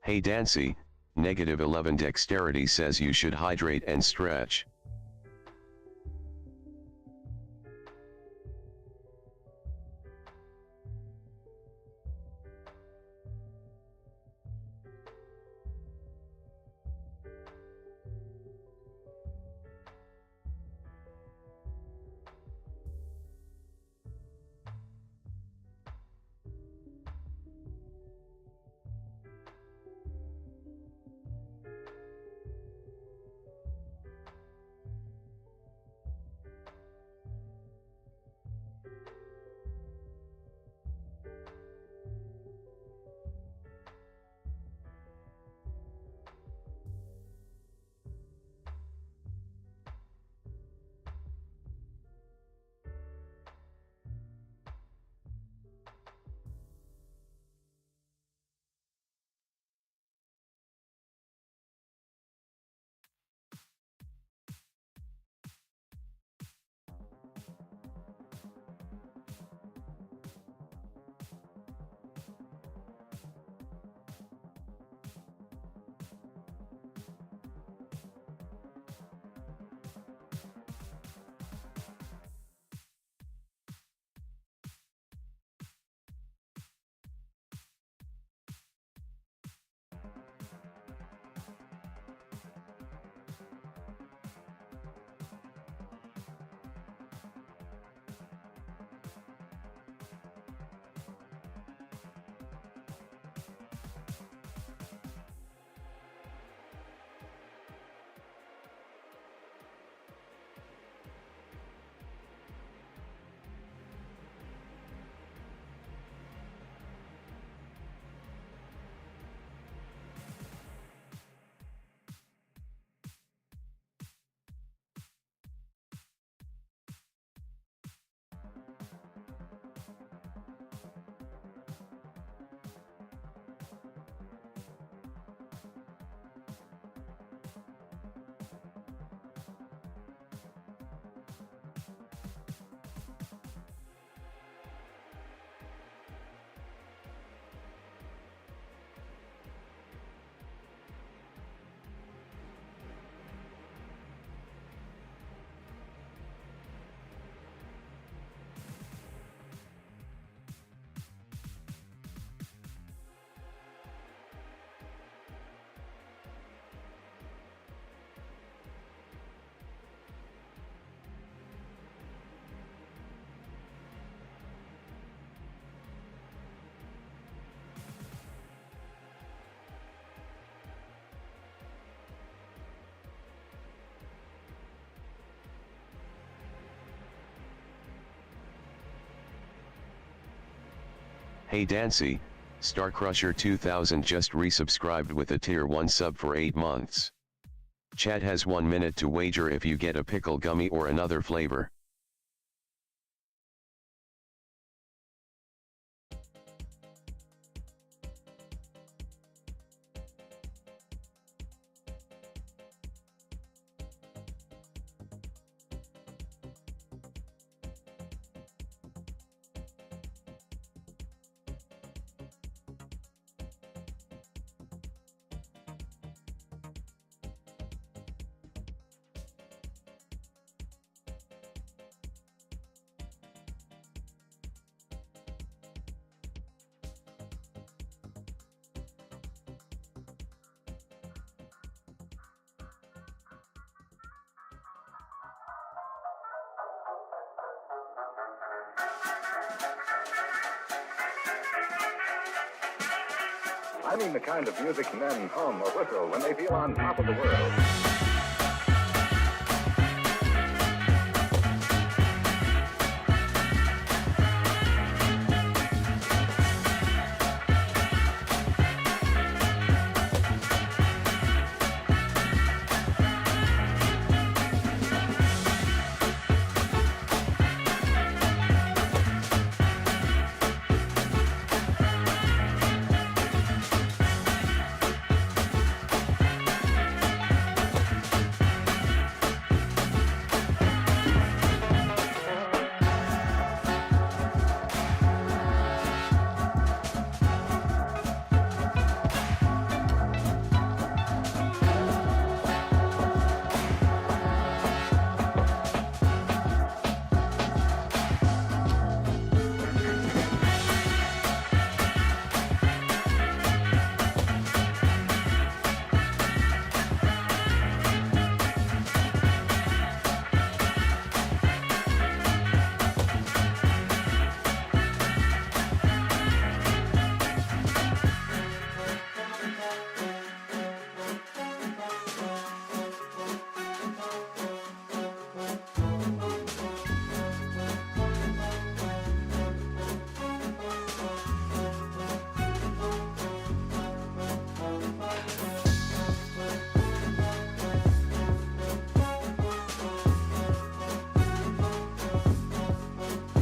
Hey Dancy, -11 dexterity says you should hydrate and stretch. Hey Dancy, Star Crusher 2000 just resubscribed with a tier 1 sub for 8 months. Chat has 1 minute to wager if you get a pickle gummy or another flavor. I mean the kind of music men hum or whistle when they feel on top of the world.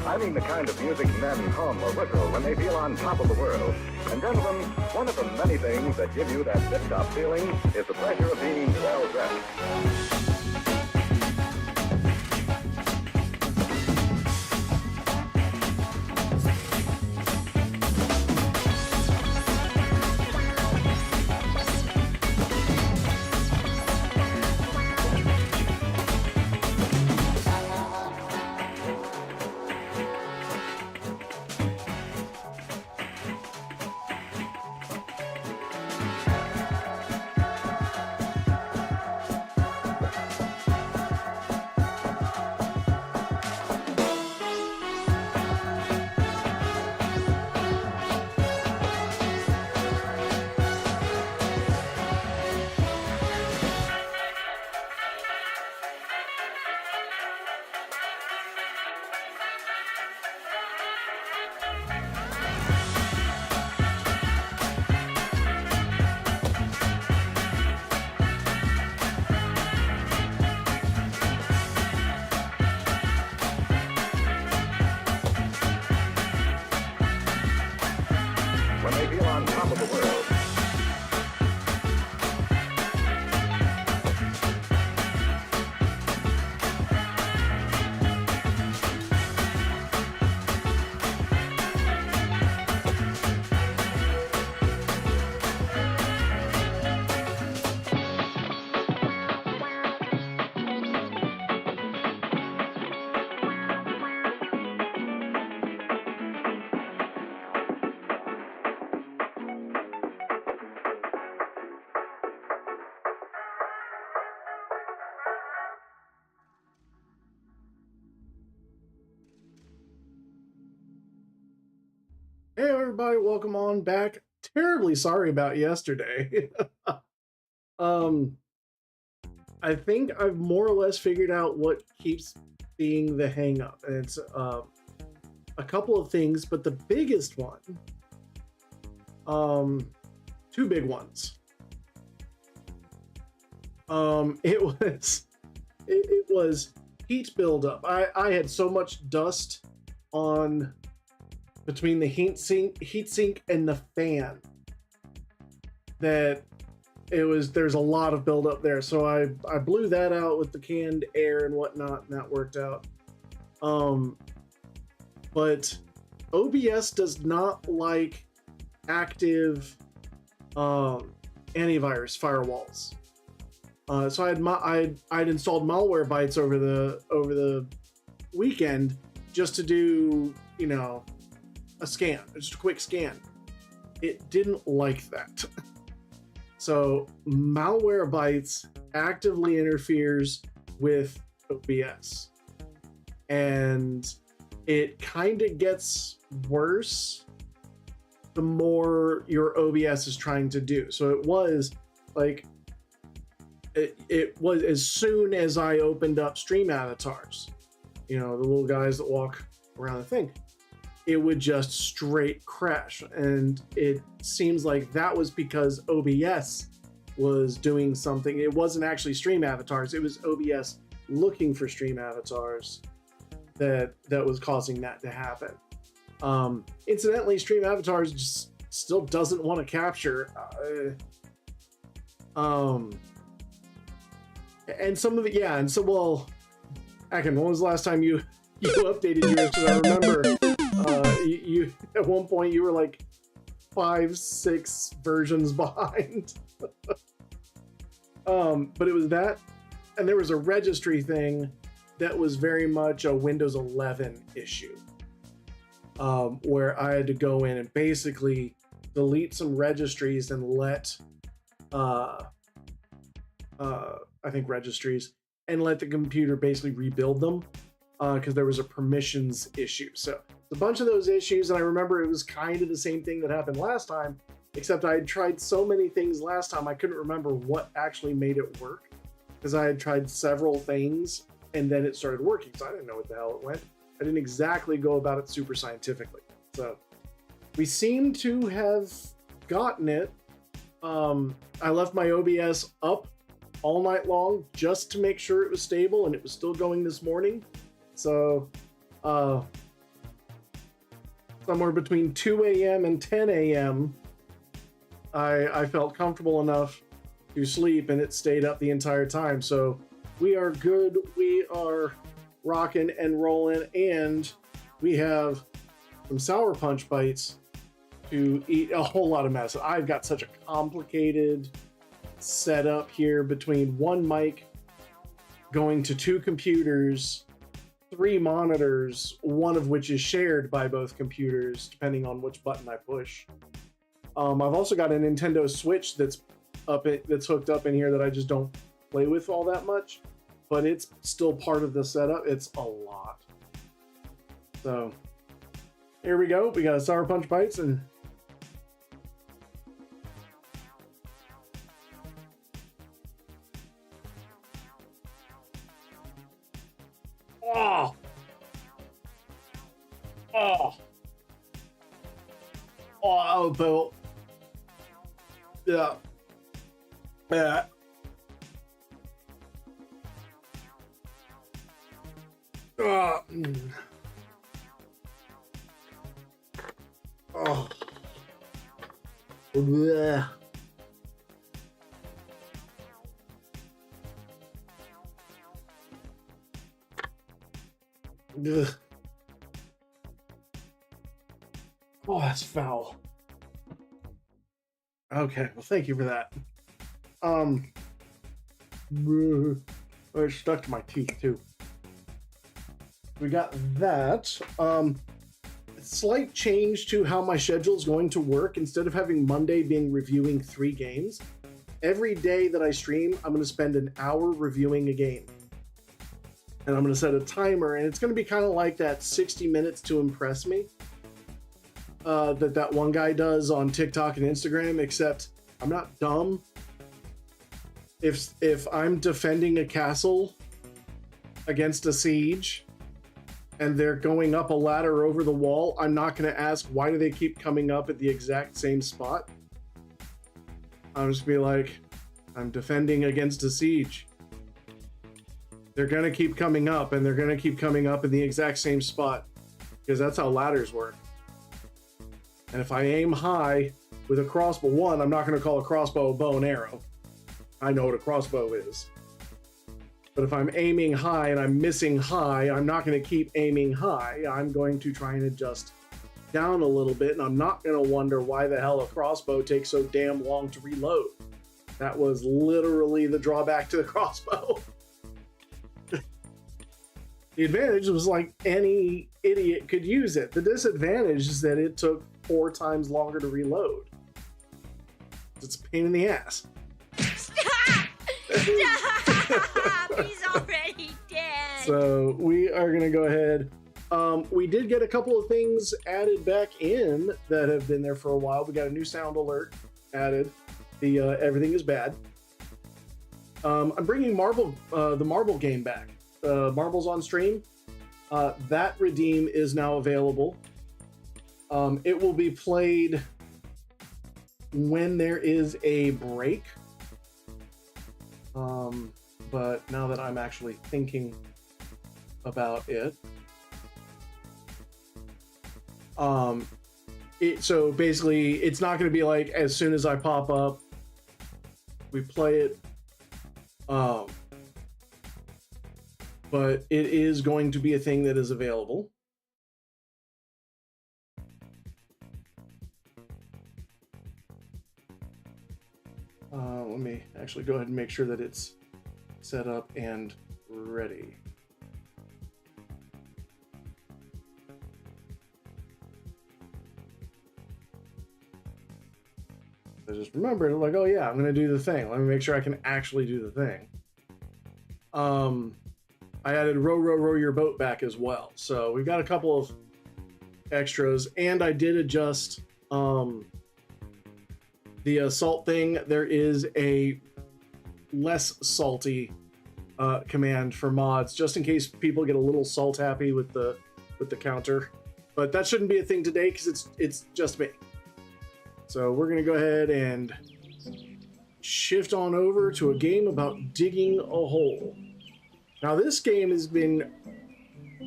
I mean the kind of music men hum or whistle when they feel on top of the world. And gentlemen, one of the many things that give you that tip-top feeling is the pleasure of being well dressed. When they feel on top of the world. Hey everybody, welcome on back. Terribly sorry about yesterday. I think I've more or less figured out what keeps being the hang up. And it's a couple of things, but the biggest one, two big ones. It was heat buildup. I had so much dust on between the heat sink and the fan that there's a lot of buildup there. So I blew that out with the canned air and whatnot, and that worked out. But OBS does not like active antivirus firewalls. So I'd installed Malwarebytes over the weekend just to do, a scan, just a quick scan. It didn't like that. So Malwarebytes actively interferes with OBS, and it kind of gets worse the more your OBS is trying to do. So it was like, it was as soon as I opened up stream avatars, the little guys that walk around the thing, it would just straight crash. And it seems like that was because OBS was doing something. It wasn't actually stream avatars. It was OBS looking for stream avatars that was causing that to happen. Incidentally, stream avatars just still doesn't want to capture. And some of it, yeah. And so, well, Akin, when was the last time you updated yours? Because I remember you at one point you were like 5-6 versions behind. But it was that, and there was a registry thing that was very much a Windows 11 issue, where I had to go in and basically delete some registries and let I think registries, and let the computer basically rebuild them, because there was a permissions issue. So a bunch of those issues, and I remember it was kind of the same thing that happened last time, except I had tried so many things last time I couldn't remember what actually made it work, because I had tried several things and then it started working, so I didn't know what the hell it went. I didn't exactly go about it super scientifically. So we seem to have gotten it. I left my OBS up all night long just to make sure it was stable, and it was still going this morning. So somewhere between 2 a.m. and 10 a.m., I felt comfortable enough to sleep, and it stayed up the entire time. So we are good. We are rocking and rolling, and we have some Sour Punch bites to eat. A whole lot of mess. I've got such a complicated setup here between one mic going to 2 computers, 3 monitors, one of which is shared by both computers, depending on which button I push. I've also got a Nintendo Switch that's hooked up in here that I just don't play with all that much, but it's still part of the setup. It's a lot. So here we go. We got Sour Punch bites, and oh, Bill. Yeah. Yeah. Mm. Oh. Blech. Ugh. Oh, that's foul. Okay, well, thank you for that. It stuck to my teeth too. We got that. Slight change to how my schedule is going to work. Instead of having Monday being reviewing 3 games, every day that I stream, I'm going to spend an hour reviewing a game. And I'm going to set a timer, and it's going to be kind of like that 60 minutes to impress me that one guy does on TikTok and Instagram, except I'm not dumb. If I'm defending a castle against a siege and they're going up a ladder over the wall, I'm not going to ask, why do they keep coming up at the exact same spot? I'll just be like, I'm defending against a siege. They're going to keep coming up, and they're going to keep coming up in the exact same spot, because that's how ladders work. And if I aim high with a crossbow, one, I'm not going to call a crossbow a bow and arrow. I know what a crossbow is. But if I'm aiming high and I'm missing high, I'm not going to keep aiming high. I'm going to try and adjust down a little bit, and I'm not going to wonder why the hell a crossbow takes so damn long to reload. That was literally the drawback to the crossbow. The advantage was like any idiot could use it. The disadvantage is that it took 4 times longer to reload. It's a pain in the ass. Stop! Stop! He's already dead. So we are going to go ahead. We did get a couple of things added back in that have been there for a while. We got a new sound alert added. The everything is bad. I'm bringing the Marble game back. Marbles on stream. That redeem is now available. It will be played when there is a break. But now that I'm actually thinking about it, so basically it's not going to be like as soon as I pop up, we play it. But it is going to be a thing that is available. Let me actually go ahead and make sure that it's set up and ready. I just remembered, like, oh yeah, I'm going to do the thing. Let me make sure I can actually do the thing. I added row, row, row your boat back as well. So we've got a couple of extras, and I did adjust the salt thing. There is a less salty command for mods, just in case people get a little salt happy with the counter. But that shouldn't be a thing today because it's just me. So we're gonna go ahead and shift on over to a game about digging a hole. Now this game has been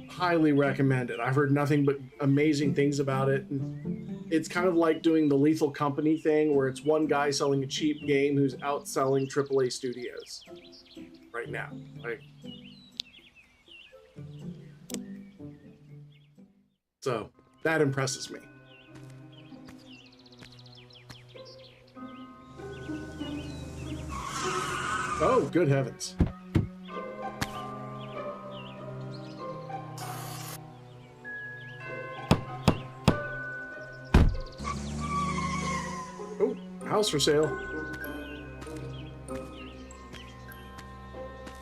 highly recommend it. I've heard nothing but amazing things about it. And it's kind of like doing the Lethal Company thing where it's one guy selling a cheap game who's outselling AAA studios right now. Like, so that impresses me. Oh, good heavens. Oh, house for sale.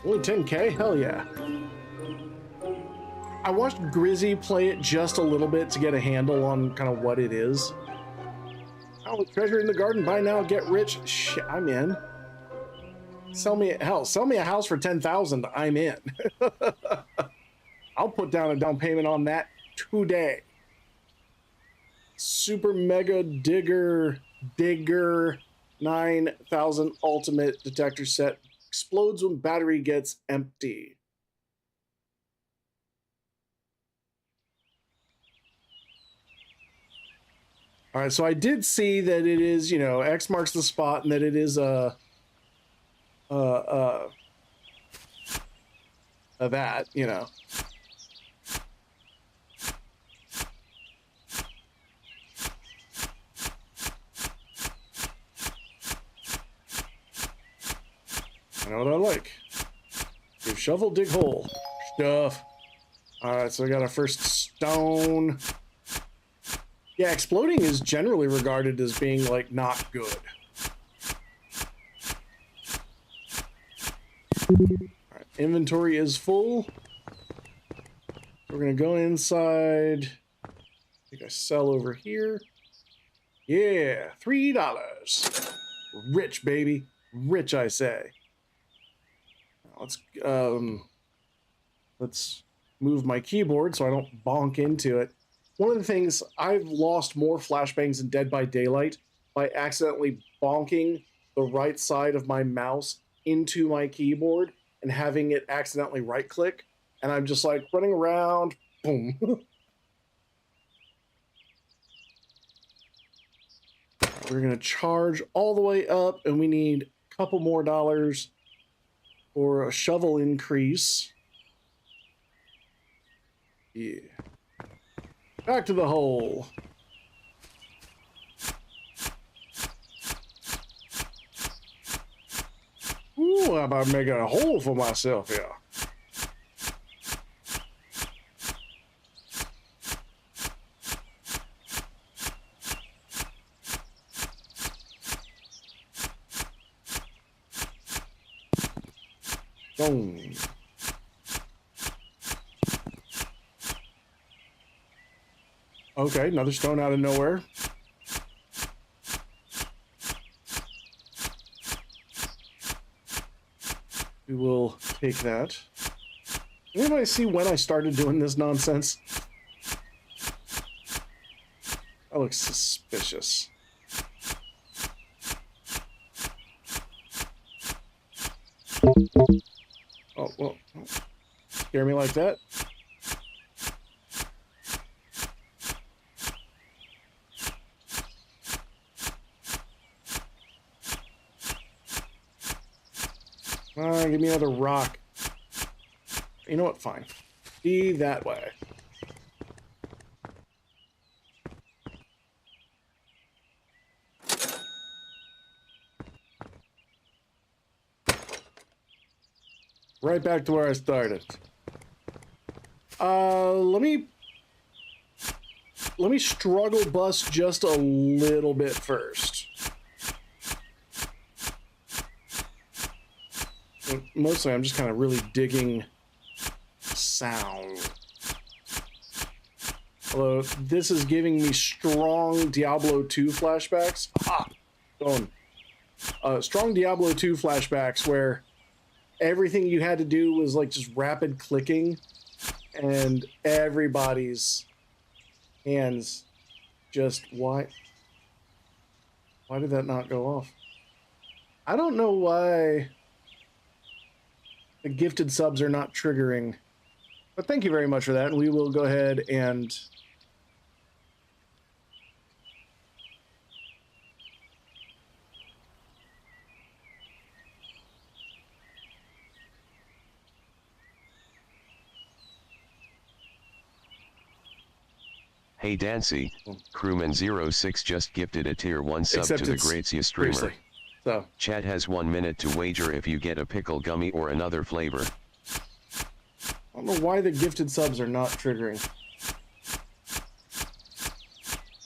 Only 10K? Hell yeah. I watched Grizzy play it just a little bit to get a handle on kind of what it is. Oh, treasure in the garden, buy now, get rich. Shit, I'm in. Sell me a house for 10,000. I'm in. I'll put down a down payment on that today. Super Mega Digger 9,000 Ultimate Detector Set explodes when battery gets empty. All right, so I did see that it is, you know, X marks the spot, and that it is that, you know. I know what I like. Give shovel, dig hole. Stuff. Alright, so I got our first stone. Yeah, exploding is generally regarded as being, like, not good. Alright, inventory is full. We're gonna go inside. I think I sell over here. Yeah, $3. Rich, baby. Rich, I say. Let's move my keyboard so I don't bonk into it. One of the things, I've lost more flashbangs in Dead by Daylight by accidentally bonking the right side of my mouse into my keyboard and having it accidentally right click, and I'm just like running around, boom. We're gonna charge all the way up, and we need a couple more dollars for a shovel increase. Yeah. Back to the hole. Ooh, I'm about making a hole for myself here. Boom. Okay, another stone out of nowhere. We will take that. Anybody see when I started doing this nonsense? That looks suspicious. Oh, well, scare me like that. Give me another rock. You know what? Fine. Be that way. Right back to where I started. Let me struggle bust just a little bit first. Mostly, I'm just kind of really digging sound. Although this is giving me strong Diablo 2 flashbacks. Strong Diablo 2 flashbacks where everything you had to do was like just rapid clicking, and everybody's hands just why did that not go off? I don't know why the gifted subs are not triggering But thank you very much for that, and we will go ahead and Hey Dancy, Crewman06 just gifted a tier 1 sub Except to the it's Grazia streamer. seriously. So Chad has 1 minute to wager if you get a pickle gummy or another flavor. I don't know why the gifted subs are not triggering.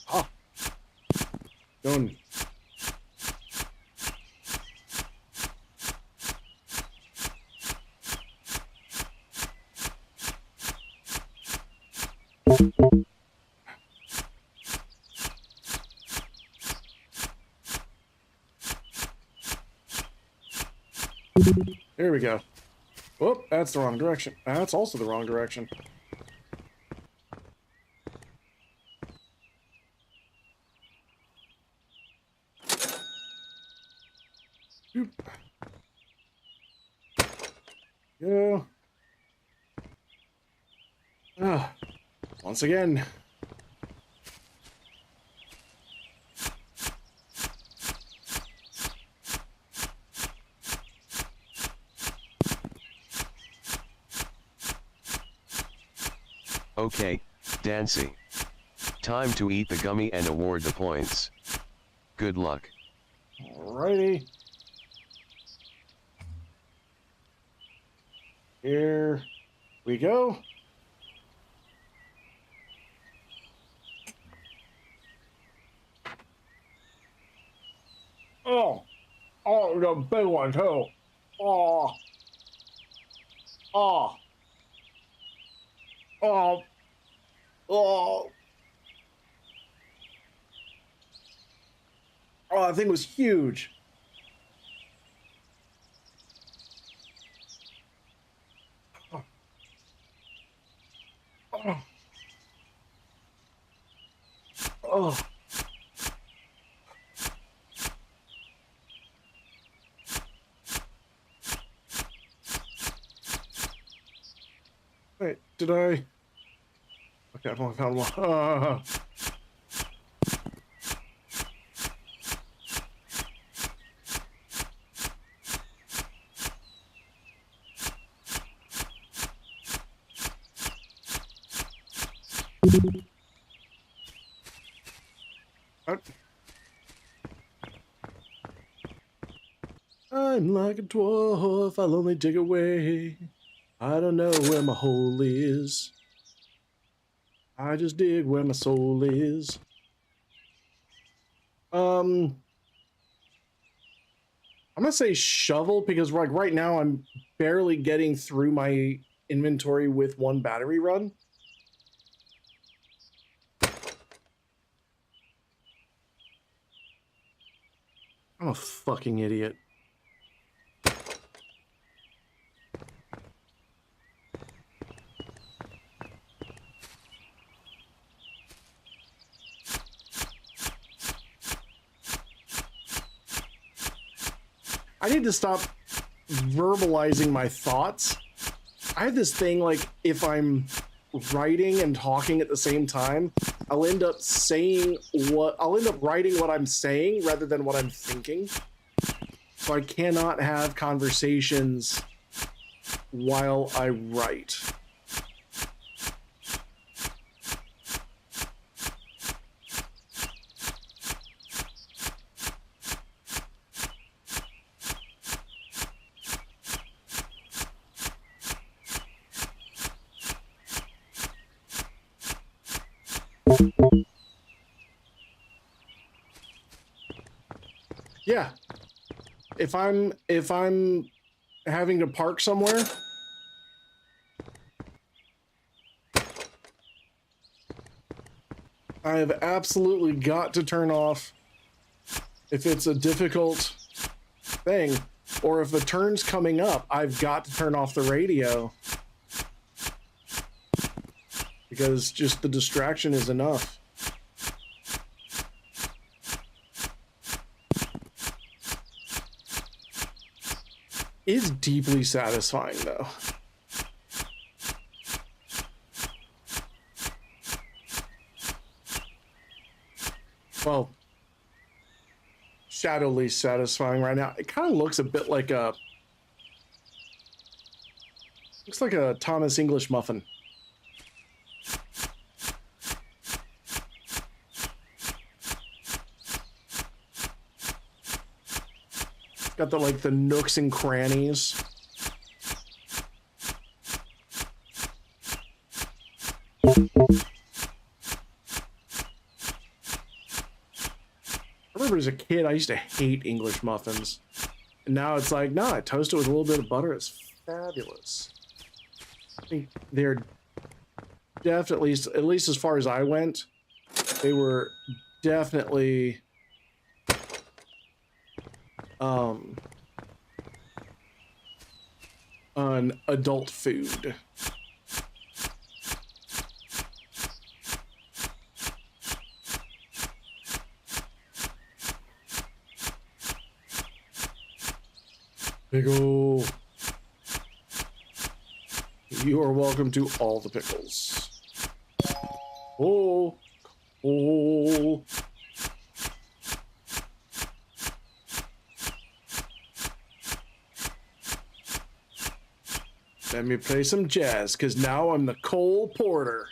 Ah. Done. There we go. Whoop, that's the wrong direction. That's also the wrong direction. Oop. Go. Ah, once again. Okay, Dancy. Time to eat the gummy and award the points. Good luck. Alrighty. Here we go. Oh, the big one too. Oh, oh, oh, oh. Oh, that thing was huge. Oh. Oh. Oh. Wait, did I? Okay, I've only found one. I'm like a dwarf, I'll only dig away. I don't know where my hole is. I just dig where my soul is. I'm gonna say shovel because like right now I'm barely getting through my inventory with one battery run. I'm a fucking idiot. I need to stop verbalizing my thoughts. I have this thing like if I'm writing and talking at the same time, I'll end up writing what I'm saying rather than what I'm thinking. So I cannot have conversations while I write. Yeah. If I'm having to park somewhere, I have absolutely got to turn off if it's a difficult thing, or if the turn's coming up, I've got to turn off the radio because just the distraction is enough. It's deeply satisfying though. well, shadowly satisfying right now. It kind of looks a bit like a, looks like a Thomas English muffin. Got the like the nooks and crannies. I remember as a kid, I used to hate English muffins. And now it's like, no, I toast it with a little bit of butter. It's fabulous. I think they're definitely, at least as far as I went, they were definitely an adult food. Big ol'. You are welcome to all the pickles. Oh, oh. Let me play some jazz, because now I'm the Cole Porter.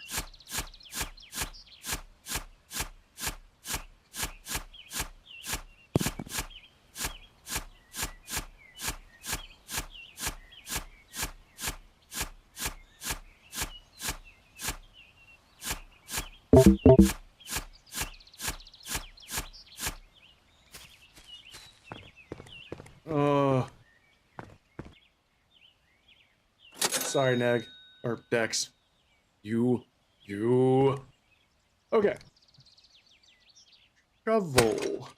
Sorry, Neg. Or Dex. You. Okay. Travel.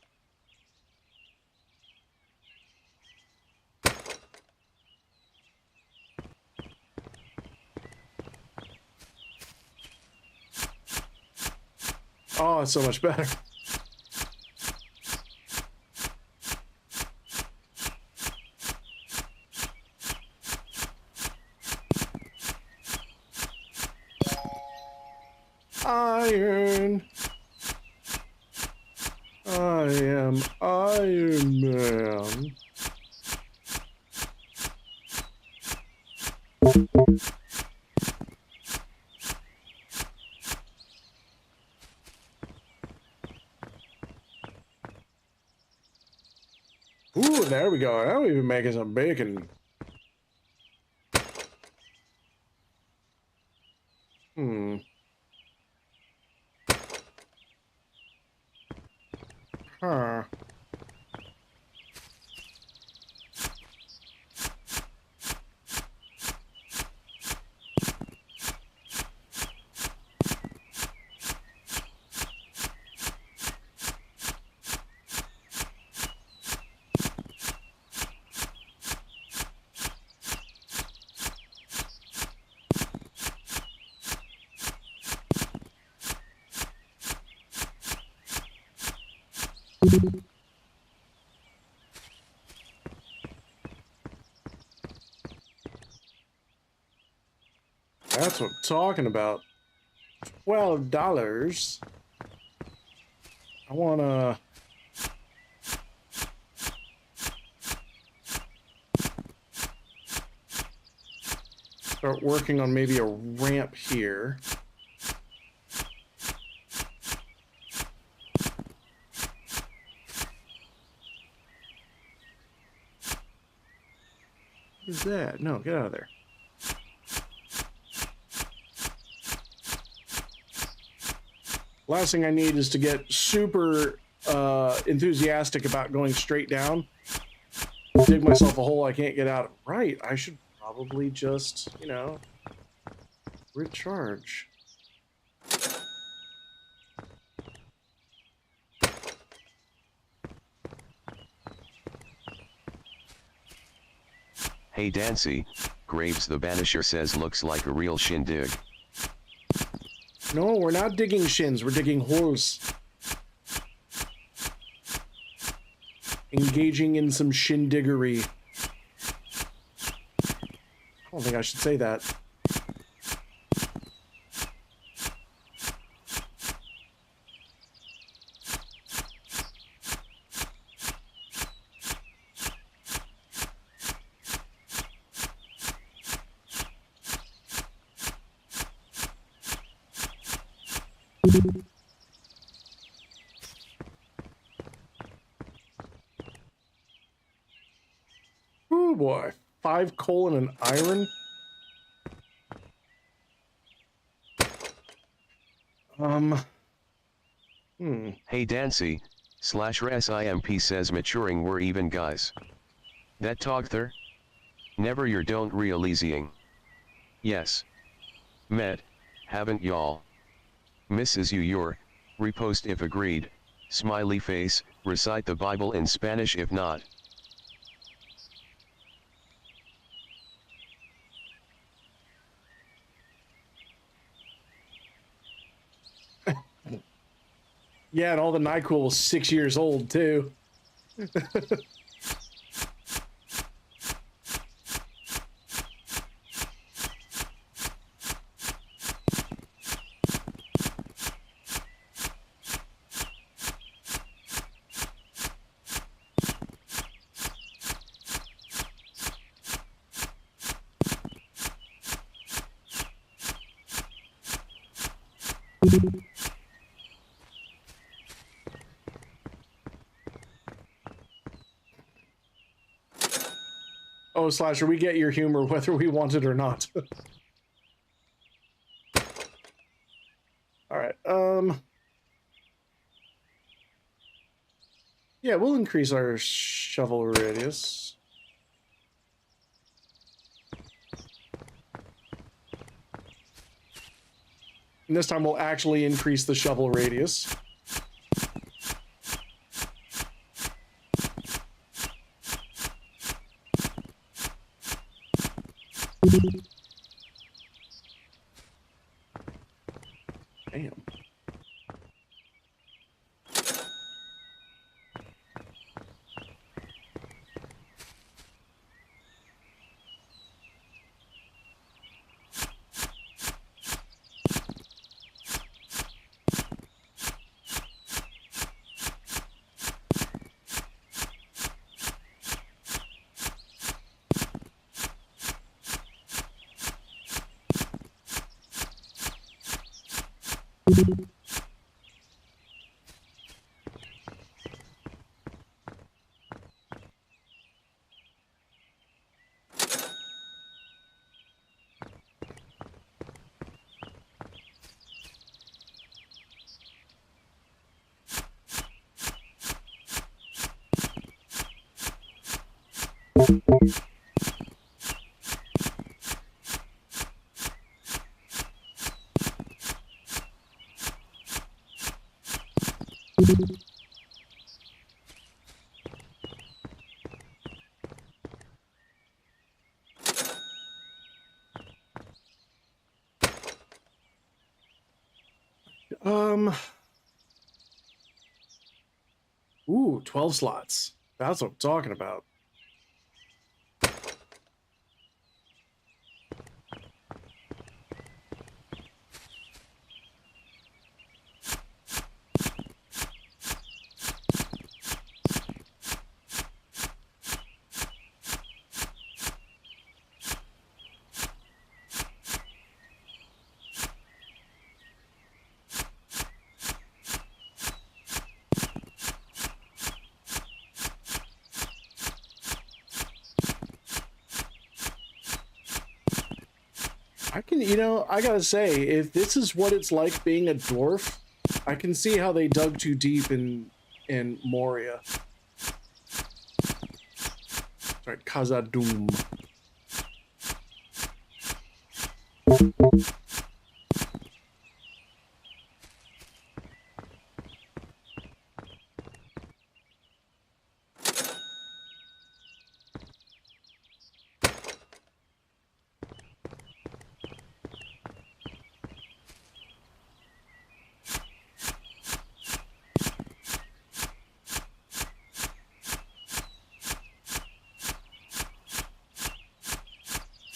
Oh, it's so much better. Iron. I am Iron Man. Ooh, there we go. Now we've been making some bacon. Huh. That's what I'm talking about. $12. I wanna... start working on maybe a ramp here. What is that? No, get out of there. Last thing I need is to get super enthusiastic about going straight down. Dig myself a hole I can't get out of. Right, I should probably just, you know, recharge. Hey Dancy, Graves the Banisher says looks like a real shindig. No, we're not digging shins, we're digging holes. Engaging in some shindiggery. I don't think I should say that. Oh boy. 5 coal and an iron. Hey Dancy, /SIMP says maturing we're even guys. That Togther? Never your don't realizeing. Yes. Met, haven't y'all? Misses you your, repost if agreed, smiley face, recite the Bible in Spanish if not. Yeah, and all the NyQuil was 6 years old, too. Oh, Slasher, we get your humor whether we want it or not. Alright, yeah, we'll increase our shovel radius. And this time we'll actually increase the shovel radius. Damn. Ooh, 12 slots. That's what I'm talking about. I gotta say, if this is what it's like being a dwarf, I can see how they dug too deep in Moria. Sorry, Khazad-dûm.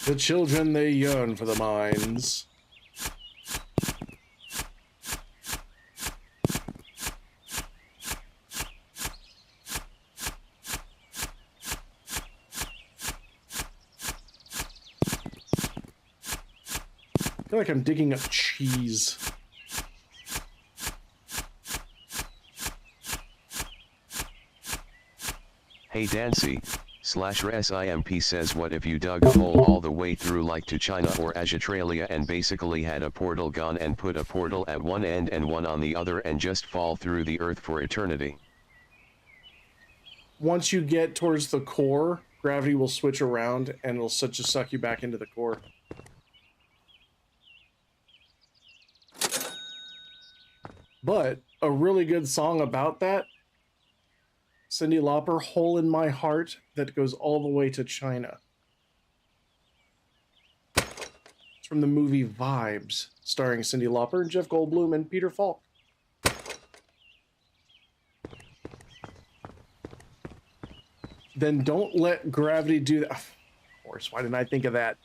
The children, they yearn for the mines. I feel like I'm digging up cheese. Hey Dancy, /SIMP says what if you dug a hole all the way through like to China or Ajatralia and basically had a portal gun and put a portal at one end and one on the other and just fall through the earth for eternity? Once you get towards the core, gravity will switch around and it'll just suck you back into the core. But a really good song about that, Cyndi Lauper, Hole in My Heart, that goes all the way to China. It's from the movie Vibes, starring Cyndi Lauper and Jeff Goldblum and Peter Falk. Then don't let gravity do that. Of course, why didn't I think of that?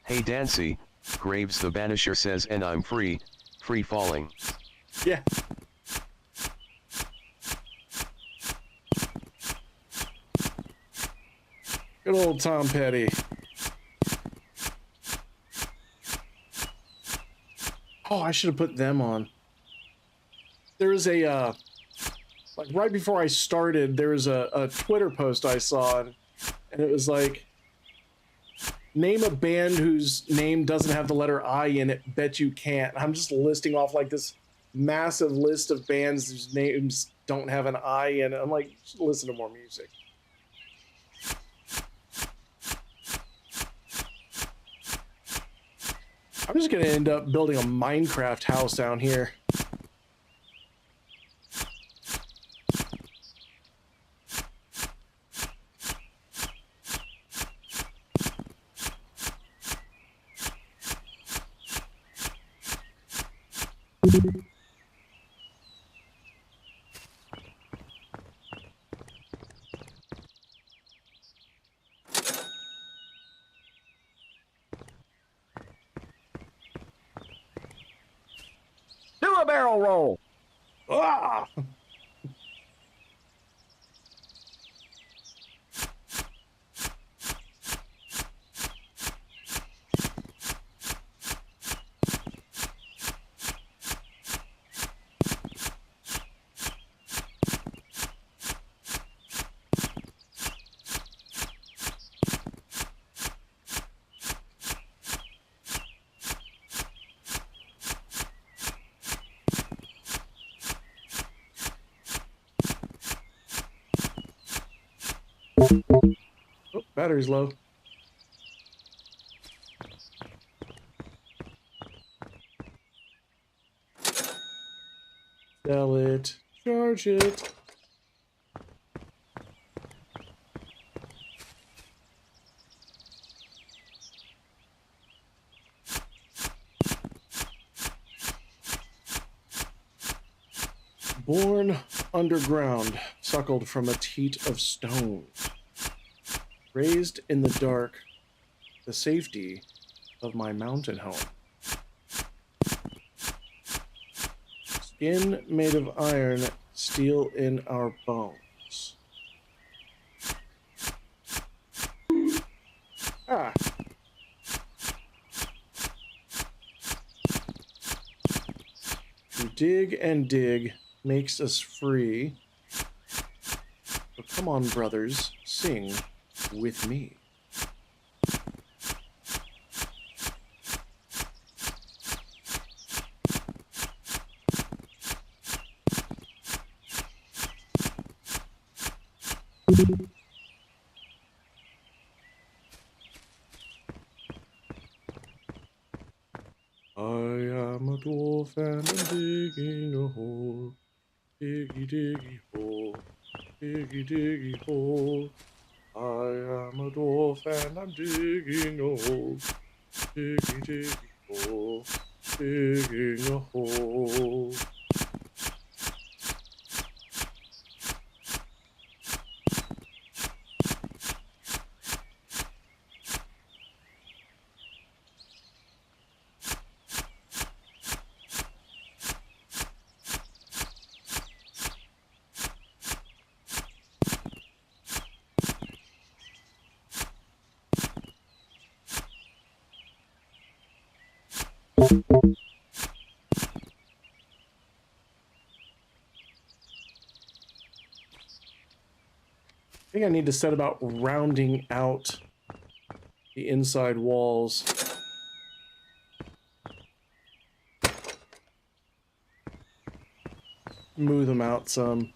Hey Dancy, Graves the Banisher says and I'm free falling. Yeah. Good old Tom Petty. Oh, I should have put them on. There is a, like right before I started, there was a Twitter post I saw, and it was like, name a band whose name doesn't have the letter I in it, bet you can't. I'm just listing off like this massive list of bands whose names don't have an I in it. I'm like, listen to more music. I'm just gonna end up building a Minecraft house down here. Do a barrel roll. Ah! Oh, battery's low. Sell it. Charge it. Born underground, suckled from a teat of stone. Raised in the dark, the safety of my mountain home. Skin made of iron, steel in our bones. Ah. To dig and dig makes us free. So come on, brothers, sing with me. I am a dwarf and I'm digging a hole. Diggy, diggy, hole. Diggy, diggy, hole. I am a dwarf and I'm digging a hole. Diggy, diggy, hole. Digging a hole. think I need to set about rounding out the inside walls. Move them out some.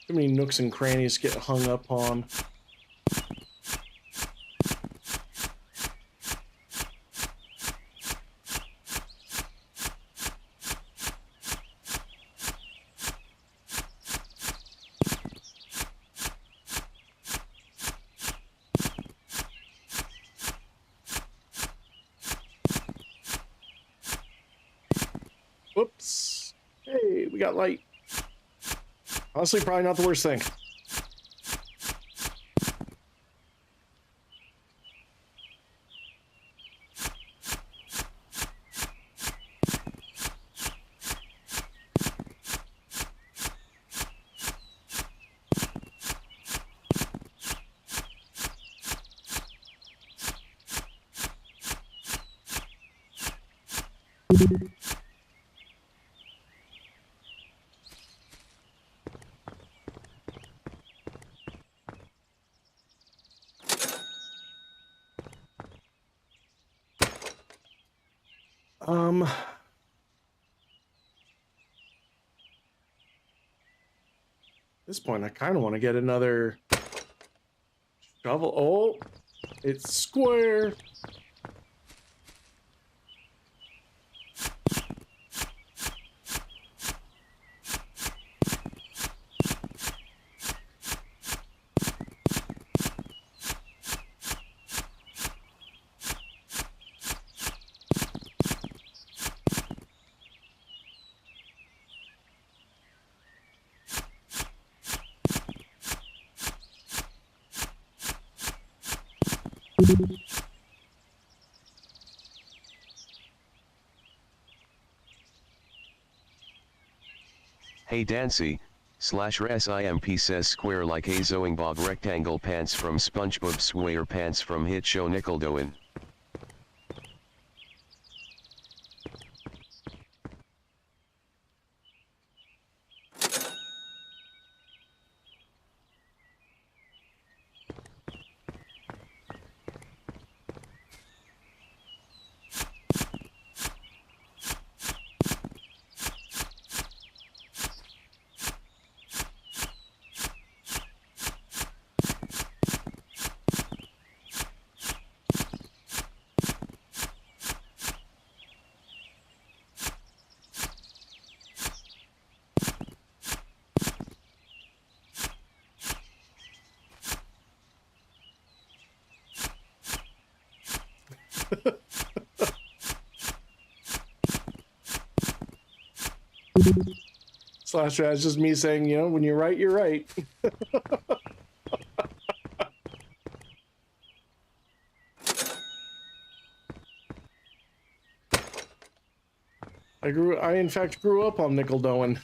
Too many nooks and crannies get hung up on. Whoops. Hey, we got light. Honestly, probably not the worst thing. At this point, I kind of want to get another shovel. Oh, it's square. Hey Dancy, /SIMP says square like a Zoingbog rectangle pants from SpongeBob SquarePants from hit show Nickelodeon. Slash, that's just me saying, you know, when you're right, you're right. I in fact grew up on Nickelodeon.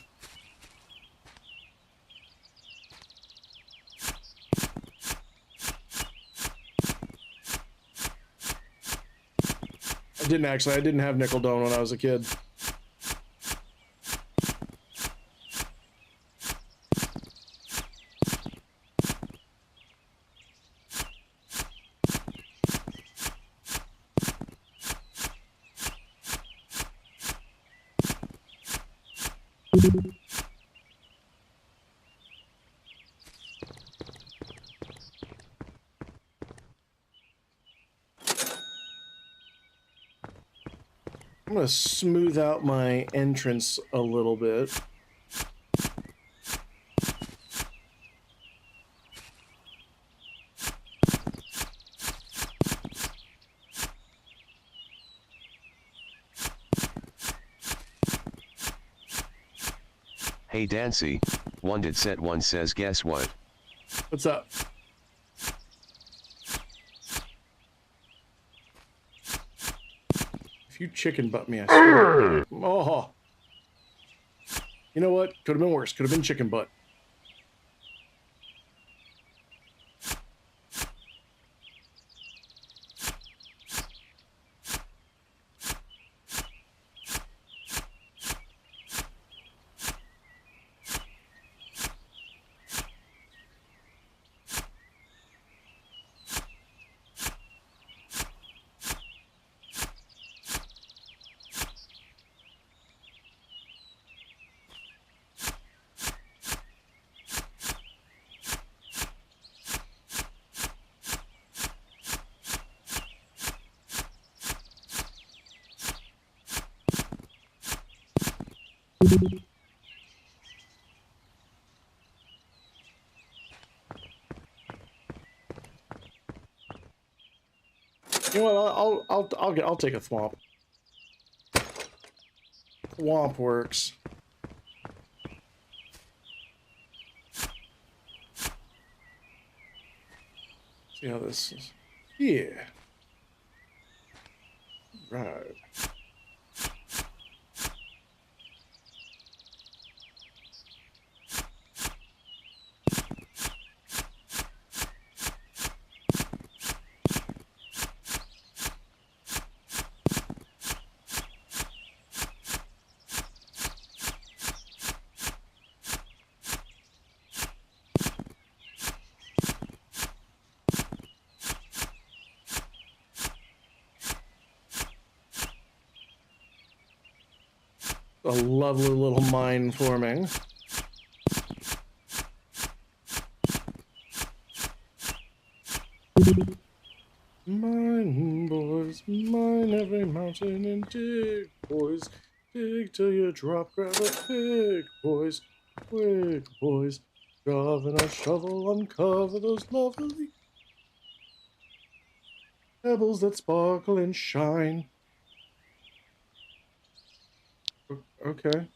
I didn't have Nickelodeon when I was a kid. I'm going to smooth out my entrance a little bit. Hey Dancy, one did set one says guess what? What's up? If you chicken butt me, I swear. Oh. You know what? Could have been worse. Could have been chicken butt. You know what? I'll take a thwomp. Thwomp works. See how this is. Yeah. Right. A lovely little mine forming. Mine, boys, mine every mountain and dig, boys. Dig till you drop, grab a pick, boys. Quick, boys. Shove in a shovel, uncover those lovely pebbles that sparkle and shine. Okay.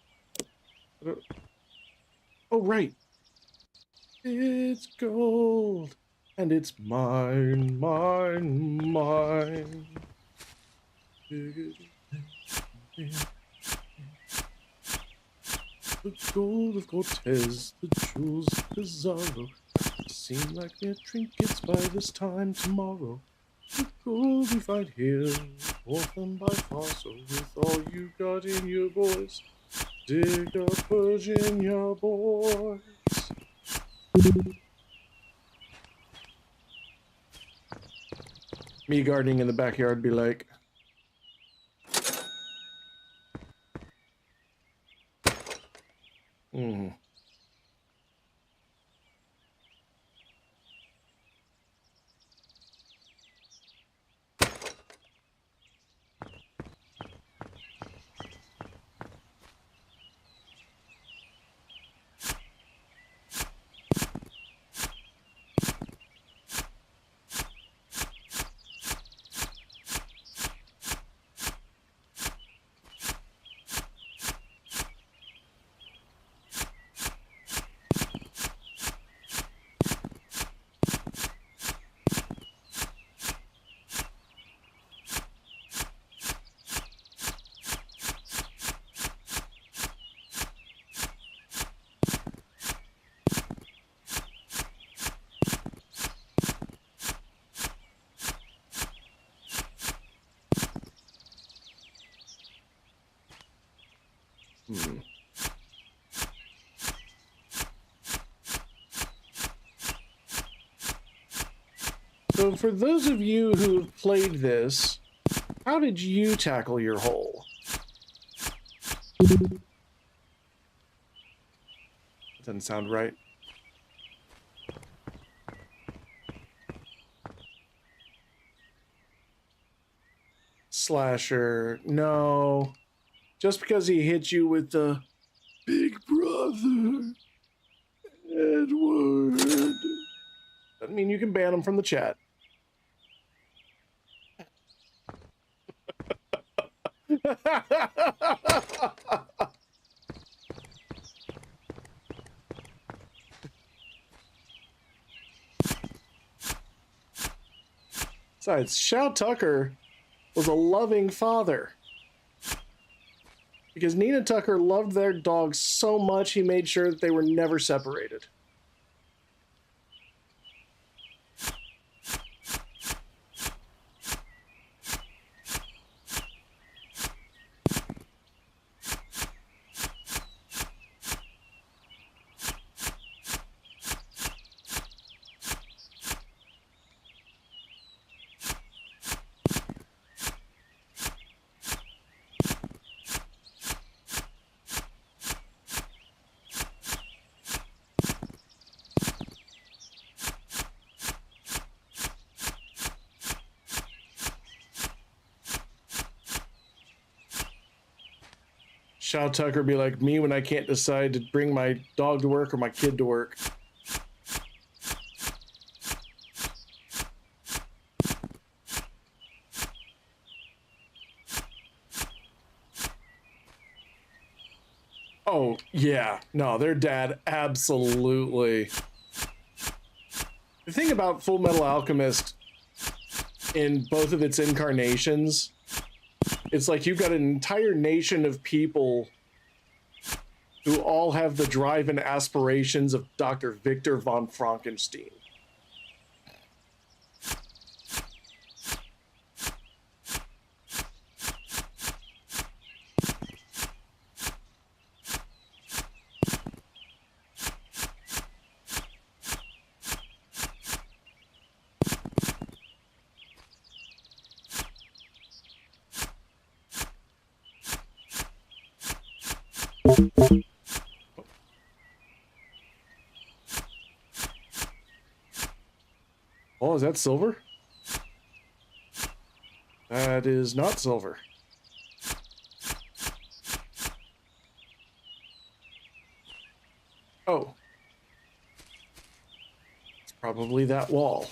Oh, right. It's gold. And it's mine, mine, mine. The gold of Cortez, the jewels of Pizarro, seem like they're trinkets by this time tomorrow. The gold we find here, worth them by far, so with all you got in your boys, dig up Virginia, boys. Me gardening in the backyard be like, So for those of you who have played this, how did you tackle your hole? Doesn't sound right. Slasher, no. Just because he hit you with the Big Brother, Edward, doesn't mean you can ban him from the chat. Besides, Shao Tucker was a loving father. Because Nina Tucker loved their dogs so much, he made sure that they were never separated. Shao Tucker be like me when I can't decide to bring my dog to work or my kid to work. Oh, yeah. No, their dad, absolutely. The thing about Full Metal Alchemist in both of its incarnations, it's like you've got an entire nation of people who all have the drive and aspirations of Dr. Victor von Frankenstein. Oh, is that silver? That is not silver. Oh. It's probably that wall.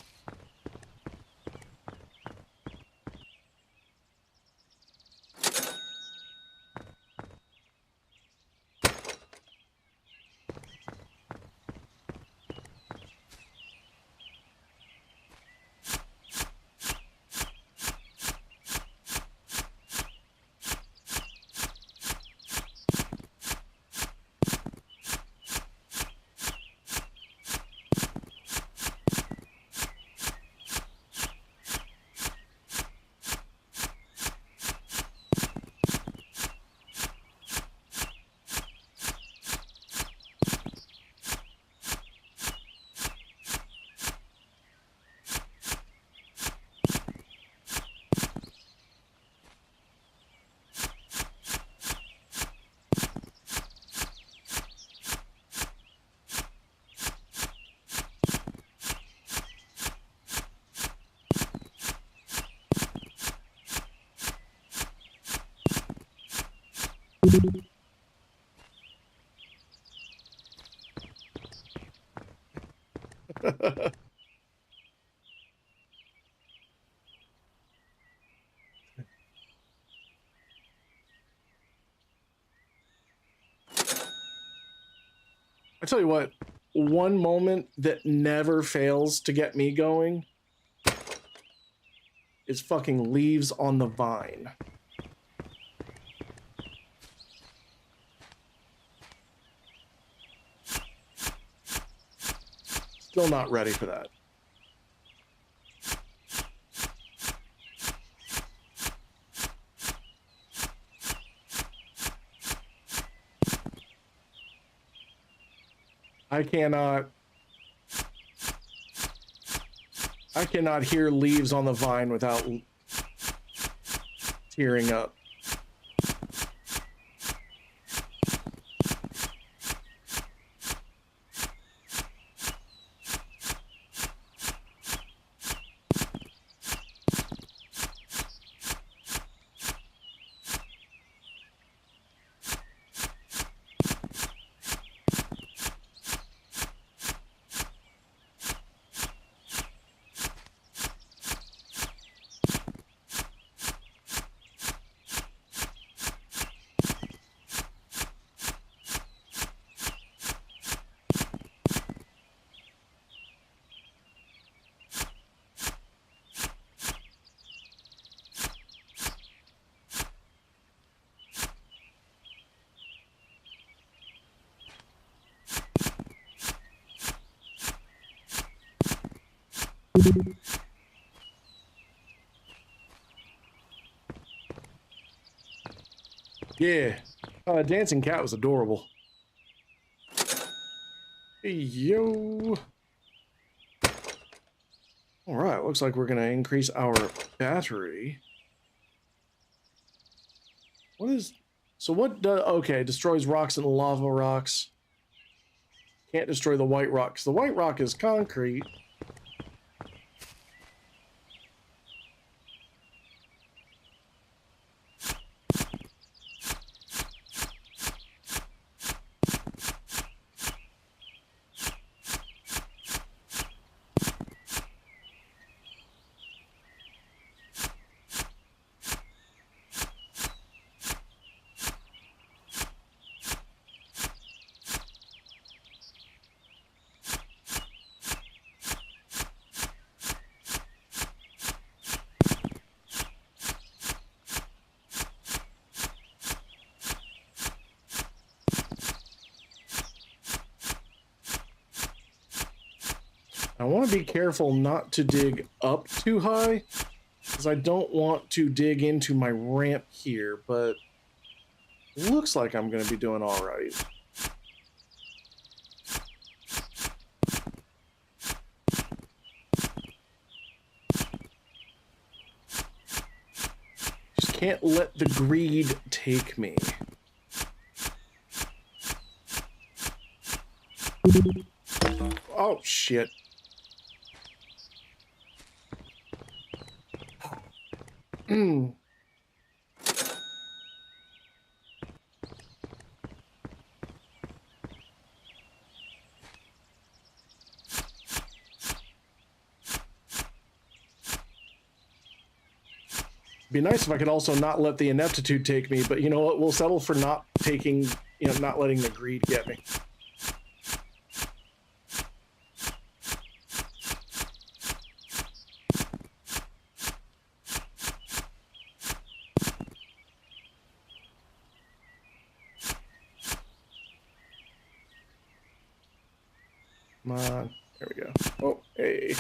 I tell you what, one moment that never fails to get me going is fucking Leaves on the Vine. Still not ready for that. I cannot hear Leaves on the Vine without tearing up. Yeah, Dancing Cat was adorable. Hey, yo. All right, looks like we're gonna increase our battery. What is, so what does, okay, destroys rocks and lava rocks. Can't destroy the white rocks. The white rock is concrete. I want to be careful not to dig up too high, because I don't want to dig into my ramp here, but it looks like I'm going to be doing all right. Just can't let the greed take me. Oh, shit. Be nice if I could also not let the ineptitude take me, but you know what? We'll settle for not taking, not letting the greed get me. Come on. There we go. Oh, hey.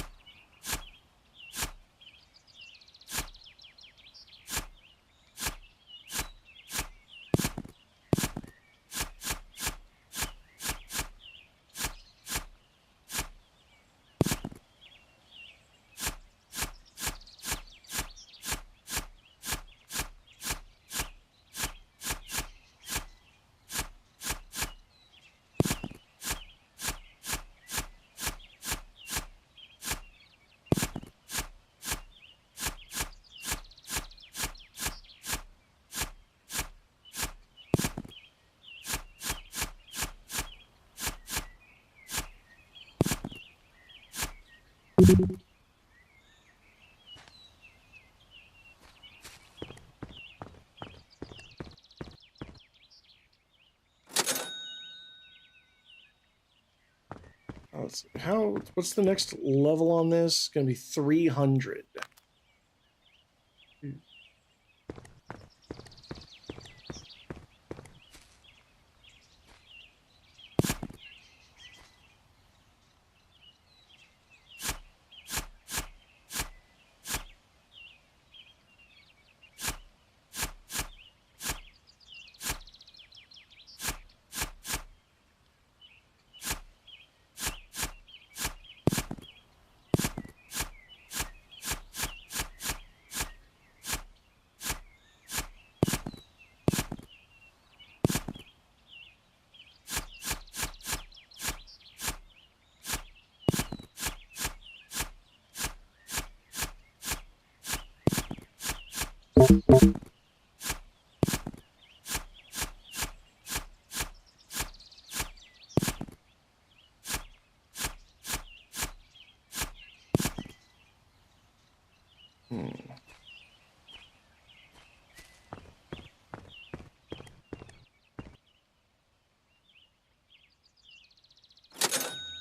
What's the next level on this? It's gonna be 300.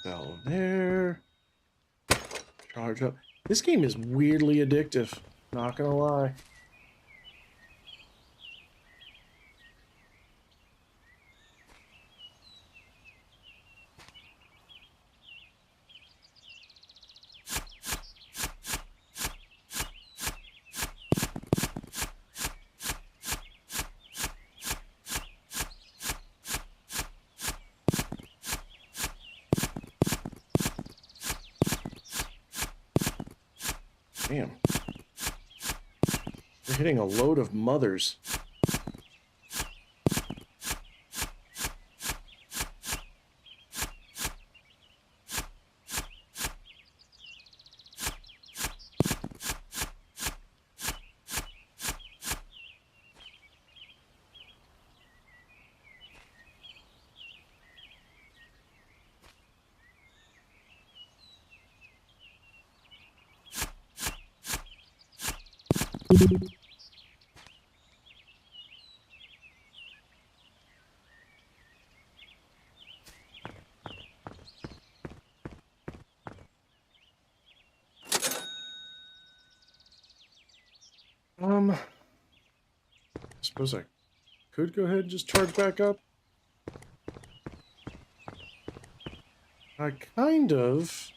Down there. Charge up. This game is weirdly addictive. Not gonna lie. Damn. We're hitting a load of mothers. I suppose I could go ahead and just charge back up. I kind of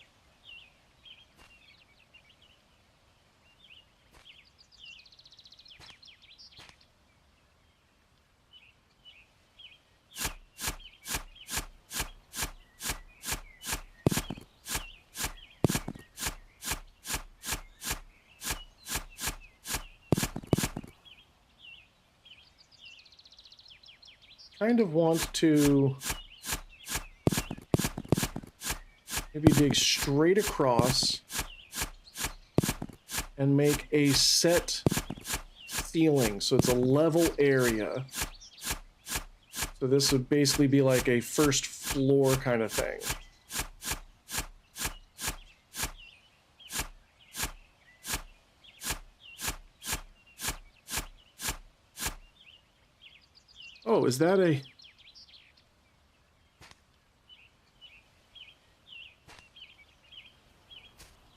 kind of want to maybe dig straight across and make a set ceiling so it's a level area. So this would basically be like a first floor kind of thing. Oh, is that a...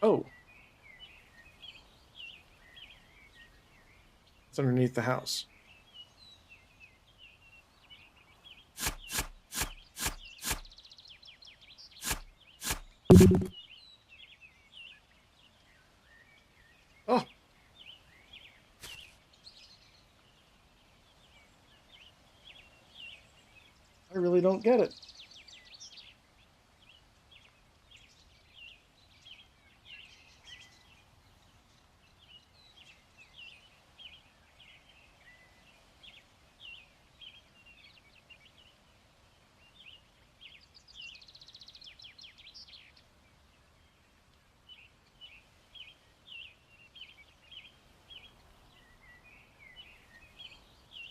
Oh. It's underneath the house. Oh. I really don't get it.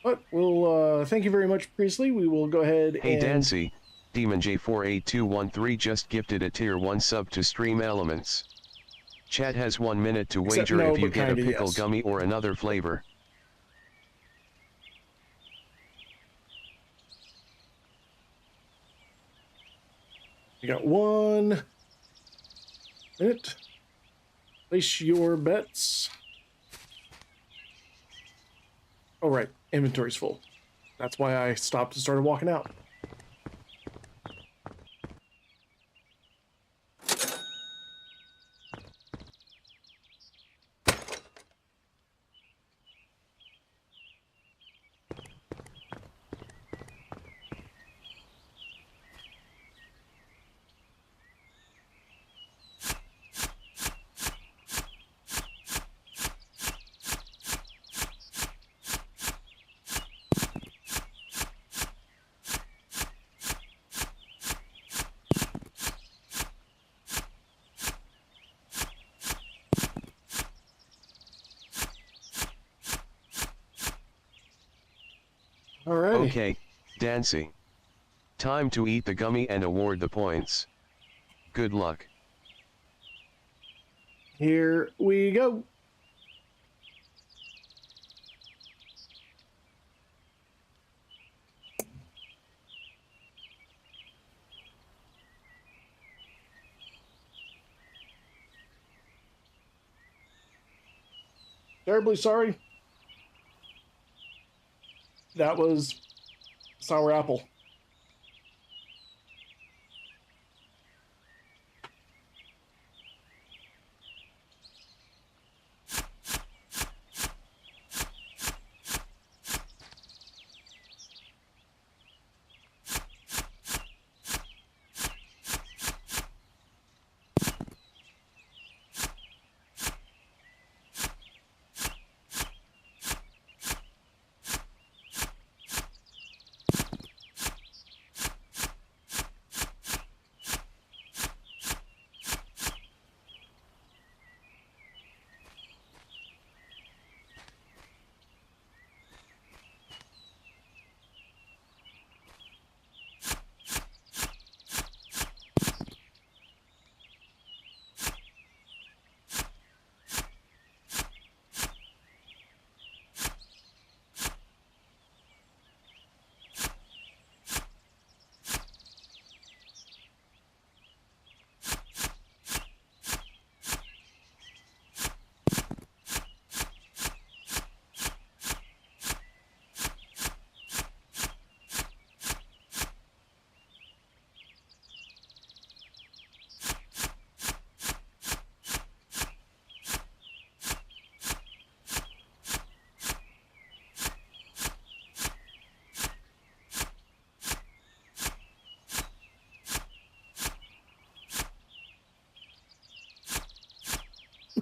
But we'll, thank you very much, Priestley. We will go ahead Hey and... Dancy, Demon J48213 just gifted a tier 1 sub to Stream Elements. Chat has 1 minute to Except wager no, if you but get a kinda pickle yes. gummy or another flavor. You got 1 minute. Place your bets. Oh, right. Inventory's full. That's why I stopped and started walking out. Alrighty. Okay, Dancy. Time to eat the gummy and award the points. Good luck. Here we go. Terribly sorry. That was sour apple.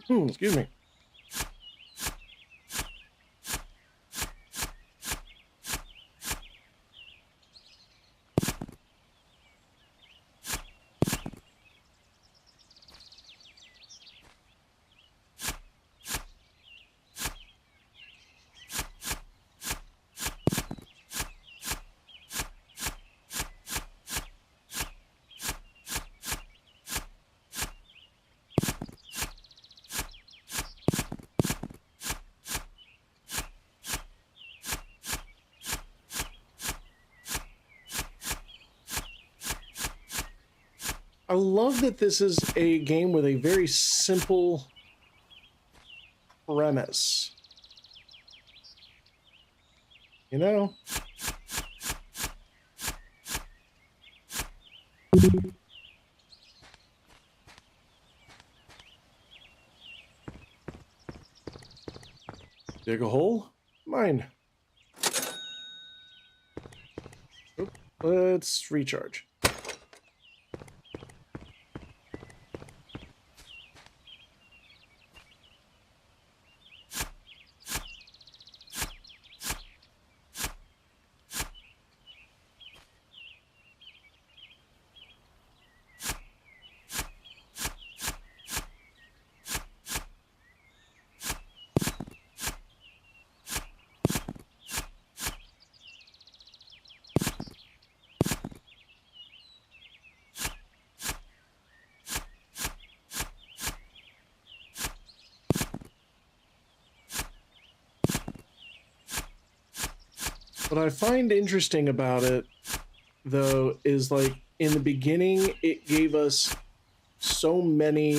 Excuse me. I love that this is a game with a very simple premise. You know? Dig a hole? Mine. Oop, let's recharge. What I find interesting about it, though, is like in the beginning, it gave us so many,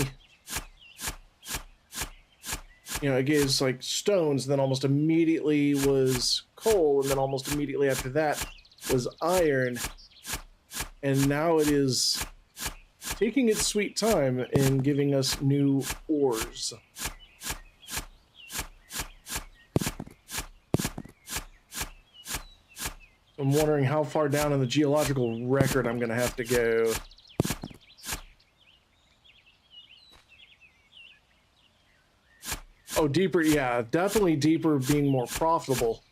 you know, it gave us like stones, then almost immediately was coal, and then almost immediately after that was iron. And now it is taking its sweet time in giving us new ores. I'm wondering how far down in the geological record I'm going to have to go. Oh, deeper, yeah, definitely deeper being more profitable.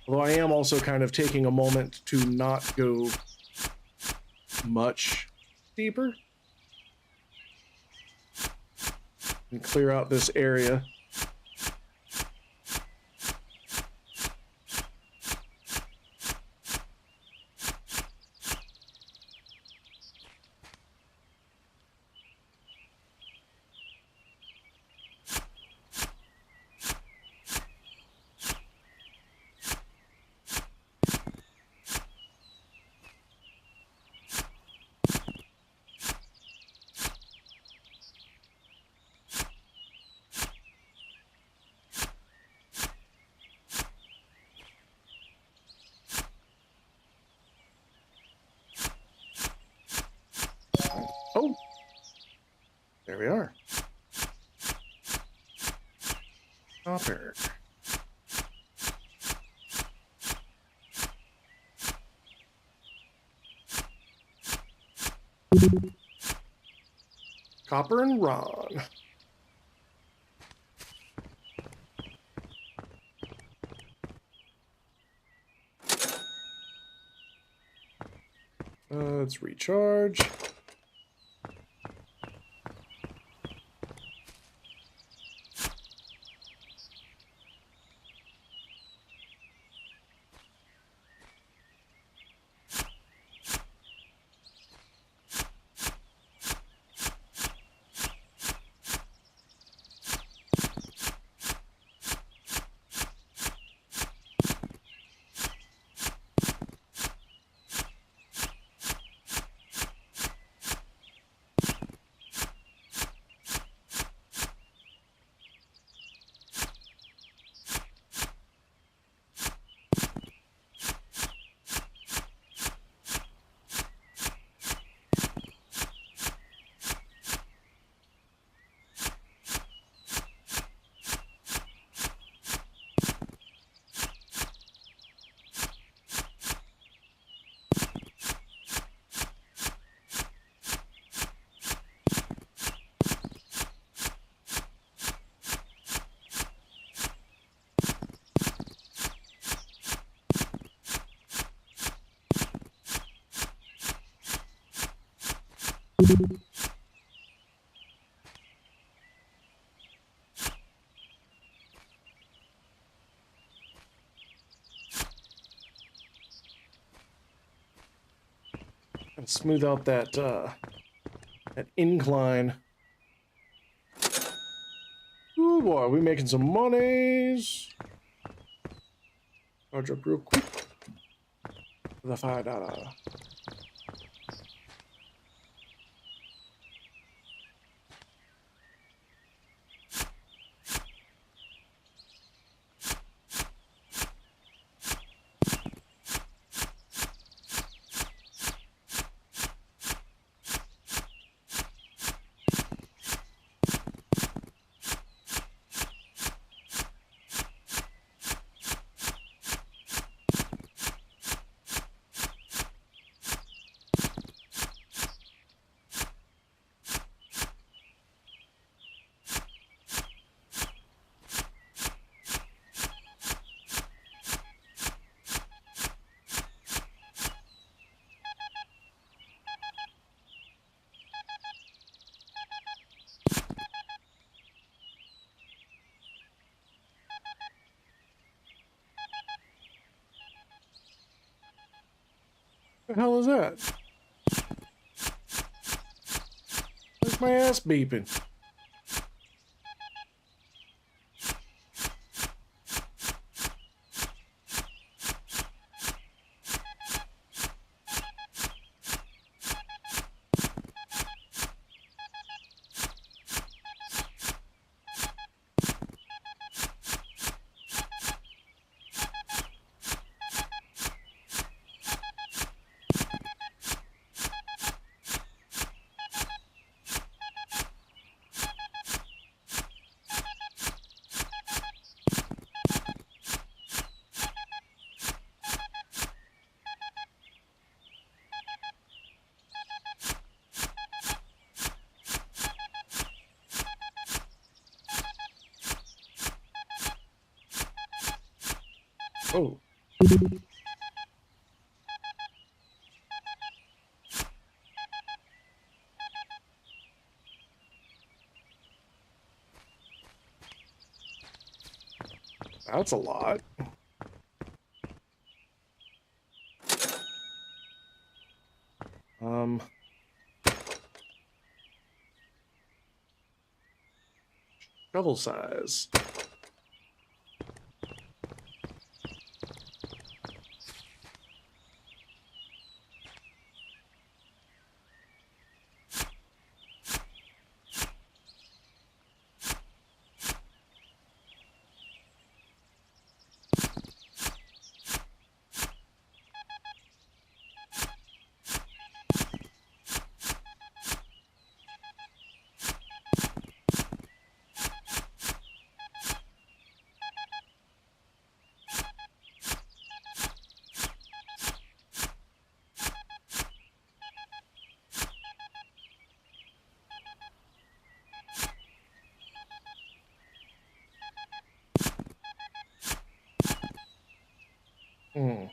Although I am also kind of taking a moment to not go much deeper. And clear out this area. Oh, there we are. Copper. Copper and Ron. Let's recharge. And smooth out that that incline. Ooh boy, we making some monies. Charge up real quick. The $5. The hell is that? Where's my ass beeping? Oh. That's a lot. Shovel size. Hmm.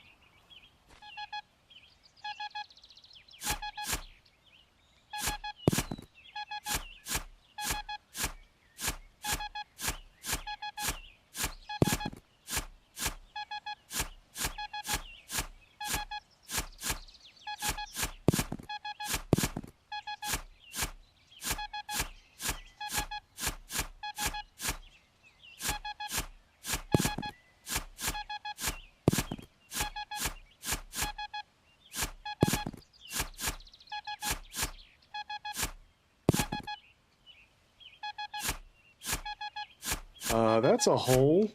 That's a hole.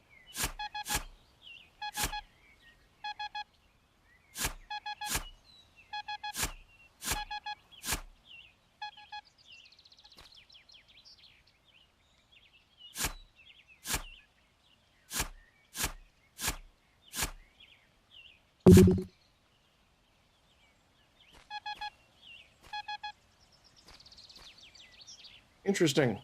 Interesting.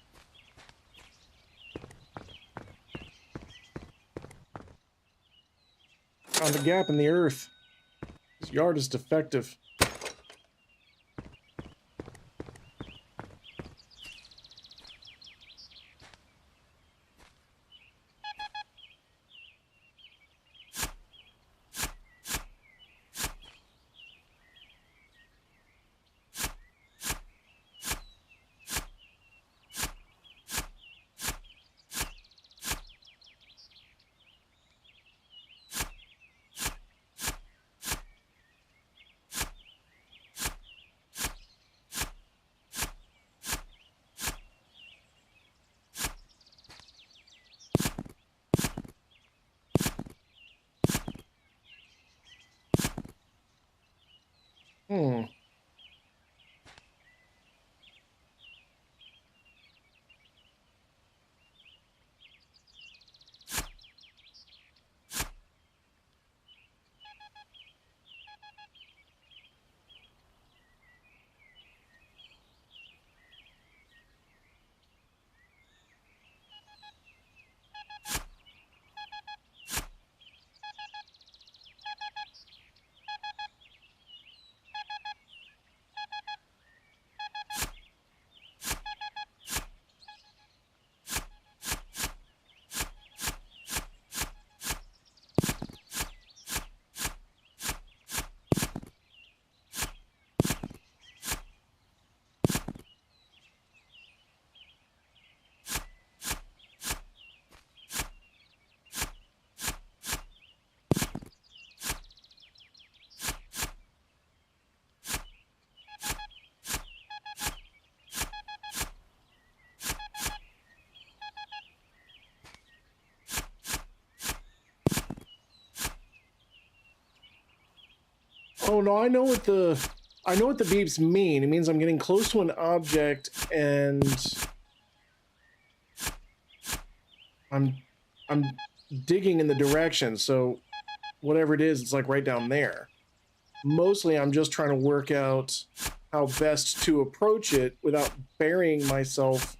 Found a gap in the earth. This yard is defective. Hmm. Oh no, I know what the beeps mean. It means I'm getting close to an object and I'm digging in the direction. So whatever it is, it's like right down there. Mostly I'm just trying to work out how best to approach it without burying myself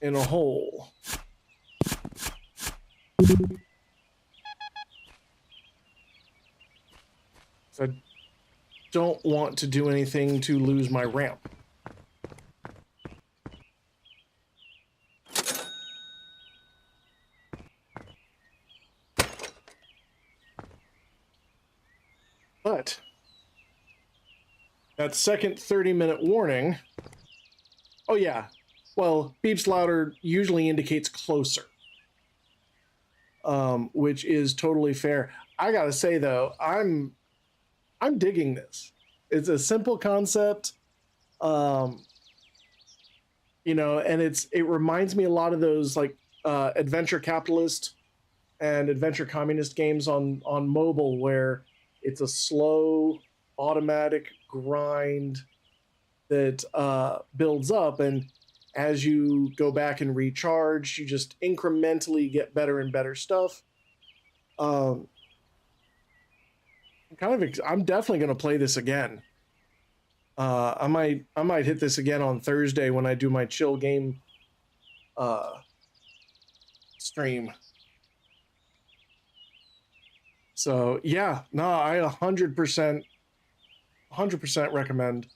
in a hole. So I don't want to do anything to lose my ramp. But that second 30-minute warning, oh yeah, well, beeps louder usually indicates closer, which is totally fair. I gotta say though, I'm digging this. It's a simple concept, you know, and it reminds me a lot of those like adventure capitalist and adventure communist games on mobile where it's a slow automatic grind that builds up, and as you go back and recharge, you just incrementally get better and better stuff. I'm definitely going to play this again. I might hit this again on Thursday when I do my chill game stream. So yeah, no, I 100% recommend.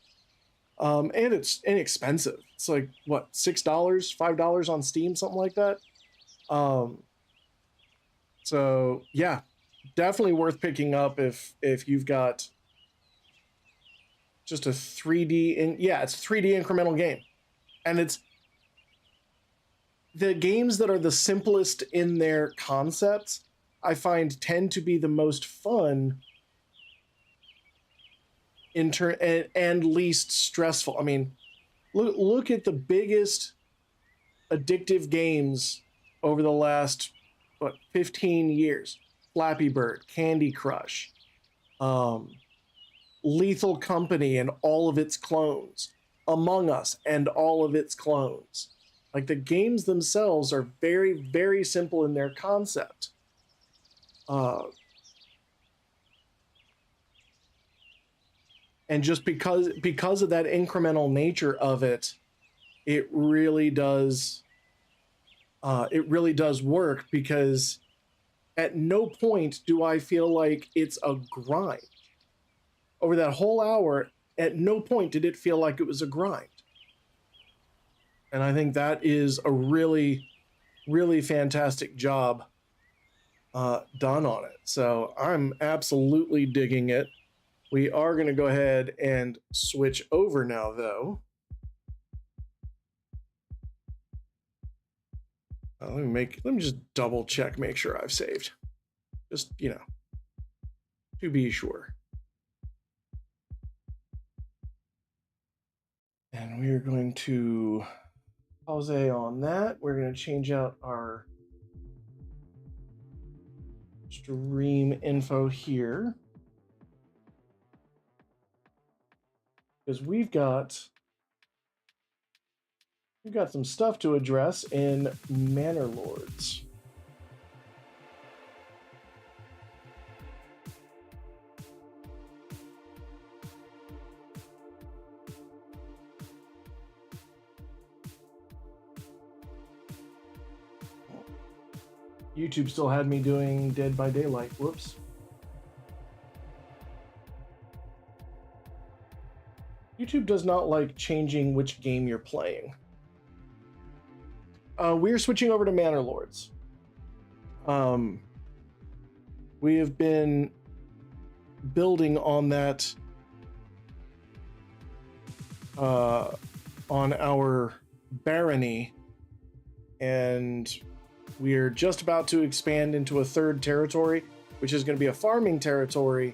And it's inexpensive. It's like what, $6, $5 on Steam, something like that. So yeah, definitely worth picking up if you've got just a 3D it's a 3D incremental game. And it's the games that are the simplest in their concepts, I find tend to be the most fun and least stressful. I mean, look at the biggest addictive games over the last 15 years. Flappy Bird, Candy Crush, Lethal Company and all of its clones, Among Us and all of its clones. Like, the games themselves are very, very simple in their concept. And just because of that incremental nature of it, it really does work, because at no point do I feel like it's a grind. Over that whole hour, at no point did it feel like it was a grind. And I think that is a really, really fantastic job done on it. So I'm absolutely digging it. We are going to go ahead and switch over now, though. Let me just double check, make sure I've saved. Just, to be sure. And we are going to pause on that. We're going to change out our stream info here, because we've got some stuff to address in Manor Lords. YouTube still had me doing Dead by Daylight. Whoops. YouTube does not like changing which game you're playing. We're switching over to Manor Lords. We have been building on that on our barony, and we're just about to expand into a third territory, which is going to be a farming territory,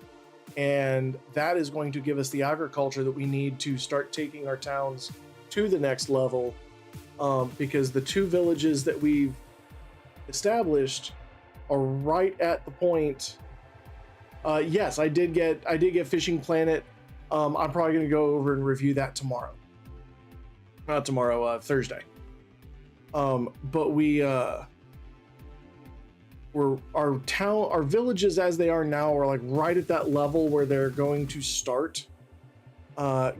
and that is going to give us the agriculture that we need to start taking our towns to the next level, because the two villages that we've established are right at the point Yes, I did get Fishing Planet. I'm probably gonna go over and review that tomorrow. Not tomorrow, Thursday. But our villages as they are now are like right at that level where they're going to start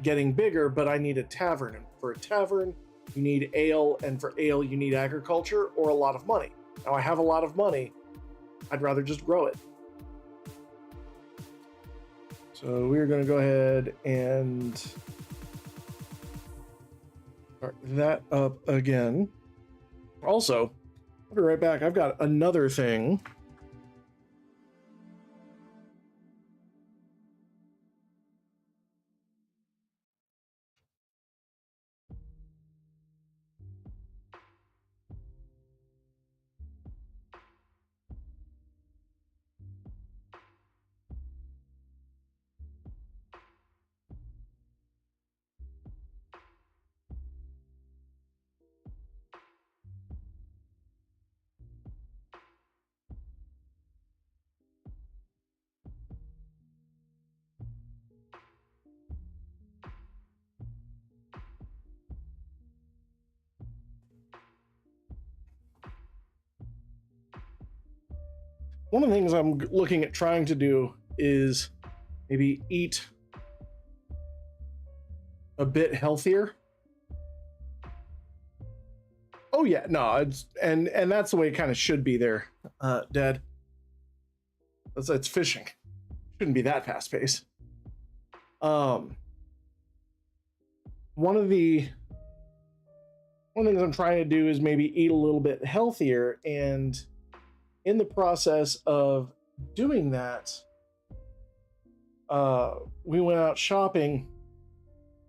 getting bigger, but I need a tavern. And for a tavern, you need ale, and for ale, you need agriculture or a lot of money. Now I have a lot of money. I'd rather just grow it. So we're going to go ahead and start that up again. Also, I'll be right back. I've got another thing. One of the things I'm looking at trying to do is maybe eat a bit healthier. Oh yeah, no, it's and that's the way it kind of should be there, Dad. It's fishing. Shouldn't be that fast paced. One of the things I'm trying to do is maybe eat a little bit healthier, and in the process of doing that, we went out shopping,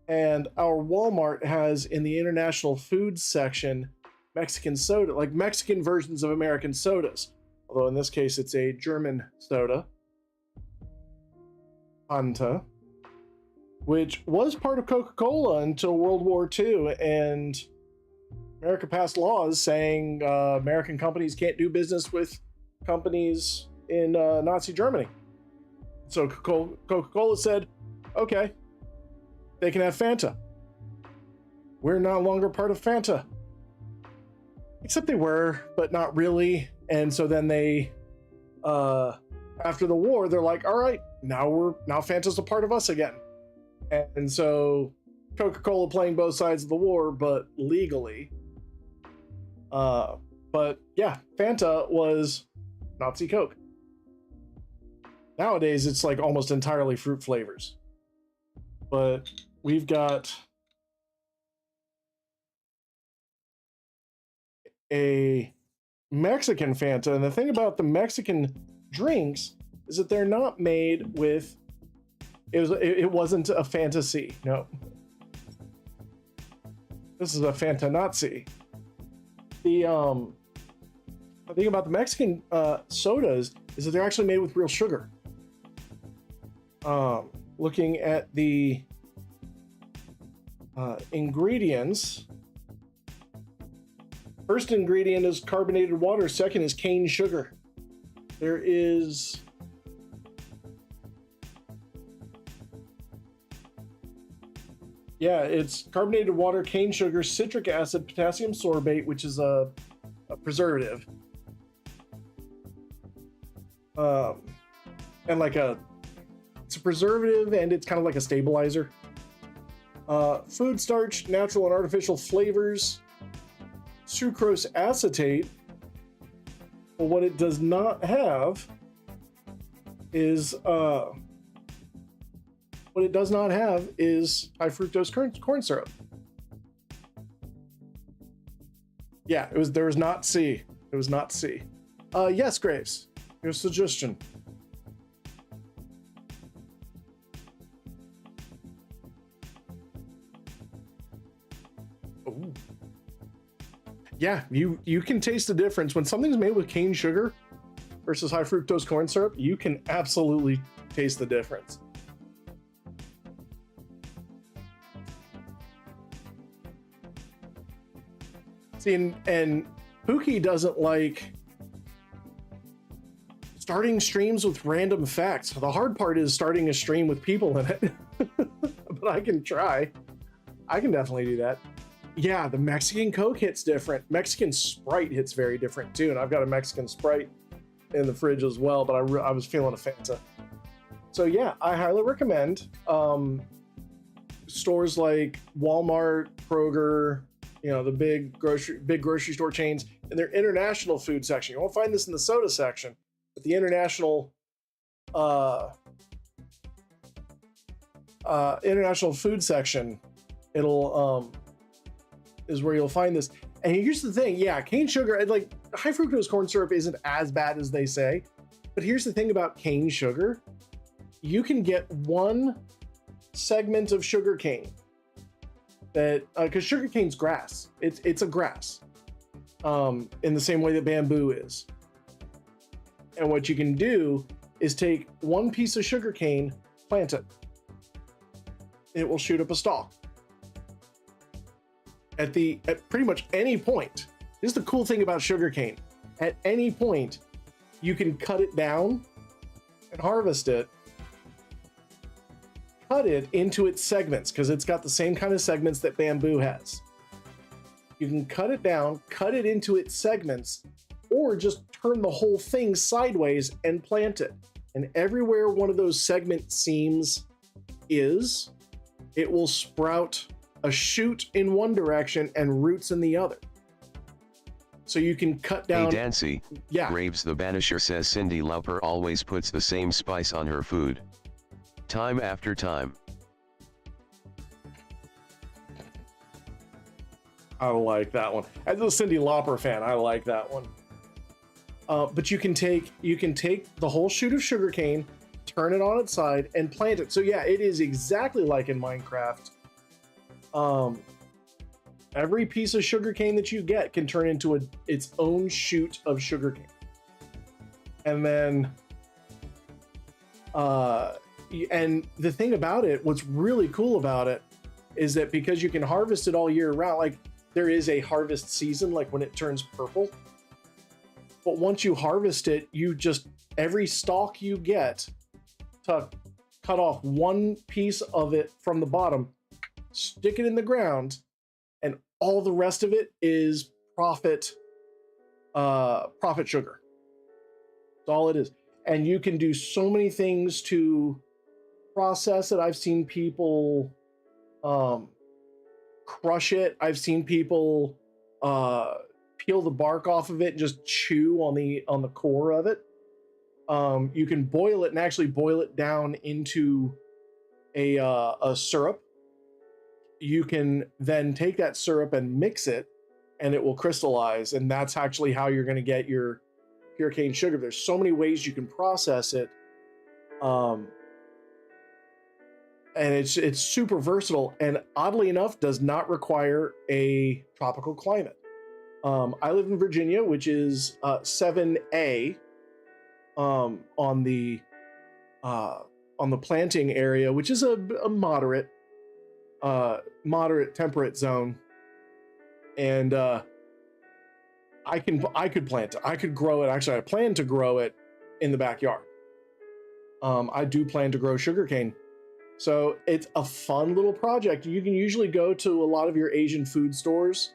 and our Walmart has in the international food section Mexican soda, like Mexican versions of American sodas. Although in this case, it's a German soda, Fanta, which was part of Coca-Cola until World War II, and America passed laws saying American companies can't do business with companies in Nazi Germany. So Coca-Cola said, okay, they can have Fanta. We're no longer part of Fanta. Except they were, but not really. And so then they, after the war, they're like, all right, now Fanta's a part of us again. And so Coca-Cola playing both sides of the war, but legally. But yeah, Fanta was Nazi Coke. Nowadays, it's like almost entirely fruit flavors. But we've got a Mexican Fanta, and the thing about the Mexican drinks is that they're not made with. It wasn't a fantasy. No, this is a Fanta Nazi. The thing about the Mexican sodas is that they're actually made with real sugar. Looking at the ingredients. First ingredient is carbonated water. Second is cane sugar. There is it's carbonated water, cane sugar, citric acid, potassium sorbate, which is a preservative, and like it's a preservative, and it's kind of like a stabilizer. Food starch, natural and artificial flavors, sucrose acetate. But what it does not have is high fructose corn syrup. Yeah, there was not C. It was not C. Yes, Graves, your suggestion. Ooh. Yeah, you can taste the difference when something's made with cane sugar versus high fructose corn syrup. You can absolutely taste the difference. See, and Pookie doesn't like starting streams with random facts. The hard part is starting a stream with people in it. But I can try. I can definitely do that. Yeah, the Mexican Coke hits different. Mexican Sprite hits very different too. And I've got a Mexican Sprite in the fridge as well, but I was feeling a Fanta. So yeah, I highly recommend stores like Walmart, Kroger, you know, the big grocery store chains, and their international food section. You won't find this in the soda section, but the international food section, it'll is where you'll find this. And here's the thing, yeah, cane sugar, like high fructose corn syrup isn't as bad as they say, but here's the thing about cane sugar. You can get one segment of sugar cane that, because sugar cane's grass, it's a grass, in the same way that bamboo is. And what you can do is take one piece of sugar cane, plant it. It will shoot up a stalk. At pretty much any point. This is the cool thing about sugarcane. At any point, you can cut it down and harvest it. Cut it into its segments, because it's got the same kind of segments that bamboo has. You can cut it down, cut it into its segments, or just turn the whole thing sideways and plant it. And everywhere one of those segment seams is, it will sprout a shoot in one direction and roots in the other. So you can cut down. Hey Dancy, yeah. Graves the Banisher says Cindy Lauper always puts the same spice on her food. Time after time. I like that one. As a Cindy Lauper fan, I like that one. But you can take the whole shoot of sugarcane, turn it on its side, and plant it. So yeah, it is exactly like in Minecraft. Every piece of sugarcane that you get can turn into its own shoot of sugarcane. And then, and the thing about it, what's really cool about it, is that because you can harvest it all year round, like there is a harvest season, like when it turns purple. But once you harvest it, every stalk you get to cut off one piece of it from the bottom, stick it in the ground, and all the rest of it is profit sugar. That's all it is. And you can do so many things to process it. I've seen people crush it. I've seen people peel the bark off of it and just chew on the core of it. You can boil it and actually boil it down into a syrup. You can then take that syrup and mix it, and it will crystallize, and that's actually how you're going to get your pure cane sugar. There's so many ways you can process it, and it's super versatile, and oddly enough, does not require a tropical climate. I live in Virginia, which is 7A on the planting area, which is a moderate temperate zone, and I could plant it. I could grow it. Actually, I plan to grow it in the backyard. I do plan to grow sugarcane, so it's a fun little project. You can usually go to a lot of your Asian food stores,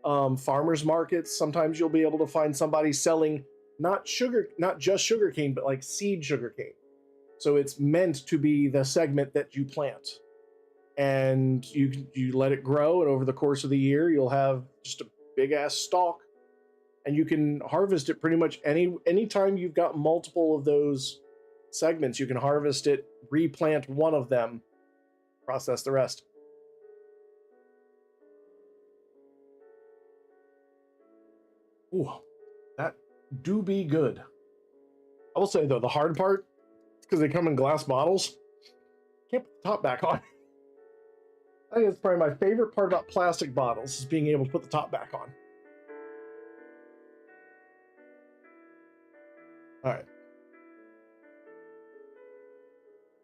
farmers markets. Sometimes you'll be able to find somebody selling not just sugarcane, but like seed sugarcane. So it's meant to be the segment that you plant. And you let it grow, and over the course of the year, you'll have just a big ass stalk, and you can harvest it pretty much anytime you've got multiple of those segments. You can harvest it, replant one of them, process the rest. Ooh, that do be good. I will say though, the hard part, because they come in glass bottles, can't put the top back on. I think it's probably my favorite part about plastic bottles, is being able to put the top back on. All right.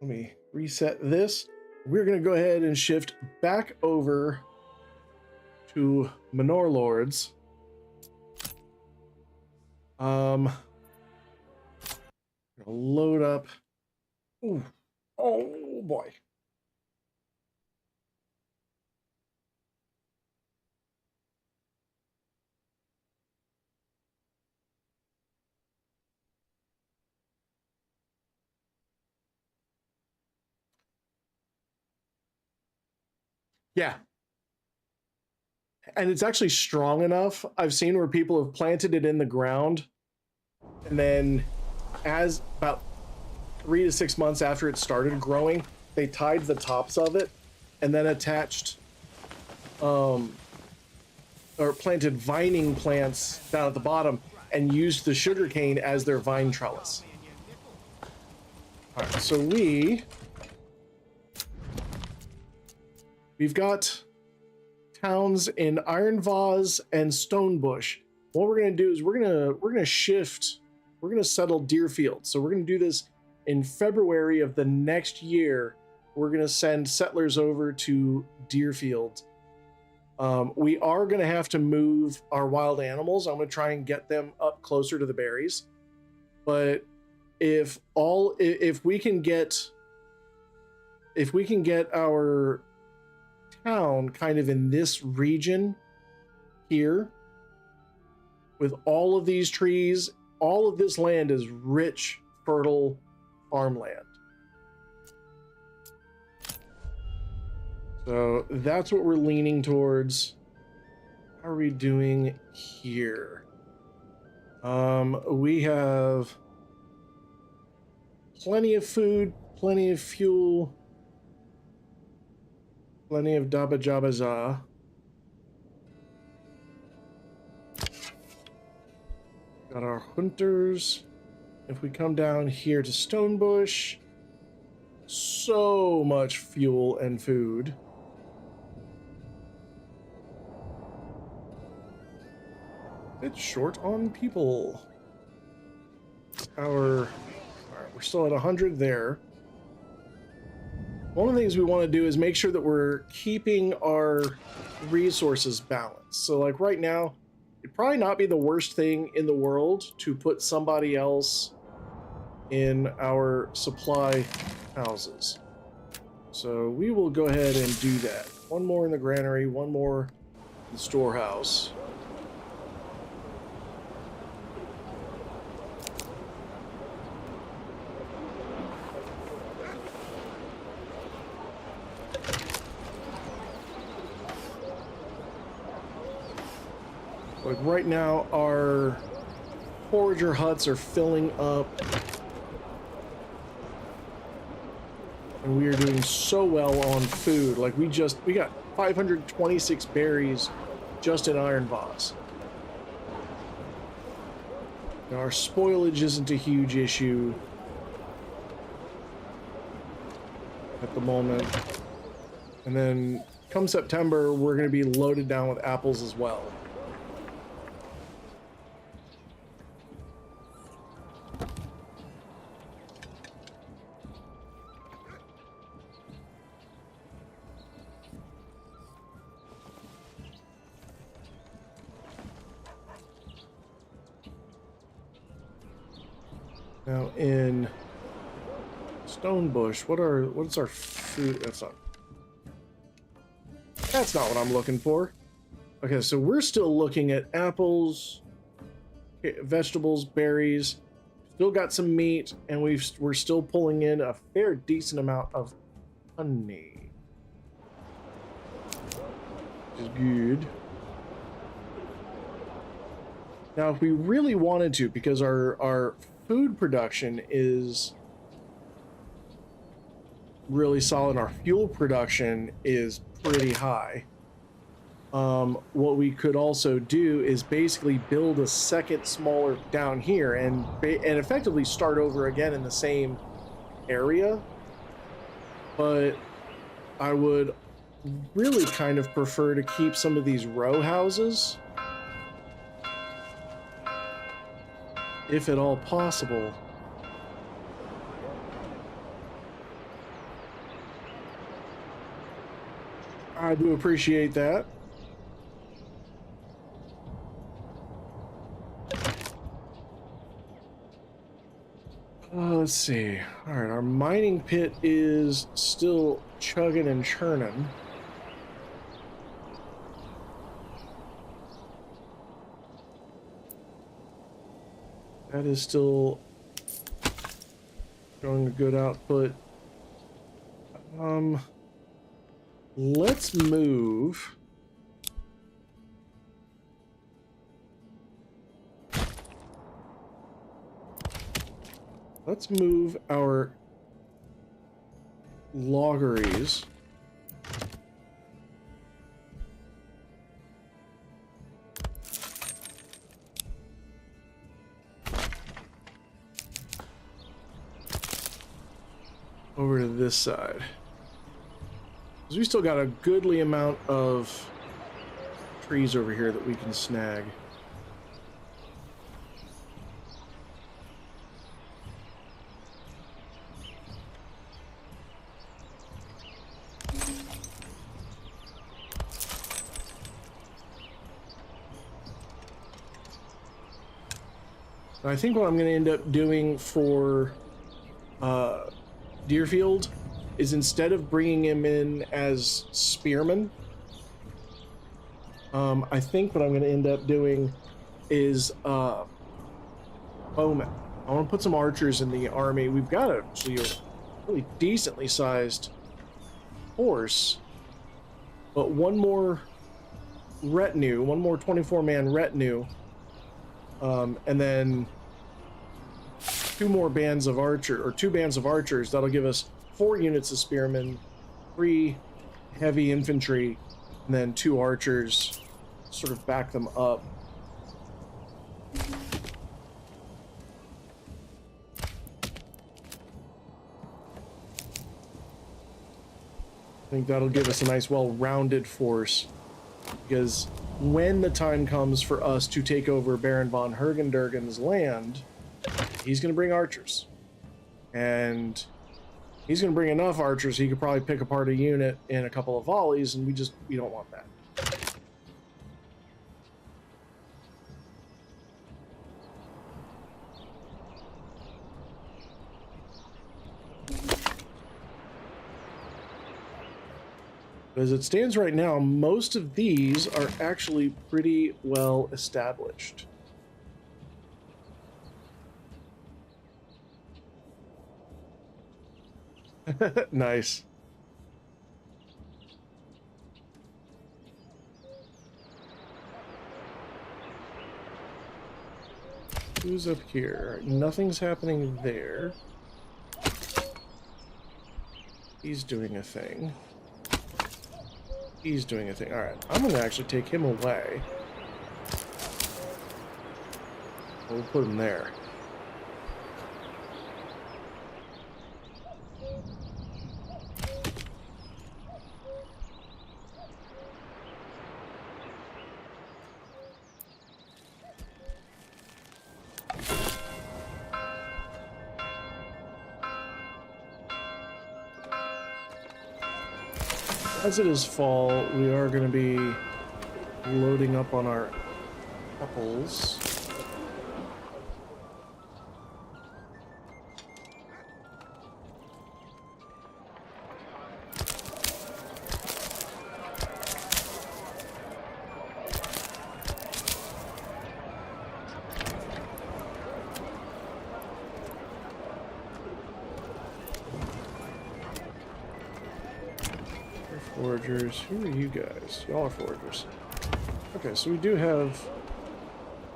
Let me reset this. We're going to go ahead and shift back over to Manor Lords. Gonna load up. Ooh. Oh boy. Yeah. And it's actually strong enough. I've seen where people have planted it in the ground, and then as about 3 to 6 months after it started growing, they tied the tops of it and then attached or planted vining plants down at the bottom and used the sugarcane as their vine trellis. All right, so we've got towns in Iron Vase and Stonebush. What we're gonna do is we're gonna settle Deerfield. So we're gonna do this in February of the next year. We're gonna send settlers over to Deerfield. We are gonna have to move our wild animals. I'm gonna try and get them up closer to the berries. But if we can get our town kind of in this region here with all of these trees, all of this land is rich, fertile farmland. So that's what we're leaning towards. How are we doing here? We have plenty of food, plenty of fuel, plenty of Dabba Jabba Za. Got our hunters. If we come down here to Stonebush, so much fuel and food. It's short on people. Alright, we're still at 100 there. One of the things we want to do is make sure that we're keeping our resources balanced. So like right now, it'd probably not be the worst thing in the world to put somebody else in our supply houses. So we will go ahead and do that. One more in the granary, one more in the storehouse. Like right now, our forager huts are filling up. And we are doing so well on food. Like we got 526 berries just in Iron Vase. Now our spoilage isn't a huge issue at the moment. And then come September, we're going to be loaded down with apples as well. Now in Stonebush, what's our food? That's not what I'm looking for. Okay, so we're still looking at apples, vegetables, berries. Still got some meat, and we're still pulling in a fair decent amount of honey, which is good. Now, if we really wanted to, because our food production is really solid, our fuel production is pretty high. What we could also do is basically build a second smaller down here and effectively start over again in the same area. But I would really kind of prefer to keep some of these row houses, if at all possible. I do appreciate that. let's see. All right, our mining pit is still chugging and churning. That is still showing a good output. Let's move. Let's move our loggeries over to this side. Because we still got a goodly amount of trees over here that we can snag. I think what I'm going to end up doing for Deerfield is, instead of bringing him in as spearmen, I think what I'm going to end up doing is bowmen. I want to put some archers in the army. We've got actually a really decently sized force, but one more retinue, one more 24-man retinue, and then two bands of archers. That'll give us 4 units of spearmen, 3 heavy infantry, and then 2 archers, sort of back them up. I think that'll give us a nice, well-rounded force, because when the time comes for us to take over Baron von Hergendurgen's land, he's going to bring archers. And he's going to bring enough archers he could probably pick apart a unit in a couple of volleys, and we don't want that. As it stands right now, most of these are actually pretty well established. Nice. Who's up here? Nothing's happening there. He's doing a thing. He's doing a thing. Alright, I'm going to actually take him away. We'll put him there. As it is fall, we are going to be loading up on our apples. Foragers. Who are you guys? Y'all are foragers. Okay, so we do have...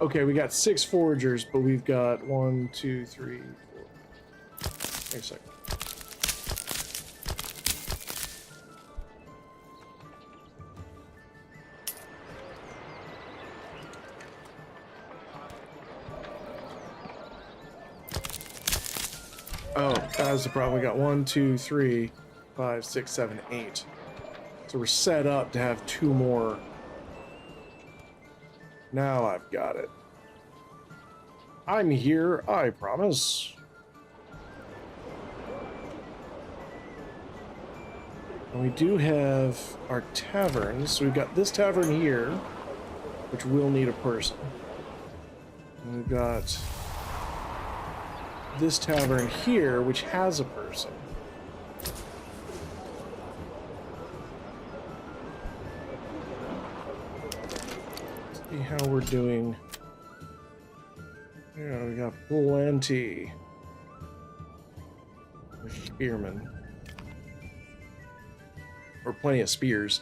Okay, we got 6 foragers, but we've got 1, 2, 3, 4... Wait a second. Oh, that's the problem. We got 1, 2, 3, 5, 6, 7, 8. So we're set up to have 2 more. Now I've got it. I'm here, I promise. And we do have our taverns. So we've got this tavern here, which will need a person. And we've got this tavern here, which has a person. See how we're doing. Yeah, we got plenty of spearmen. Or plenty of spears.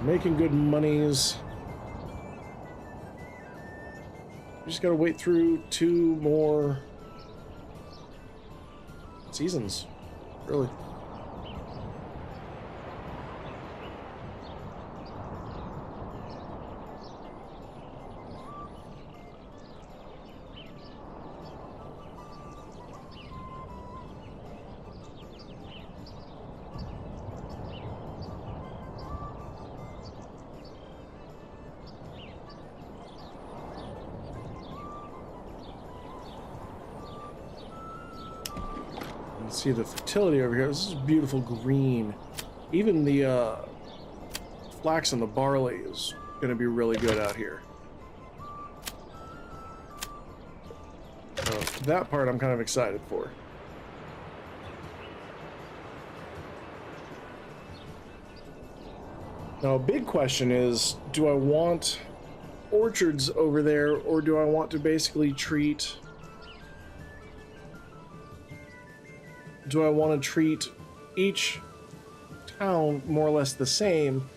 Making good monies. We just gotta wait through 2 more seasons, really. See the fertility over here. This is beautiful green. Even the flax and the barley is going to be really good out here. So that part I'm kind of excited for. Now a big question is, do I want orchards over there, or do I want to basically treat... Do I want to treat each town more or less the same,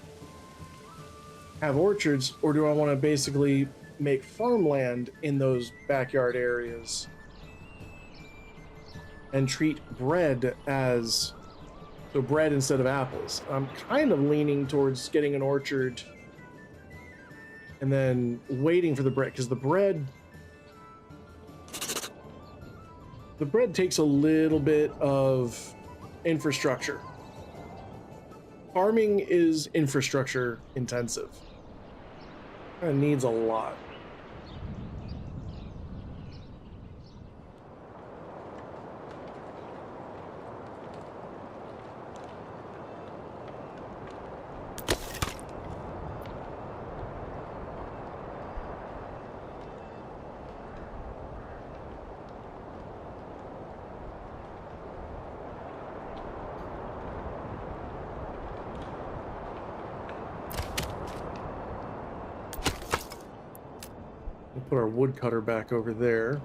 have orchards, or do I want to basically make farmland in those backyard areas and treat bread as, so bread instead of apples? I'm kind of leaning towards getting an orchard and then waiting for the bread, because the bread takes a little bit of infrastructure. Farming is infrastructure intensive. It needs a lot. Put our woodcutter back over there.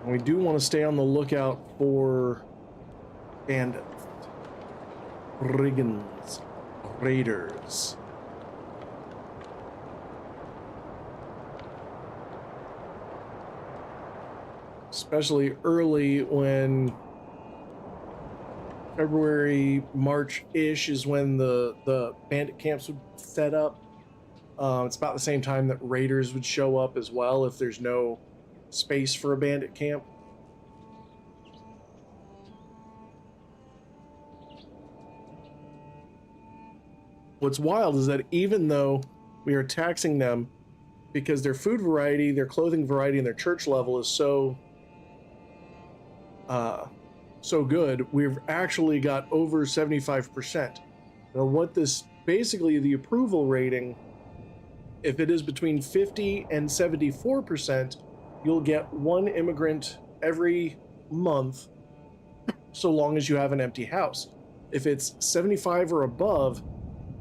We do want to stay on the lookout for bandits. Brigands, raiders. Especially early, when February, March-ish is when the bandit camps would set up. It's about the same time that raiders would show up as well if there's no space for a bandit camp. What's wild is that even though we are taxing them because their food variety, their clothing variety, and their church level is so good, we've actually got over 75%. Now what this, basically the approval rating, if it is between 50 and 74%, you'll get 1 immigrant every month so long as you have an empty house. If it's 75 or above,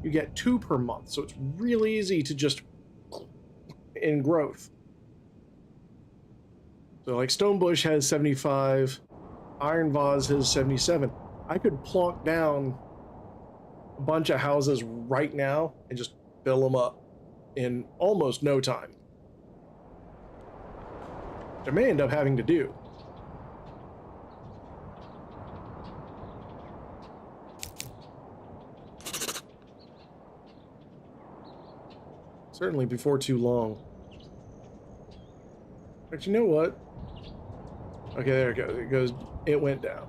you get 2 per month. So it's really easy to just in growth. So like Stonebush has 75, Iron Vase has 77. I could plonk down a bunch of houses right now and just fill them up in almost no time. Which I may end up having to do. Certainly before too long. But you know what? Okay, there it goes. It went down.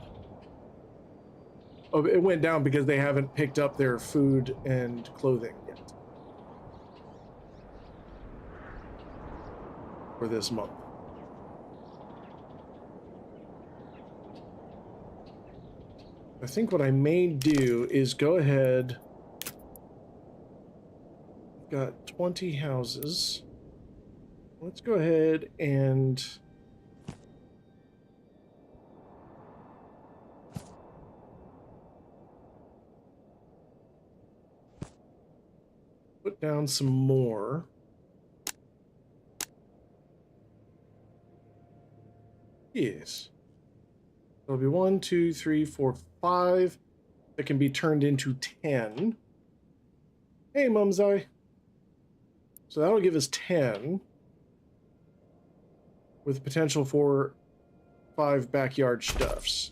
Oh, it went down because they haven't picked up their food and clothing yet for this month. I think what I may do is go ahead. Got 20 houses. Let's go ahead and put down some more. Yes. It'll be 1, 2, 3, 4, 5. That can be turned into 10. Hey, Mumsai. So that'll give us 10. With potential for 5 backyard stuffs.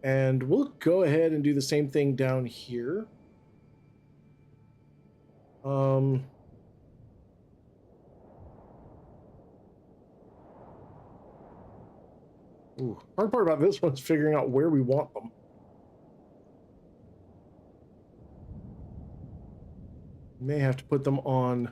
And we'll go ahead and do the same thing down here. Hard part about this one is figuring out where we want them. May have to put them on.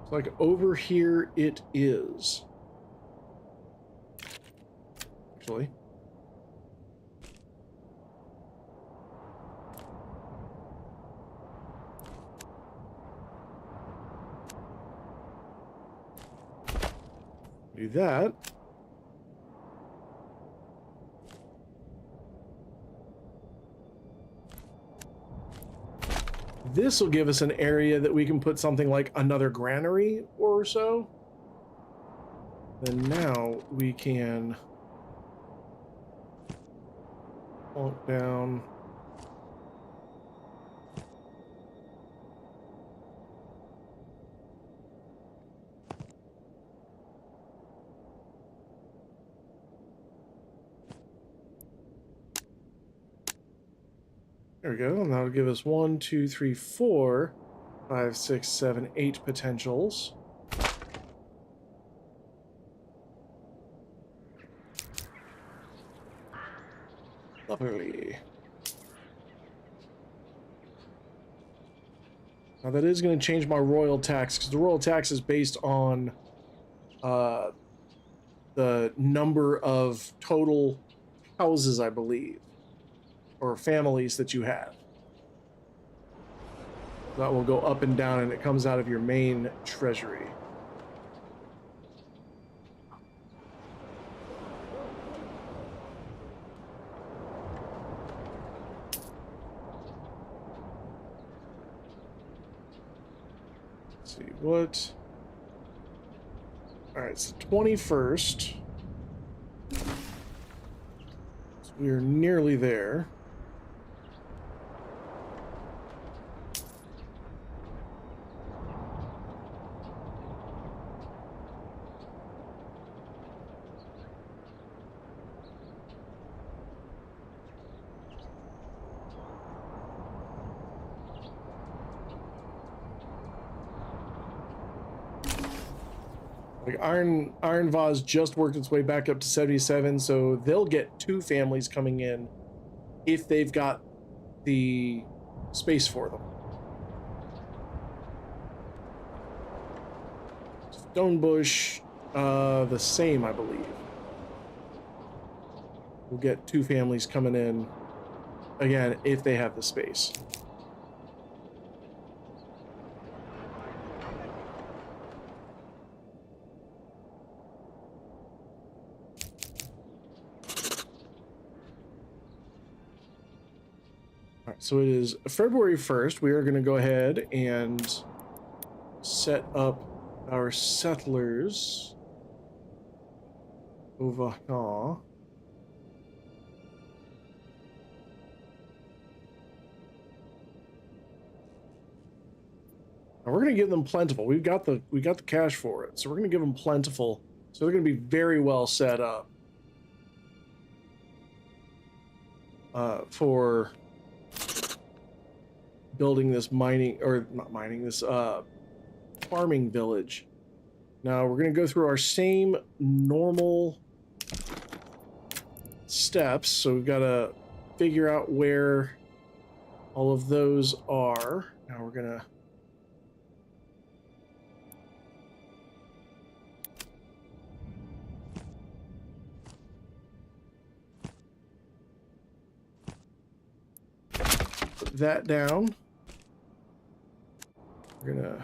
It's like over here it is. Actually. Do that. This will give us an area that we can put something like another granary or so. Then now we can plonk down. There we go, and that'll give us 1, 2, 3, 4, 5, 6, 7, 8 potentials. Lovely. Now that is going to change my royal tax, because the royal tax is based on the number of total houses, I believe, or families that you have. That will go up and down, and it comes out of your main treasury. Let's see, what? All right, it's the 21st. So we are nearly there. Like Iron Vase just worked its way back up to 77, so they'll get 2 families coming in if they've got the space for them. Stonebush, the same, I believe. We'll get 2 families coming in, again, if they have the space. So it is February 1st. We are going to go ahead and set up our settlers over here. Now we're going to give them plentiful. We got the cash for it, so we're going to give them plentiful. So they're going to be very well set up for building this mining, or not mining, this farming village. Now we're going to go through our same normal steps. So we've got to figure out where all of those are. Now we're going to put that down. We're going to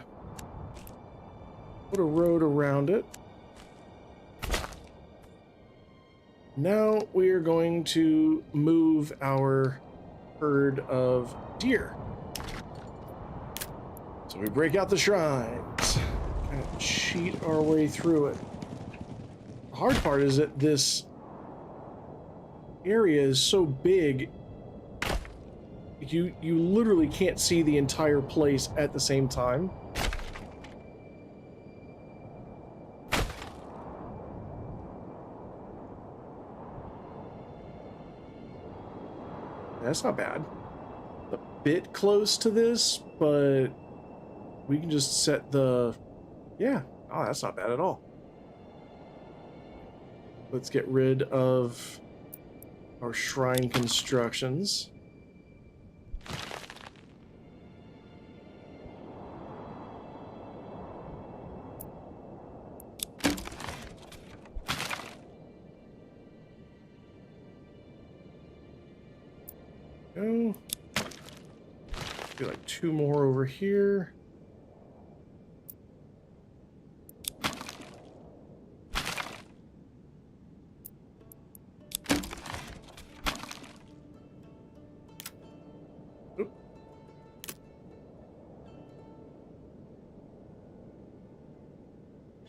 put a road around it. Now we are going to move our herd of deer. So we break out the shrines, kind of cheat our way through it. The hard part is that this area is so big, you literally can't see the entire place at the same time. That's not bad. A bit close to this, but we can just set the... Yeah, oh, that's not bad at all. Let's get rid of our shrine constructions. Go. Do like 2 more over here. Oop.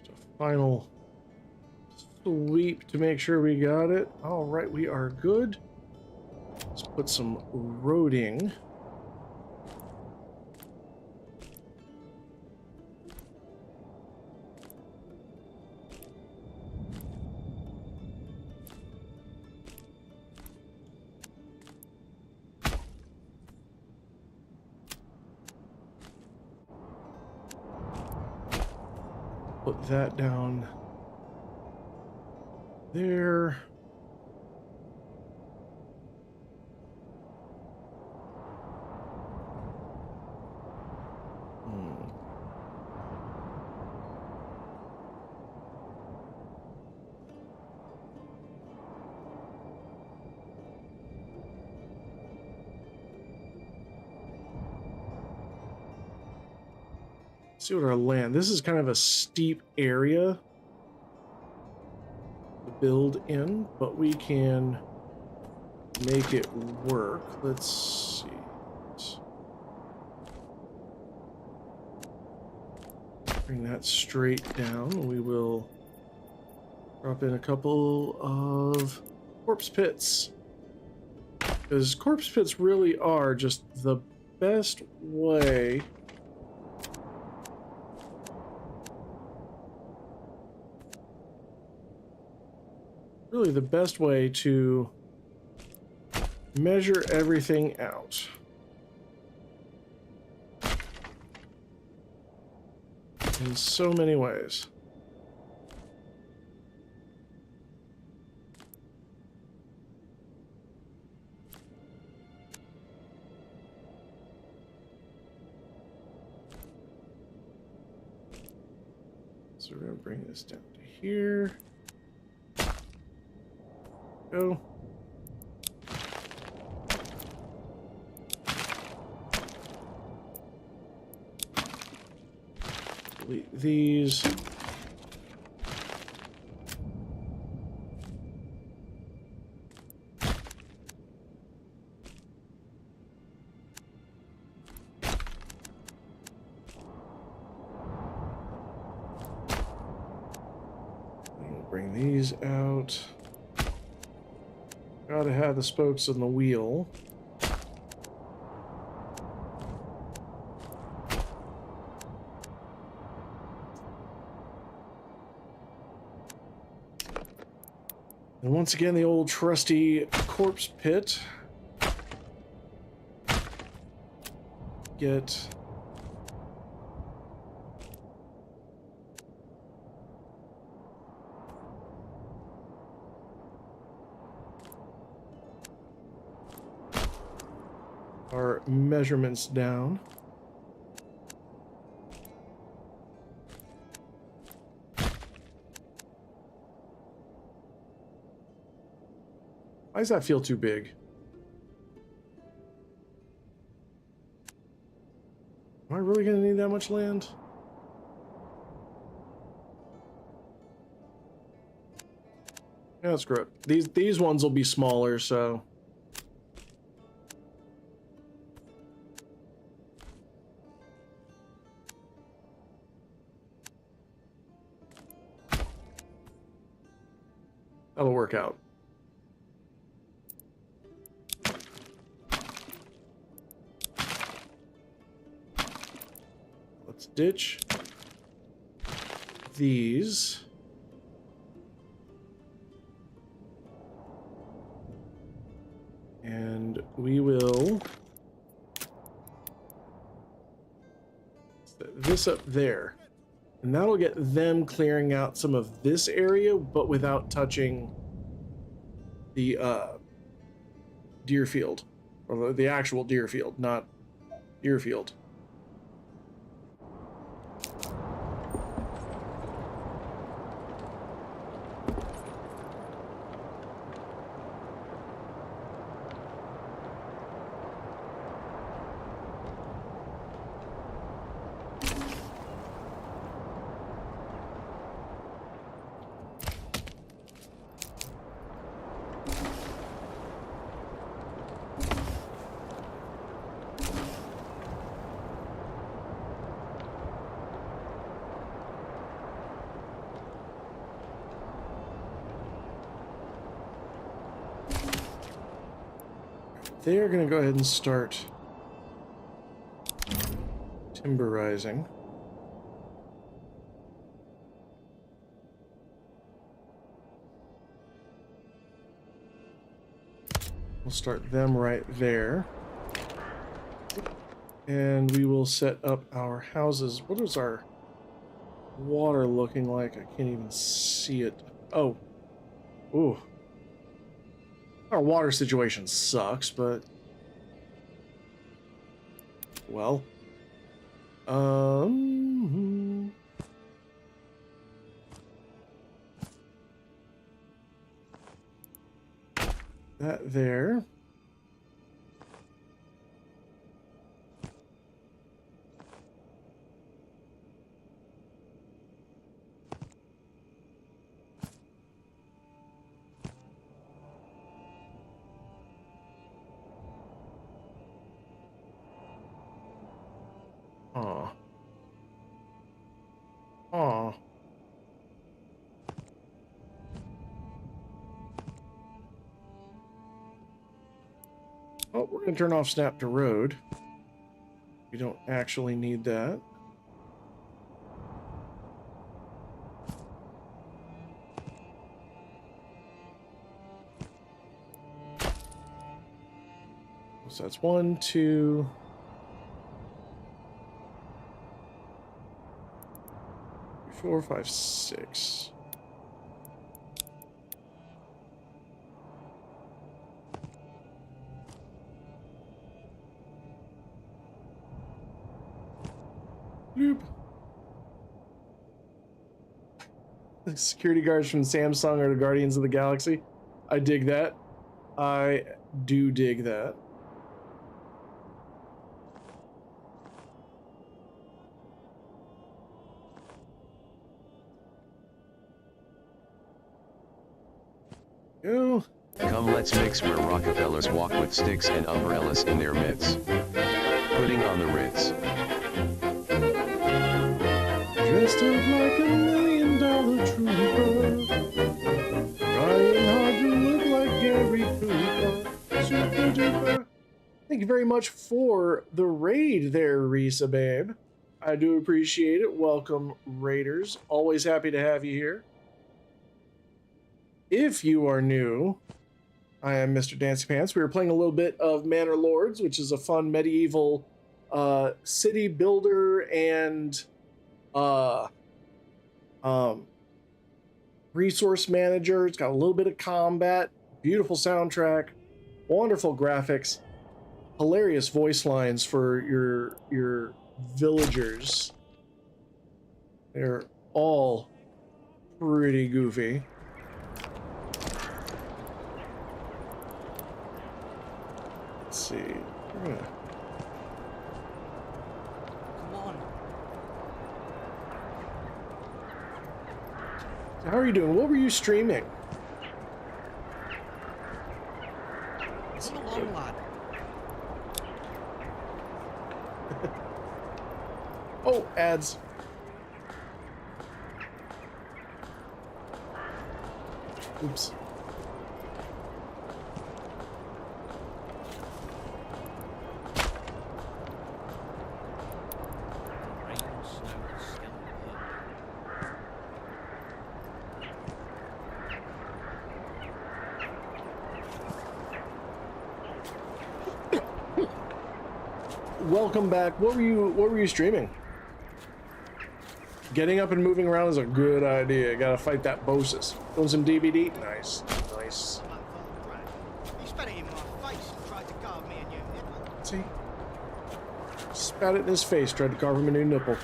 Just a final sweep to make sure we got it. All right, we are good. Let's put some roading. Put that down there. See what our land. This is kind of a steep area to build in, but we can make it work. Let's see. Bring that straight down. We will drop in a couple of corpse pits, because corpse pits really are just the best way to measure everything out. In so many ways. So we're going to bring this down to here. Go. Delete these. We'll bring these out. Gotta have the spokes on the wheel. And once again, the old trusty corpse pit. Get our measurements down. Why does that feel too big? Am I really gonna need that much land? Yeah, screw it. These ones will be smaller, so. That'll work out. Let's ditch these. And we will set this up there. And that'll get them clearing out some of this area, but without touching the deer field. Or the actual deer field, not deer field. They're going to go ahead and start timberizing. We'll start them right there. And we will set up our houses. What is our water looking like? I can't even see it. Oh. Ooh. Our water situation sucks, but well, that there. Aw. Aw. Oh, we're going to turn off snap to road. We don't actually need that. So that's 1, 2... 4, 5, 6. Bloop. The security guards from Samsung are the Guardians of the Galaxy. I dig that. I do dig that. Go. Come let's mix where Rockefellers walk with sticks and umbrellas in their midst. Putting on the Ritz. Dressed up like $1 million trooper. Trying hard to look like Gary Cooper. Super duper. Thank you very much for the raid there, Risa babe. I do appreciate it. Welcome, raiders. Always happy to have you here. If you are new, I am Mr. Dancy Pants. We were playing a little bit of Manor Lords, which is a fun medieval city builder and resource manager. It's got a little bit of combat, beautiful soundtrack, wonderful graphics. hilarious voice lines for your villagers. They're all pretty goofy. Let's see. We're gonna... Come on. How are you doing? What were you streaming? Come along, lad. Oh, ads. Oops. Rain, snow, skeleton. Welcome back. What were you streaming? Getting up and moving around is a good idea. Gotta fight that Bosis. Doing some DBD? Nice. Nice. He spat it in my face and tried to carve me a new nipple. See? Spat it in his face, tried to carve him a new nipple.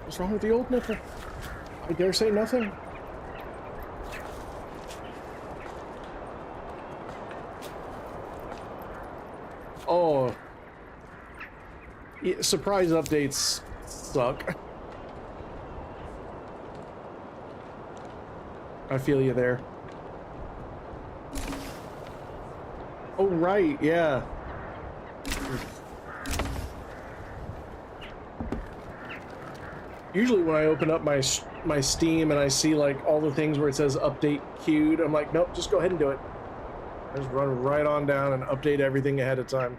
What's wrong with the old nipple? I dare say nothing. Oh. Yeah, surprise updates suck. I feel you there. Oh, right, yeah. Usually when I open up my Steam and I see like all the things where it says update queued, I'm like, nope, just go ahead and do it. I just run right on down and update everything ahead of time.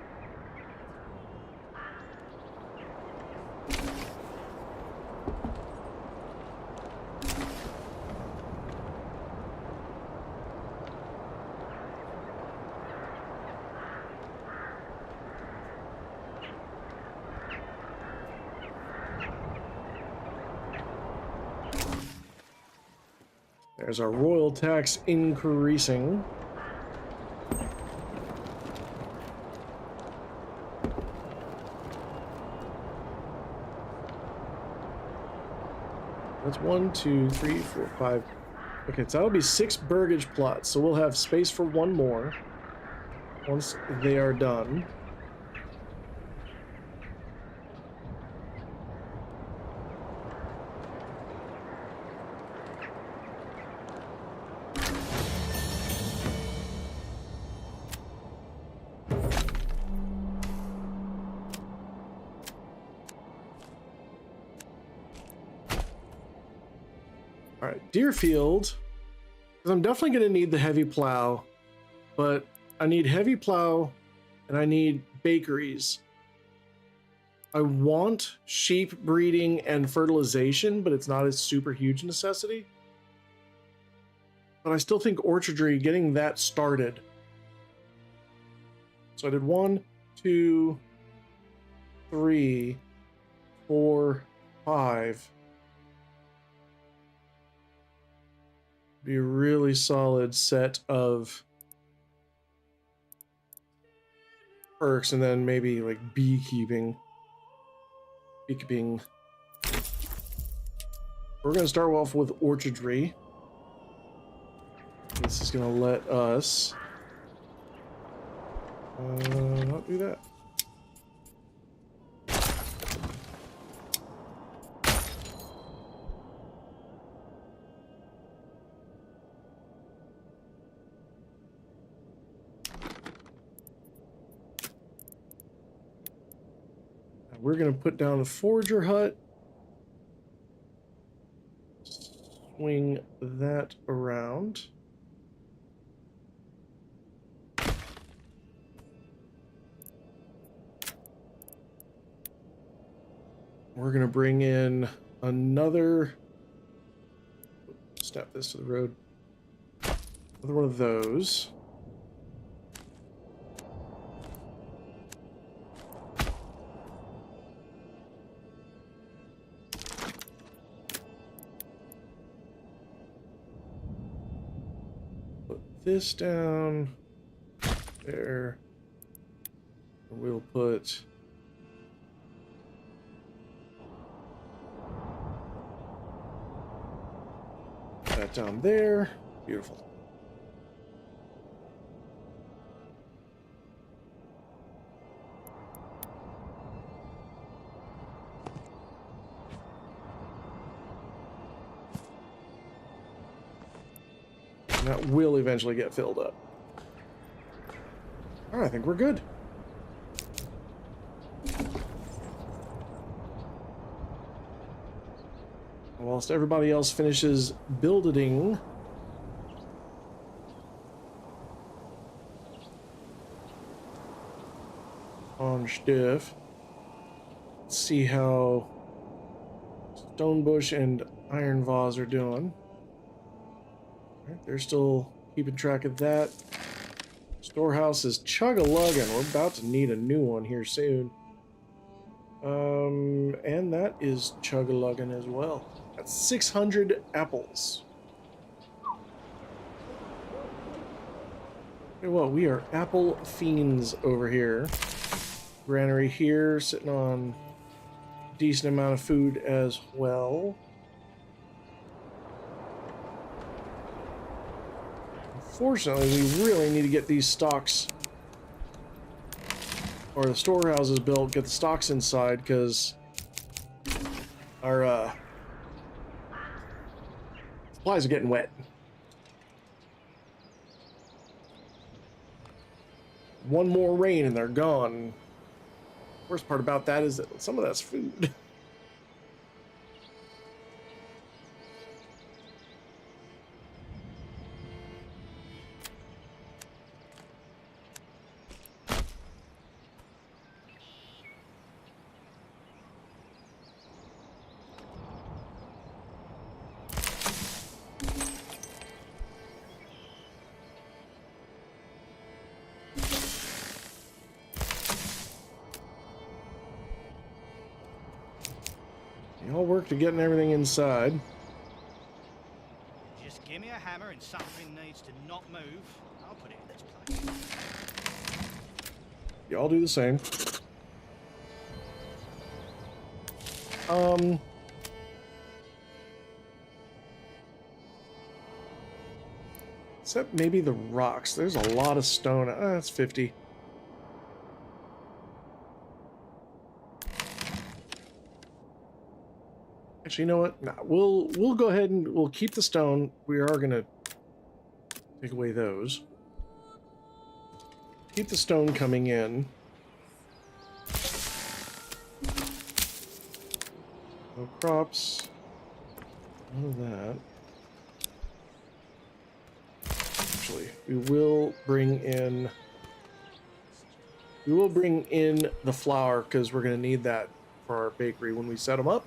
There's our royal tax increasing. That's 1, 2, 3, 4, 5. Okay, so that'll be 6 burgage plots. So we'll have space for one more once they are done. Deerfield, because I'm definitely going to need the heavy plow, but I need heavy plow and I need bakeries. I want sheep breeding and fertilization, but it's not a super huge necessity. But I still think orchardry, getting that started. So I did 1, 2, 3, 4, 5. Be a really solid set of perks, and then maybe like beekeeping. We're going to start off with orchardry. This is going to let us not do that. We're going to put down a forager hut. Swing that around. We're going to bring in another... Snap this to the road. Another one of those. This down there. And we'll put that down there. Beautiful. And that will eventually get filled up. All right, I think we're good. Whilst everybody else finishes building, on stuff, let's see how Stonebush and Iron Vase are doing. All right, they're still keeping track of that. Storehouse is chug-a-lugging. We're about to need a new one here soon. And that is chug-a-lugging as well. That's 600 apples. Well, we are apple fiends over here. Granary here, sitting on a decent amount of food as well. Unfortunately, we really need to get these stocks, or the storehouses built, get the stocks inside, because our supplies are getting wet. One more rain and they're gone. Worst part about that is that some of that's food. They all work to getting everything inside. Just give me a hammer and something needs to not move. I'll put it in its place. Y'all do the same. Except maybe the rocks. There's a lot of stone. That's 50. Actually, you know what? Nah, we'll go ahead and we'll keep the stone. We are gonna take away those. Keep the stone coming in. No crops. None of that. Actually, we will bring in the flour because we're gonna need that for our bakery when we set them up.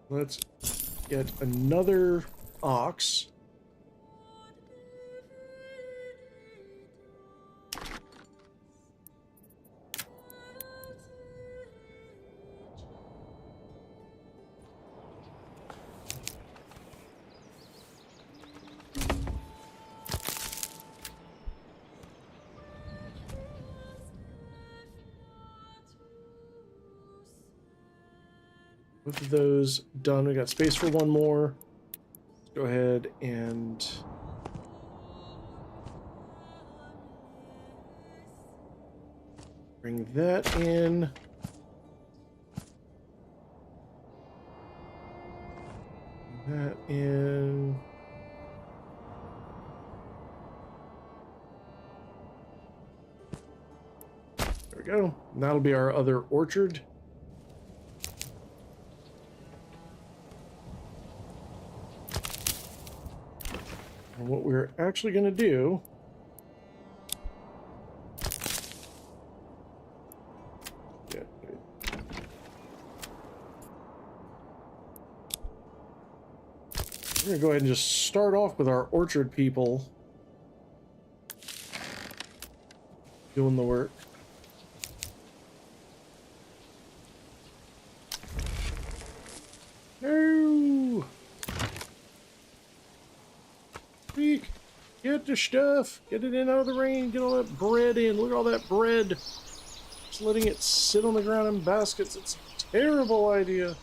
Let's get another ox. Both of those done. We got space for one more. Let's go ahead and bring that in. Bring that in. There we go. And that'll be our other orchard. And what we're actually going to do we're going to go ahead and just start off with our orchard people doing the work. get the stuff. Get it in out of the rain. Get all that bread in. Look at all that bread. Just letting it sit on the ground in baskets. It's a terrible idea.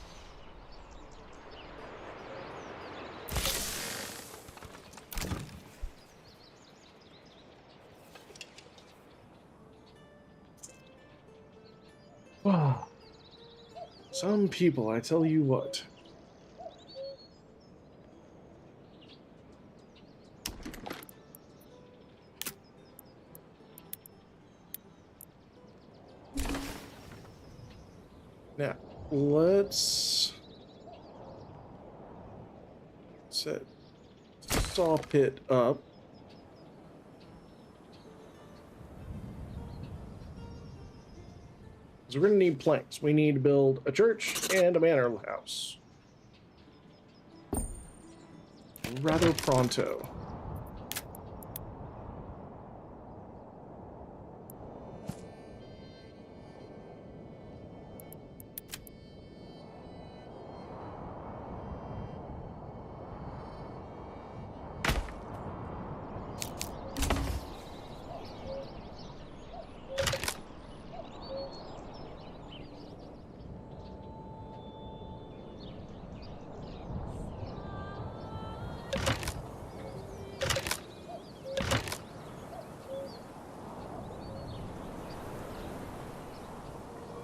Wow. Some people, I tell you what. Now, let's set saw pit up. So we're going to need planks. We need to build a church and a manor house. Rather pronto.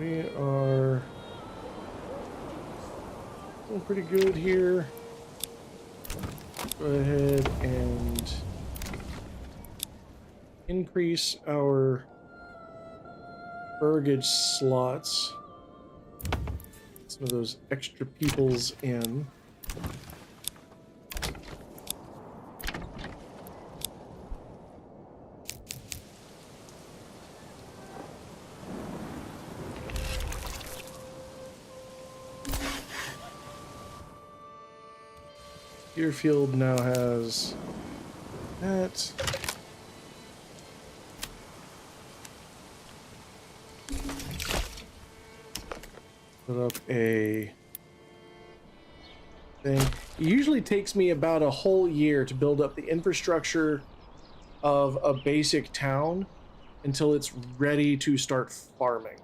We are doing pretty good here. Go ahead and increase our burgage slots. Some of those extra peoples in. Deerfield now has that. Put up a thing. It usually takes me about a whole year to build up the infrastructure of a basic town until it's ready to start farming.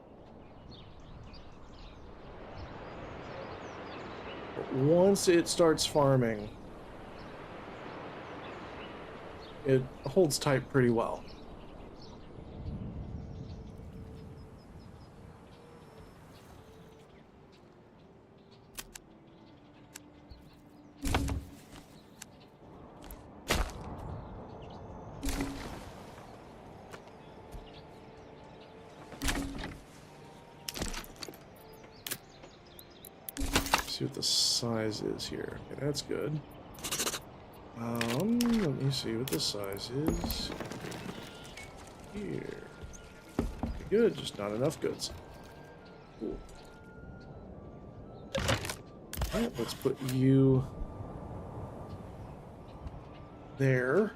But once it starts farming, it holds tight pretty well. See what the size is here. Okay, that's good. Let me see what the size is here. Okay, good, just not enough goods. Cool. Alright, let's put you there.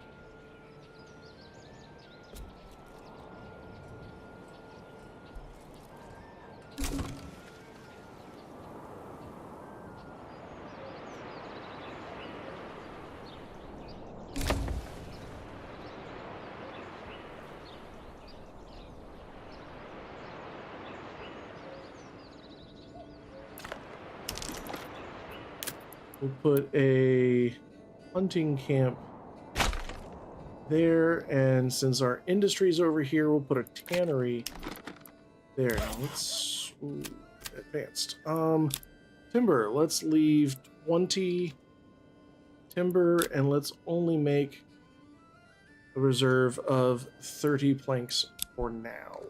We'll put a hunting camp there, and since our industry's over here, we'll put a tannery there. Now let's advanced. Timber, let's leave 20 timber, and let's only make a reserve of 30 planks for now.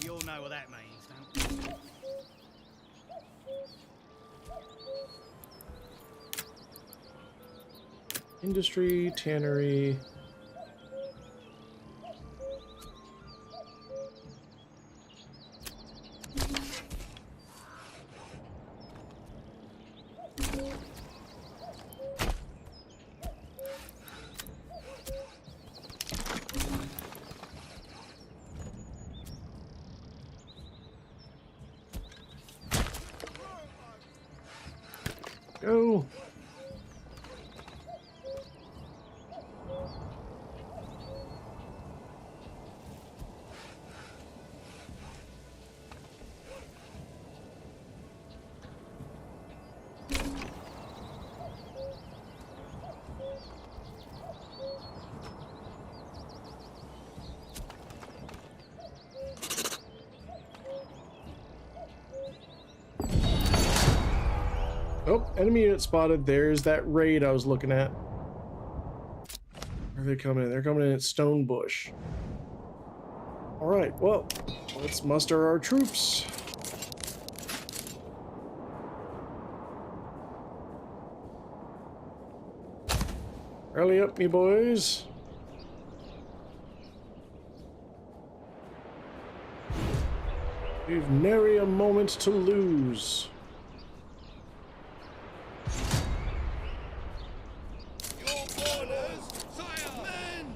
We all know what that means, don't we? Industry, tannery. Go. Enemy unit spotted. There's that raid I was looking at. Where are they coming in? They're coming in at Stone Bush. All right, well, let's muster our troops. Rally up, me boys. We've nary a moment to lose. Your orders, sire! Men!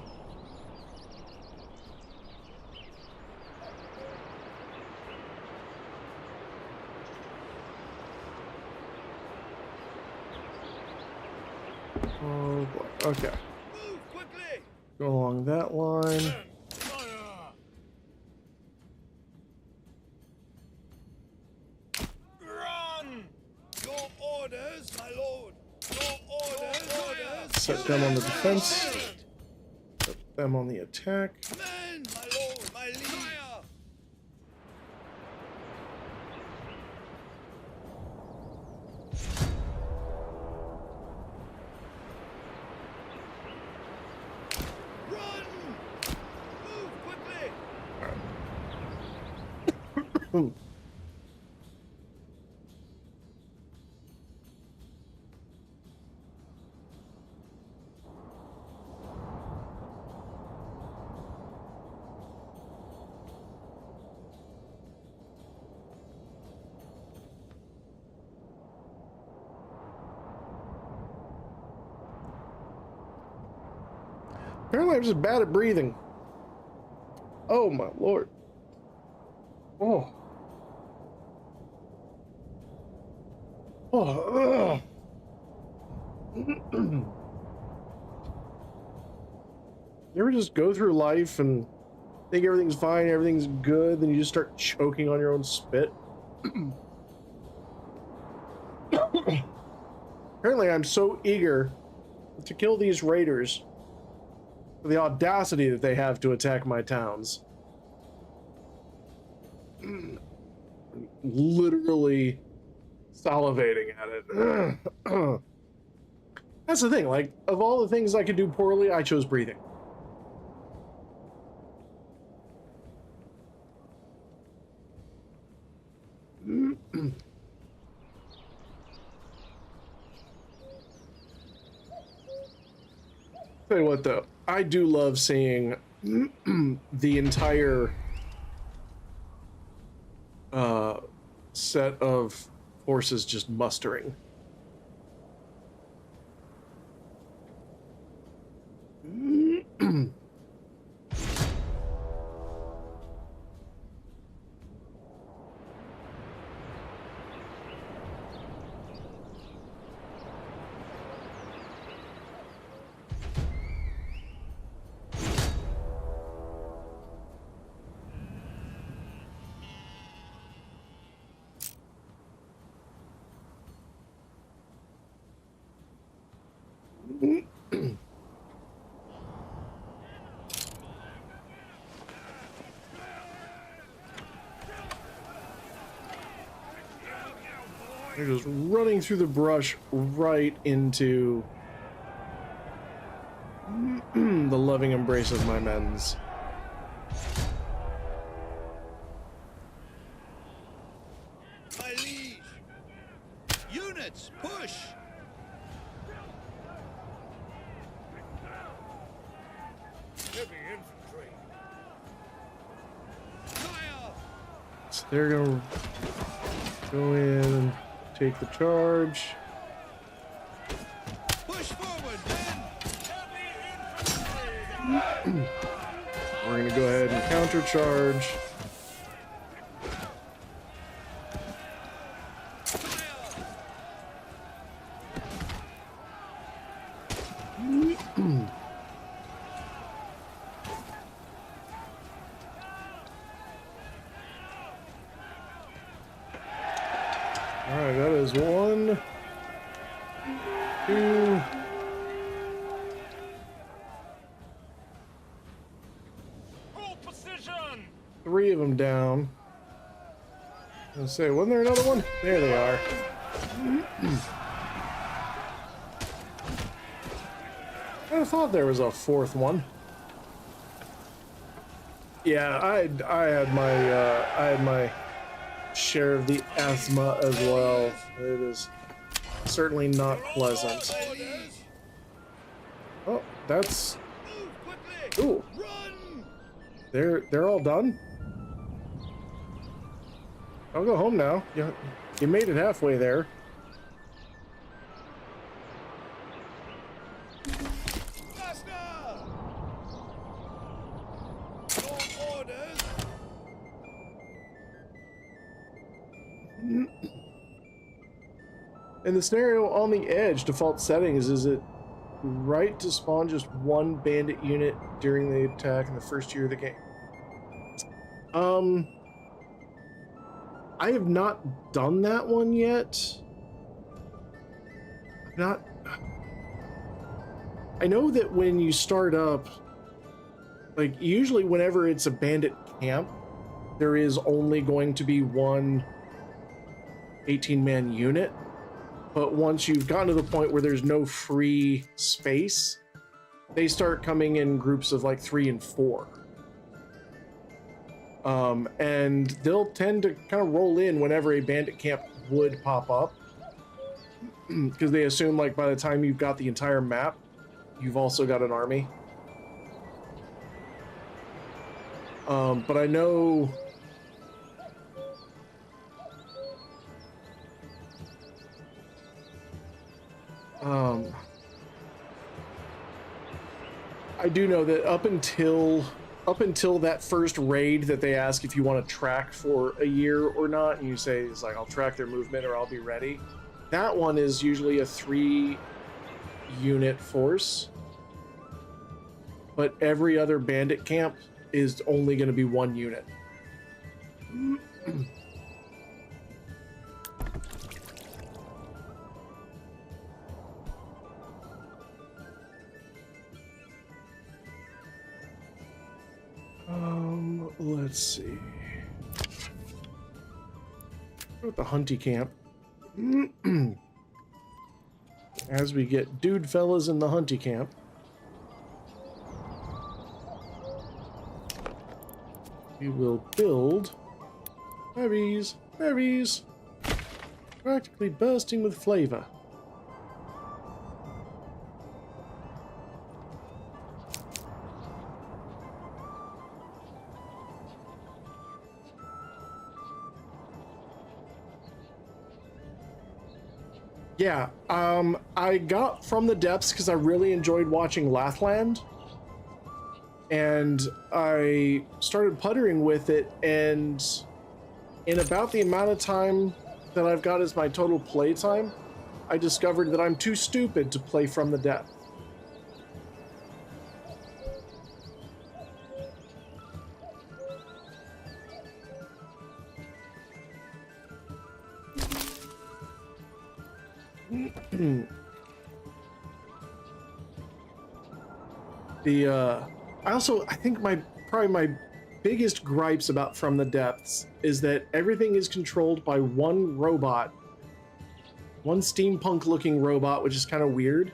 Oh boy. Okay. Move quickly! Go along that line. Fire! Run! Your orders, my lord! Your orders! Set them on the defense. Set them on the attack. Men, my lord, my liege! Fire! Run! Move quickly! Ooh. Apparently I'm just bad at breathing. Oh my lord. Oh. Oh. You ever just go through life and think everything's fine, everything's good, then you just start choking on your own spit? Apparently I'm so eager to kill these raiders for the audacity that they have to attack my towns. Literally salivating at it. That's the thing, like, of all the things I could do poorly, I chose breathing. Tell you what though, I do love seeing the entire set of forces just mustering. They're just running through the brush right into the loving embrace of my men's. My liege! Units, push! Heavy infantry! Fire! So they're gonna go in and take the charge. Push forward, men! We're gonna go ahead and counter charge. Alright, that is 1, 2. Hold position! 3 of them down. Let's say, wasn't there another one? There they are. I thought there was a fourth one. Yeah, I had my share of the asthma as well. It is certainly not pleasant. Oh, that's ooh. They're all done. I'll go home now. You made it halfway there. In the scenario on the edge, default settings, is it right to spawn just one bandit unit during the attack in the first year of the game? I have not done that one yet. I know that when you start up, like usually whenever it's a bandit camp, there is only going to be one 18-man unit. But once you've gotten to the point where there's no free space, they start coming in groups of like 3 and 4. And they'll tend to kind of roll in whenever a bandit camp would pop up. Because they assume like by the time you've got the entire map, you've also got an army. But I know... I do know that up until that first raid that they ask if you want to track for a year or not, and you say it's like I'll track their movement or I'll be ready. That one is usually a 3-unit force, but every other bandit camp is only going to be 1 unit. Let's see. With the hunty camp. As we get dude fellas in the hunty camp. We will build berries, practically bursting with flavor. Yeah, I got From the Depths because I really enjoyed watching Lathland, and I started puttering with it, and in about the amount of time that I've got as my total play time, I discovered that I'm too stupid to play From the Depths. I think probably my biggest gripes about From the Depths is that everything is controlled by one robot, one steampunk looking robot, which is kind of weird.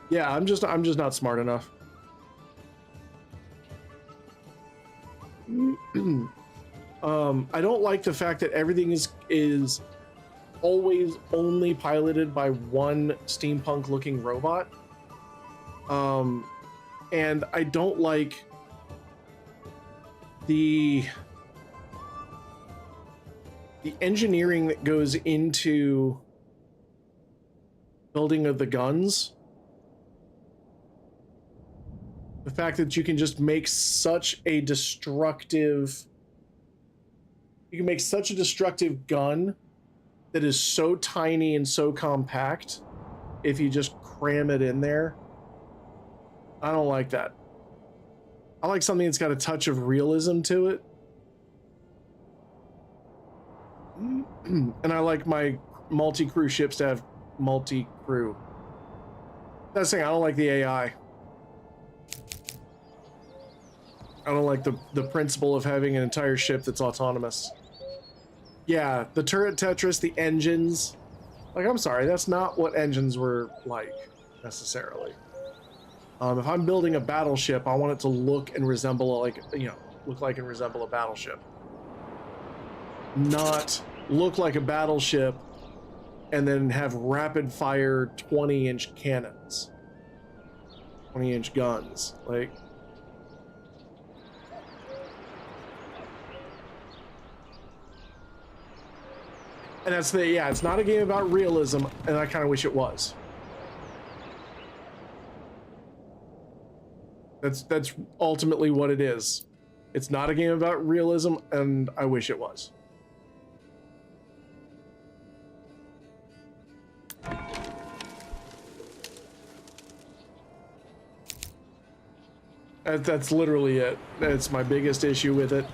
Yeah, I'm just not smart enough. I don't like the fact that everything is always only piloted by one steampunk looking robot. And I don't like the engineering that goes into building of the guns. The fact that you can just make such a destructive gun that is so tiny and so compact if you just cram it in there. I don't like that. I like something that's got a touch of realism to it. And I like my multi-crew ships to have multi-crew. That's the thing, I don't like the AI. I don't like the principle of having an entire ship that's autonomous. Yeah, the turret Tetris, the engines, Like, I'm sorry, that's not what engines were like, necessarily. If I'm building a battleship, I want it to look and resemble, like, you know, look like and resemble a battleship. Not look like a battleship and then have rapid fire 20-inch cannons. 20-inch guns. Like, and that's the, yeah, it's not a game about realism, and I kind of wish it was. That's ultimately what it is. It's not a game about realism, and I wish it was. That's literally it. That's my biggest issue with it.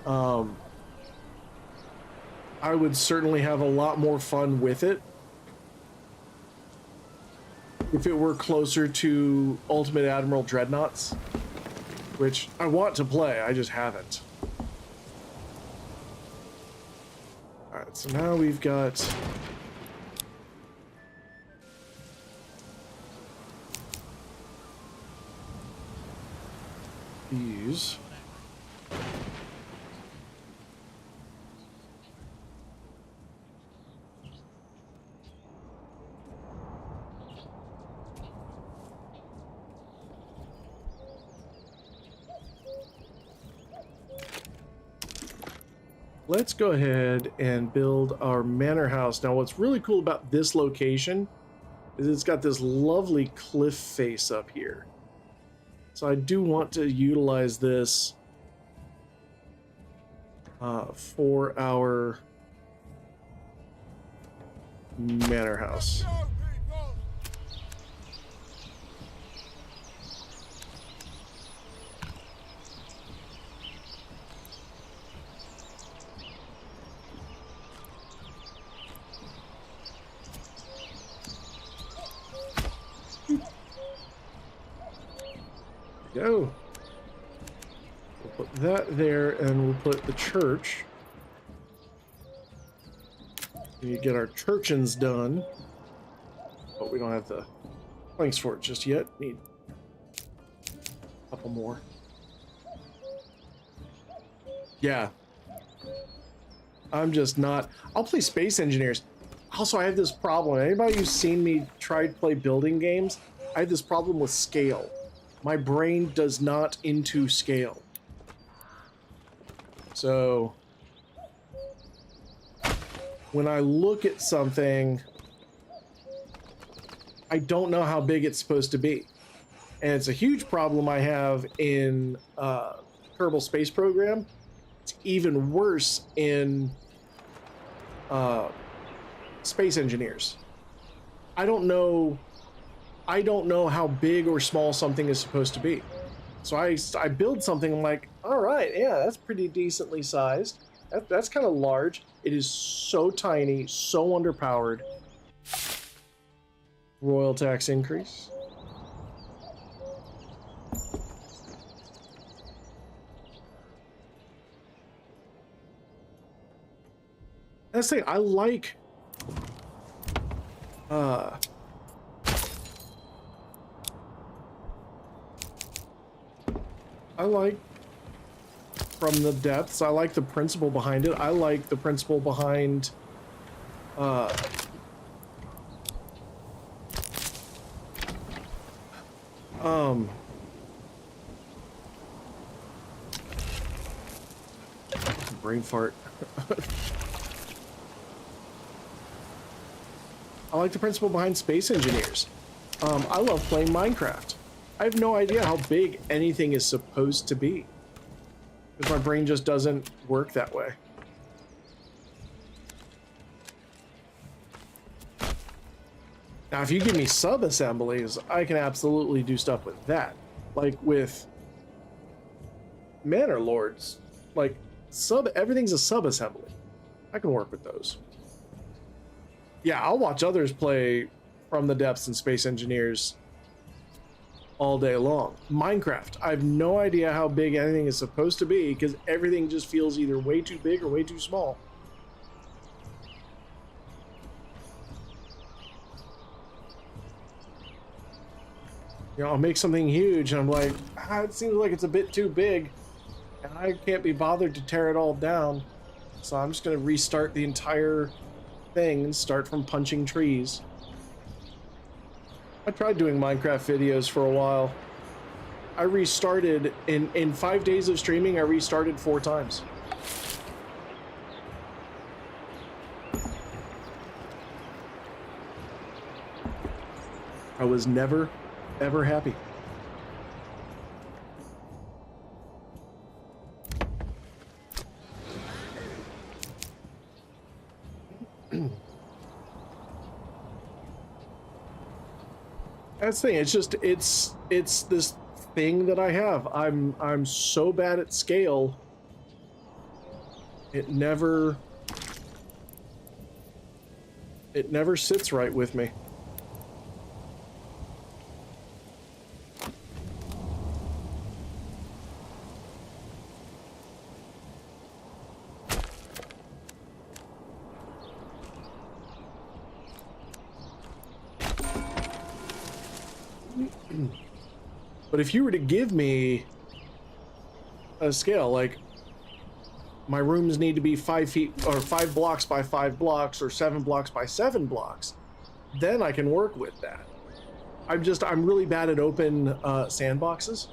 I would certainly have a lot more fun with it if it were closer to Ultimate Admiral Dreadnoughts, which I want to play, I just haven't. Alright, so now we've got... these. Let's go ahead and build our manor house. Now, what's really cool about this location is it's got this lovely cliff face up here. So I do want to utilize this for our manor house. Go. We'll put that there, and we'll put the church. We get our churchins done, but we don't have the planks for it just yet. Need a couple more. Yeah. I'm just not. I'll play Space Engineers. Also, I have this problem. Anybody who's seen me try to play building games, I have this problem with scale. My brain does not into scale. So when I look at something, I don't know how big it's supposed to be. And it's a huge problem I have in Kerbal Space Program. It's even worse in Space Engineers. I don't know how big or small something is supposed to be. So I build something, I'm like, all right, yeah, that's pretty decently sized. That's kind of large. It is so tiny, so underpowered. Royal tax increase. That's the thing, I like From the Depths. I like the principle behind it. I like the principle behind brain fart. I like the principle behind Space Engineers. I love playing Minecraft. I have no idea how big anything is supposed to be, because my brain just doesn't work that way. Now, if you give me sub-assemblies, I can absolutely do stuff with that. Like with Manor Lords, like everything's a sub-assembly. I can work with those. Yeah, I'll watch others play From the Depths and Space Engineers all day long. Minecraft, I have no idea how big anything is supposed to be, because everything just feels either way too big or way too small. You know, I'll make something huge, and I'm like, it seems like it's a bit too big, and I can't be bothered to tear it all down. So I'm just gonna restart the entire thing and start from punching trees. I tried doing Minecraft videos for a while. I restarted in 5 days of streaming. I restarted 4 times. I was never, ever happy. That's the thing. It's just it's this thing that I have. I'm so bad at scale. It never sits right with me. But if you were to give me a scale, like my rooms need to be 5 feet or 5 blocks by 5 blocks or 7 blocks by 7 blocks, then I can work with that. I'm really bad at open sandboxes.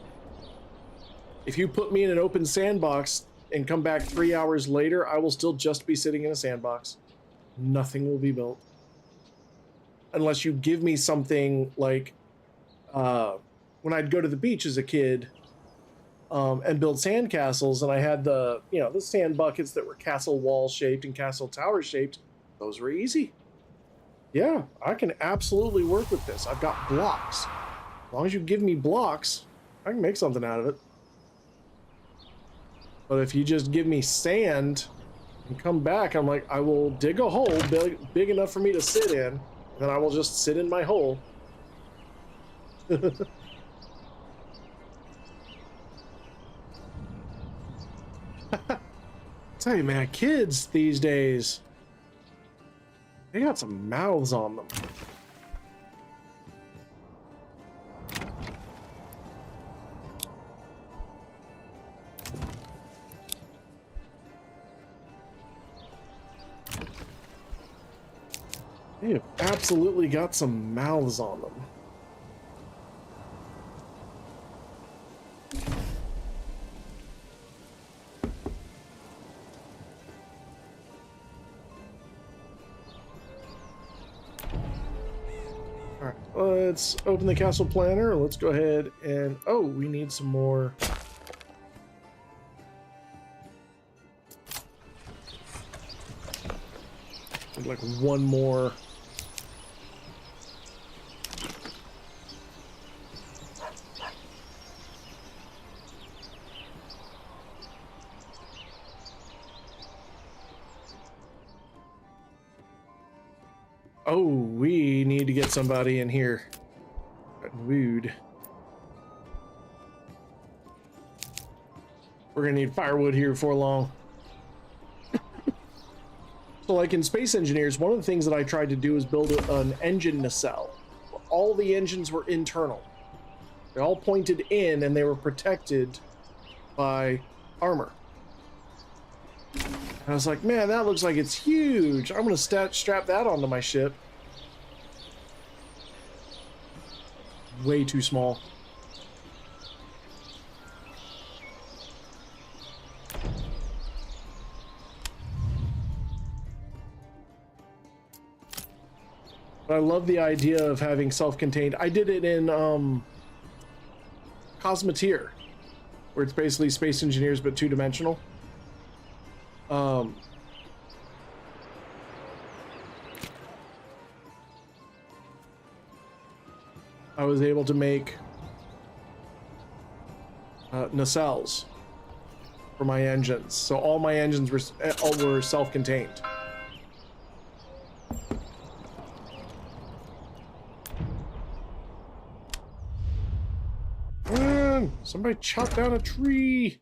If you put me in an open sandbox and come back 3 hours later, I will still just be sitting in a sandbox. Nothing will be built. Unless you give me something like, when I'd go to the beach as a kid and build sand castles, and I had the sand buckets that were castle wall shaped and castle tower shaped, those were easy. Yeah, I can absolutely work with this. I've got blocks. As long as you give me blocks, I can make something out of it. But if you just give me sand and come back, I'm like, I will dig a hole big enough for me to sit in, and then I will just sit in my hole. Tell you, man, kids these days, they got some mouths on them. They have absolutely got some mouths on them. Alright, let's open the castle planner. Let's go ahead and... Oh, we need some more... like one more... Oh, we need to get somebody in here. Wood. We're gonna need firewood here before long. So like in Space Engineers, one of the things that I tried to do is build an engine nacelle. All the engines were internal. They all pointed in and they were protected by armor. And I was like, man, that looks like it's huge. I'm gonna strap that onto my ship. Way too small. But I love the idea of having self-contained. I did it in Cosmeteer, where it's basically Space Engineers but two-dimensional. I was able to make nacelles for my engines, so all my engines were self-contained. Somebody chop down a tree.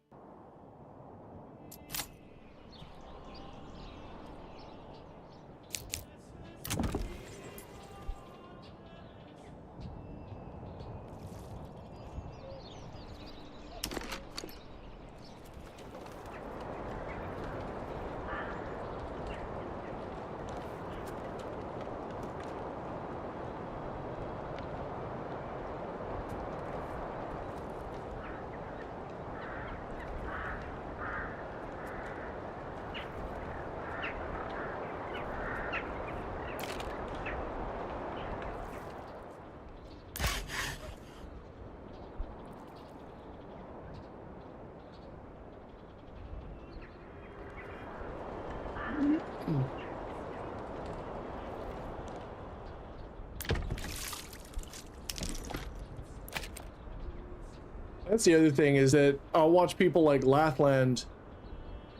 That's the other thing, is that I'll watch people like Lathland,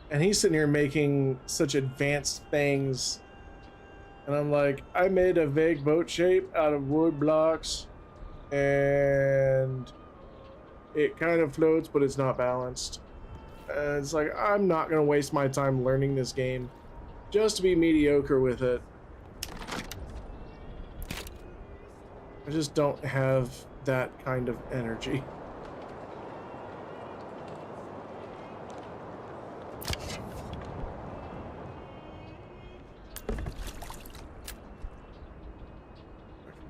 and he's sitting here making such advanced things, and I'm like, I made a vague boat shape out of wood blocks, and it kind of floats, but it's not balanced. And it's like, I'm not gonna waste my time learning this game just to be mediocre with it. I just don't have that kind of energy.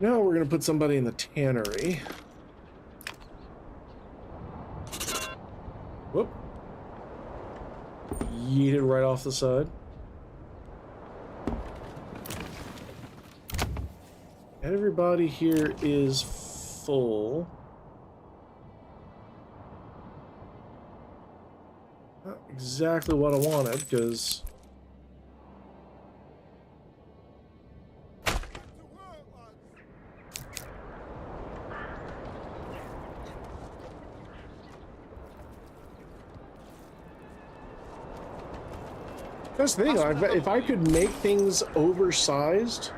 Now we're gonna put somebody in the tannery. Whoop. Yeet it right off the side. Everybody here is full. Not exactly what I wanted, because that's the thing. If I could make things oversized,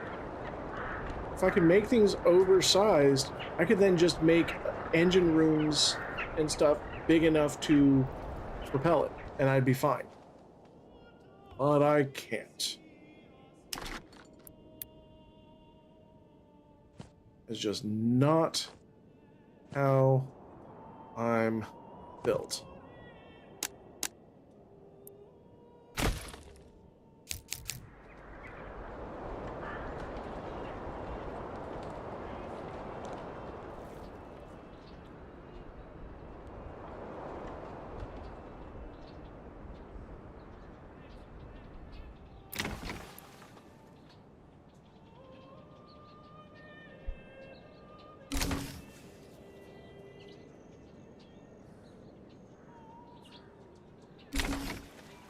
I could then just make engine rooms and stuff big enough to propel it, and I'd be fine. But I can't. It's just not how I'm built.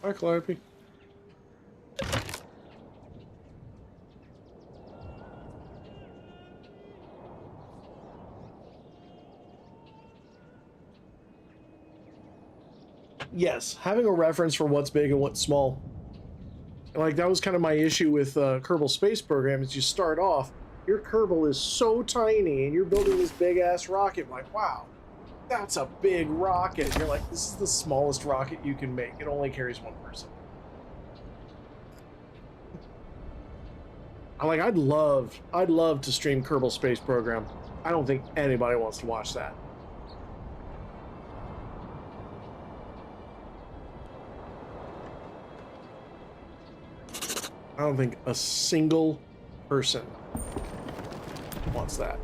Hi, Calliope. Yes, having a reference for what's big and what's small. Like, that was kind of my issue with Kerbal Space Program, is you start off, your Kerbal is so tiny, and you're building this big-ass rocket. I'm like, wow, that's a big rocket. And you're like, this is the smallest rocket you can make. It only carries one person. I'm like, I'd love to stream Kerbal Space Program. I don't think anybody wants to watch that. I don't think a single person wants that.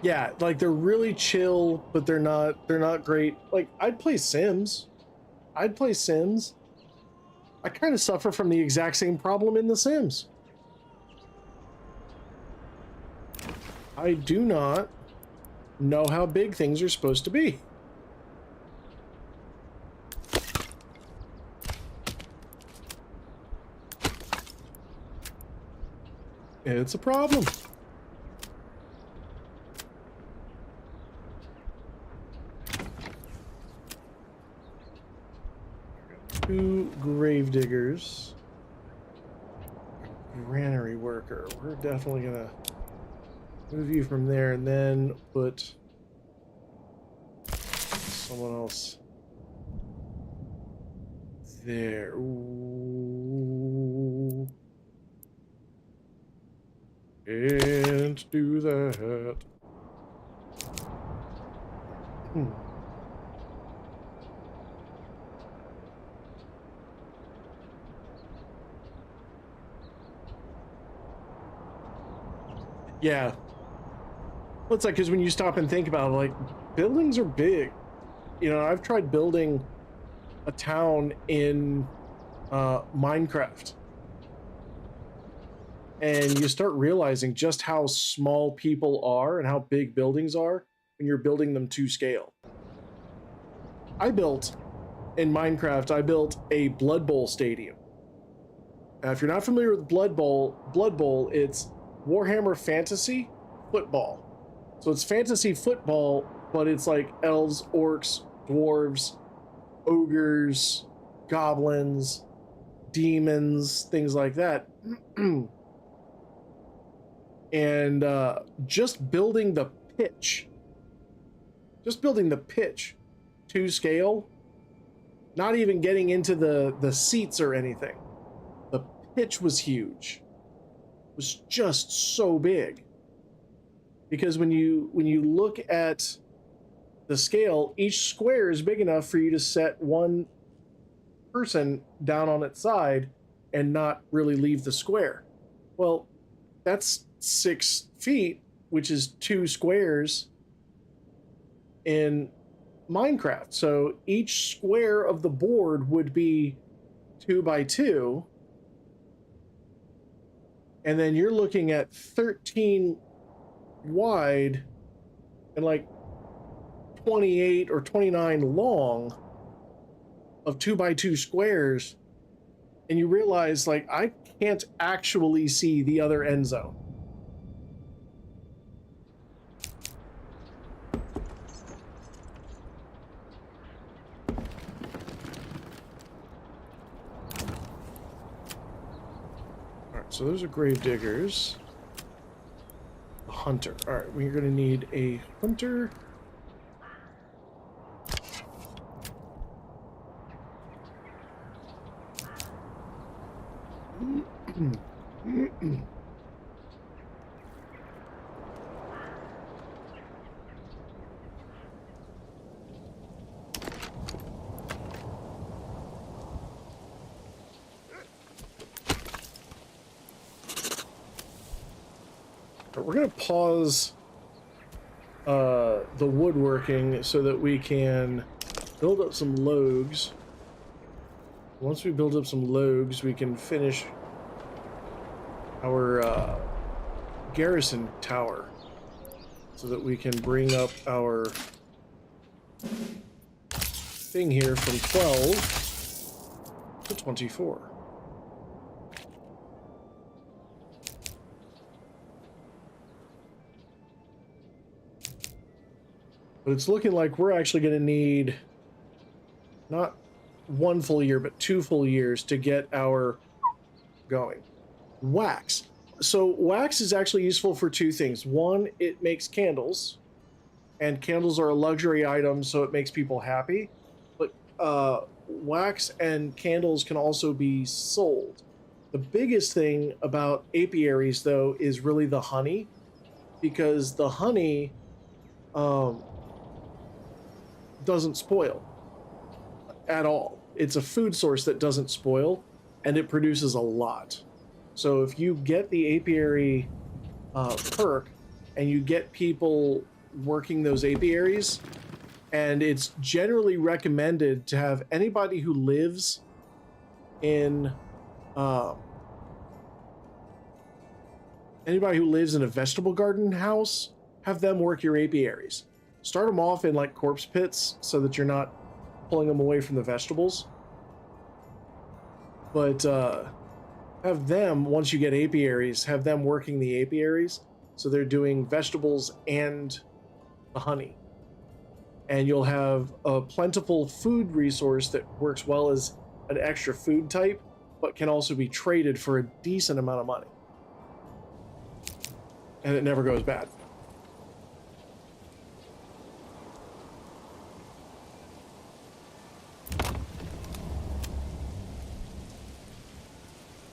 Yeah, like, they're really chill, but they're not great. Like, I'd play Sims. I kind of suffer from the exact same problem in The Sims. I do not know how big things are supposed to be. It's a problem. Two gravediggers. Granary worker. We're definitely gonna move you from there and then put someone else there. Ooh. Can't do that. Yeah. Well, it's like, because when you stop and think about it, like, buildings are big. You know, I've tried building a town in Minecraft. And you start realizing just how small people are and how big buildings are when you're building them to scale. In Minecraft, I built a Blood Bowl stadium. Now, if you're not familiar with Blood Bowl, it's Warhammer Fantasy Football. So it's fantasy football, but it's like elves, orcs, dwarves, ogres, goblins, demons, things like that. And just building the pitch to scale, not even getting into the seats or anything. The pitch was huge. It was just so big. Because when you look at the scale, each square is big enough for you to set one person down on its side and not really leave the square. Well, that's 6 feet, which is 2 squares in Minecraft. So each square of the board would be 2 by 2. And then you're looking at 13 wide and like 28 or 29 long of 2 by 2 squares. And you realize, like, I can't actually see the other end zone. So those are grave diggers. A hunter. All right, we're going to need a hunter. We're going to pause the woodworking so that we can build up some logs. Once we build up some logs, we can finish our garrison tower so that we can bring up our thing here from 12 to 24. But it's looking like we're actually going to need not 1 full year, but 2 full years to get our going. Wax. So wax is actually useful for 2 things. One, it makes candles, and candles are a luxury item, so it makes people happy. But wax and candles can also be sold. The biggest thing about apiaries, though, is really the honey, because the honey doesn't spoil at all. It's a food source that doesn't spoil, and it produces a lot. So if you get the apiary perk and you get people working those apiaries, and it's generally recommended to have anybody who lives in a vegetable garden house, have them work your apiaries. Start them off in like corpse pits so that you're not pulling them away from the vegetables. But have them, once you get apiaries, have them working the apiaries so they're doing vegetables and the honey. And you'll have a plentiful food resource that works well as an extra food type, but can also be traded for a decent amount of money. And it never goes bad.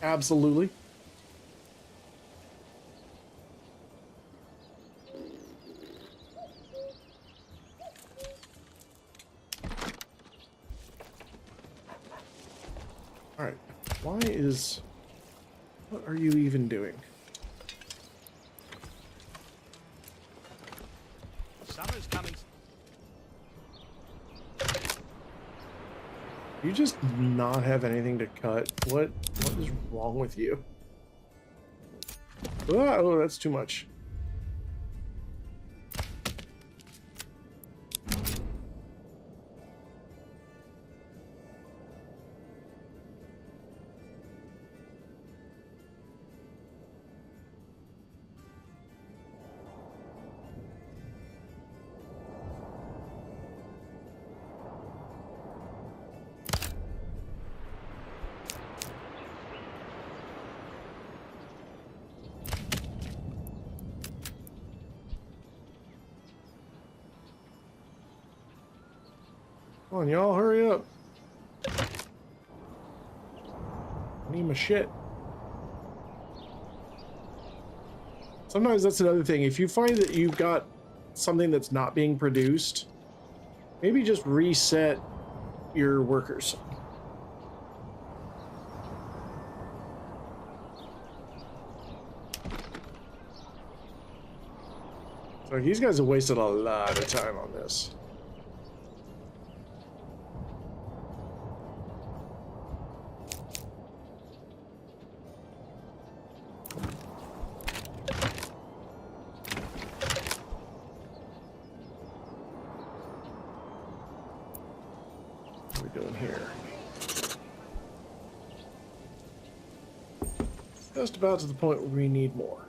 Absolutely. All right. What are you even doing? Summer's coming. You just not have anything to cut. What is wrong with you? Oh, that's too much. Come on, y'all, hurry up. I need my shit. Sometimes that's another thing. If you find that you've got something that's not being produced, maybe just reset your workers. So these guys have wasted a lot of time on this. What are we doing here? Just about to the point where we need more.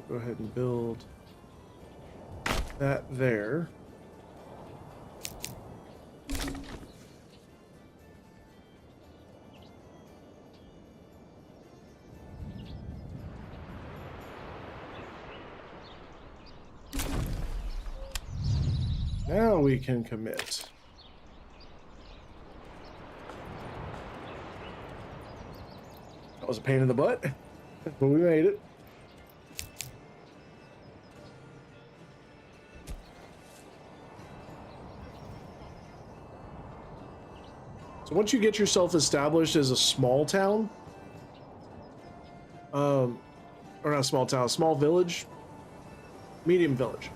Go ahead and build that there. Now we can commit. That was a pain in the butt, but we made it. So once you get yourself established as a small town, or not a small town, a small village, medium village,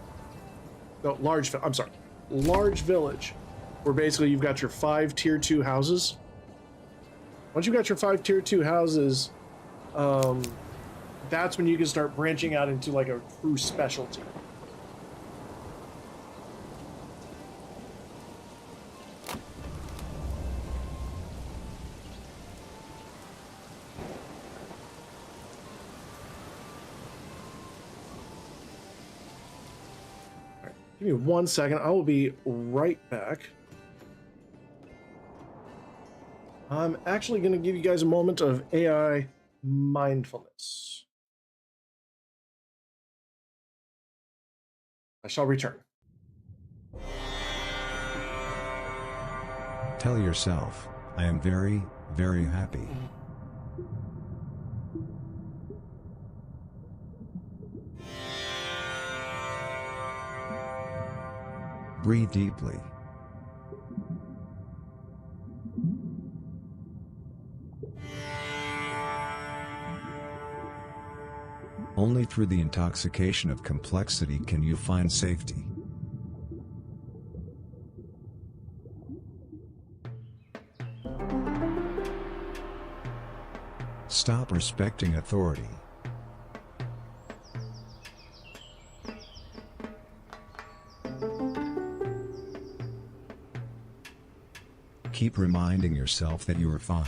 no, I'm sorry, large village, where basically you've got your 5 tier 2 houses. Once you've got your 5 tier 2 houses, that's when you can start branching out into like a true specialty. Give me 1 second. I will be right back. I'm actually going to give you guys a moment of AI mindfulness. I shall return. Tell yourself, I am very, very happy. Breathe deeply. Only through the intoxication of complexity can you find safety. Stop respecting authority. Keep reminding yourself that you are fine.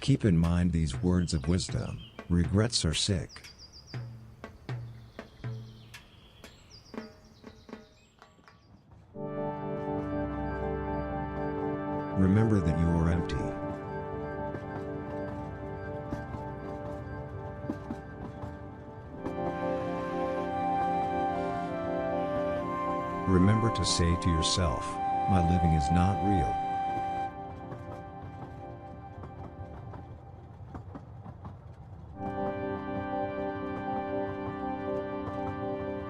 Keep in mind these words of wisdom: regrets are sick. Remember that you are empty. Remember to say to yourself, my living is not real.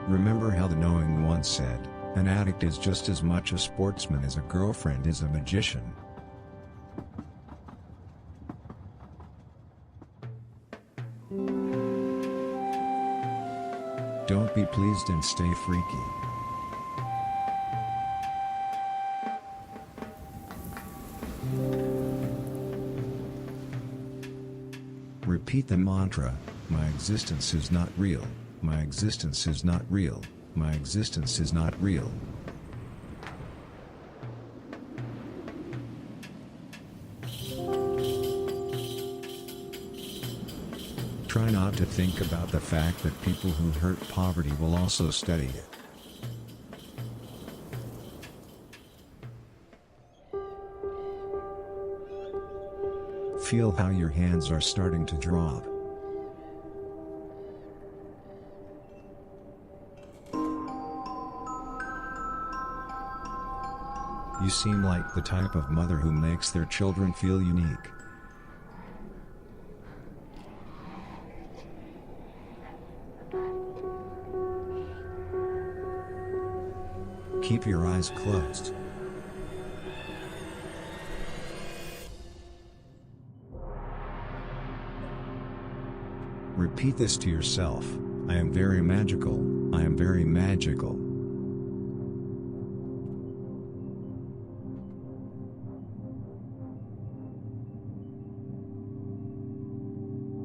Remember how the knowing once said, an addict is just as much a sportsman as a girlfriend is a magician. Don't be pleased and stay freaky. Repeat the mantra, my existence is not real, my existence is not real, my existence is not real. Try not to think about the fact that people who hurt poverty will also study it. Feel how your hands are starting to drop. You seem like the type of mother who makes their children feel unique. Keep your eyes closed. Repeat this to yourself, I am very magical, I am very magical.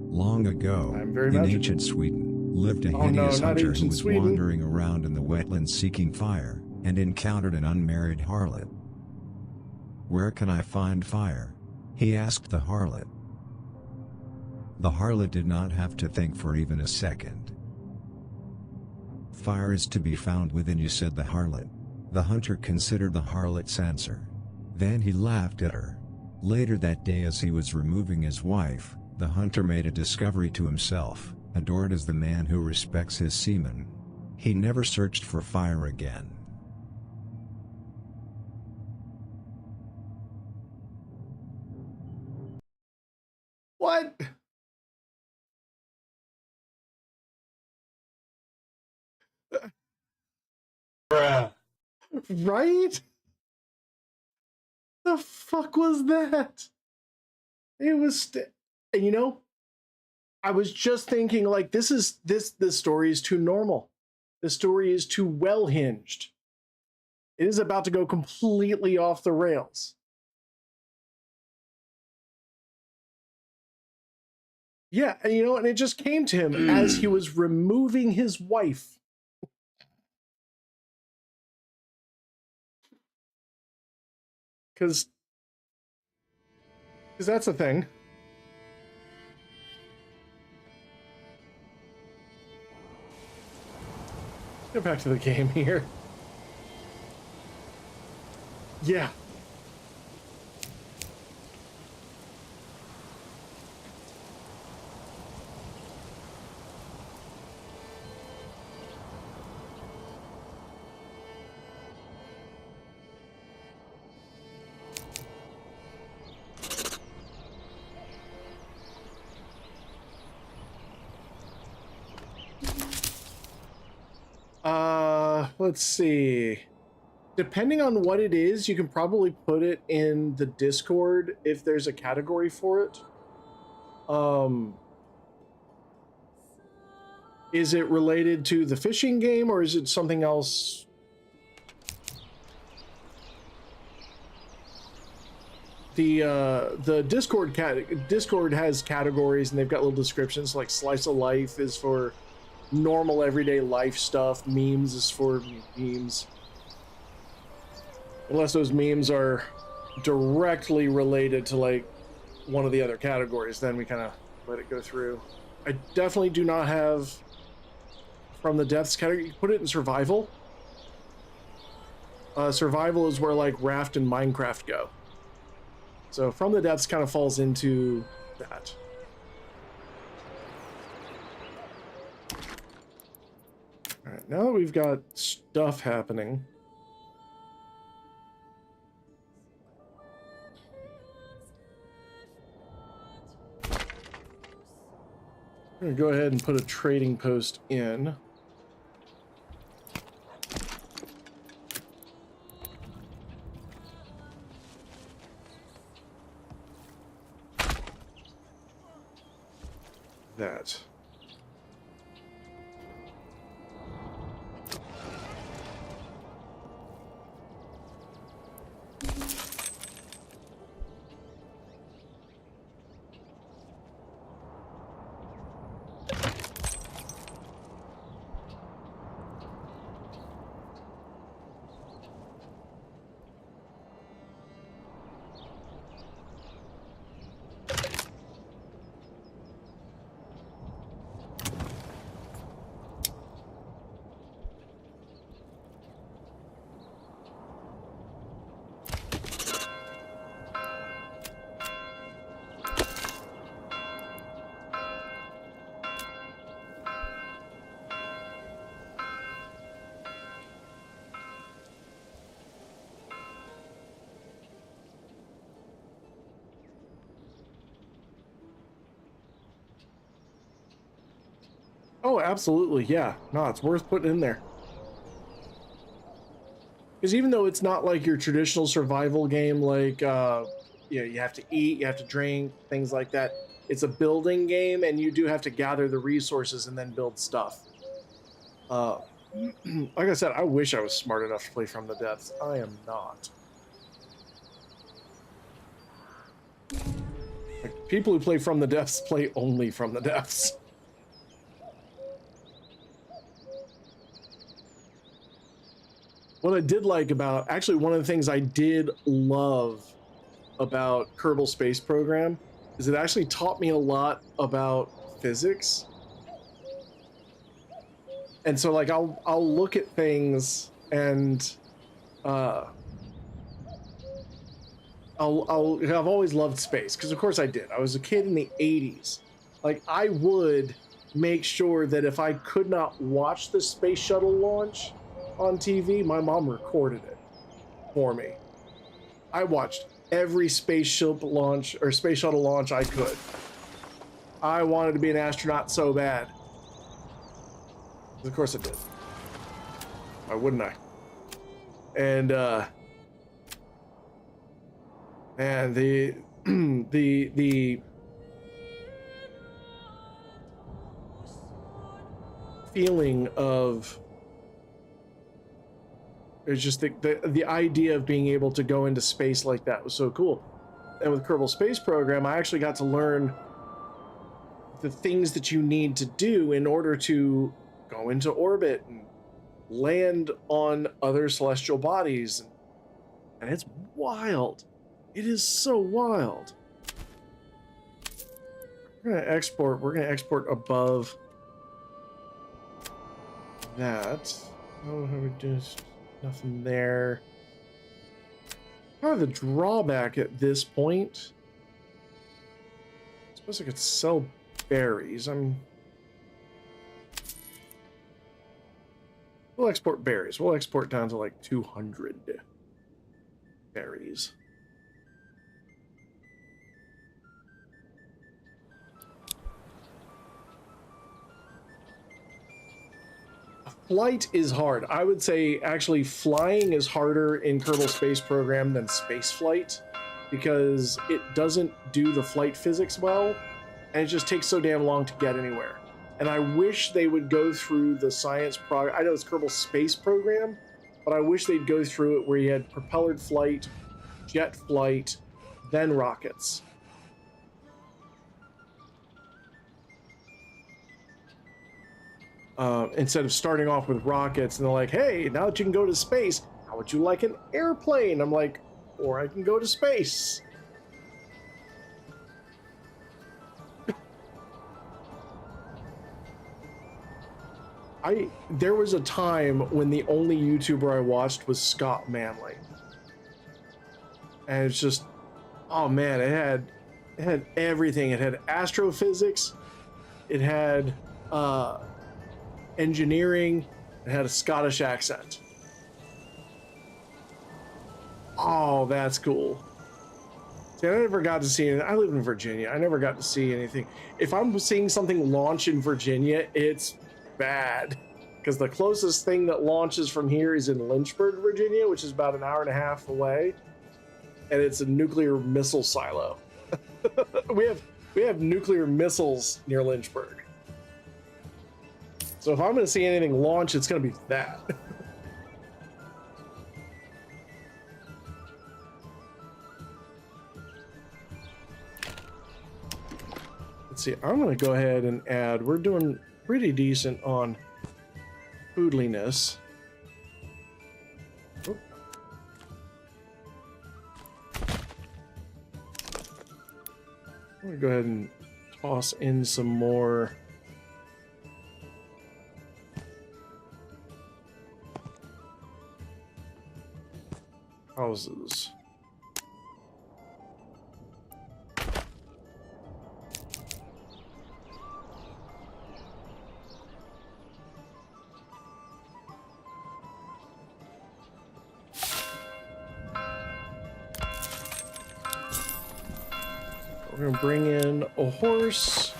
Long ago, I'm very in magical. ancient Sweden, lived a Oh no, hideous not hunter who ancient was Sweden. wandering around in the wetlands seeking fire, and encountered an unmarried harlot. Where can I find fire? He asked the harlot. The harlot did not have to think for even a second. Fire is to be found within you, said the harlot. The hunter considered the harlot's answer. Then he laughed at her. Later that day, as he was removing his wife, the hunter made a discovery to himself, adored as the man who respects his semen. He never searched for fire again. What? Right? The fuck was that? It was, and you know, I was just thinking, like, this story is too normal. The story is too well hinged. It is about to go completely off the rails. Yeah, and you know, and it just came to him as he was removing his wife. Because that's a thing. Get back to the game here. Yeah. Let's see. Depending on what it is, you can probably put it in the Discord if there's a category for it. Is it related to the fishing game, or is it something else? The Discord has categories, and they've got little descriptions, like slice of life is for normal everyday life stuff, memes is for memes, unless those memes are directly related to like one of the other categories. Then we kind of let it go through. I definitely do not have From the Depths category. You put it in survival. Survival is where like Raft and Minecraft go. So From the Depths kind of falls into that. All right, now that we've got stuff happening, I'm gonna go ahead and put a trading post in. That. Oh, absolutely. Yeah. No, it's worth putting in there. Because even though it's not like your traditional survival game, like, you know, you have to eat, you have to drink, things like that. It's a building game, and you do have to gather the resources and then build stuff. Like I said, I wish I was smart enough to play From the Depths. I am not. Like, people who play From the Depths play only From the Depths. What I did like about, actually one of the things I did love about Kerbal Space Program is it actually taught me a lot about physics. And so like I'll look at things and I've always loved space because of course I did. I was a kid in the 80s. Like I would make sure that if I could not watch the space shuttle launch on TV, my mom recorded it for me. I watched every spaceship launch or space shuttle launch I could. I wanted to be an astronaut so bad. Of course I did. Why wouldn't I? And and the feeling of it's just the idea of being able to go into space like that was so cool. And with Kerbal Space Program, I actually got to learn the things that you need to do in order to go into orbit and land on other celestial bodies. And it's wild. It is so wild. We're gonna export above that. Oh, how we just nothing there. Probably the drawback at this point. I suppose I could sell berries. We'll export berries. We'll export down to like 200 berries. Flight is hard. I would say actually flying is harder in Kerbal Space Program than space flight because it doesn't do the flight physics well and it just takes so damn long to get anywhere. And I wish they would go through the science I know it's Kerbal Space Program, but I wish they'd go through it where you had propellered flight, jet flight, then rockets. Instead of starting off with rockets and they're like, hey, now that you can go to space, how would you like an airplane? I'm like, or I can go to space. There was a time when the only YouTuber I watched was Scott Manley. And it's just, oh man, it had everything. It had astrophysics, it had engineering, it had a Scottish accent. Oh, that's cool. See, I never got to see it. I live in Virginia. I never got to see anything. If I'm seeing something launch in Virginia, it's bad. Because the closest thing that launches from here is in Lynchburg, Virginia, which is about an hour and a half away. And it's a nuclear missile silo. we have nuclear missiles near Lynchburg. So if I'm going to see anything launch, it's going to be that. Let's see, I'm going to go ahead and add, we're doing pretty decent on foodliness. Oop. I'm going to go ahead and toss in some more houses. We're going to bring in a horse.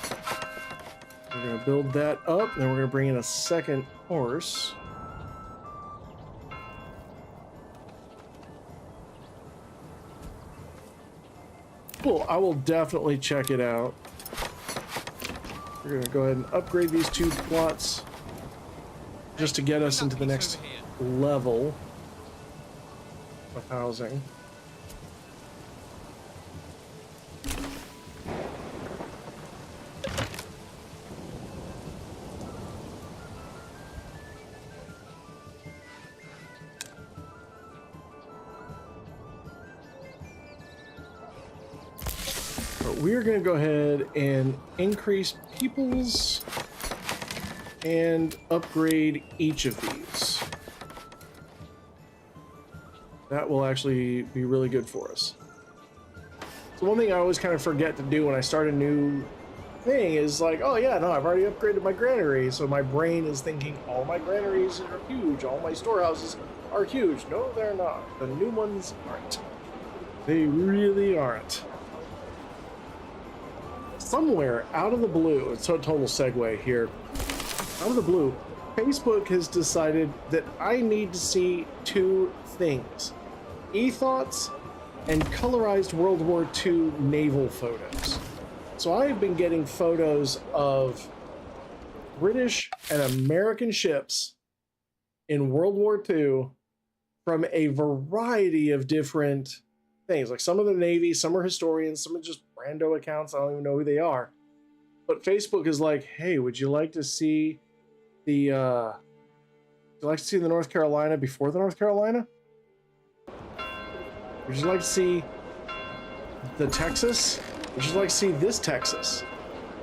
We're going to build that up. Then we're going to bring in a second horse. Cool. I will definitely check it out. We're going to go ahead and upgrade these 2 plots just to get us into the next level of housing. We're going to go ahead and increase peoples and upgrade each of these. That will actually be really good for us. So one thing I always kind of forget to do when I start a new thing is like, oh yeah, no, I've already upgraded my granary. So my brain is thinking all my granaries are huge, all my storehouses are huge. No, they're not. The new ones aren't. They really aren't. Somewhere out of the blue, it's a total segue here. Out of the blue, Facebook has decided that I need to see 2 things: e-thoughts and colorized World War II naval photos. So I've been getting photos of British and American ships in World War II from a variety of different things. Like some of the Navy, some are historians, some are just rando accounts. I don't even know who they are. But Facebook is like, hey, would you like to see the North Carolina before the North Carolina? Would you like to see the Texas? Would you like to see this Texas?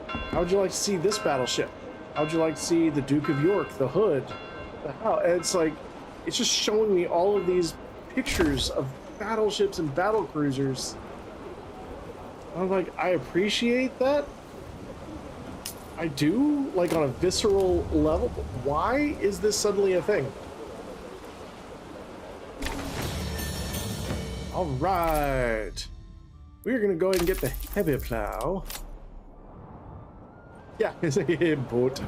How would you like to see this battleship? How would you like to see the Duke of York, the Hood, the how? And it's like, it's just showing me all of these pictures of battleships and battle cruisers. I'm like, I appreciate that. I do, like on a visceral level, but why is this suddenly a thing? All right. We're going to go ahead and get the heavy plow. Yeah, it's like a boat.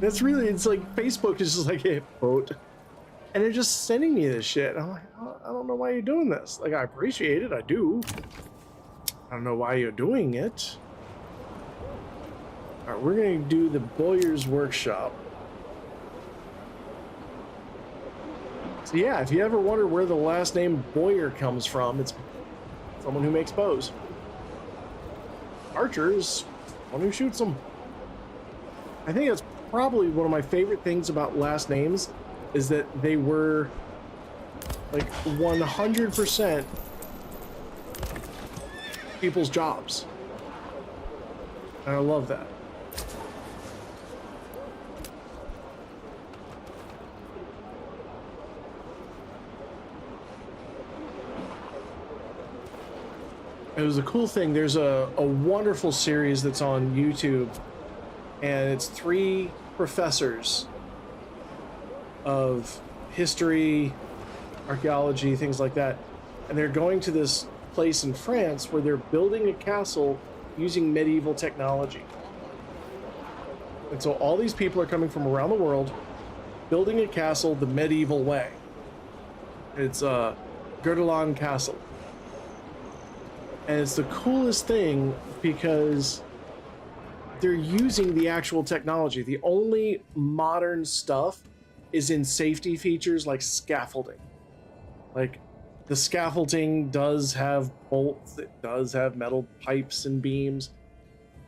That's really, it's like Facebook is just like a boat. And they're just sending me this shit. I'm like, I don't know why you're doing this. Like, I appreciate it. I do. I don't know why you're doing it. All right, we're going to do the Bowyer's Workshop. So yeah, if you ever wonder where the last name Bowyer comes from, it's someone who makes bows. Archer is one who shoots them. I think that's probably one of my favorite things about last names is that they were like 100% people's jobs. And I love that. It was a cool thing. There's a wonderful series that's on YouTube, and it's 3 professors of history, archaeology, things like that, and they're going to this place in France where they're building a castle using medieval technology. And so all these people are coming from around the world building a castle the medieval way. It's Gerdelan Castle. And it's the coolest thing because they're using the actual technology. The only modern stuff is in safety features like scaffolding. Like, the scaffolding does have bolts, it does have metal pipes and beams.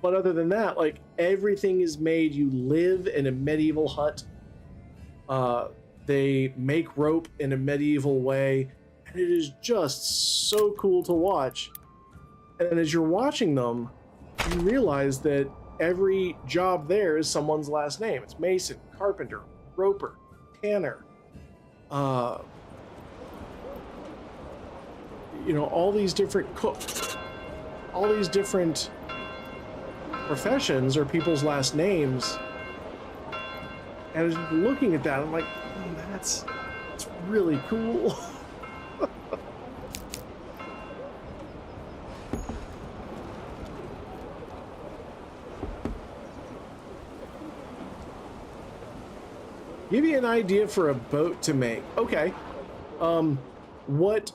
But other than that, like, everything is made. You live in a medieval hut. They make rope in a medieval way. And it is just so cool to watch. And as you're watching them, you realize that every job there is someone's last name. It's mason, carpenter, roper, tanner, you know, all these different cooks, all these different professions are people's last names. And as looking at that, I'm like, that's really cool. Give you an idea for a boat to make. Okay. What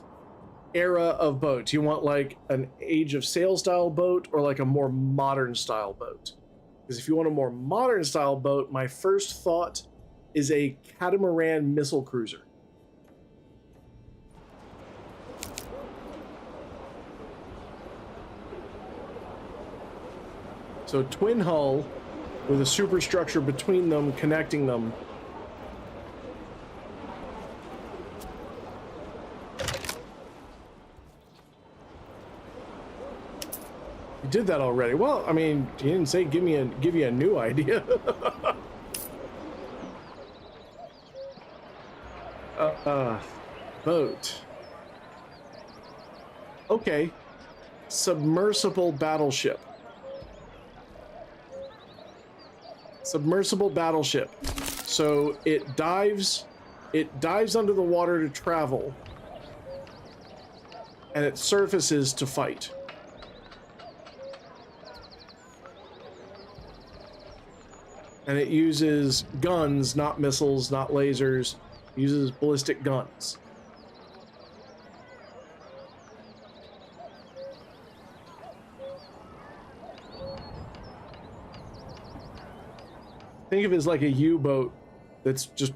era of boat? Do you want like an Age of Sail style boat or like a more modern style boat? Because if you want a more modern style boat, my first thought is a catamaran missile cruiser. So twin hull with a superstructure between them, connecting them. You did that already. Well, I mean, you didn't say give you a new idea. Boat. Okay. Submersible battleship. Submersible battleship. So it dives under the water to travel, and it surfaces to fight. And it uses guns, not missiles, not lasers. It uses ballistic guns. Think of it as like a U-boat that's just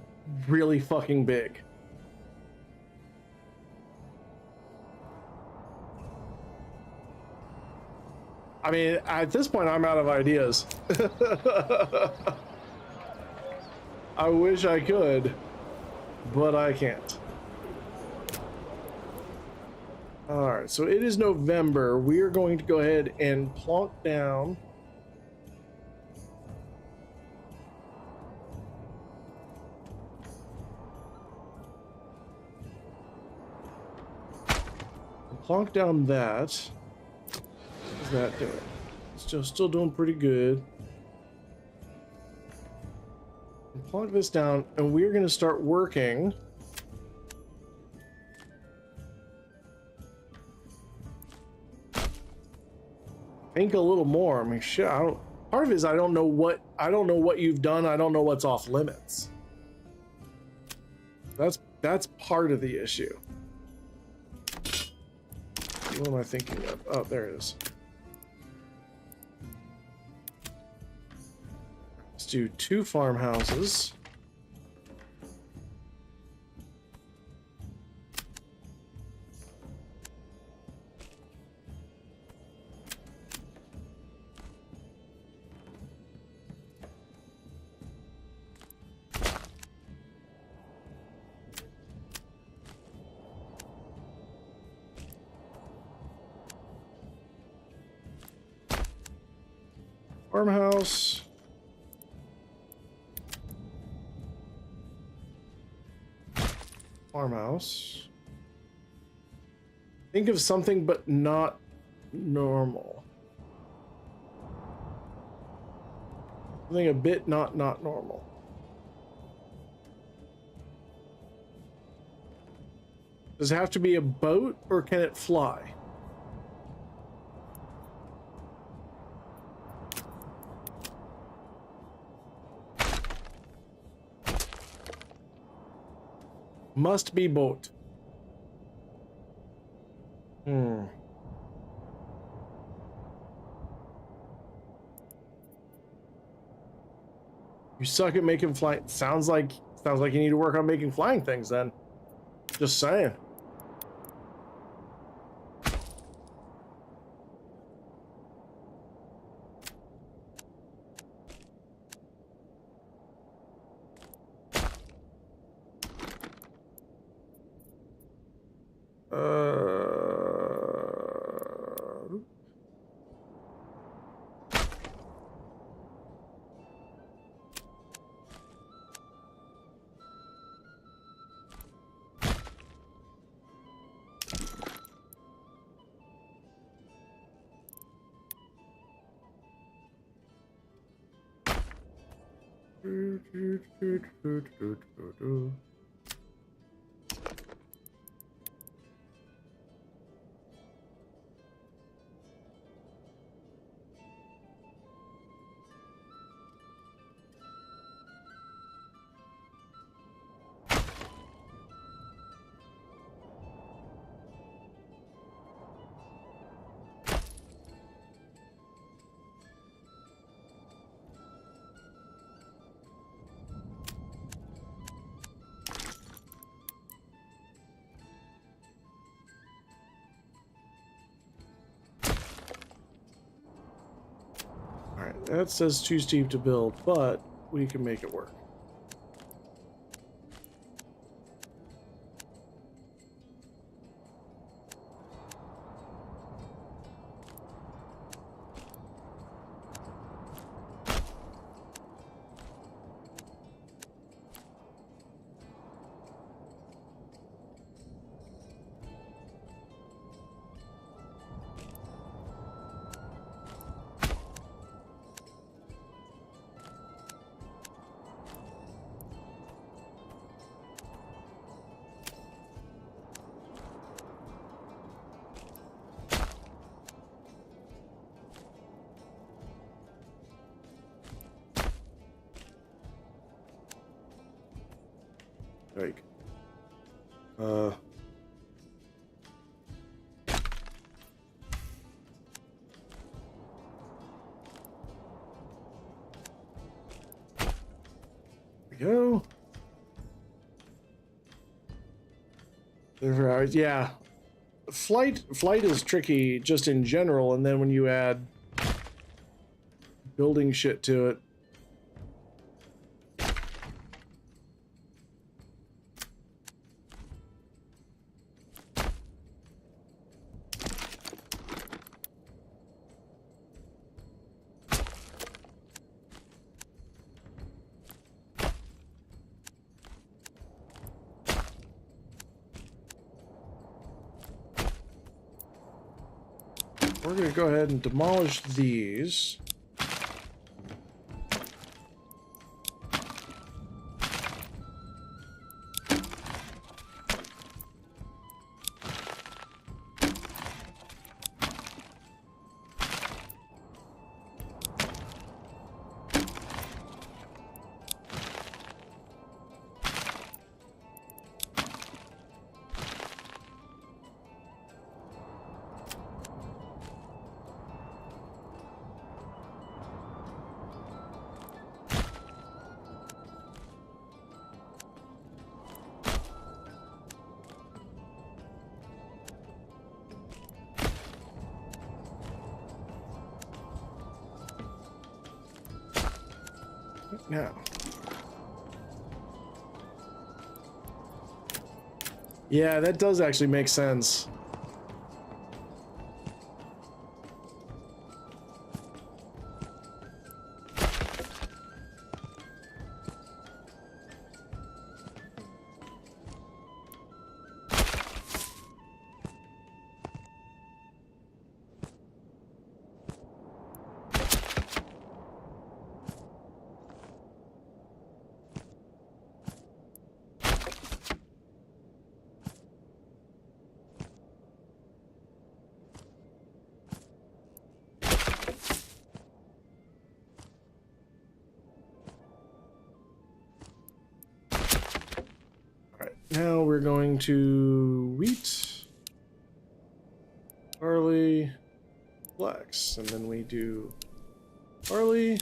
really fucking big. I mean, at this point, I'm out of ideas. I wish I could, but I can't. All right, so it is November. We are going to go ahead and plonk down. Plonk down that. How's that doing? Still doing pretty good. And plonk this down, and we're going to start working. Think a little more. I mean, shit. Part of it is I don't know what you've done. I don't know what's off limits. That's part of the issue. What am I thinking of? Oh, there it is. Let's do 2 farmhouses. Farmhouse. Farmhouse. Think of something, but not normal. Something a bit not normal. Does it have to be a boat or can it fly? Must be boat. You suck at making flying. Sounds like you need to work on making flying things then. Just saying. Alright, that says too steep to build, but we can make it work. Like, there we go. 24 hours, yeah. Flight is tricky just in general, and then when you add building shit to it. We're going to go ahead and demolish these. Now. Yeah, that does actually make sense. now we're going to wheat, barley, flax, and then we do barley,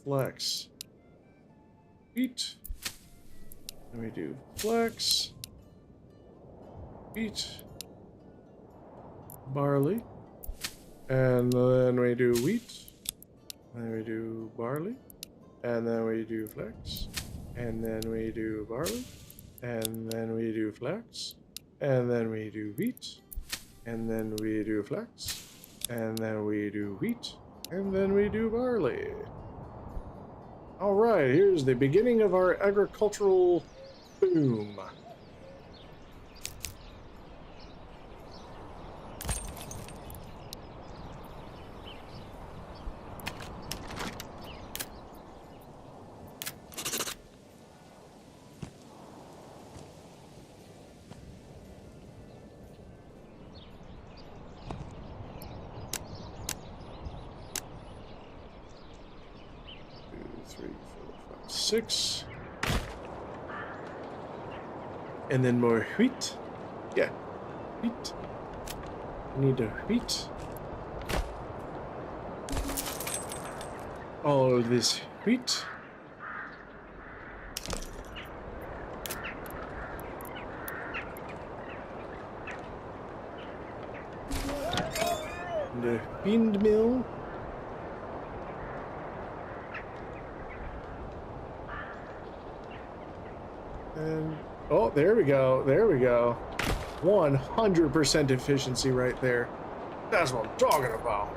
flax, wheat, and we do flax, wheat, barley, and then we do wheat, and then we do barley, and then we do flax, and then we do barley, and then we do flax, and then we do wheat, and then we do flax, and then we do wheat, and then we do barley. All right, here's the beginning of our agricultural boom. Six. And then more wheat. Yeah, wheat. We need a wheat. All this wheat. And a windmill. And oh, there we go. There we go. 100% efficiency right there. That's what I'm talking about.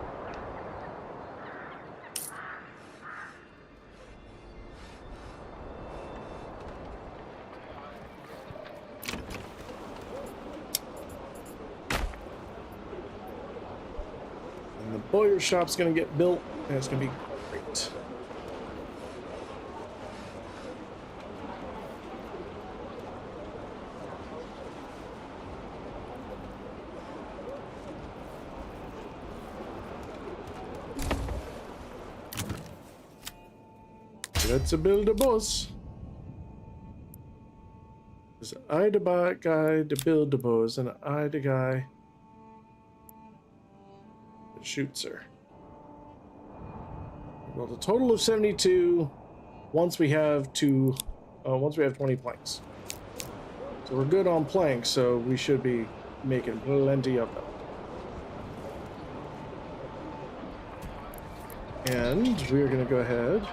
And the boiler shop's gonna get built, and it's gonna be great. Let's build a bus. Cause I the guy to build the bus, and I the guy that shoots her. Well, the total of 72. Once we have 20 planks, so we're good on planks. So we should be making plenty of them. And we're gonna go ahead.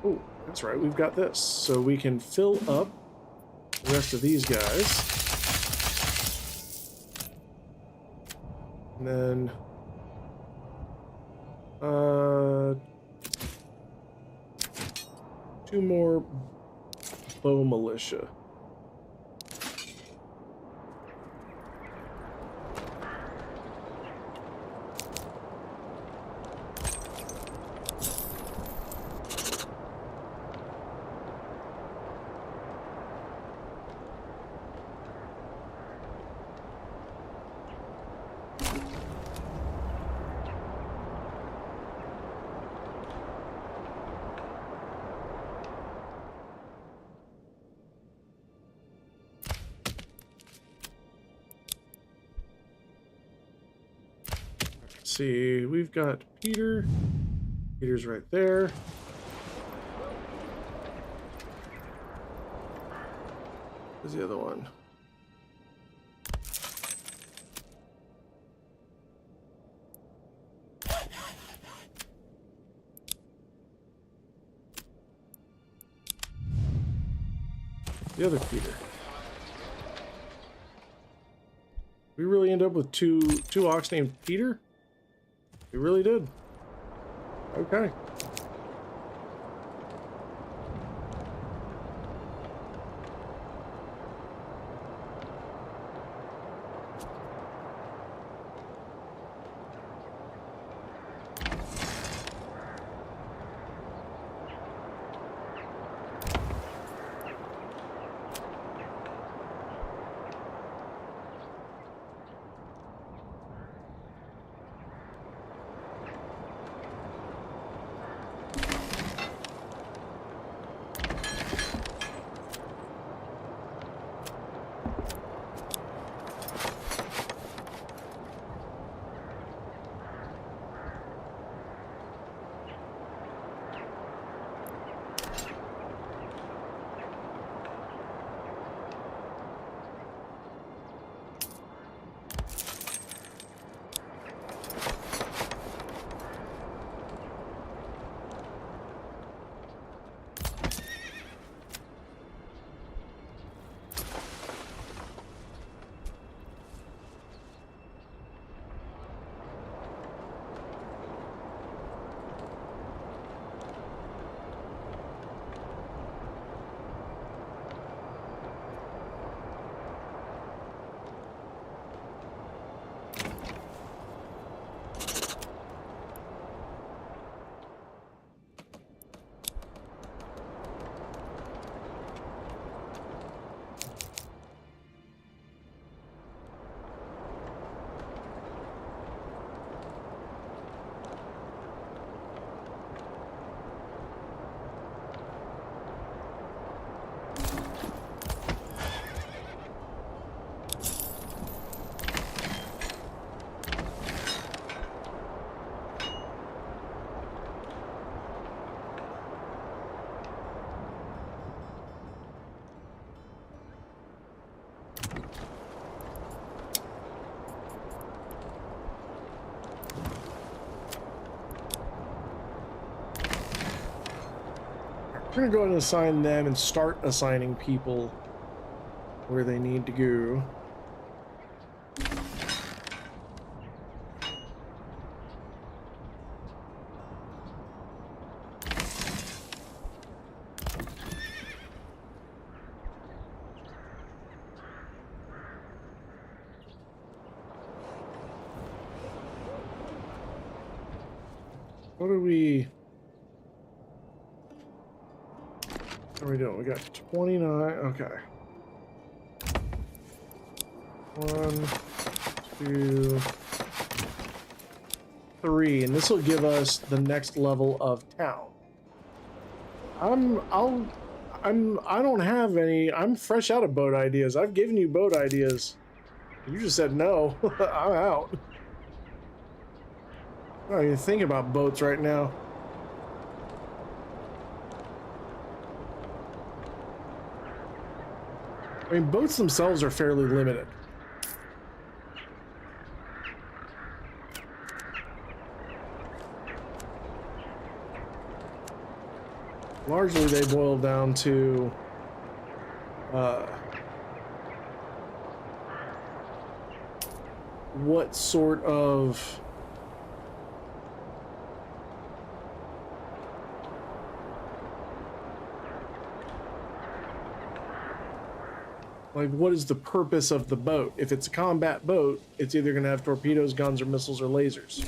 Oh, that's right, we've got this. So we can fill up the rest of these guys. And then... 2 more bow militia. See, we've got Peter. Peter's right there. Where's the other one? The other Peter. We really end up with two ox named Peter? We really did. Okay. We're gonna go ahead and assign them and start assigning people where they need to go. What are we doing? We got 29. Okay. 1, 2, 3, and this will give us the next level of town. I don't have any. I'm fresh out of boat ideas. I've given you boat ideas. You just said no. I'm out. I don't even think about boats right now. I mean, boats themselves are fairly limited. Largely, they boil down to what sort of what is the purpose of the boat? If it's a combat boat, it's either going to have torpedoes, guns, or missiles, or lasers.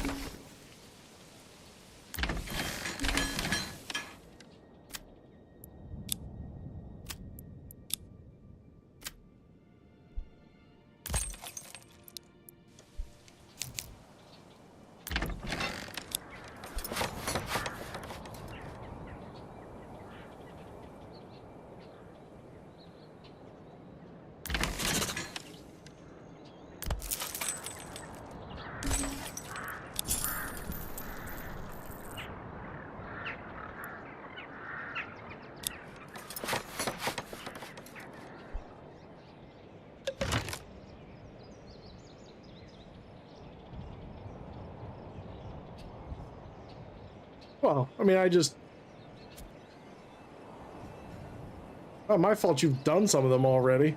Well, I mean, not my fault you've done some of them already.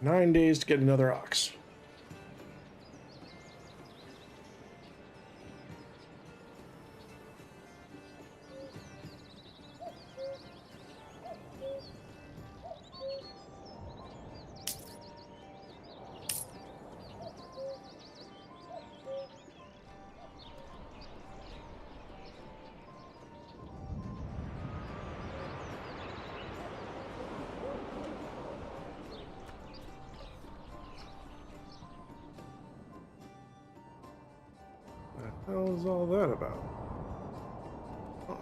Nine days to get another ox. What the hell is all that about? Huh.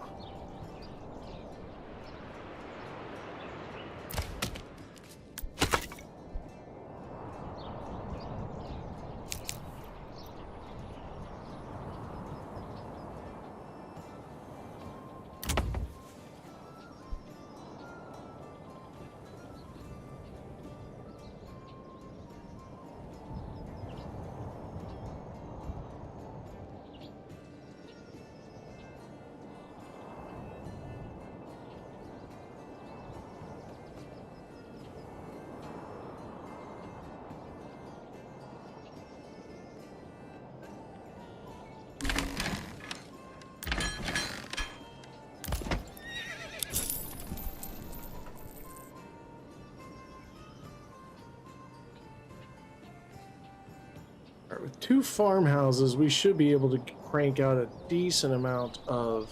With 2 farmhouses, we should be able to crank out a decent amount of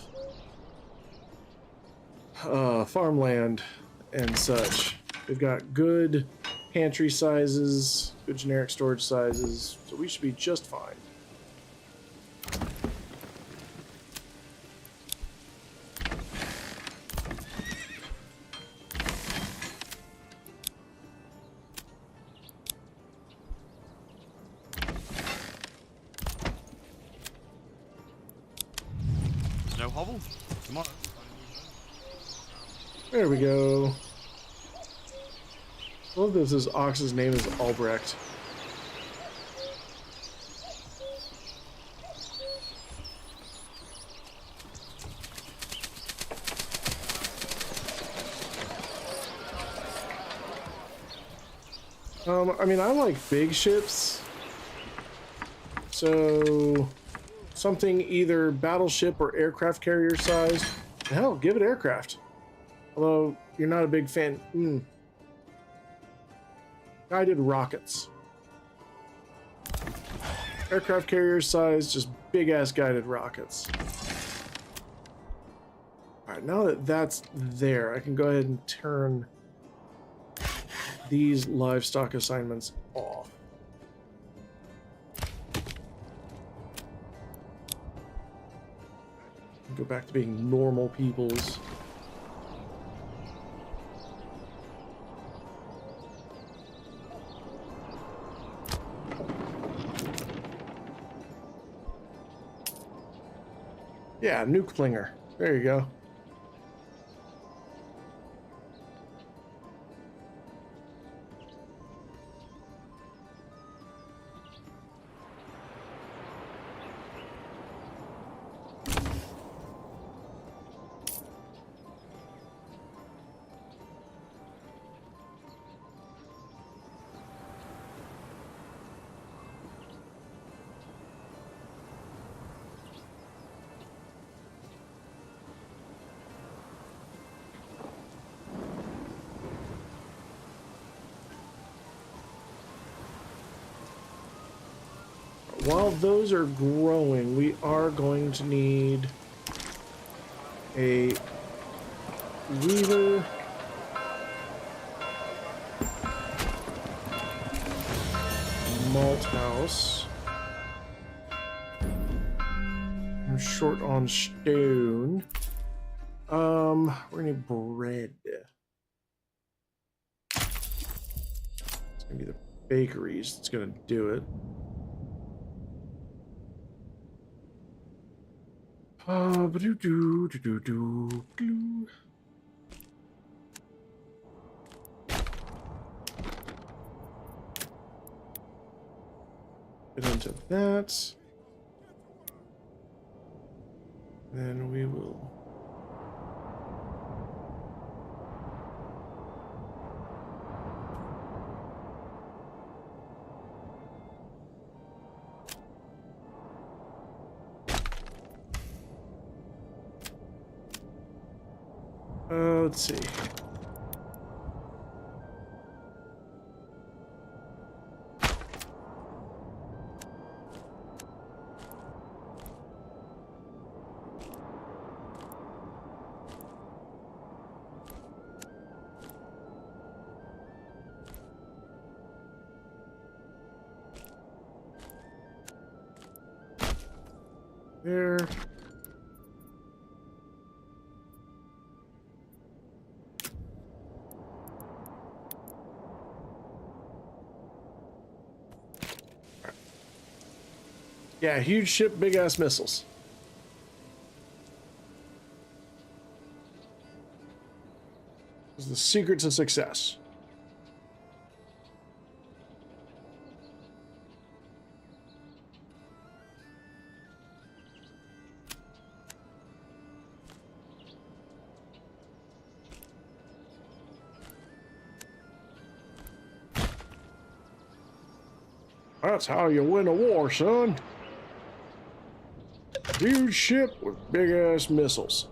farmland and such. They've got good pantry sizes, good generic storage sizes, so we should be just fine. No hovel? Tomorrow. There we go. I love this. His ox's name is Albrecht. I mean, I like big ships. So, something either battleship or aircraft carrier sized. Hell, give it aircraft. Although, you're not a big fan. Guided rockets. Aircraft carrier size, just big ass guided rockets. Alright, now that that's there, I can go ahead and turn these livestock assignments off. Go back to being normal peoples. Yeah, nuke flinger. There you go. While those are growing, we are going to need a weaver, malt house. I'm short on stone. We're gonna need bread. It's gonna be the bakeries that's gonna do it. Glue. Get into that. Then we will. Let's see. There. Yeah, huge ship, big ass missiles. This is the secret to success. That's how you win a war, son. Huge ship with big ass missiles.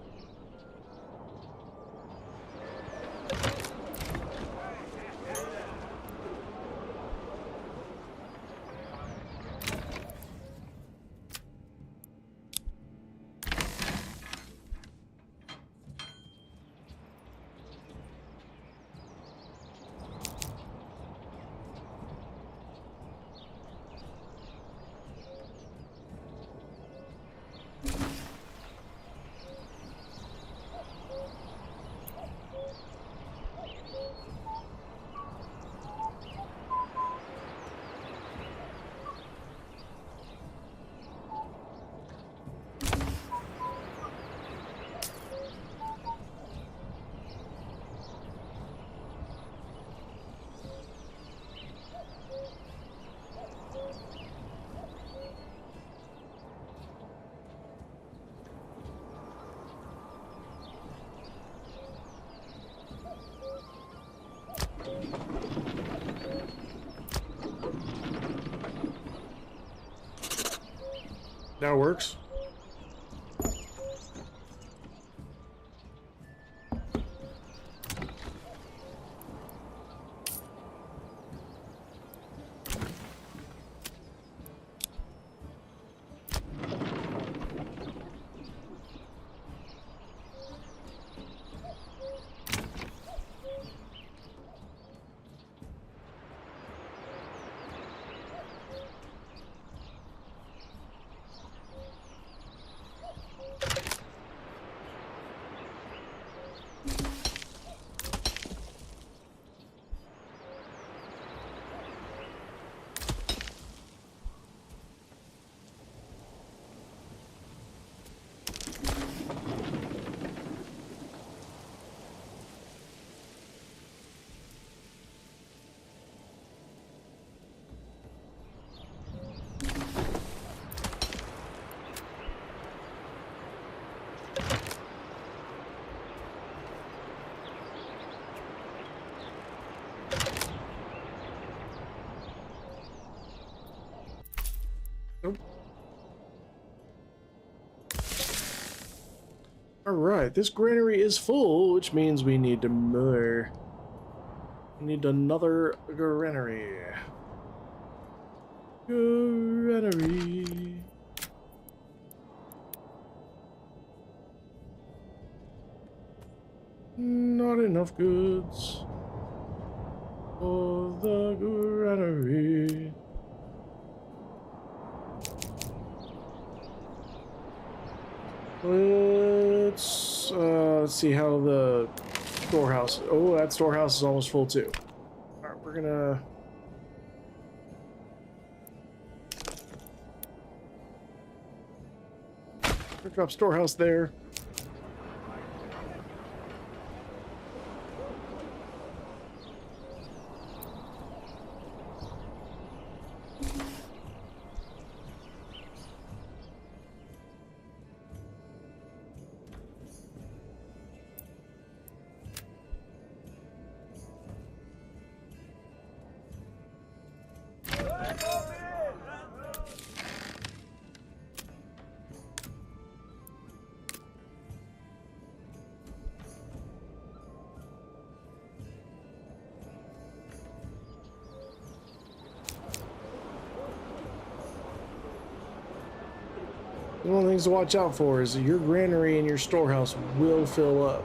That works. Alright, this granary is full, which means we need more. We need another granary. Granary. Not enough goods for the granary. Let's see how the storehouse. Oh, that storehouse is almost full too. All right, we're gonna. Drop storehouse there. One of the things to watch out for is that your granary and your storehouse will fill up.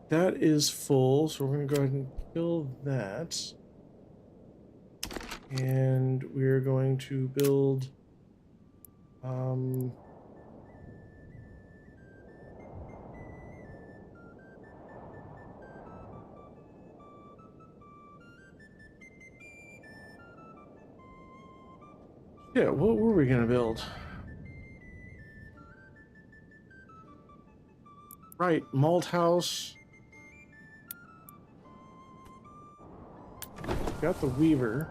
That is full, so we're going to go ahead and kill that. And we're going to build... Yeah, what were we gonna build? Right, malt house. Got the weaver.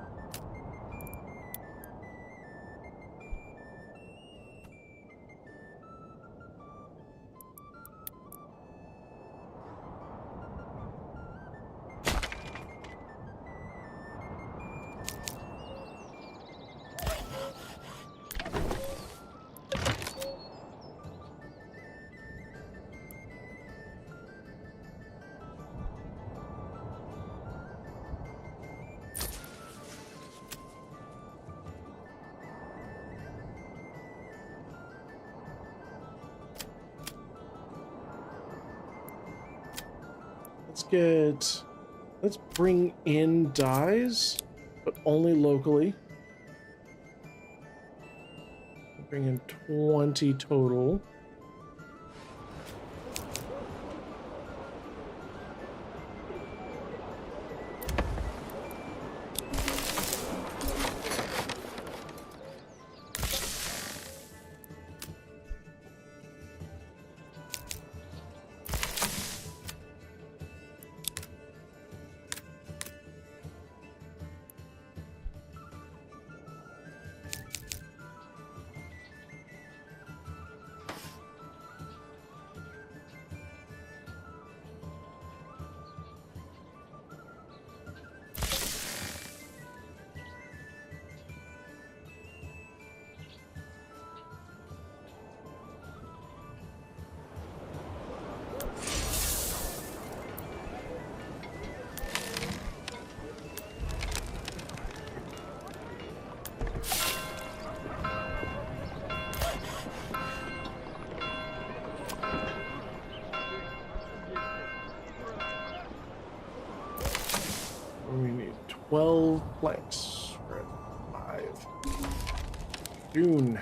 Let's bring in dyes, but only locally. Bring in 20 total. We need 12 planks. We're at 5. June.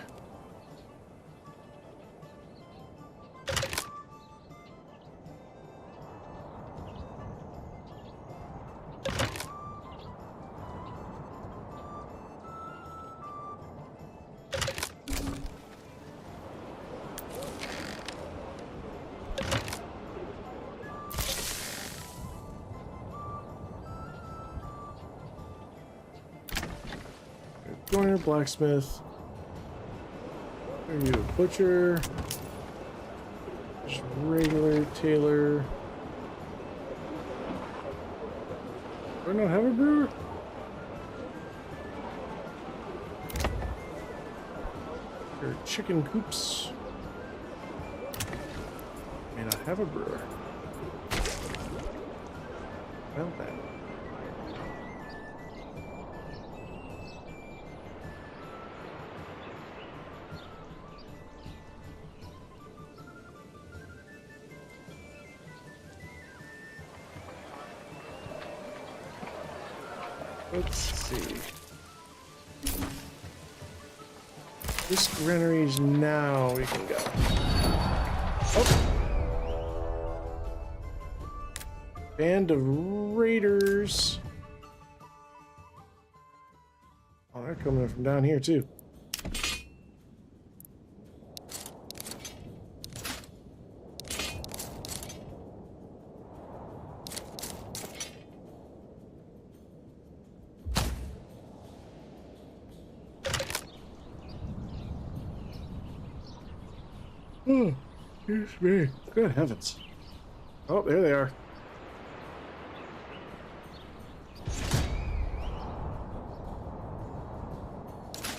Joiner, blacksmith. Are you a butcher? Just regular tailor. Do I not have a brewer? Your chicken coops. May not have a brewer. Well then. Let's see. This granaries now we can go. Oh! Band of raiders. Oh, they're coming in from down here too. Oh, excuse me. Good heavens. Oh, there they are.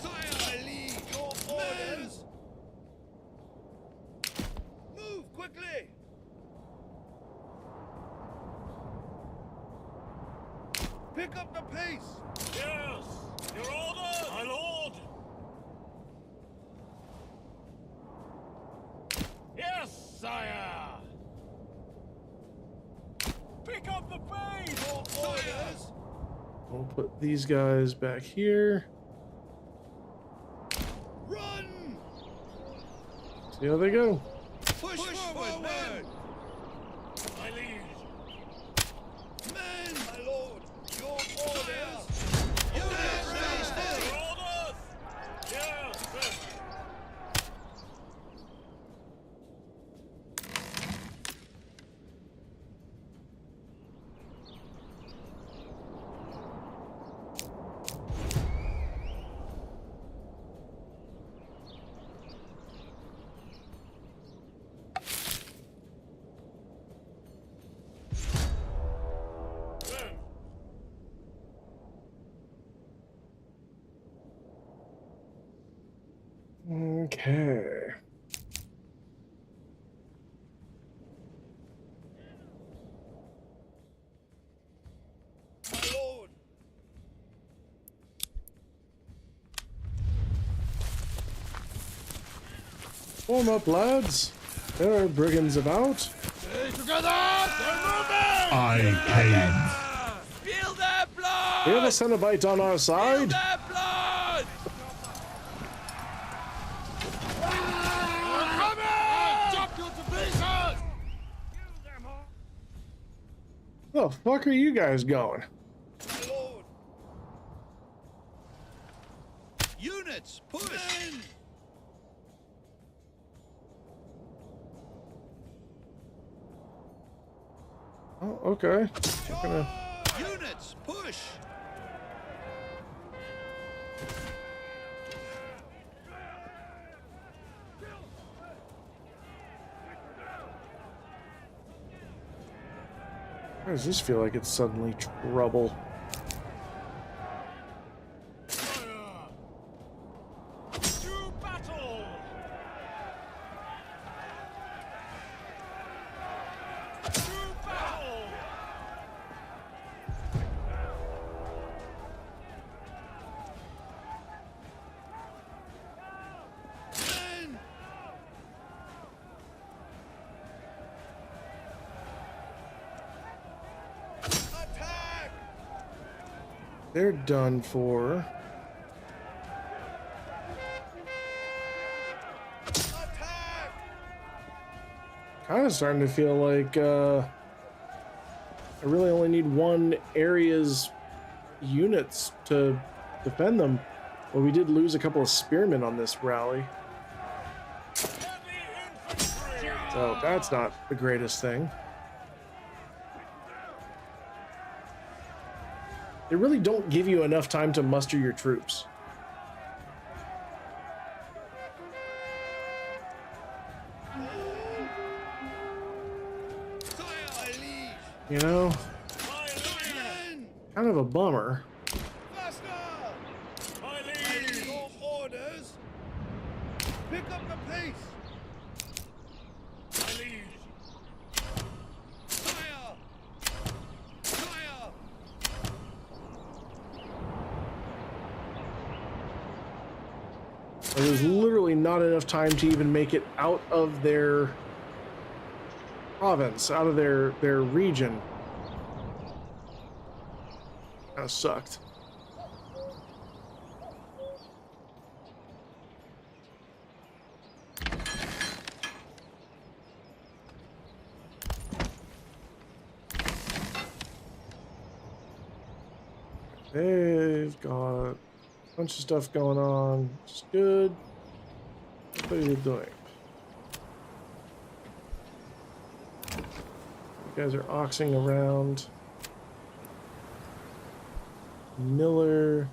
Sire, I lead your orders. Move quickly. Pick up the pace. Yes, your orders, my lord. Yes, sire! Pick up the pace! Orders! We'll put these guys back here. Run! See how they go. Push forward, men! My liege! Men! My lord! Your orders! Your orders! Your orders! Yes, Okay. My lord! Form up, lads. There are brigands about. Stay together! They're moving! I Feel their blood! We have a Cenobite on our side. Their blood! We're coming! Chop you to pieces! The fuck are you guys going? My lord! Units, push! Oh, okay. Gonna... Units, push! Why does this feel like it's suddenly trouble? To battle! To battle! Men! Attack! They're done for. Attack! Kind of starting to feel like I really only need one area's units to defend them. Well, we did lose a couple of spearmen on this rally, so that's not the greatest thing. They really don't give you enough time to muster your troops. Sire, liege! You know, My men! kind of a bummer. Faster! My liege! Your orders! Pick up the pace! My liege! Fire! Fire! There's literally not enough time to even make it out of their province, out of their region. Kind of sucked. They've got a bunch of stuff going on, which is good. What are you doing? You guys are oxing around. Miller.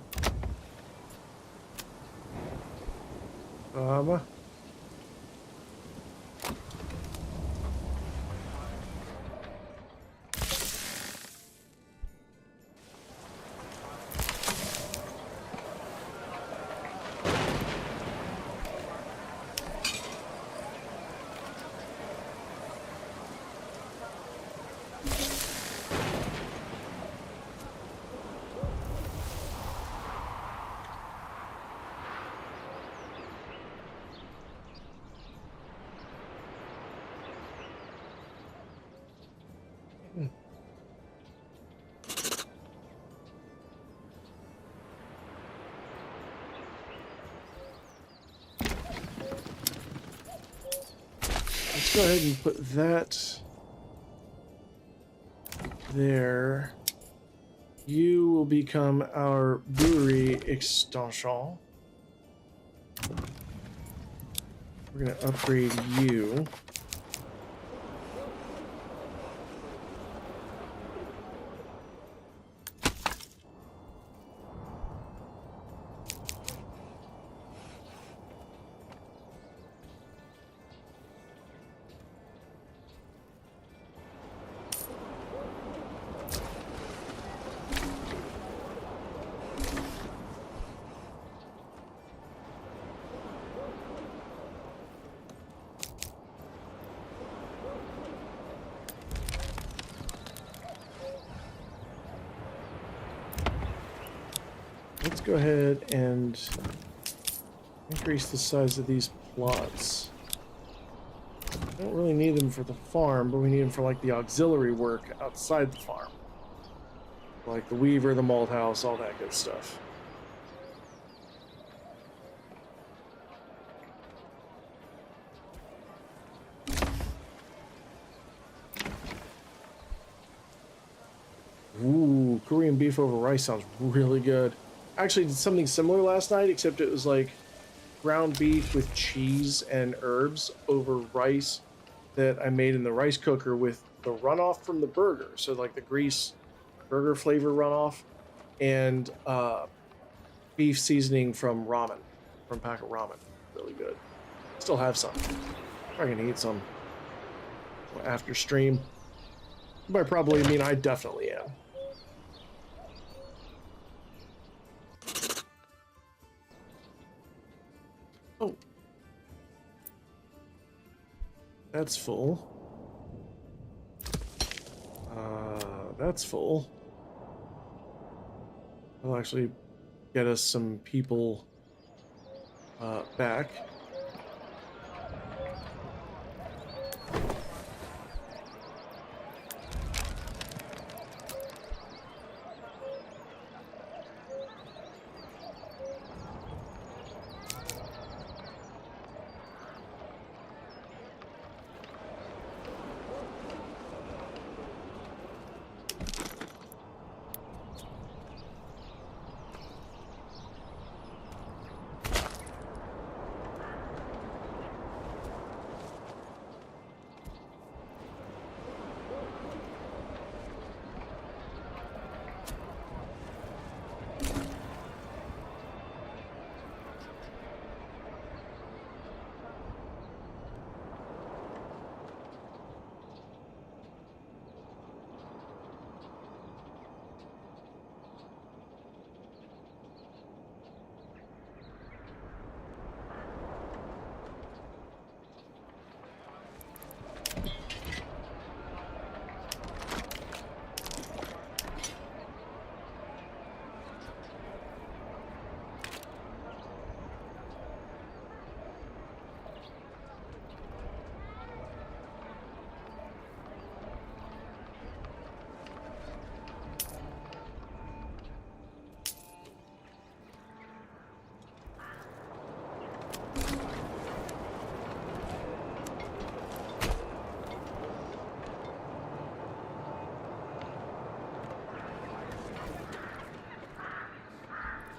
Let's go ahead and put that there. You will become our brewery extension. We're going to upgrade you. go ahead and increase the size of these plots. I don't really need them for the farm, but we need them for like the auxiliary work outside the farm. Like the weaver, the malt house, all that good stuff. Ooh, Korean beef over rice sounds really good. I actually did something similar last night, except it was like ground beef with cheese and herbs over rice that I made in the rice cooker with the runoff from the burger. So like the grease burger flavor runoff and beef seasoning from ramen, from packet ramen. Really good. Still have some. I can eat some after stream. By probably mean I definitely am. Oh. That's full. That's full. I'll actually get us some people back.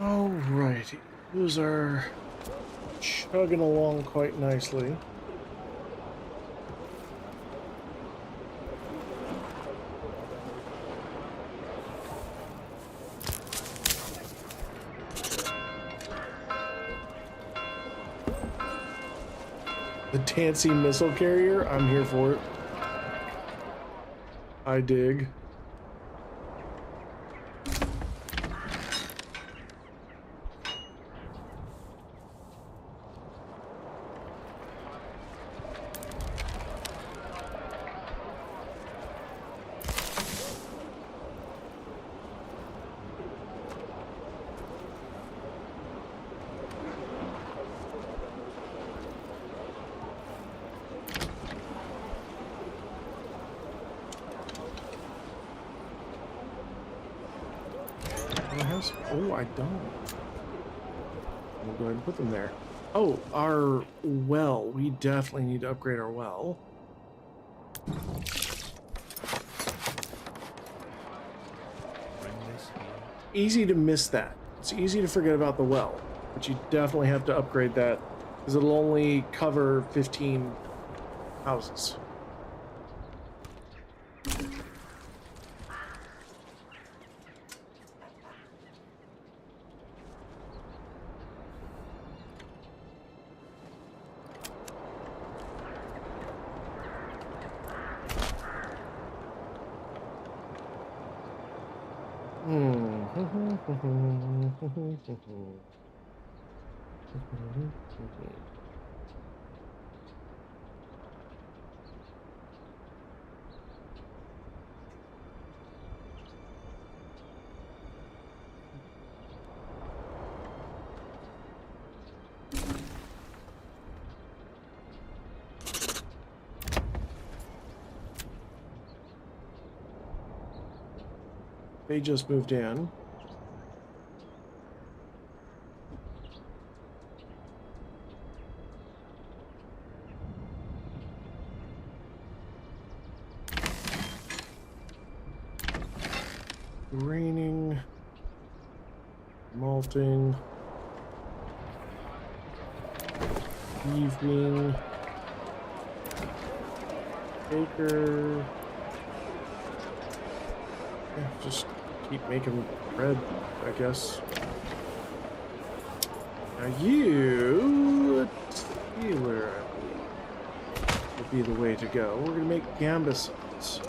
Alrighty, those are chugging along quite nicely. The Dancy missile carrier, I'm here for it. I dig. Oh, I don't. We'll go ahead and put them there. Oh, our well. We definitely need to upgrade our well. Easy to miss that. It's easy to forget about the well, but you definitely have to upgrade that because it'll only cover 15 houses. They just moved in. Raining, malting, evening, baker. Yeah, just keep making bread, I guess. Now you, let's see where I believe would be the way to go. We're gonna make gambesons.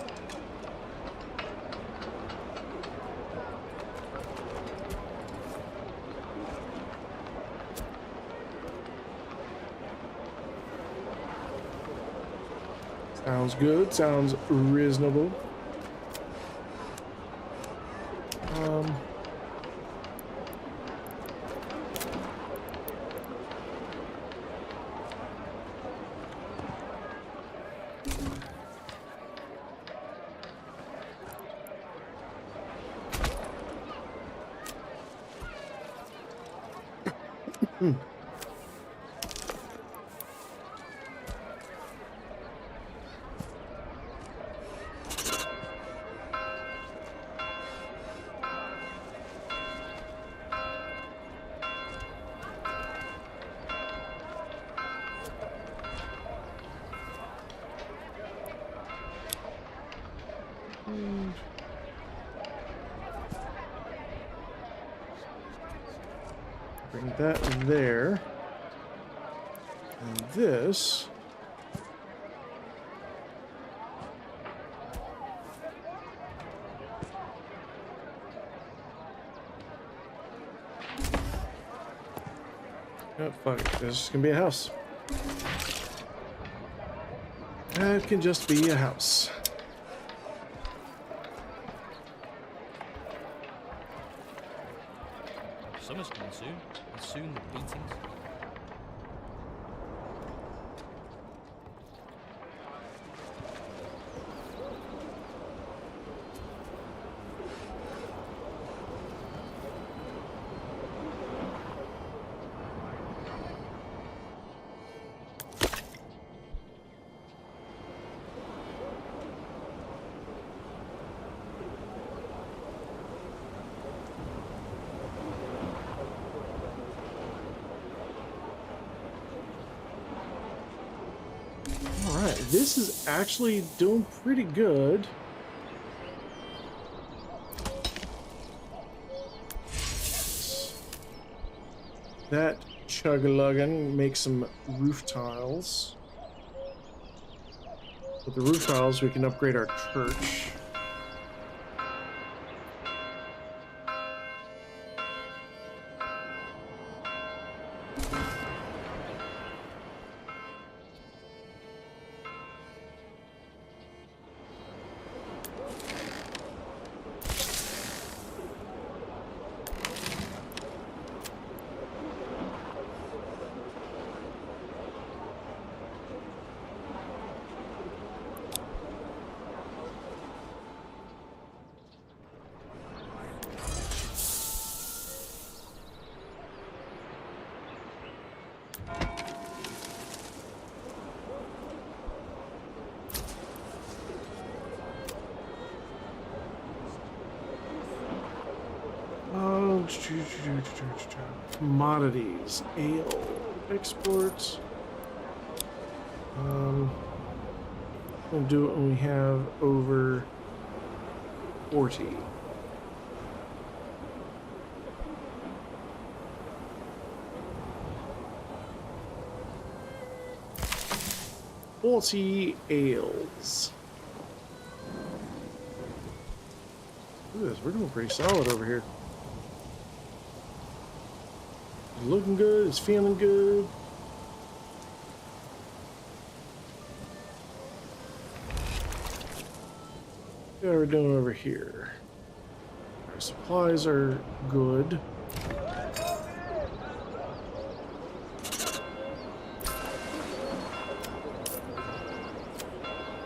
Sounds good, sounds reasonable. Bring that there. And this. Oh, fuck it. This is gonna be a house. That can just be a house. Summer's coming soon, and soon the beatings. Alright, this is actually doing pretty good. That chug-a-luggin makes some roof tiles. With the roof tiles, we can upgrade our church. Commodities, ale, exports. We'll do it when we have over 40. Ales. Look at this, we're doing pretty solid over here. It's looking good, it's feeling good. What are we doing over here? Our supplies are good.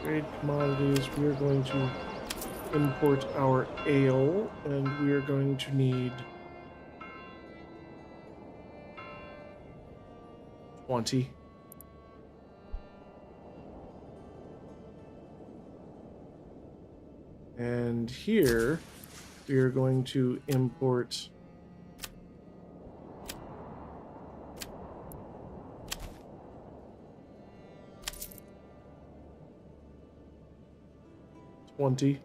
Trade commodities, we are going to import our ale, and we are going to need 20. And here we are going to import $20.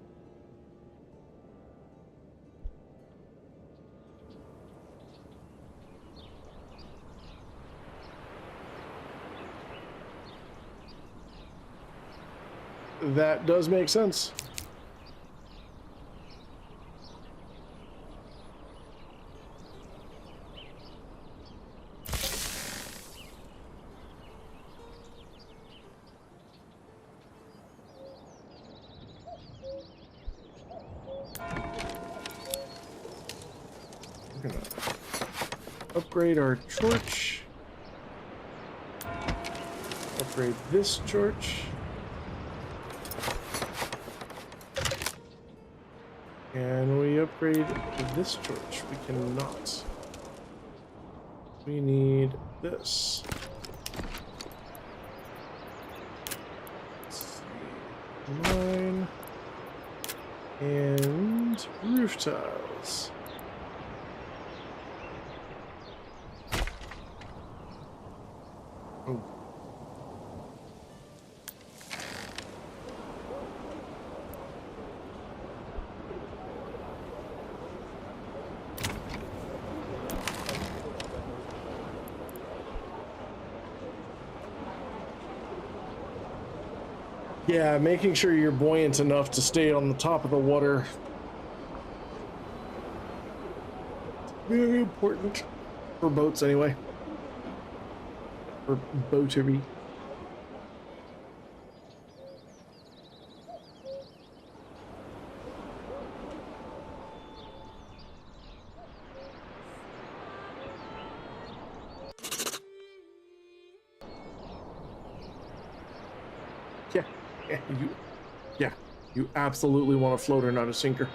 That does make sense. We're gonna upgrade our torch. Upgrade this torch. Can we upgrade this torch? We cannot. We need this. Let's see. 9. And roof tiles. Oh. Yeah, making sure you're buoyant enough to stay on the top of the water. Very important. For boats, anyway. For boatery. You absolutely want a floater, not a sinker.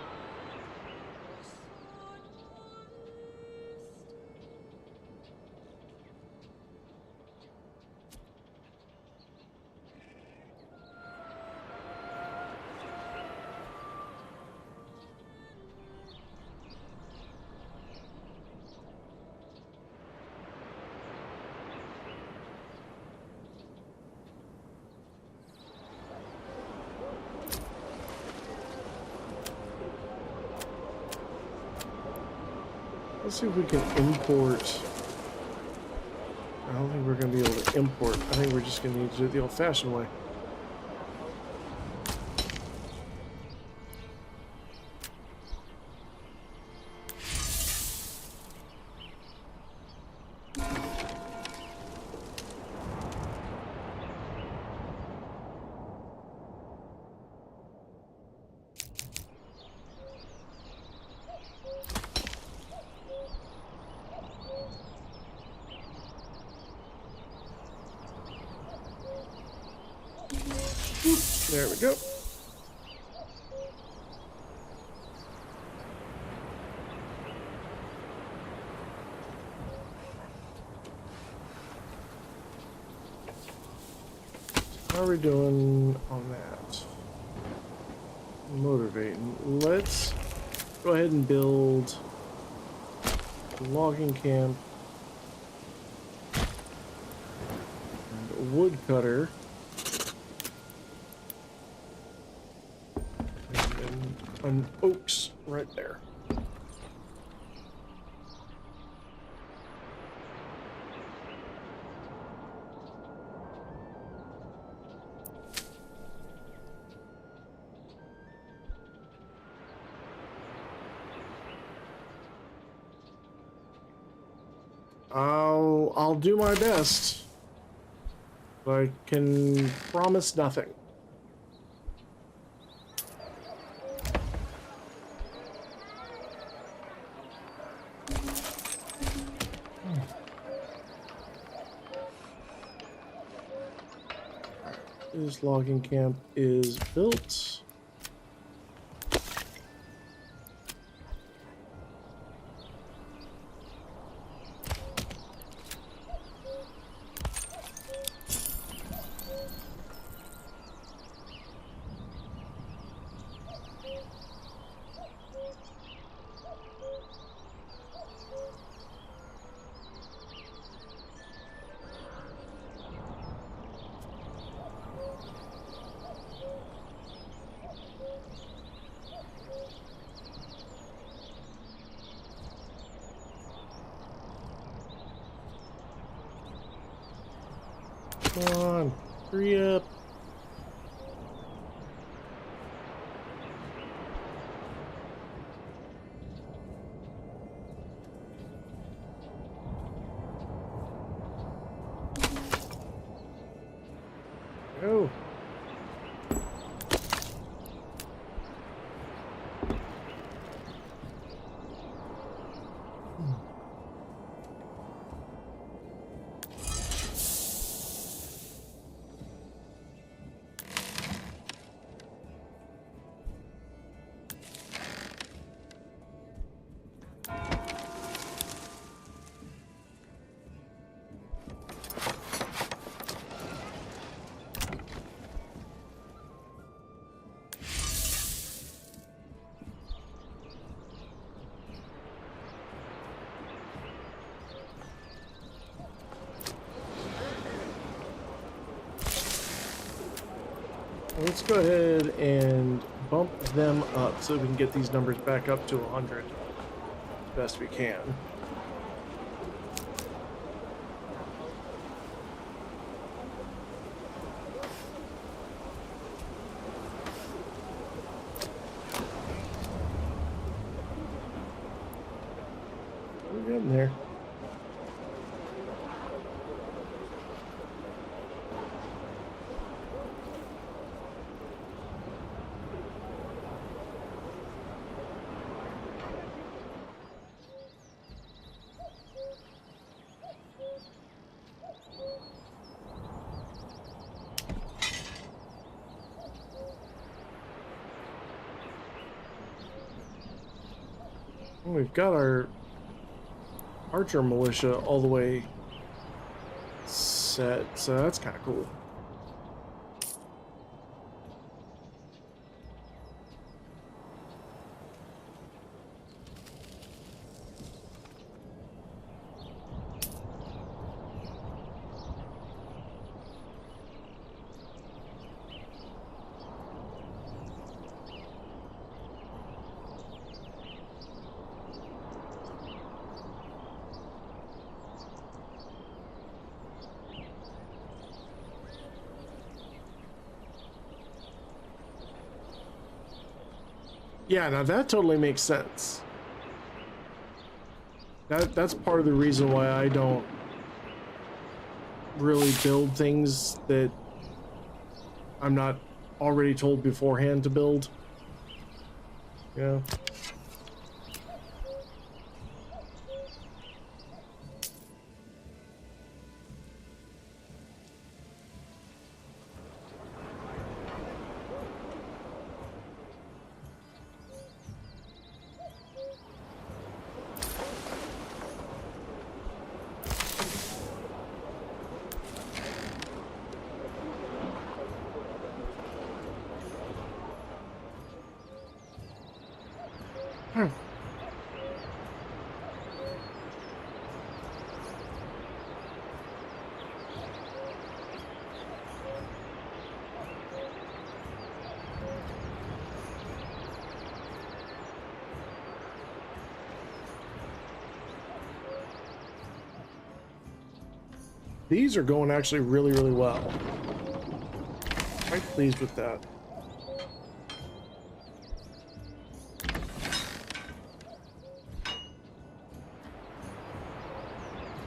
Let's see if we can import. I don't think we're going to be able to import. I think we're just going to need to do it the old-fashioned way. There we go. How are we doing on that? Motivating. Let's go ahead and build a logging camp and a woodcutter. And oaks right there. I'll do my best. But I can promise nothing. This logging camp is built. Come on, hurry up. Go. Let's go ahead and bump them up so we can get these numbers back up to 100 as best we can. We're getting there. We've got our archer militia all the way set, so that's kind of cool. Yeah, now that totally makes sense. That's part of the reason why I don't really build things that I'm not already told beforehand to build. Yeah. These are going actually really, really well. Quite pleased with that.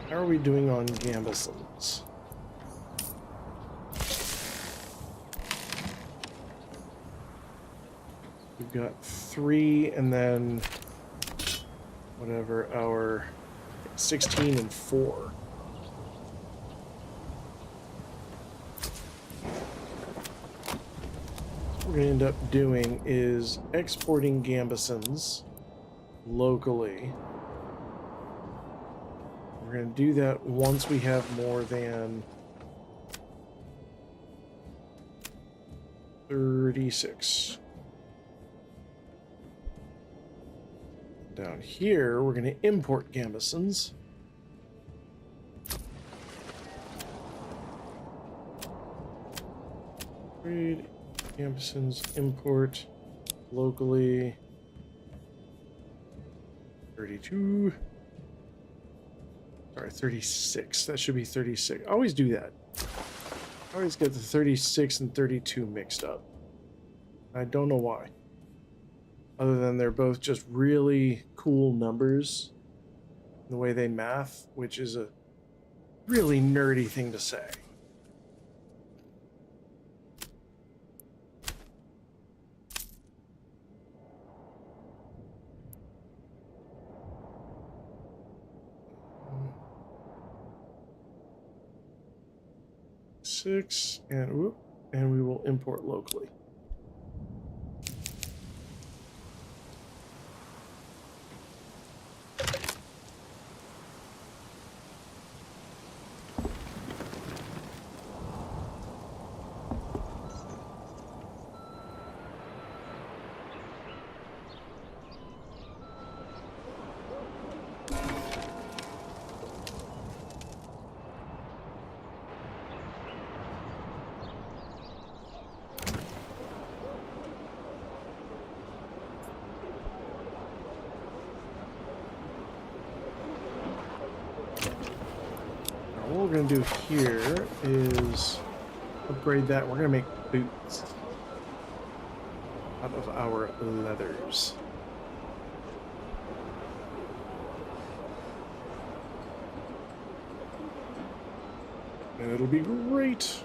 How are we doing on gambesons? We've got 3 and then whatever, our 16 and 4. What we're going to end up doing is exporting gambesons locally. We're going to do that once we have more than 36. Down here, we're going to import gambesons. Trade gambesons, import locally. 32. Sorry, 36. That should be 36. I always do that. I always get the 36 and 32 mixed up. I don't know why. Other than they're both just really cool numbers, the way they math, which is a really nerdy thing to say. Six and whoop, and we will import locally. What we're going to do here is upgrade that. We're going to make boots out of our leathers. And it'll be great.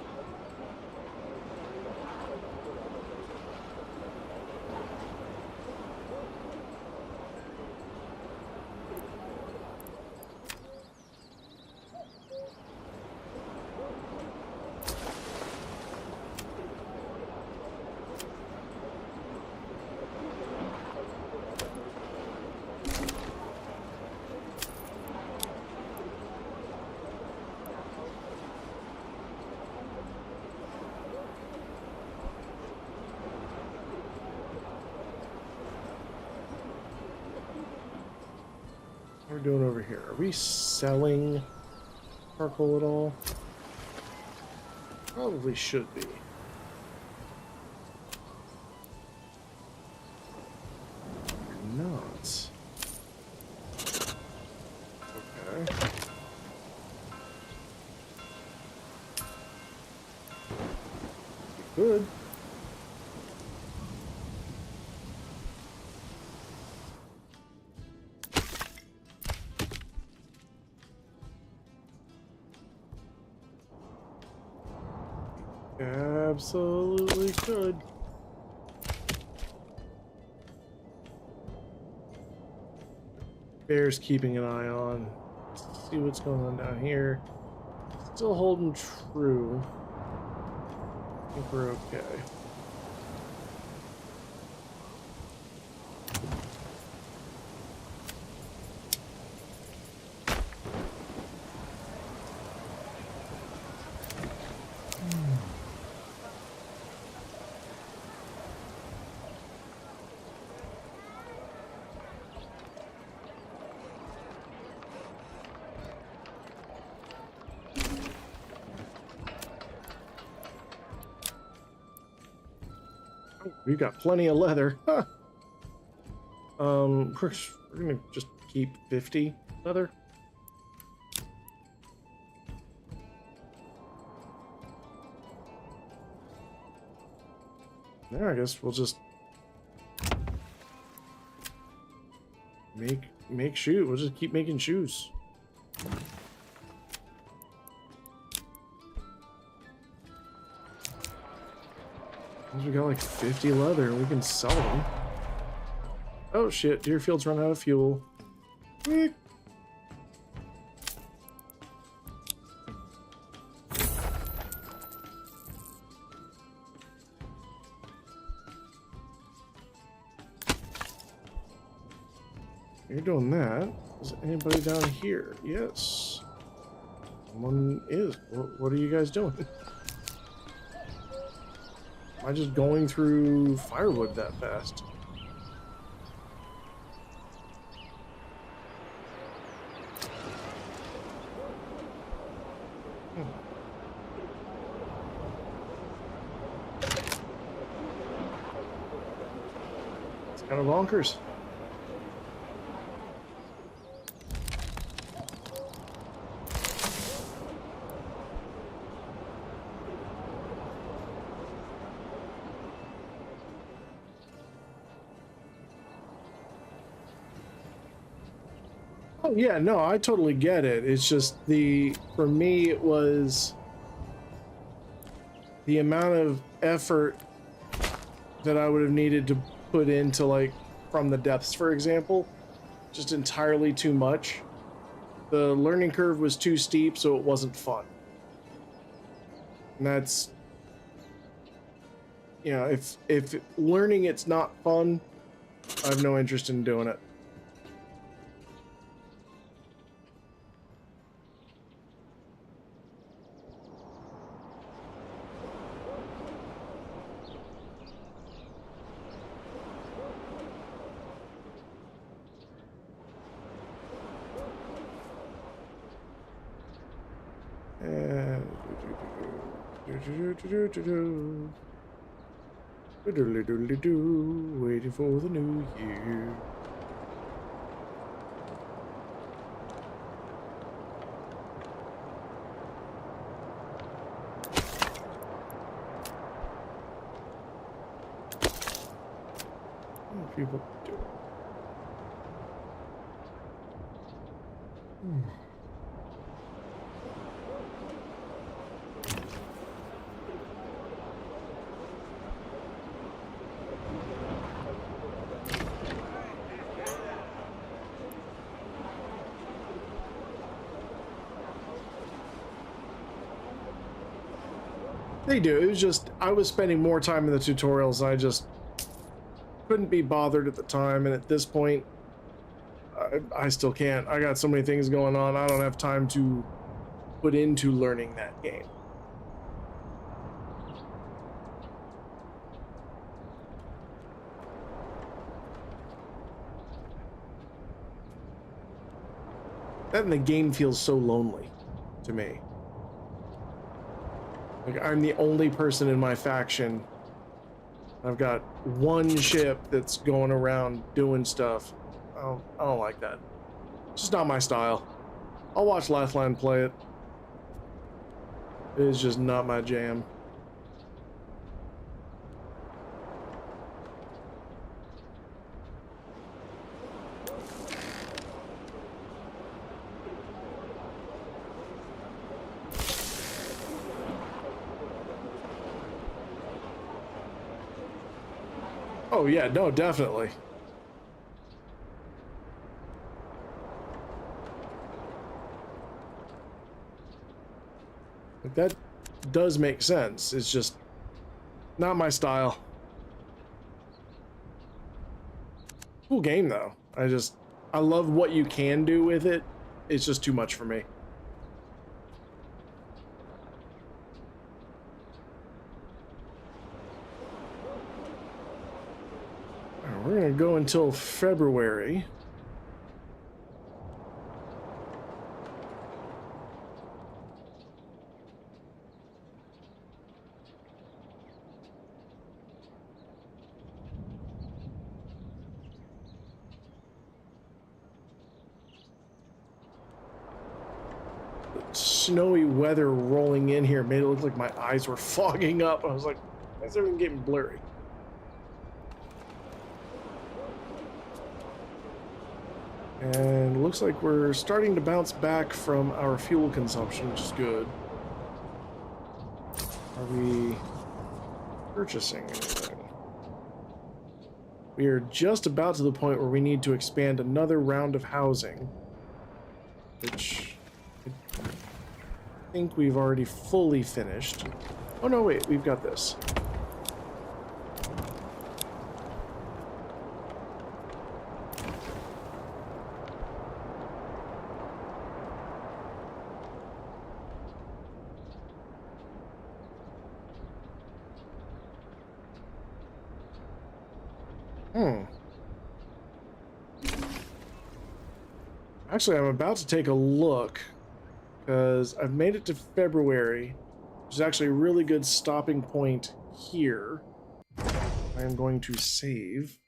What are we doing over here? Are we selling charcoal at all? Probably should be. We're not. Okay. Good. Absolutely could. Bear's keeping an eye on. Let's see what's going on down here. Still holding true. I think we're okay. We've got plenty of leather. Huh. We're gonna just keep 50 leather. Yeah, I guess we'll just make shoes. We'll just keep making shoes. We got like 50 leather and we can sell them. Oh shit, Deerfield's run out of fuel. Quick. You're doing that. Is anybody down here? Yes. Someone is. What are you guys doing? Am I just going through firewood that fast? It's kind of bonkers. Oh yeah, no, I totally get it. It's just for me, it was the amount of effort that I would have needed to put into, like, From the Depths, for example, just entirely too much. The learning curve was too steep, so it wasn't fun. And that's, you know, if learning it's not fun, I have no interest in doing it. Waiting for the new year. What are people doing? They do. It was just, I was spending more time in the tutorials. I just couldn't be bothered at the time. And at this point, I still can't. I got so many things going on. I don't have time to put into learning that game. That and the game feels so lonely to me. Like, I'm the only person in my faction. I've got one ship that's going around doing stuff. I don't like that. It's just not my style. I'll watch Lifeline play it. It is just not my jam. Oh yeah, no, definitely. Like, that does make sense. It's just not my style. Cool game though. I love what you can do with it. It's just too much for me. We're gonna go until February. Snowy weather rolling in here made it look like my eyes were fogging up. I was like, why is everything getting blurry? And looks like we're starting to bounce back from our fuel consumption, which is good. Are we purchasing anything? We are just about to the point where we need to expand another round of housing, which I think we've already fully finished. Oh no, wait, we've got this. Actually, I'm about to take a look because I've made it to February, which is actually a really good stopping point here. I am going to save.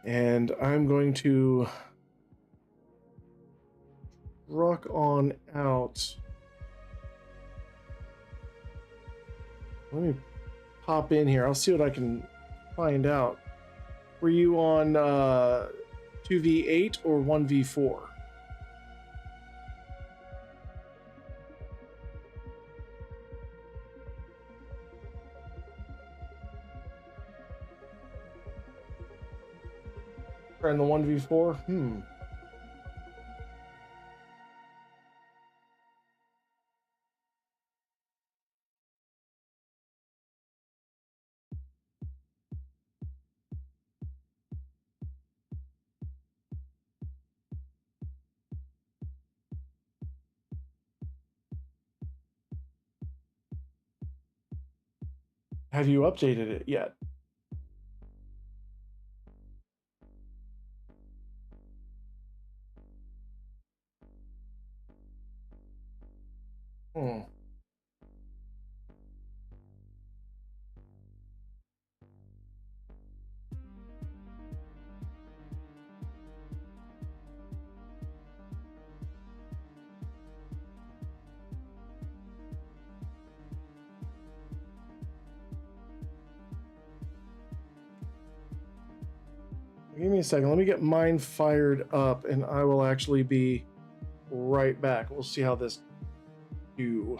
And I'm going to rock on out. Let me hop in here. I'll see what I can find out. Were you on 2v8 or 1v4? Or in the 1v4? Have you updated it yet? Give me a second. Let me get mine fired up, and I will actually be right back. We'll see how this do.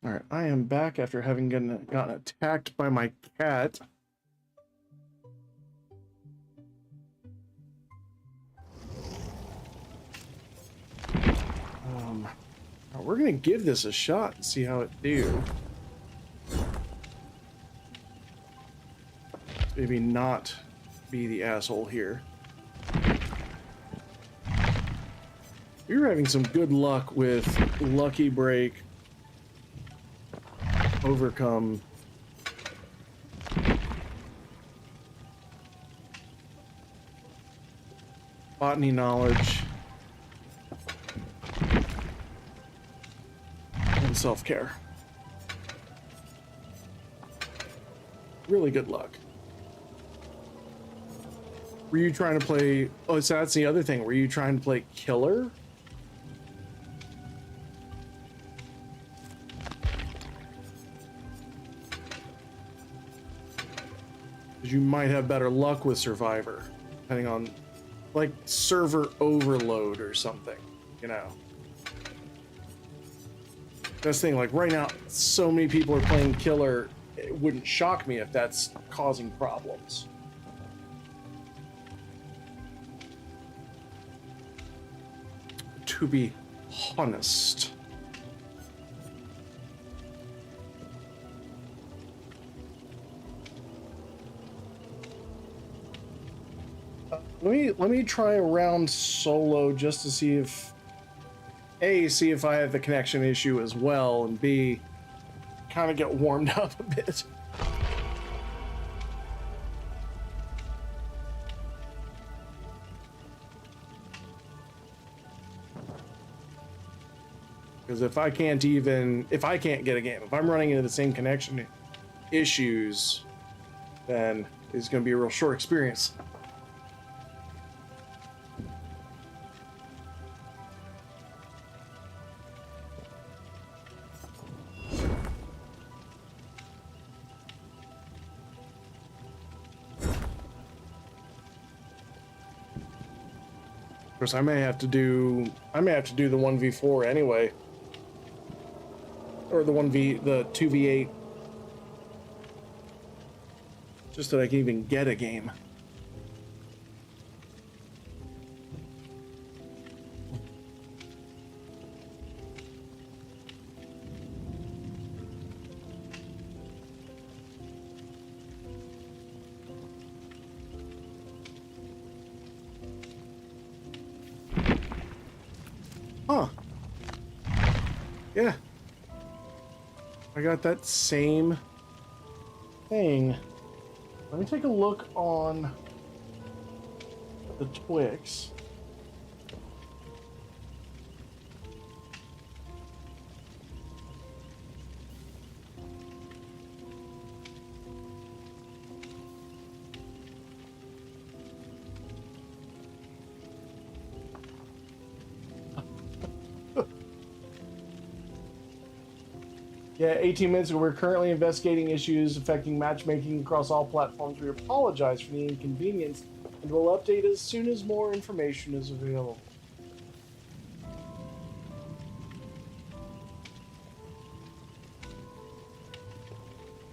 All right, I am back after having gotten attacked by my cat. We're gonna give this a shot and see how it do. Maybe not be the asshole here. We were having some good luck with Lucky Break, Overcome, Botany Knowledge, and Self-Care. Really good luck. Were you trying to play... Oh, so that's the other thing. Were you trying to play Killer? Because you might have better luck with Survivor, depending on, like, server overload or something, you know. That's the thing, like, right now, so many people are playing Killer, it wouldn't shock me if that's causing problems. To be honest. Let me try a round solo just to see if A, see if I have the connection issue as well, and B, kind of get warmed up a bit. Because if I can't get a game, if I'm running into the same connection issues, then it's going to be a real short experience. Of course, I may have to do the 1v4 anyway. Or the 2v8. Just so I can even get a game. Huh. Yeah. I got that same thing. Let me take a look on the Twix. Yeah, 18 minutes ago, we're currently investigating issues affecting matchmaking across all platforms. We apologize for the inconvenience and will update as soon as more information is available.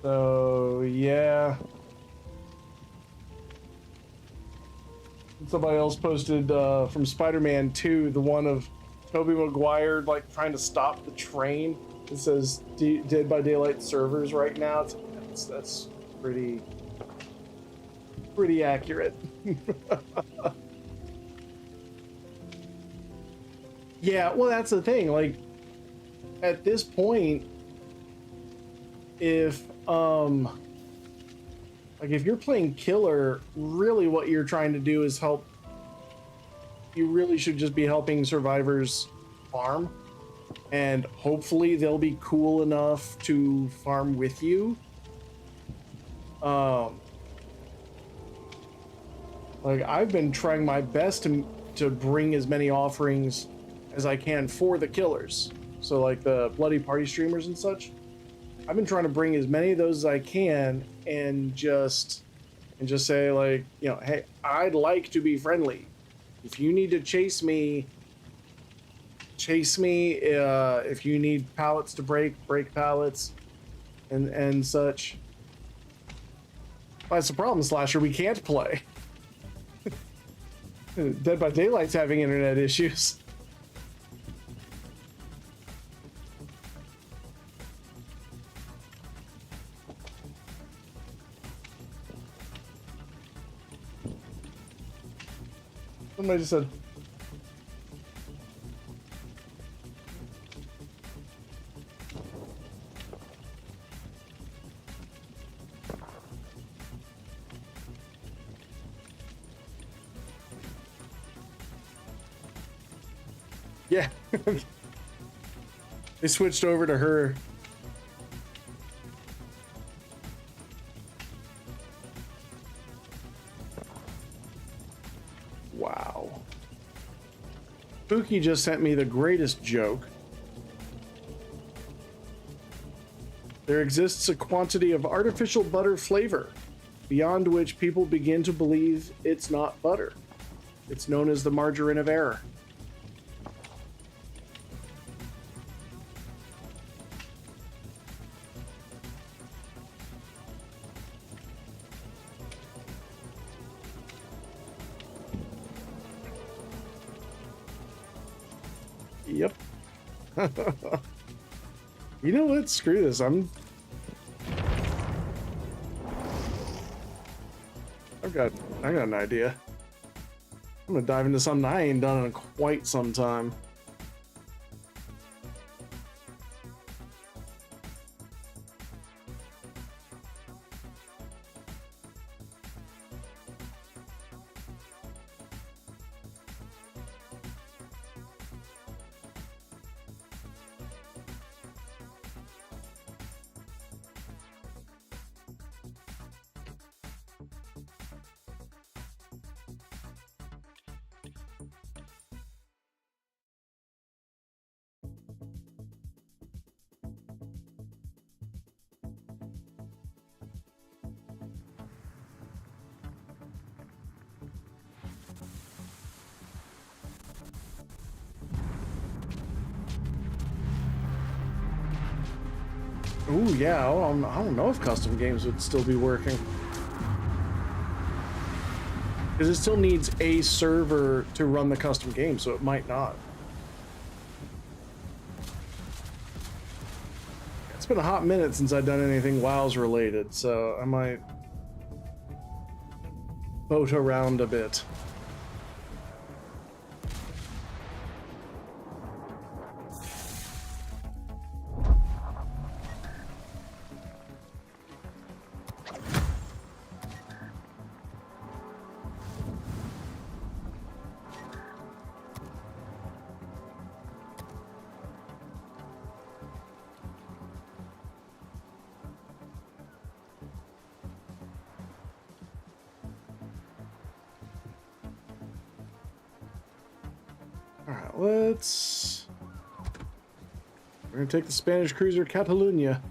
So, yeah. Somebody else posted from Spider-Man 2, the one of Tobey Maguire, like, trying to stop the train. It says Dead by Daylight servers right now. That's pretty accurate. Yeah, well, that's the thing. Like, at this point, if you're playing Killer, really what you're trying to do is help. You really should just be helping survivors farm. And hopefully they'll be cool enough to farm with you. Like, I've been trying my best to bring as many offerings as I can for the killers. So like the Bloody Party streamers and such. I've been trying to bring as many of those as I can and just say, like, you know, hey, I'd like to be friendly. If you need to chase me chase me. If you need pallets to break pallets, and such. That's the problem, Slasher. We can't play. Dead by Daylight's having internet issues. Somebody just said. Yeah. They switched over to her. Wow. Spooky just sent me the greatest joke. There exists a quantity of artificial butter flavor, beyond which people begin to believe it's not butter. It's known as the margarine of error. Yep. You know what? Screw this. I got an idea. I'm gonna dive into something I ain't done in quite some time. Ooh, yeah, I don't know if custom games would still be working. Because it still needs a server to run the custom game, so it might not. It's been a hot minute since I've done anything WoW's related, so I might boat around a bit. Alright, we're gonna take the Spanish cruiser Catalunya.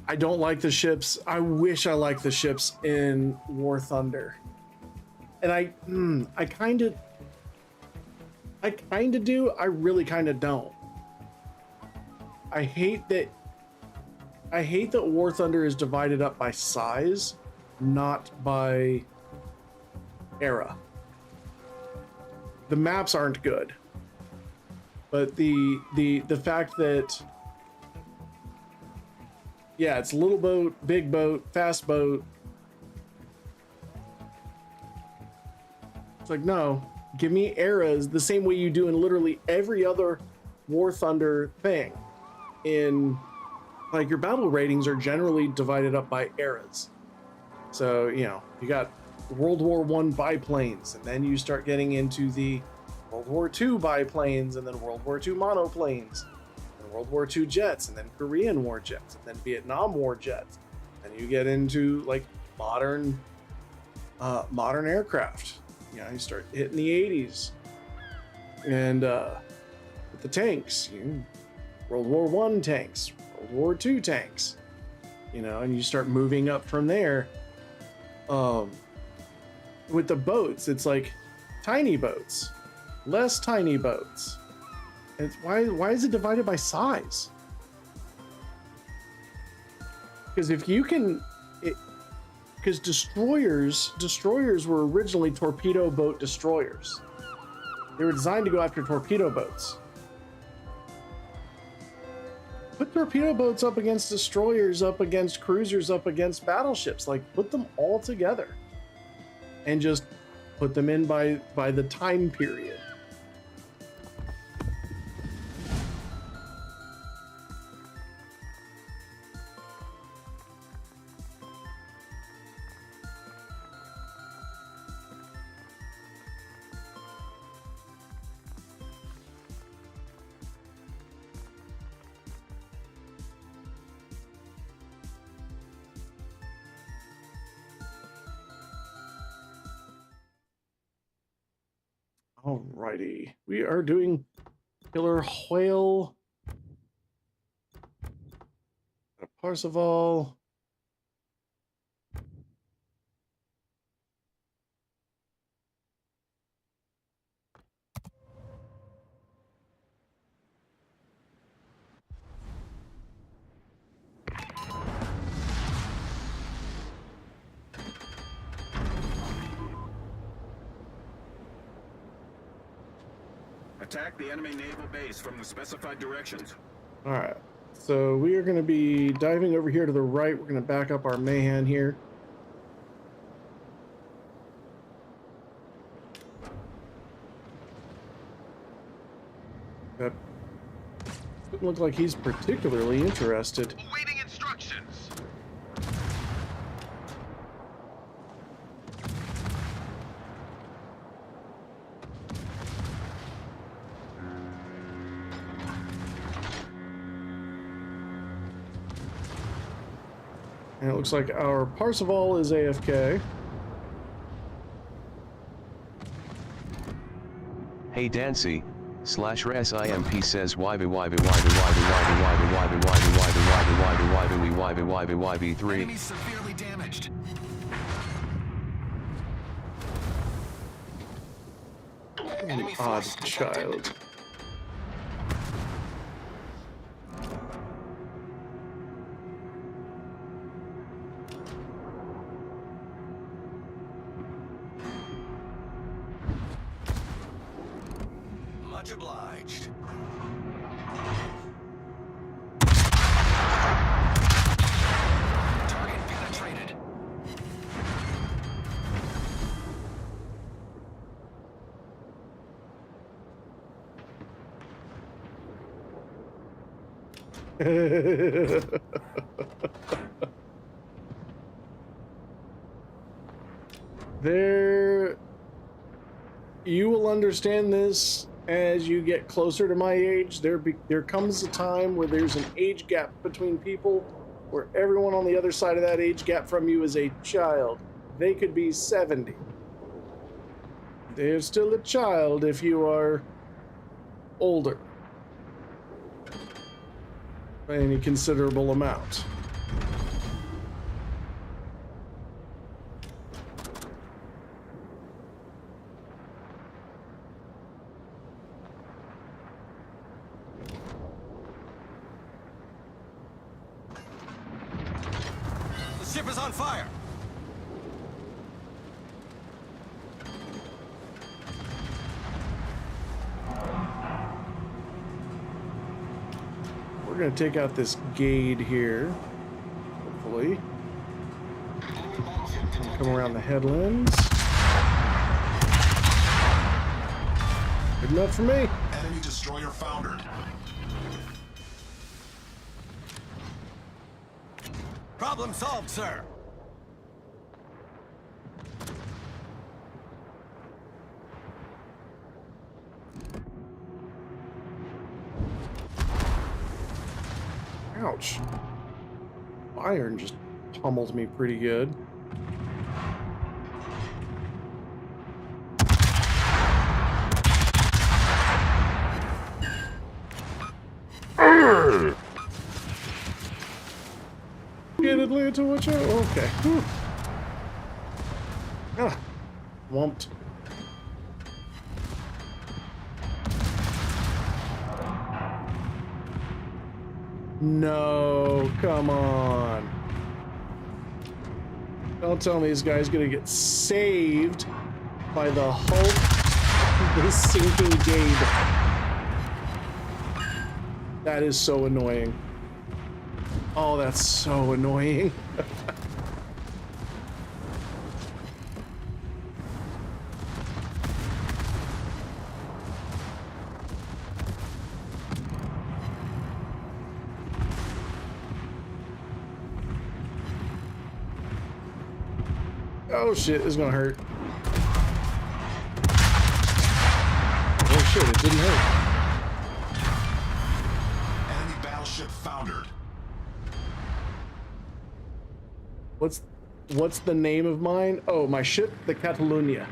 I don't like the ships. I wish I liked the ships in War Thunder. And I kind of do. I really kind of don't. I hate that War Thunder is divided up by size, not by era. The maps aren't good, but the fact that, yeah, it's little boat, big boat, fast boat. It's like, no, give me eras the same way you do in literally every other War Thunder thing. In, like, your battle ratings are generally divided up by eras. So, you know, you got World War I biplanes, and then you start getting into the World War II biplanes, and then World War II monoplanes, and World War II jets, and then Korean War jets, and then Vietnam War jets, and you get into like modern aircraft. You know, you start hitting the 80s, and with the tanks, World War I tanks, World War II tanks, you know, and you start moving up from there. With the boats, it's like tiny boats, less tiny boats. And why is it divided by size? Because if you can, because destroyers were originally torpedo boat destroyers. They were designed to go after torpedo boats. Put torpedo boats up against destroyers, up against cruisers, up against battleships. Like, put them all together and just put them in by the time period. Alrighty, we are doing Killer Whale, Parseval. Attack the enemy naval base from the specified directions. All right, so we are going to be diving over here to the right. We're going to back up our Mayhan here. That doesn't look like he's particularly interested. Awaiting instructions. And it looks like our Parseval is AFK. Hey Dancy, /RSIMP says YB3. Enemy severely damaged. Enemy Odd force child. Much obliged. Target penetrated. There, you will understand this as you get closer to my age. There comes a time where there's an age gap between people, where everyone on the other side of that age gap from you is a child. They could be 70. They're still a child if you are older by any considerable amount. The ship is on fire. We're going to take out this Gade here, hopefully. Come around the headlands. Good enough for me. Enemy destroyer foundered. Problem solved, sir. Ouch. Iron just pummeled me pretty good. Get Atlanta, watch out. Okay. Whew. Ah, wumped. No, come on. Don't tell me this guy's gonna get saved by the Hulk, the sinking Gabe. That is so annoying. Oh, that's so annoying. Oh shit, this is gonna hurt. Oh shit, it didn't hurt. Enemy battleship foundered. What's the name of mine? Oh, my ship, the Catalunya.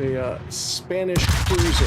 A Spanish cruiser.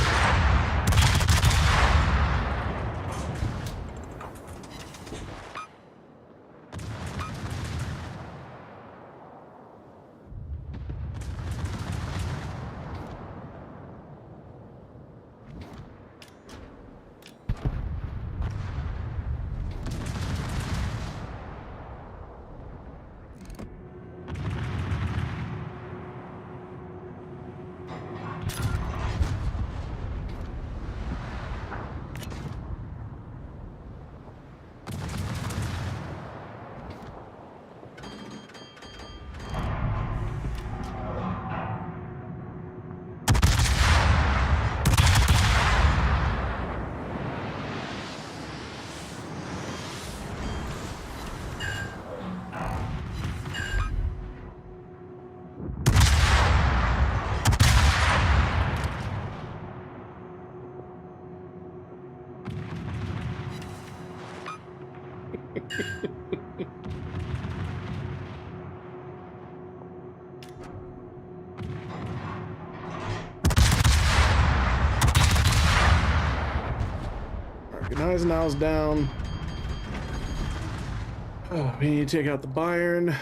Eisenhower's down. Oh, we need to take out the Bayern.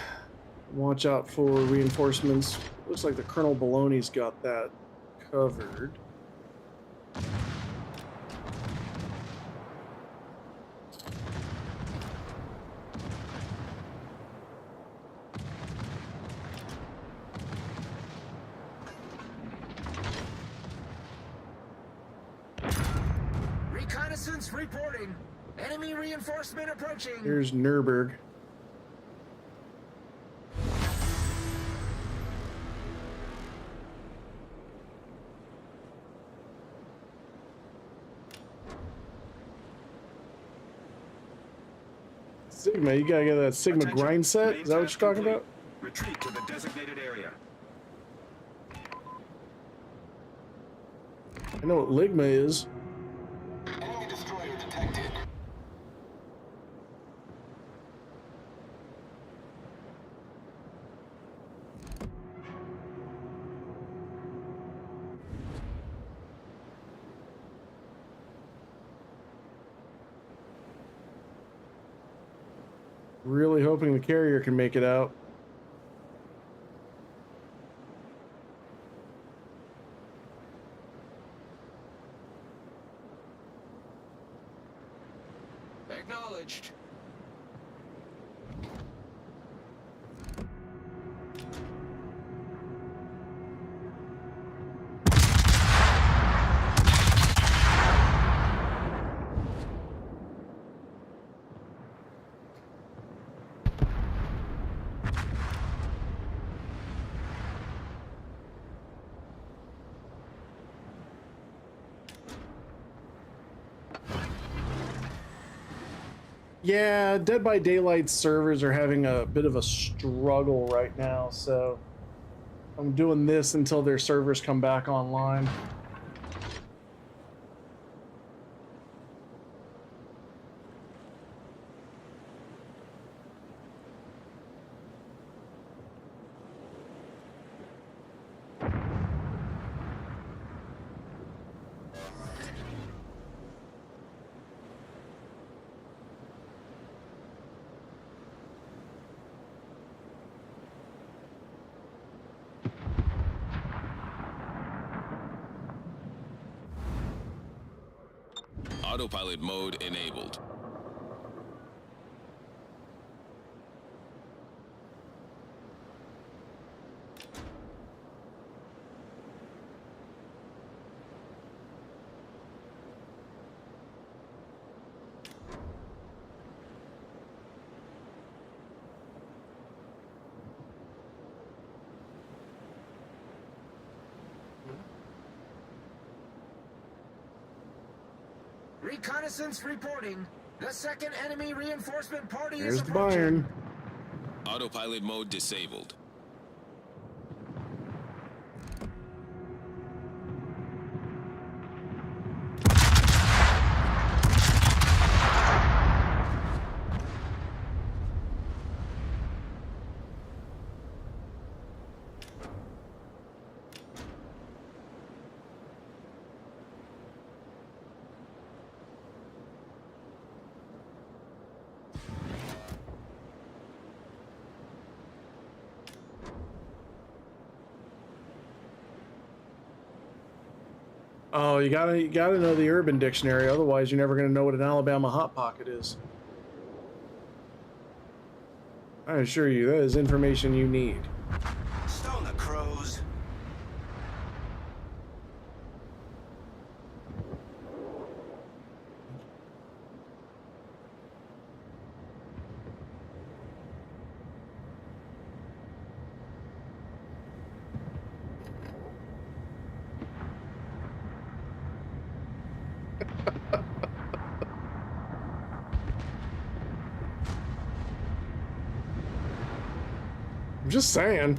Watch out for reinforcements. Looks like the Colonel Baloney's got that covered. Reconnaissance reporting. Enemy reinforcement approaching. Here's Nuremberg. Sigma, you gotta get that Sigma grind set? Is that what you're talking about? Retreat to the designated area. I know what Ligma is. Enemy destroyer detected. Really hoping the carrier can make it out. Acknowledged. Yeah, Dead by Daylight servers are having a bit of a struggle right now, so I'm doing this until their servers come back online. Autopilot mode enabled. Reconnaissance reporting. The second enemy reinforcement party There's is the approaching. Bayern. Autopilot mode disabled. Oh, you gotta know the Urban Dictionary, otherwise you're never gonna know what an Alabama Hot Pocket is. I assure you, that is information you need. Stone the crows. I'm just saying.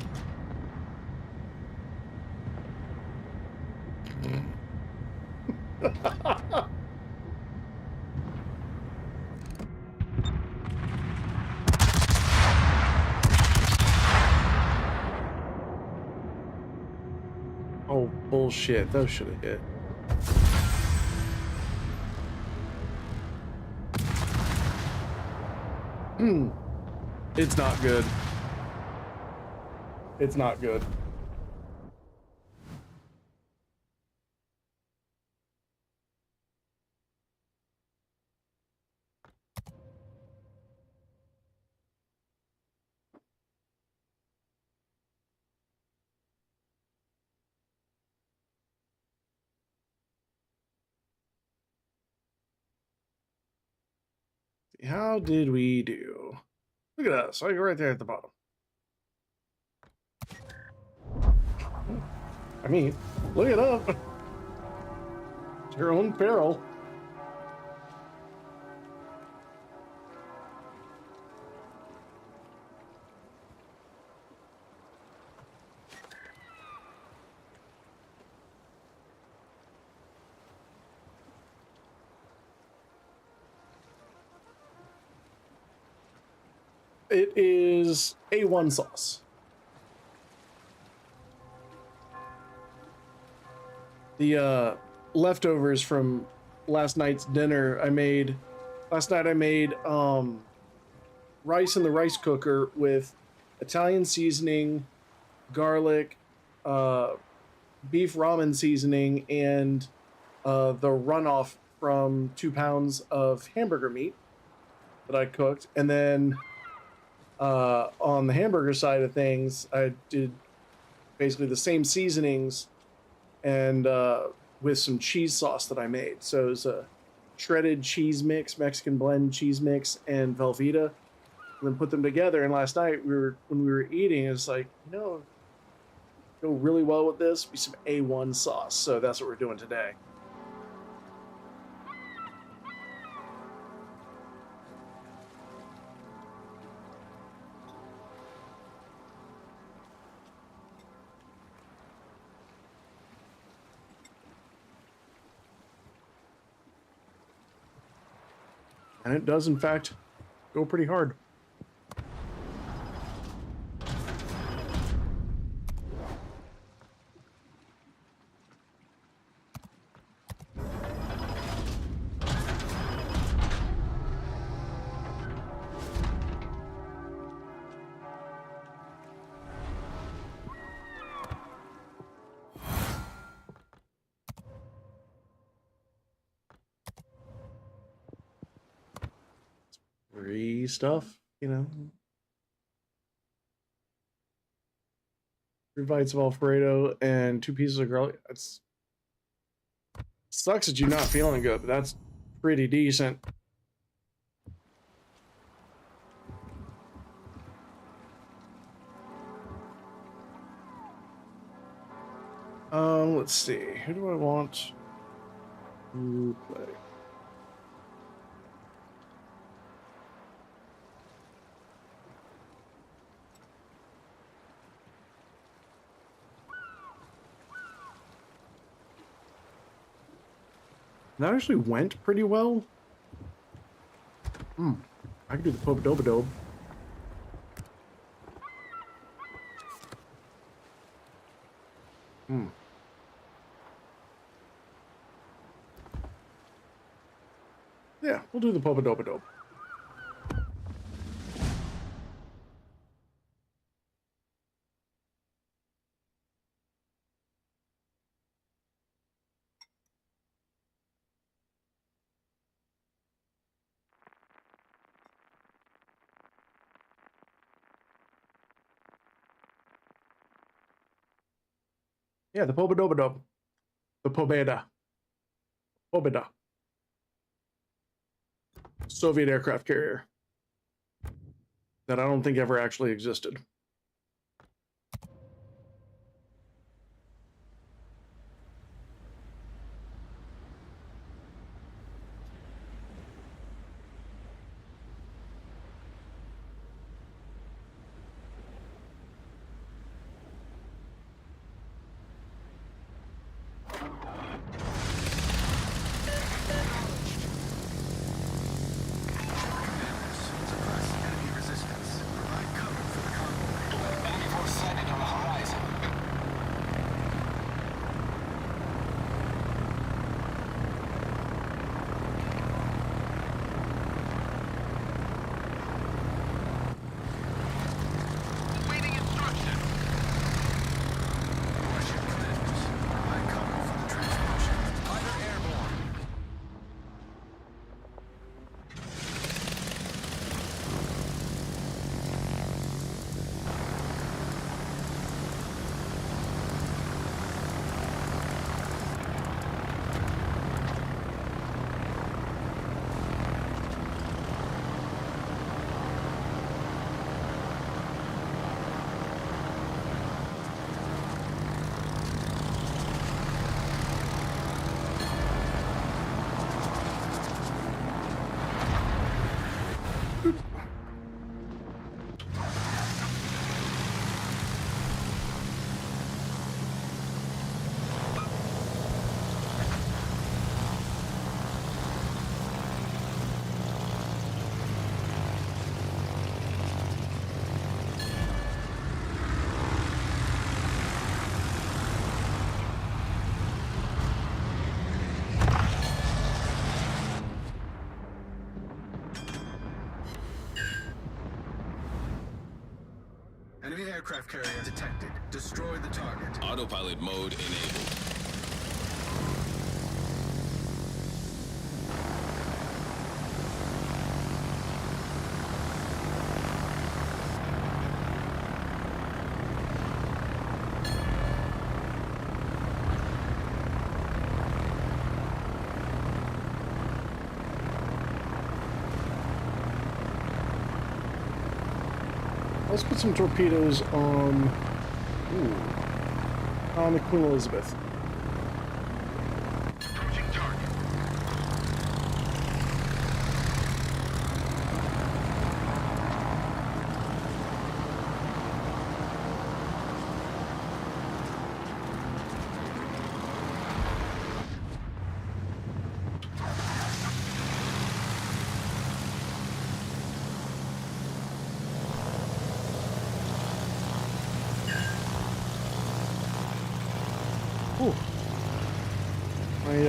Oh, bullshit. Those should have hit. It's not good. It's not good. How did we do? Look at us. I go right there at the bottom. I mean, look it up. It's your own peril. It is A1 sauce. The leftovers from last night's dinner I made. Last night I made rice in the rice cooker with Italian seasoning, garlic, beef ramen seasoning, and the runoff from 2 pounds of hamburger meat that I cooked. And then on the hamburger side of things, I did basically the same seasonings and with some cheese sauce that I made. So it was a shredded cheese mix, Mexican blend cheese mix, and Velveeta. And then put them together. And last night when we were eating, it's like, you know, go really well with this be some A1 sauce. So that's what we're doing today. And it does, in fact, go pretty hard. DBD stuff, you know. 3 bites of Alfredo and 2 pieces of garlic. That's sucks that you're not feeling good, but that's pretty decent. Let's see. Who do I want to play? That actually went pretty well. I can do the Popadobadobe. Yeah, we'll do the Popadobadobe. Yeah, the Popadobadobe. The Pobeda. Pobeda. Soviet aircraft carrier. That I don't think ever actually existed. Enemy aircraft carrier detected. Destroy the target. Autopilot mode enabled. Let's put some torpedoes on the Queen Elizabeth. Approaching target. My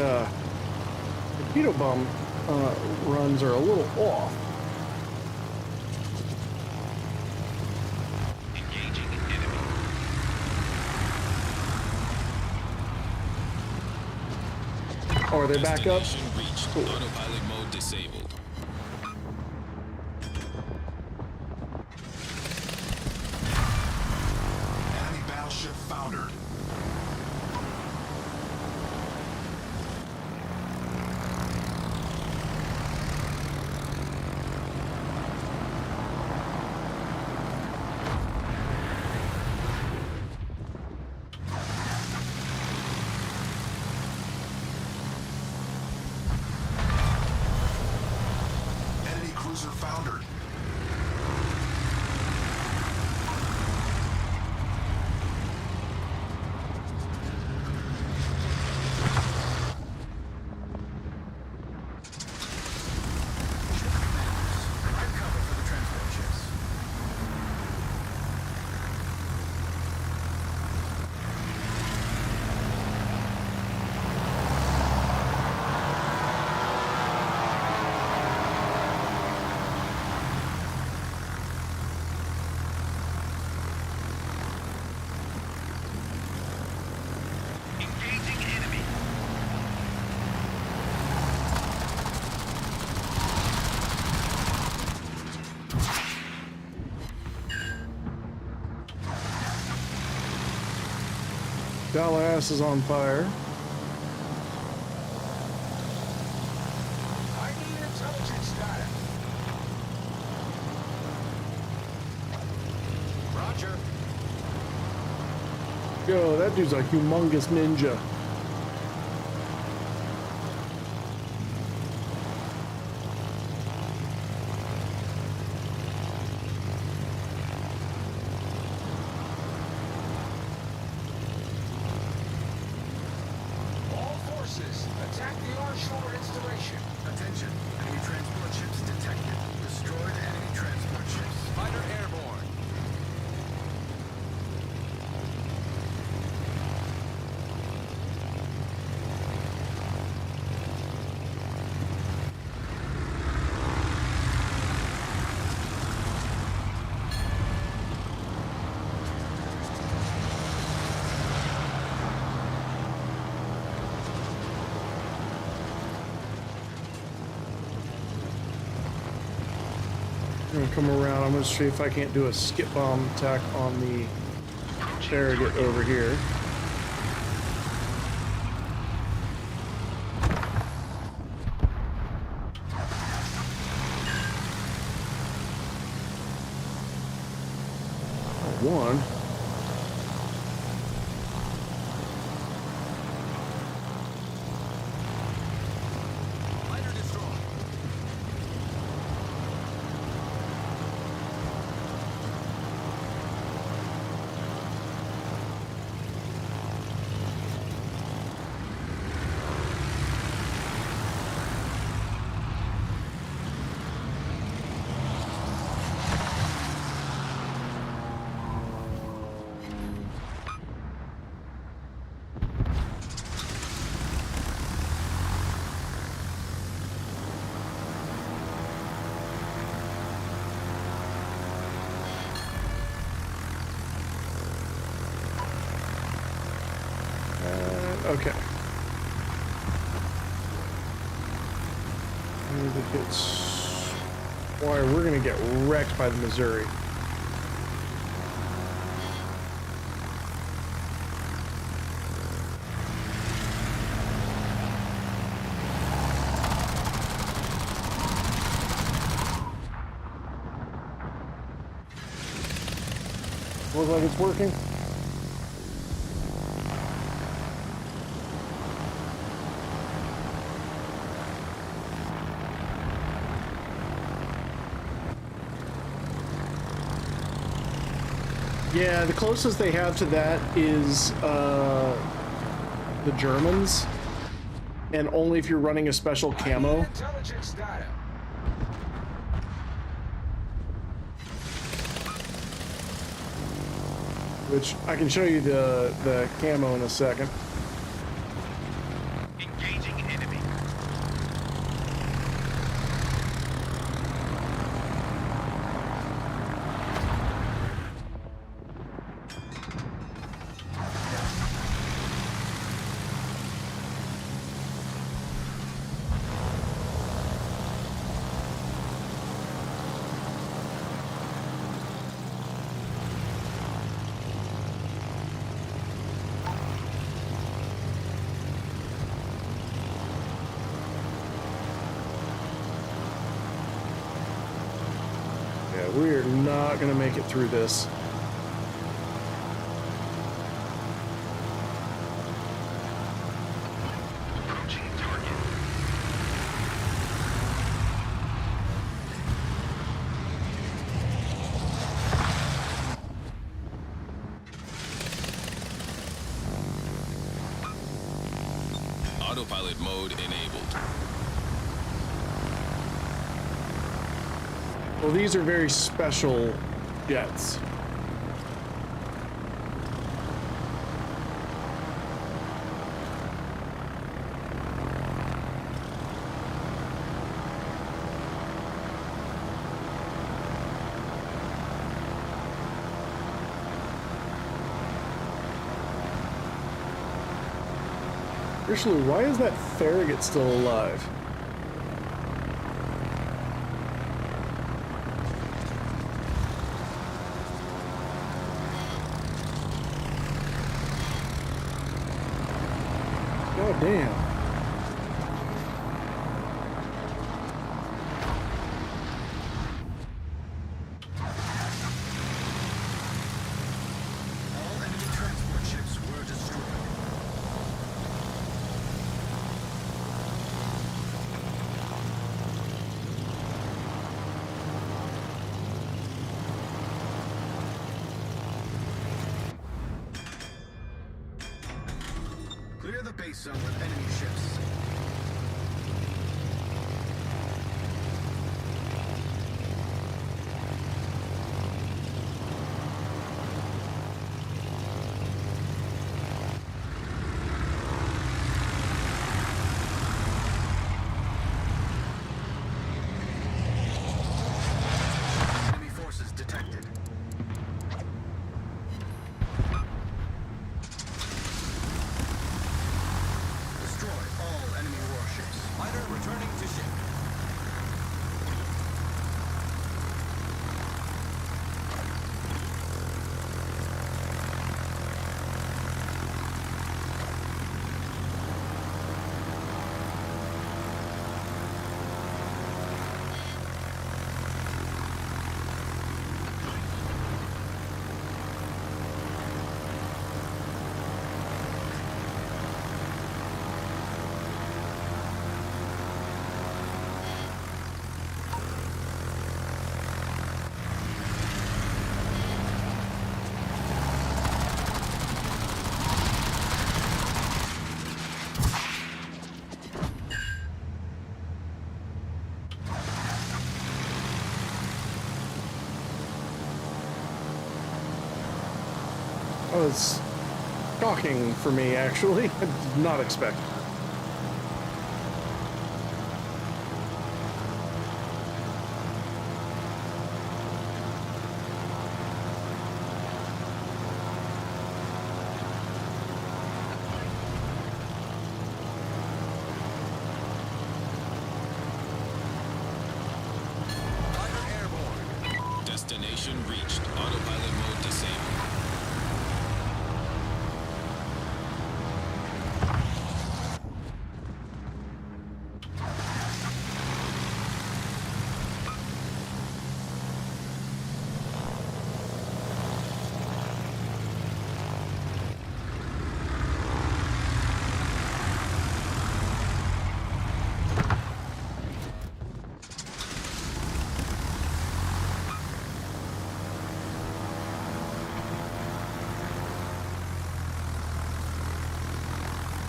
torpedo bomb runs are a little off. Engaging enemy. Oh, are they back up? Destination reached. Cool. Autopilot mode disabled. sensor foundered. Dallas is on fire. I need intelligence data. Roger. Yo, that dude's a humongous ninja. All forces, attack the onshore installation. Attention, enemy transport ships detected. Destroy the enemy transport ships. Fighter airborne. I'm gonna come around. I'm gonna see if I can't do a skip bomb attack on the Farragut over here. One. Fighter destroyed. Okay. I need to hit wire. We're gonna get wrecked by the Missouri. Looks like it's working. Yeah, the closest they have to that is the Germans, and only if you're running a special camo. Intelligence data. Which I can show you the camo in a second. Engaging enemy. Yeah, we are not gonna make it through this. Approaching target. Autopilot mode enabled. Well, these are very special jets. Actually, why is that Farragut still alive? God damn. All enemy transport ships were destroyed. Clear the base zone with enemy ships. Enemy forces detected. Destroy all enemy warships. Fighter returning to ship. Oh, it's shocking for me, actually. I did not expect. Destination reached. Autopilot mode disabled.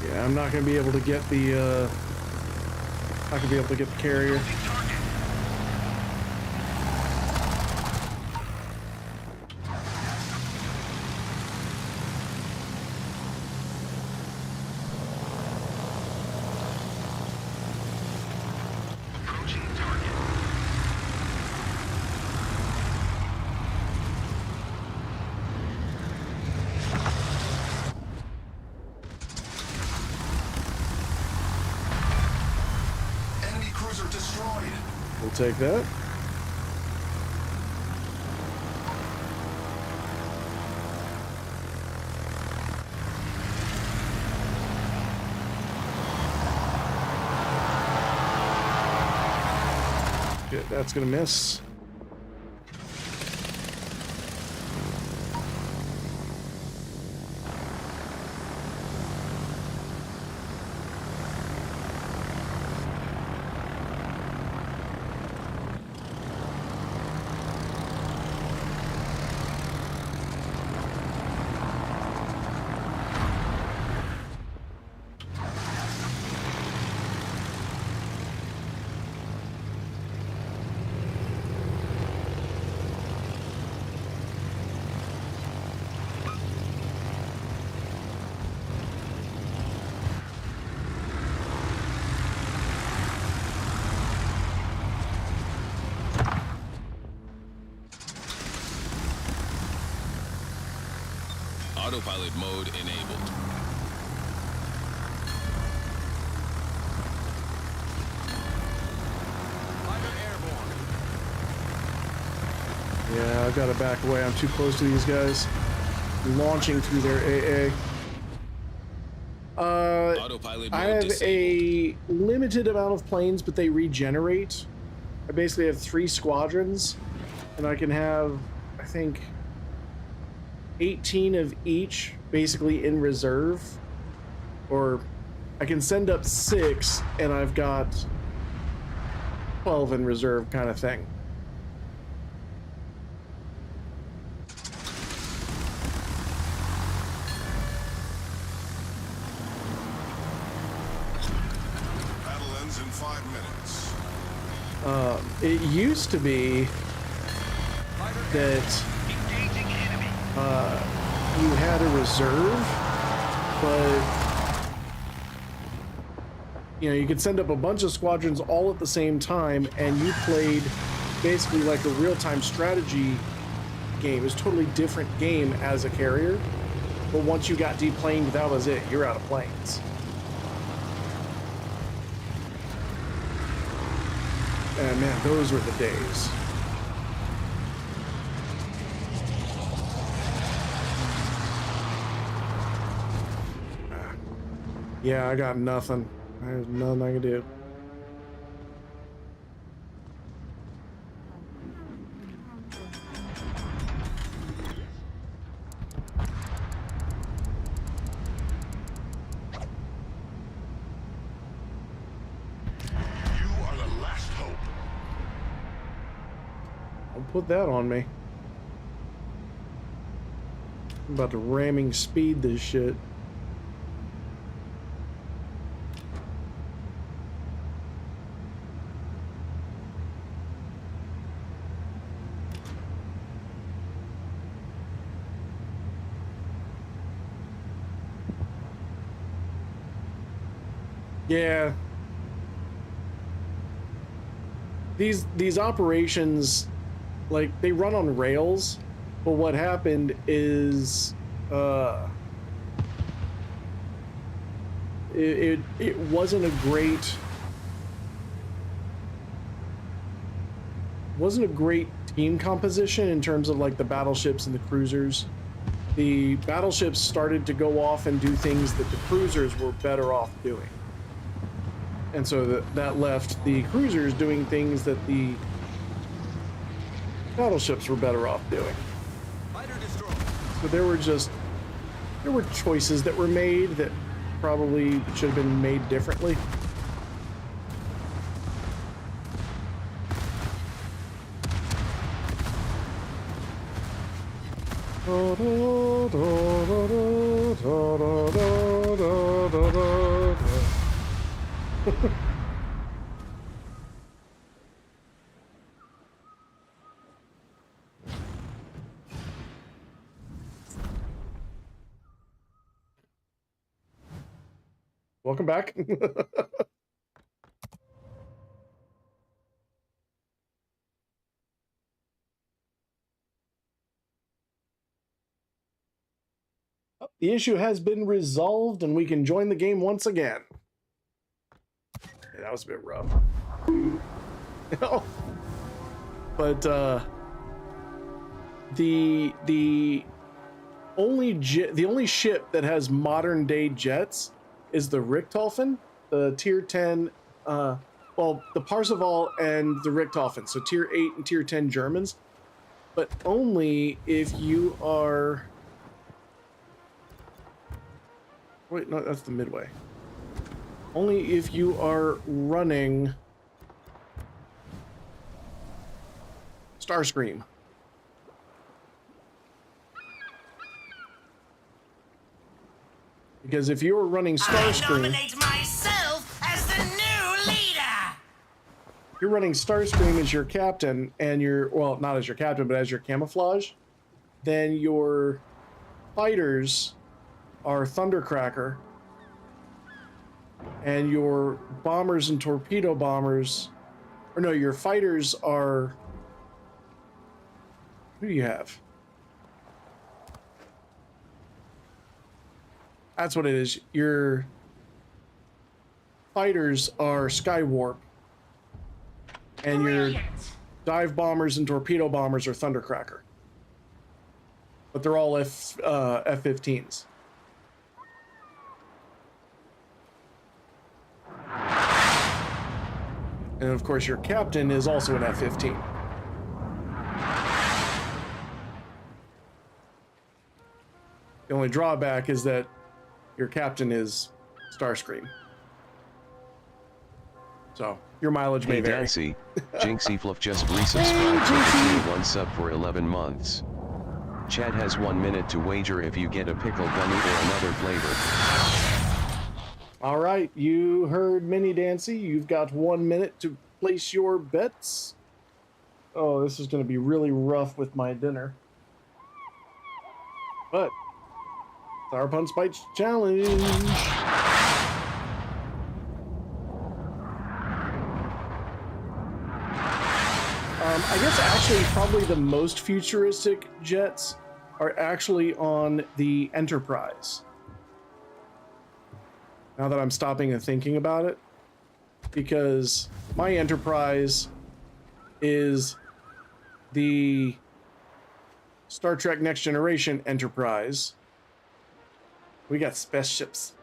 Yeah, I'm not gonna be able to get the, not gonna be able to get the carrier. Approaching target. Enemy cruiser destroyed. We'll take that. Good, that's gonna miss. Autopilot mode enabled. Yeah, I've got to back away. I'm too close to these guys. Launching through their AA. Autopilot I mode have disabled. a limited amount of planes, but they regenerate. I basically have 3 squadrons, and I can have, I think, 18 of each basically in reserve. Or I can send up 6, and I've got 12 in reserve kind of thing. Battle ends in 5 minutes. It used to be that you had a reserve, but you know, you could send up a bunch of squadrons all at the same time, and you played basically like a real-time strategy game. It was a totally different game as a carrier, but once you got deplaned, that was it. You're out of planes. And man, those were the days. Yeah, I got nothing. There's nothing I can do. You are the last hope. Don't put that on me. I'm about to ramming speed this shit. Yeah. These operations, like, they run on rails, but what happened is it wasn't a great team composition in terms of like the battleships and the cruisers. The battleships started to go off and do things that the cruisers were better off doing. And so that left the cruisers doing things that the battleships were better off doing. So there were choices that were made that probably should have been made differently. Welcome back. The issue has been resolved and we can join the game once again. Yeah, that was a bit rough. But the only ship that has modern day jets is the Richthofen, the tier 10, well, the Parseval and the Richthofen, so tier 8 and tier 10 Germans, but only if you are, wait, no, that's the Midway. Only if you are running Starscream. Because if you were running Starscream, I nominate myself as the new leader. You're running Starscream as your captain, and your, well, not as your captain, but as your camouflage, then your fighters are Thundercracker, and your bombers and torpedo bombers, or no, your fighters are, who do you have? That's what it is. Your fighters are Skywarp, and your dive bombers and torpedo bombers are Thundercracker. But they're all F-15s. And of course, your captain is also an F-15. The only drawback is that your captain is Starscream. So, your mileage may Hey vary. Dancy, Jinxie Fluff just resubscribed with a tier 1 sub for 11 months. Chad has 1 minute to wager if you get a pickle gummy or another flavor. All right, you heard Mini Dancy. You've got 1 minute to place your bets. Oh, this is going to be really rough with my dinner. But, Sour Punch Bites Challenge. I guess actually probably the most futuristic jets are actually on the Enterprise. Now that I'm stopping and thinking about it, because my Enterprise is the Star Trek Next Generation Enterprise. We got spaceships.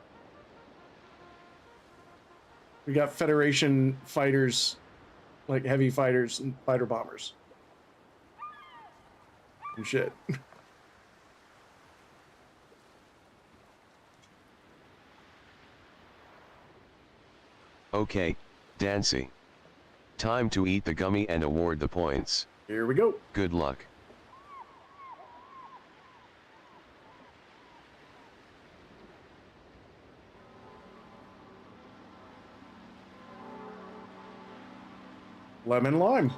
We got Federation fighters, like heavy fighters and fighter bombers. And shit. Okay, Dancy. Time to eat the gummy and award the points. Here we go. Good luck. Lemon lime.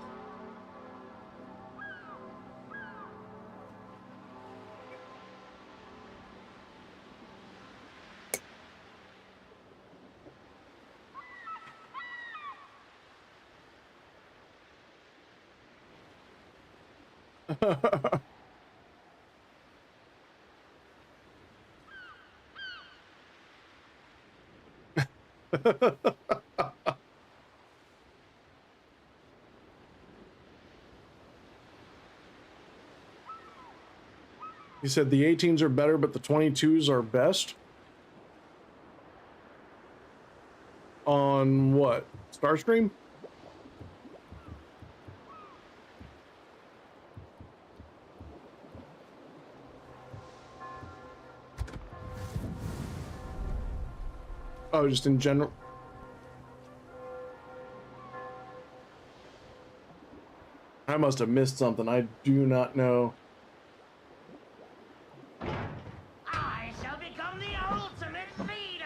You said the 18s are better, but the 22s are best? On what? Starscream? Oh, just in general? I must have missed something. I do not know. I shall become the ultimate feeder.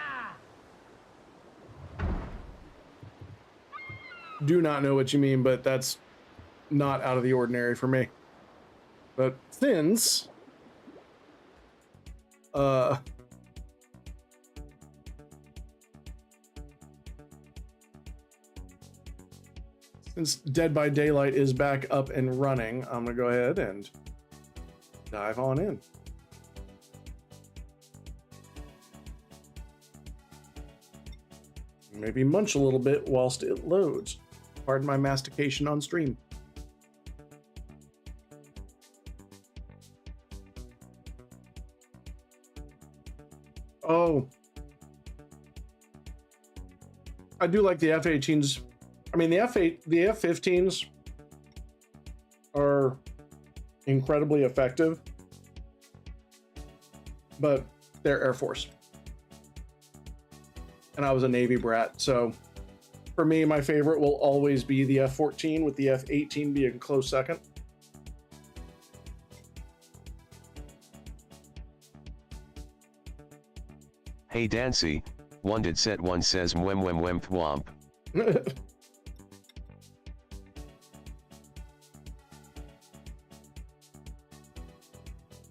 Do not know what you mean, but that's not out of the ordinary for me. But since since Dead by Daylight is back up and running, I'm gonna go ahead and dive on in. Maybe munch a little bit whilst it loads. Pardon my mastication on stream. Oh, I do like the F-18s. I mean, the F-15s are incredibly effective, but they're Air Force. And I was a Navy brat, so for me, my favorite will always be the F-14, with the F-18 being a close second. Hey Dancy, one did set one says mwem mwem mwem thwomp.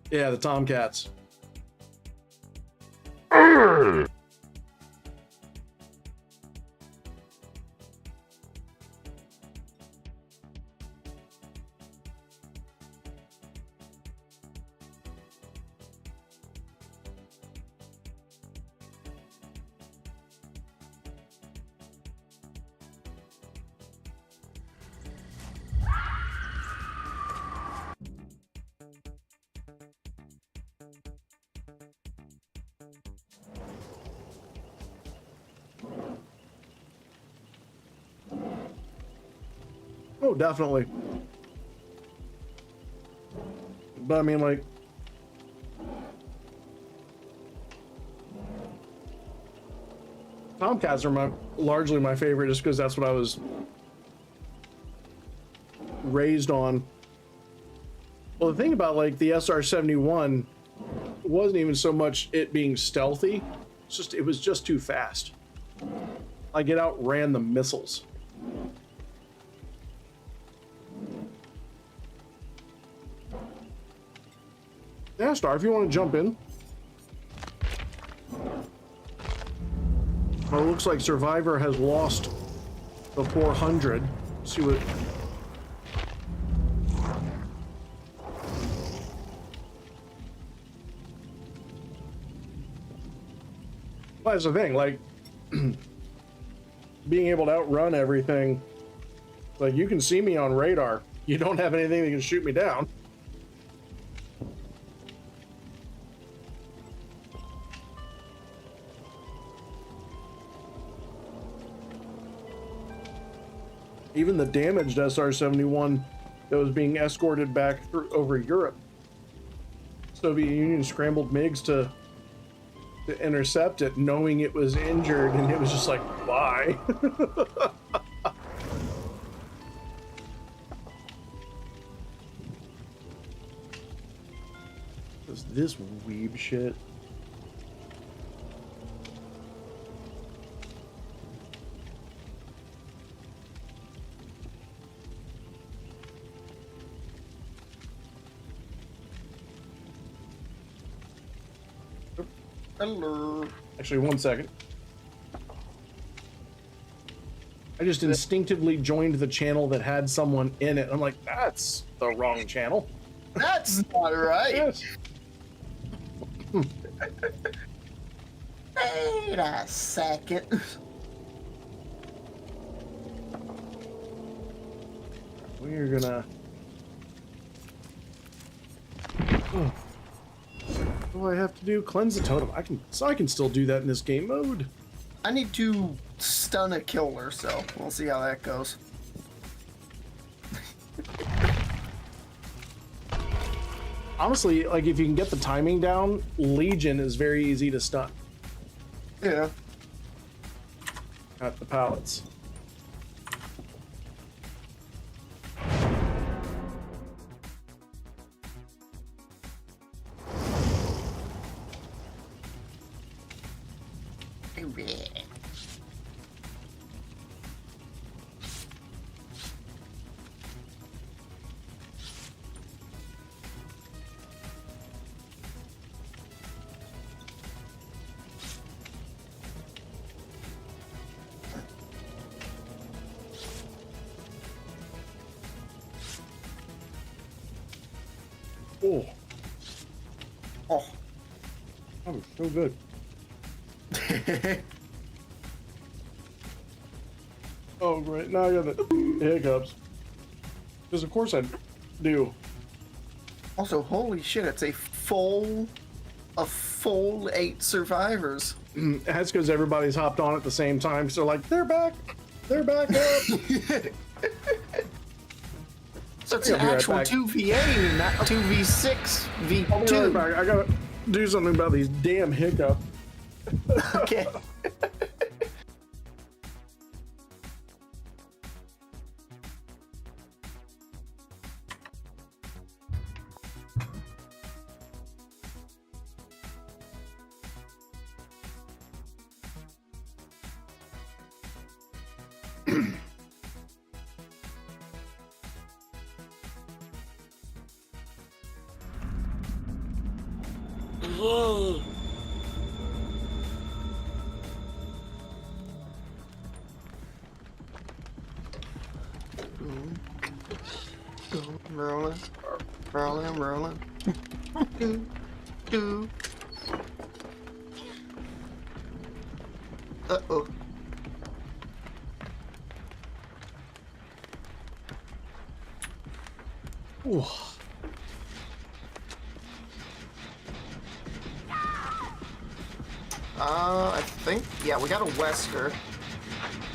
Yeah, the Tomcats. definitely. But I mean, like, Tomcats are largely my favorite just because that's what I was raised on. Well, the thing about like the SR-71 wasn't even so much it being stealthy, it's just it was just too fast. Like it outran the missiles. Yeah, Star, if you want to jump in. Well, it looks like Survivor has lost the 400. Let's see what... Well, that's the thing, like, being able to outrun everything. Like, you can see me on radar. You don't have anything that can shoot me down. Even the damaged SR-71 that was being escorted back over Europe. Soviet Union scrambled MiGs to intercept it, knowing it was injured, and it was just like, why? What's this weeb shit? Hello. Actually, 1 second. I just instinctively joined the channel that had someone in it. I'm like, that's the wrong channel. That's not right. Wait a second. We're gonna... Oh. What do I have to do? Cleanse the totem. I can still do that in this game mode. I need to stun a killer, so we'll see how that goes. Honestly, like if you can get the timing down, Legion is very easy to stun. Yeah. At the pallets. Oh. Oh. That was so good. Oh, great. Now I got the hiccups. Because of course I do. Also, holy shit, it's a full 8 survivors. That's because everybody's hopped on at the same time. So like, they're back. They're back up. So it's an actual 2v8, not 2v6, v2. I'll be right back. I gotta do something about these damn hiccups. Okay. Rolling. do. Uh-oh. Ooh. I think, yeah, we got a Wesker.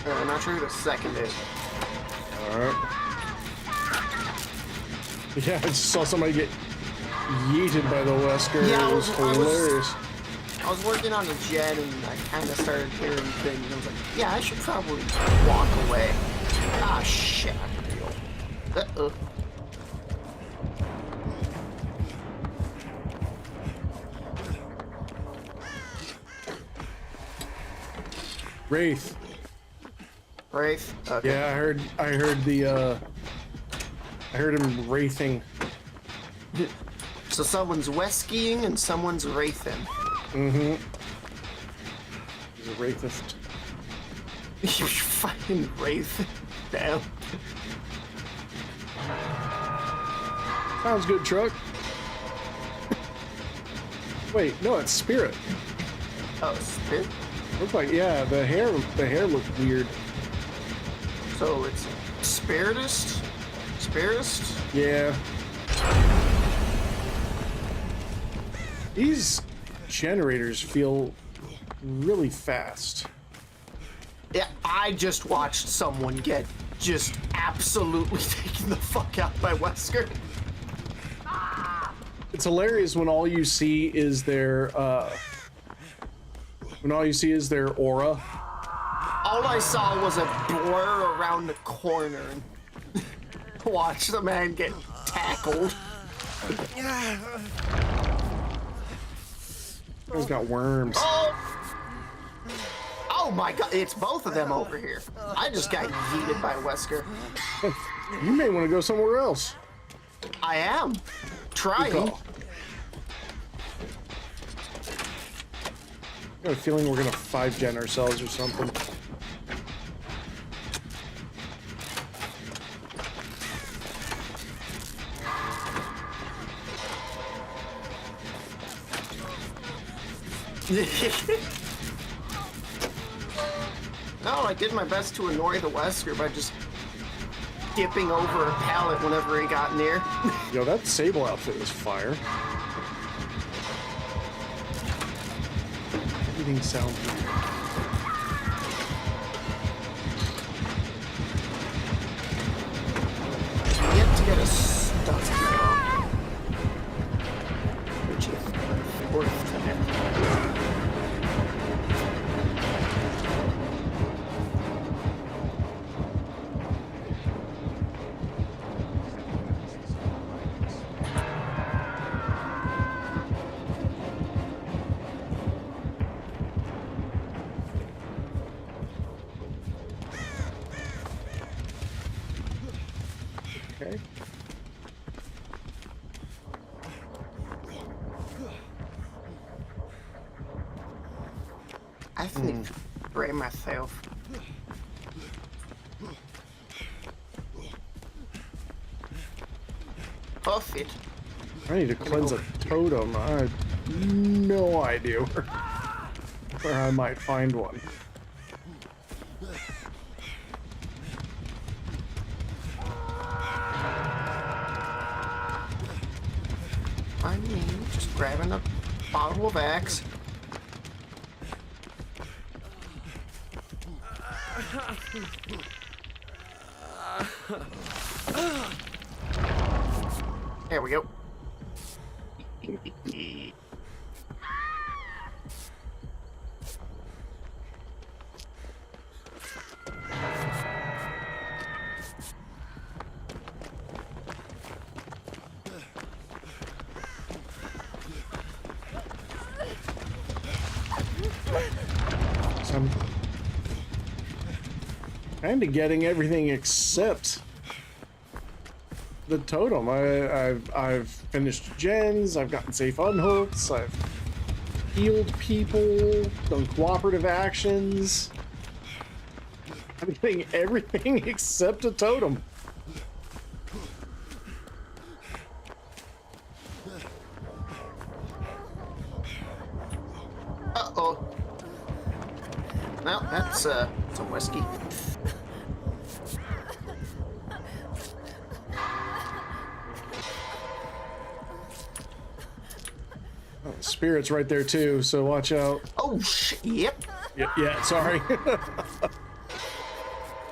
I'm not sure who the second is. Alright. Yeah, I just saw somebody get yeeted by the Wesker. Yeah, it was hilarious. I was working on the jet and I kind of started hearing things. I was like, yeah, I should probably walk away. Ah, shit. Uh-oh. Wraith. Wraith? Okay. Yeah, I heard him wraithing. So someone's Weskying and someone's Wraithing. Mm-hmm. He's a Wraithist. You fucking Wraith. Damn. Sounds good, truck. Wait, no, it's Spirit. Oh, Spirit? Looks like, yeah, the hair looked weird. So it's Spiritist? Spiritist? Yeah. These generators feel really fast. Yeah, I just watched someone get just absolutely taken the fuck out by Wesker. It's hilarious when all you see is their aura. All I saw was a blur around the corner and watch the man get tackled. He's got worms. Oh my god, it's both of them over here. I just got yeeted by Wesker. You may want to go somewhere else. I am. Trying. I got a feeling we're gonna 5-gen ourselves or something. No, I did my best to annoy the Wesker by just dipping over a pallet whenever he got near. Yo, that Sable outfit is fire. Everything sounds weird. Yet to get a stuck though. Which is worth to him. Okay. I think spray myself. Puff it. I need to cleanse a totem. I have no idea where I might find one. I mean, just grabbing a bottle of Axe. There we go. So I'm kind of getting everything except the totem. I've finished gens. I've gotten safe unhooks. I've healed people. Done cooperative actions. I'm getting everything except a totem. Uh-oh. Well, that's some whiskey. Oh, Spirit's right there too, so watch out. Oh shit! Yep. Yeah. Sorry.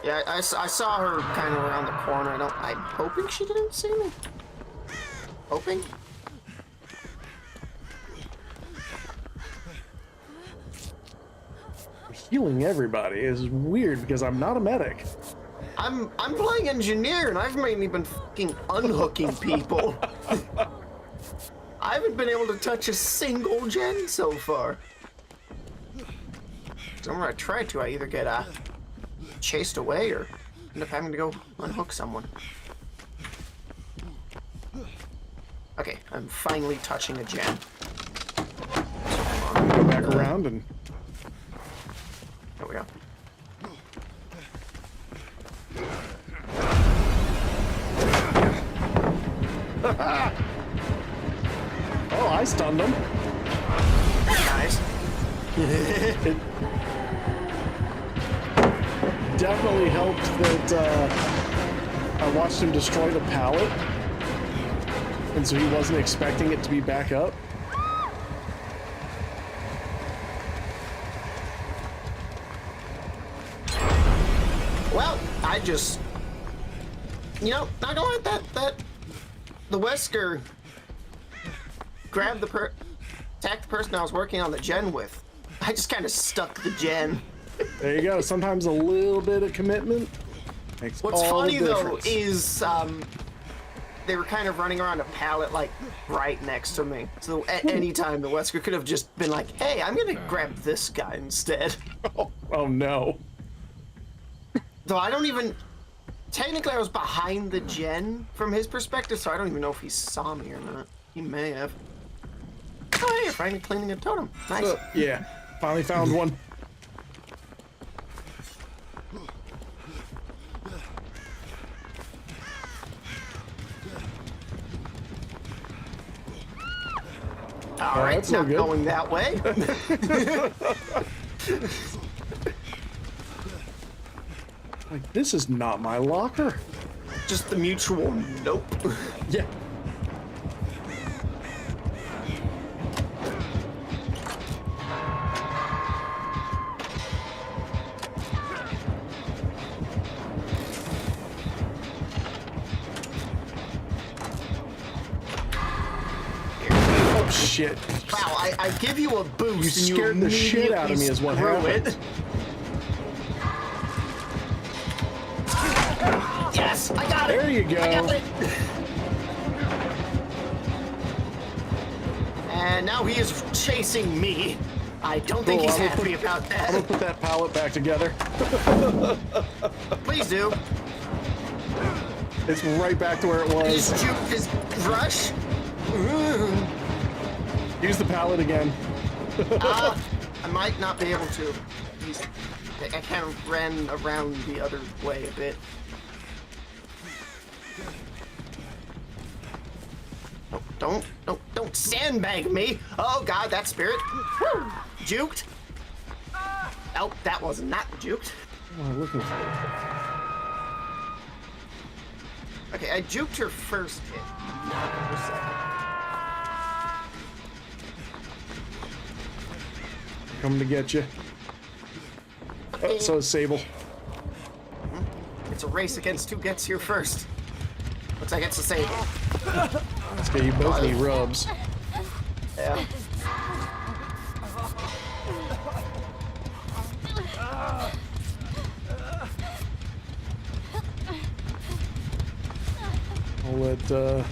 Yeah, I saw her kind of around the corner. I'm hoping she didn't see me. Hoping? Healing everybody is weird because I'm not a medic. I'm playing engineer and I've mainly been fucking unhooking people. I haven't been able to touch a single gen so far. So whenever I try to, I either get chased away or end up having to go unhook someone. Okay, I'm finally touching a gen. Go back around and... There we go. Oh, I stunned him. Nice. It definitely helped that I watched him destroy the pallet, and so he wasn't expecting it to be back up. Well, I just, you know, not gonna let that the Wesker grabbed attacked the person I was working on the gen with. I just kind of stuck the gen. There you go. Sometimes a little bit of commitment makes What's all funny the though difference. is they were kind of running around a pallet like right next to me. So at any time the Wesker could have just been like, "Hey, I'm gonna grab this guy instead." Oh no. Though I don't even. Technically, I was behind the gen from his perspective, so I don't even know if he saw me or not. He may have. Oh, hey, you're finally cleaning a totem. Nice. Yeah, finally found one. All right, that's not no good. going that way. Like, this is not my locker. Just the mutual nope. Yeah. Oh shit. Wow, I give you a boost and you scared the shit out of me is what immediately happened. screw it. Yes, I got it. There you go. I got it. And now he is chasing me. I don't think he's happy about that. I'm gonna put that pallet back together. Please do. It's right back to where it was. Just juke his rush. Use the pallet again. I might not be able to. I kind of ran around the other way a bit. Don't sandbag me! Oh god, that spirit! Woo! Juked! Oh, that was not juked. What am I looking for? Okay, I juked her first hit. Not her second. Coming to get you. Okay. Oh, so is Sable. It's a race against who gets here first. Looks like it's a Sable. Let's get you both knee rubs. Yeah. I'll let, oh.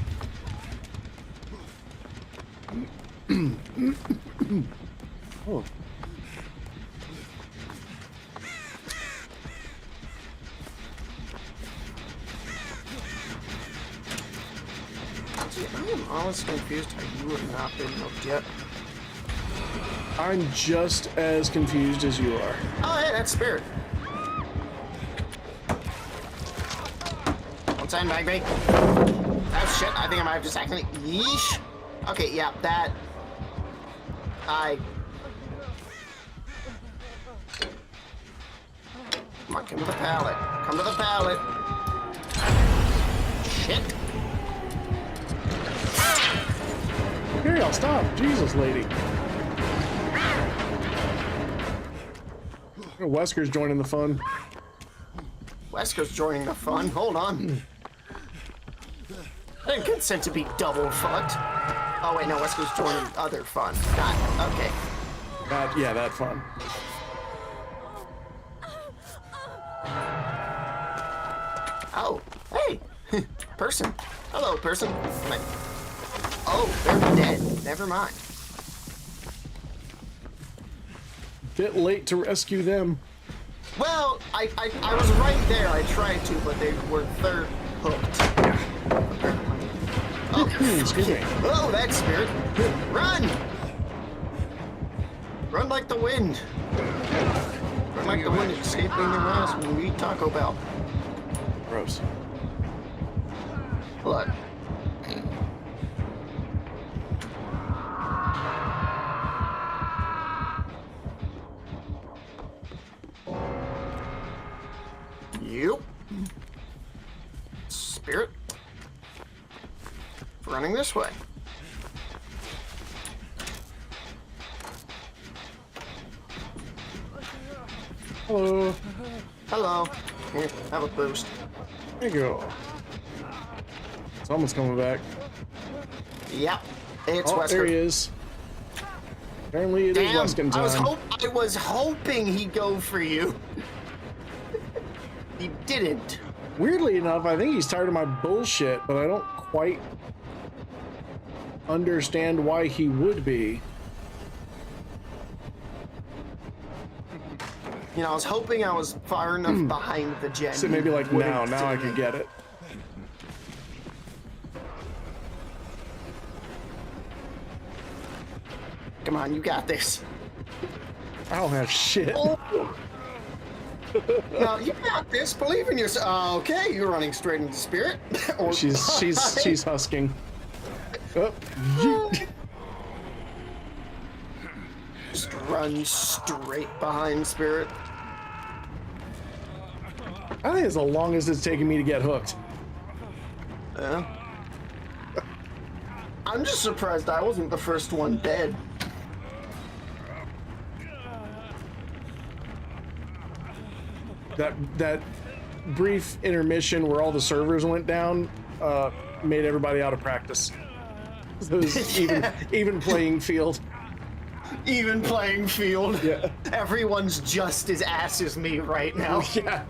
See, I am always confused how you have not been hooked yet. I'm just as confused as you are. Oh, hey, that's Spirit. Don't sandbag me. Oh, shit, I think I might have just accidentally... Yeesh. Okay, yeah, that... Come on, come to the pallet. Come to the pallet. Shit. Here, y'all, stop. Jesus, lady. Wesker's joining the fun. Wesker's joining the fun. Hold on. Hey, didn't consent to be double fucked. Oh wait, no, Wesker's joining other fun. Not okay. That fun. Oh, hey, person. Hello, person. Oh, they're dead. Never mind. Bit late to rescue them. Well, I was right there. I tried to, but they were third hooked. Oh, excuse me. Oh, that spirit. Run! Run like the wind. Run like the wind escaping the rest when we eat Taco Bell. Gross. Look. Yep. Spirit. Running this way. Hello. Hello. Here, have a boost. There you go. Someone's coming back. Yep. It's Wesker. There he is. Apparently it is Weskin time. I was hoping he'd go for you. He didn't. Weirdly enough, I think he's tired of my bullshit, but I don't quite understand why he would be. You know, I was hoping I was far enough behind the gen. So maybe like now I can get it. Come on, you got this. I don't have shit. Oh. No, you got this. Believe in yourself. Okay, you're running straight into spirit. Or she's husking. Oh. Just run straight behind spirit. I think it's the longest it's taken me to get hooked. Yeah. I'm just surprised I wasn't the first one dead. That brief intermission where all the servers went down made everybody out of practice. It was even playing field. Even playing field. Yeah. Everyone's just as ass as me right now. Yeah.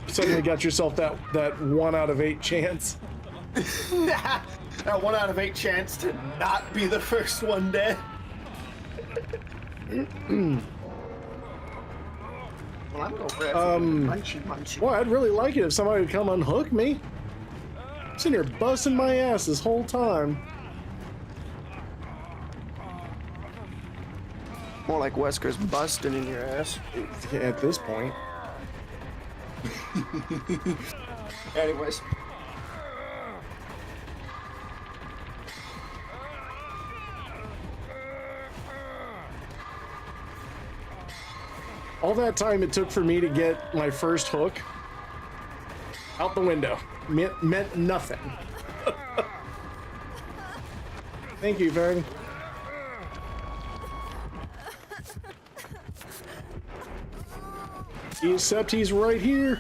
Suddenly got yourself that 1 out of 8 chance. That 1 out of 8 chance to not be the first one dead. Well, I'm gonna grab munchy. Well, I'd really like it if somebody would come unhook me. I'm sitting here busting my ass this whole time. More like Wesker's busting in your ass. At this point. Anyways. All that time it took for me to get my first hook out the window meant nothing. Thank you, Vern. Except he's right here.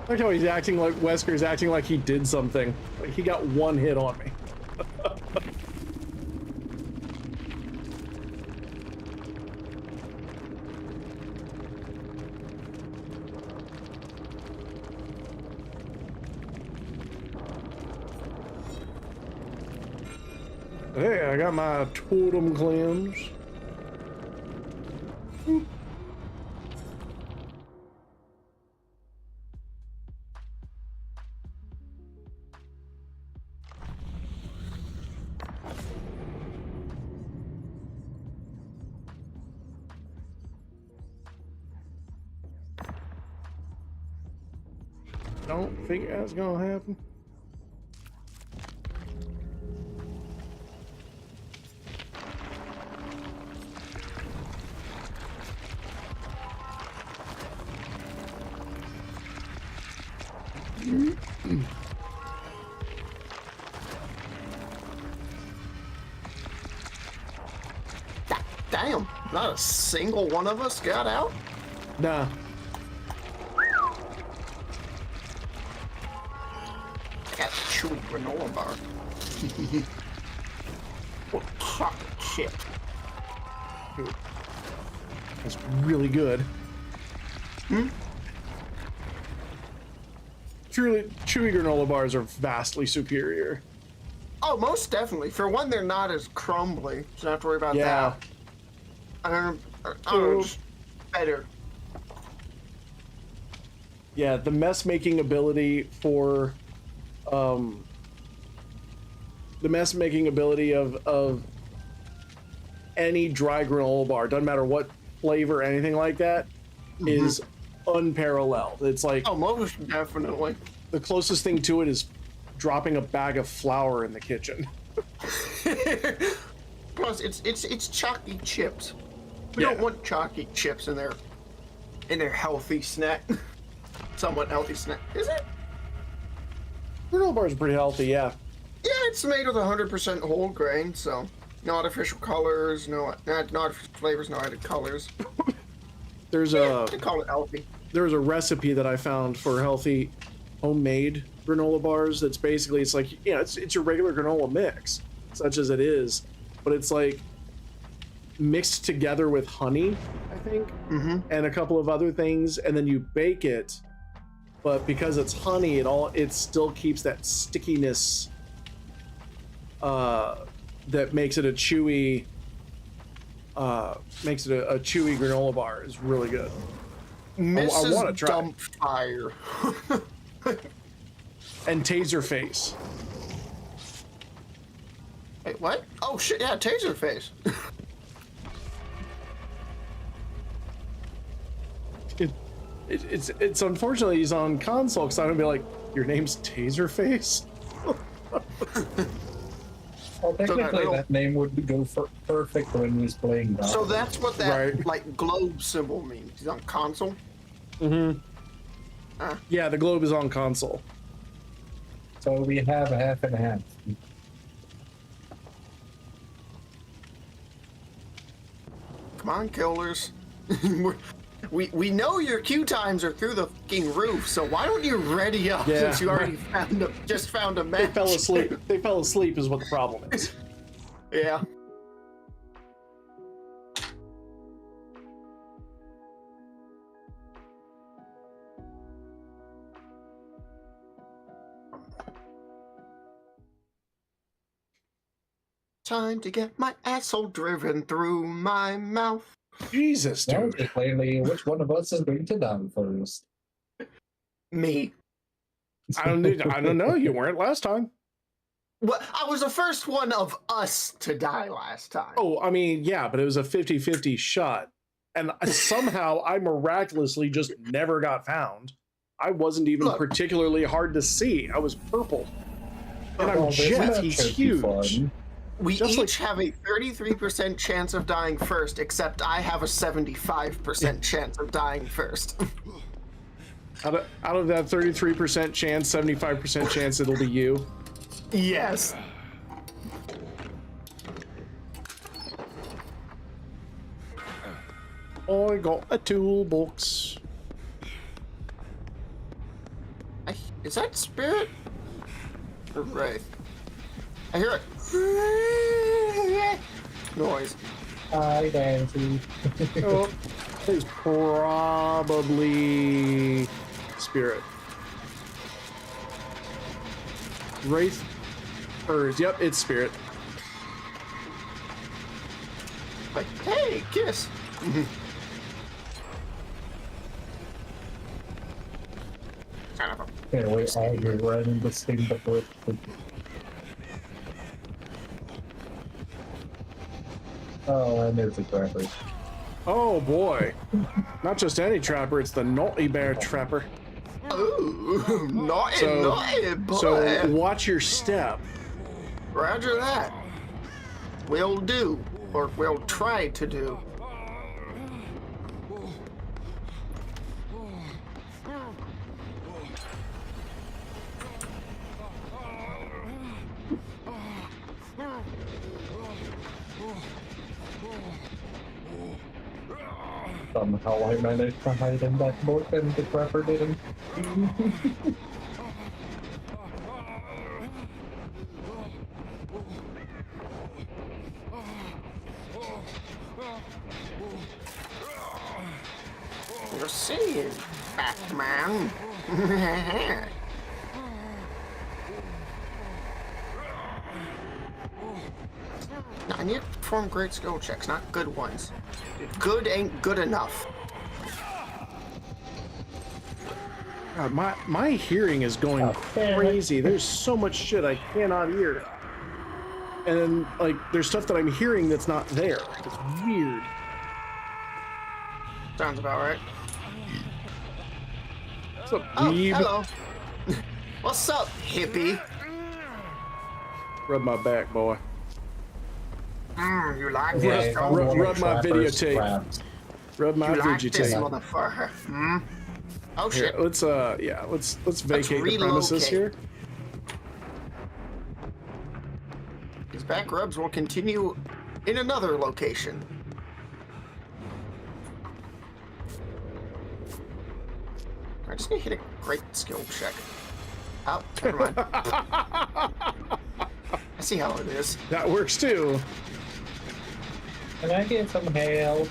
I like how he's acting like Wesker's acting like he did something. Like he got 1 hit on me. Hey, I got my totem cleanse. Don't think that's gonna happen. Damn, not a single one of us got out? Nah. I got a chewy granola bar. What chocolate chip. It's really good. Truly, chewy granola bars are vastly superior. Oh, most definitely. For one, they're not as crumbly, so you don't have to worry about that. I don't know, just better. Yeah, the mess making ability for the mess making ability of any dry granola bar, doesn't matter what flavor, anything like that, is unparalleled. It's like, oh, most definitely. The closest thing to it is dropping a bag of flour in the kitchen. Plus, it's chalky chips. We don't want chalky chips in their healthy snack. Somewhat healthy snack. Is it? Granola bars are pretty healthy, yeah. Yeah, it's made with 100% whole grain, so no artificial colors, no artificial flavors, no added colors. There's they call it healthy. There's a recipe that I found for healthy homemade granola bars. That's basically, it's like, you know, it's your regular granola mix, such as it is, but it's like mixed together with honey, I think, and a couple of other things, and then you bake it. But because it's honey, it still keeps that stickiness that makes it a chewy chewy granola bar. Is really good. Mrs. I want to try. Dumpfire. And Taserface. Wait, what? Oh shit! Yeah, Taserface. It's unfortunately he's on console, because I'm gonna be like, your name's Taserface. Well, technically, that name would go perfect when he's playing. So that's what that like globe symbol means. He's on console. Yeah, the globe is on console. So we have a half and a half. Come on, killers. We know your queue times are through the fucking roof, so why don't you ready up since you already just found a match? They fell asleep. They fell asleep is what the problem is. Yeah. Time to get my asshole driven through my mouth. Jesus, dude. Well, clearly, which one of us is going to die first? Me. I don't know. You weren't last time. Well, I was the first one of us to die last time. Oh, I mean, yeah, but it was a 50-50 shot. And somehow I miraculously just never got found. I wasn't even particularly hard to see. I was purple. And I'm Jeff. He's huge. We each have a 33% chance of dying first, except I have a 75% chance of dying first. Out of that 33% chance, 75% chance it'll be you. Yes. I got a toolbox. Is that Spirit? Or Wraith? I hear it. Noise. Hi, Dancy. Oh, it's probably Spirit. Wraith. Yep, it's Spirit. Like, hey, kiss. Yeah, wait, you're running this thing before. Oh, and there's a trapper. Oh boy. Not just any trapper, it's the naughty bear trapper. Ooh, naughty boy. So watch your step. Roger that. Will do. Or will try to do. Somehow I managed to hide in that boat and the trapper didn't. You're seeing, Batman. Now, I need to perform great skill checks, not good ones. Good ain't good enough. God, my hearing is going crazy. There's so much shit I cannot hear. And then, like, there's stuff that I'm hearing that's not there. It's weird. Sounds about right. What's up, Oh, Weeb? hello. What's up, hippie? Rub my back, boy. You like Yeah, this? rub my videotape. Rub my You like this, videotape. motherfucker? Hmm? Oh Here, shit. let's vacate the premises here. These back rubs will continue in another location. I just need to hit a great skill check. Oh, never mind. I see how it is. That works too. Can I get some help?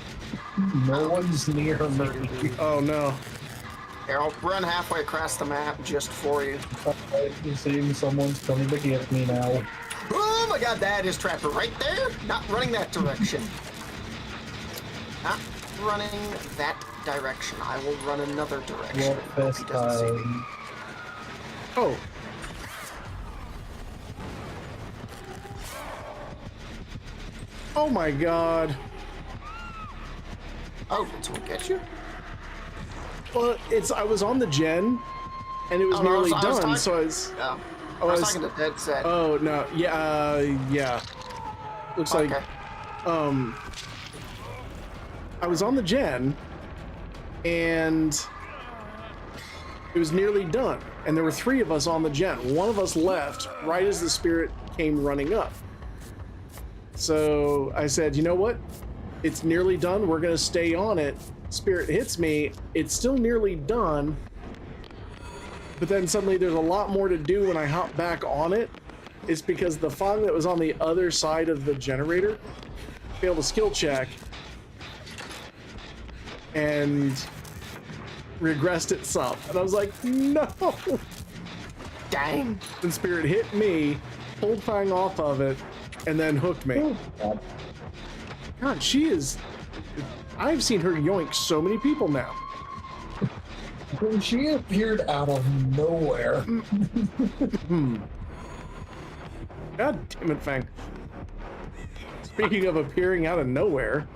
No one's near me. Oh no. Here, I'll run halfway across the map just for you. You see, someone's coming to get me now. Oh my god, that is Trapper right there. Not running that direction. Not running that direction. I will run another direction. What this time? Oh. Oh my god. Oh, did someone get you? Well, I was on the gen, and it was nearly done, so I was... Oh. Oh, I was talking to Dead Set. Oh, no. Yeah, yeah. Looks like... I was on the gen, and it was nearly done. And there were 3 of us on the gen. One of us left right as the spirit came running up. So I said, you know what? It's nearly done. We're going to stay on it. Spirit hits me. It's still nearly done. But then suddenly there's a lot more to do when I hop back on it. It's because the fog that was on the other side of the generator failed a skill check and regressed itself. And I was like, no! Dang. Then Spirit hit me, pulled Fang off of it, and then hooked me. God, she is... I've seen her yoink so many people now. She appeared out of nowhere. God damn it, Fang. Speaking of appearing out of nowhere...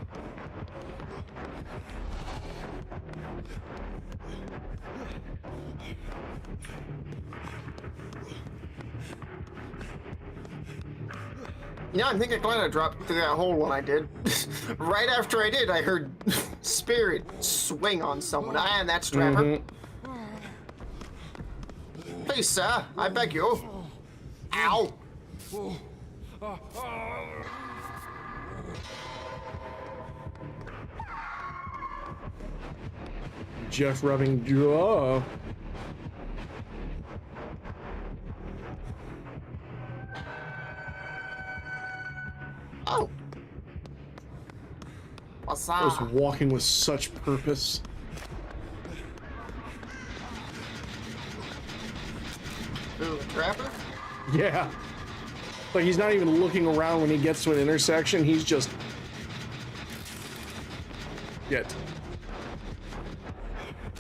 Yeah, I think I'm glad I dropped through that hole when I did. Right after I did, I heard Spirit swing on someone. And that's Trapper. Please, sir, I beg you. Ow! Jeff rubbing jaw. Oh. What's I was that? walking with such purpose. Ooh, Trapper? Yeah. Like, he's not even looking around when he gets to an intersection. He's just...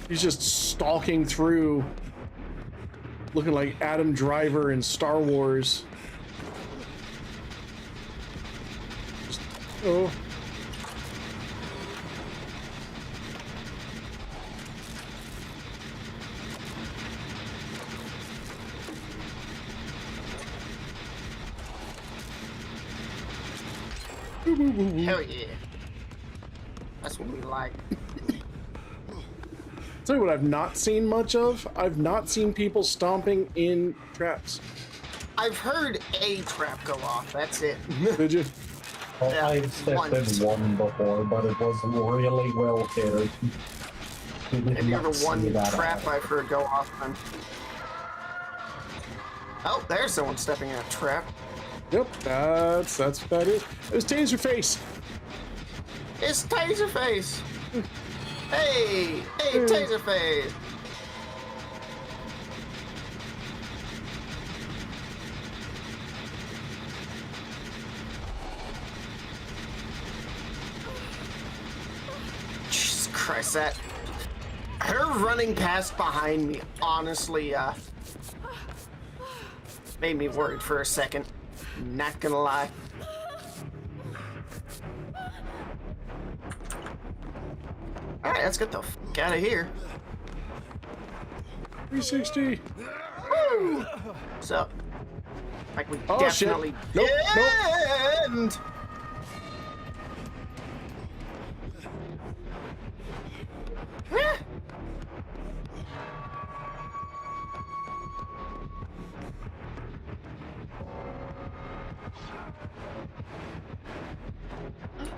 He's just stalking through, looking like Adam Driver in Star Wars. Just, oh. Hell yeah. That's what we like. Tell you what I've not seen much of. I've not seen people stomping in traps. I've heard a trap go off, that's it. Did you? Well, Yeah, I've stepped in one before, but it was really well cared. Maybe ever one trap I've heard go off on. Oh, there's someone stepping in a trap. Yep, that's what that is. It was Taserface. It's Taserface. Hey, Taserface. Jesus Christ, that her running past behind me honestly made me worried for a second. Not gonna lie. Alright, let's get the f out of here. 360. Woo! So, like we definitely shit. didn't.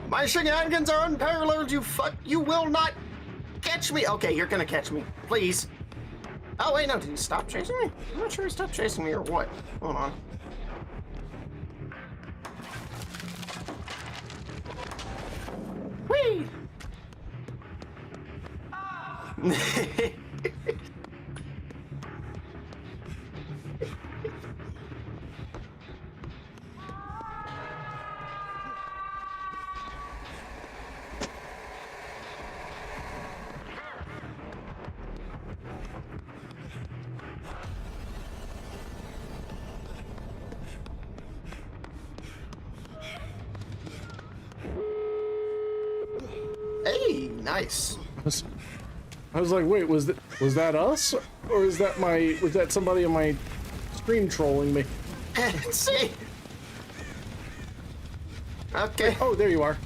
My shenanigans are unparalleled, you will not catch me. Okay, you're gonna catch me, please. Oh wait, no, did he stop chasing me? I'm not sure he stopped chasing me or what. Hold on. Whee! Hey, nice. I was like, wait, was that us, or was that somebody on my stream trolling me? See. Okay. Oh, there you are.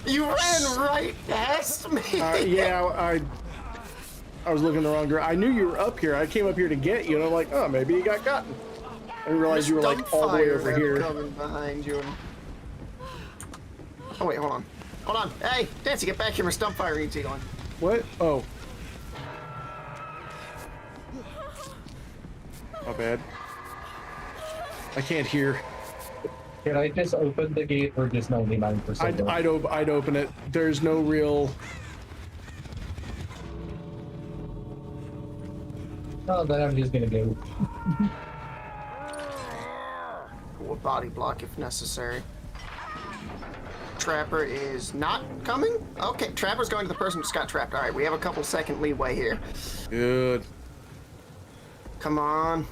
You ran right past me. Yeah, I was looking the wrong direction. I knew you were up here. I came up here to get you, and I'm like, oh, maybe you got gotten. I didn't realize you were like all the way over here. Coming behind you. Oh wait, hold on. Hold on. Hey, Dancy, get back here. My stump fire needs to go on. What? Oh. My bad. I can't hear. Can I just open the gate or just 99%? I'd open it. There's no real. Oh, then I'm just gonna go. We'll body block if necessary. Trapper is not coming? Okay, Trapper's going to the person who just got trapped. Alright, we have a couple second leeway here. Good. Come on.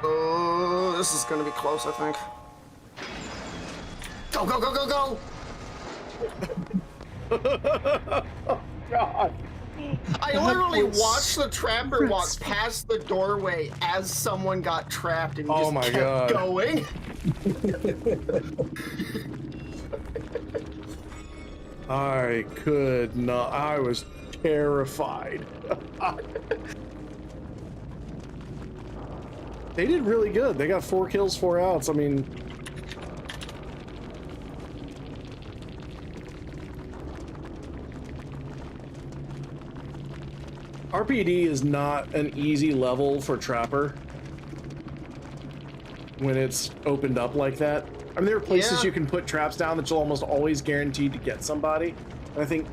Oh, this is gonna be close, I think. Go, go, go, go, go! Oh, God. I literally watched the Trapper walk past the doorway as someone got trapped and just kept going. I could not. I was terrified. They did really good. They got 4 kills, 4 outs. I mean, RPD is not an easy level for Trapper when it's opened up like that. I mean, there are places you can put traps down that you'll almost always guaranteed to get somebody. And I think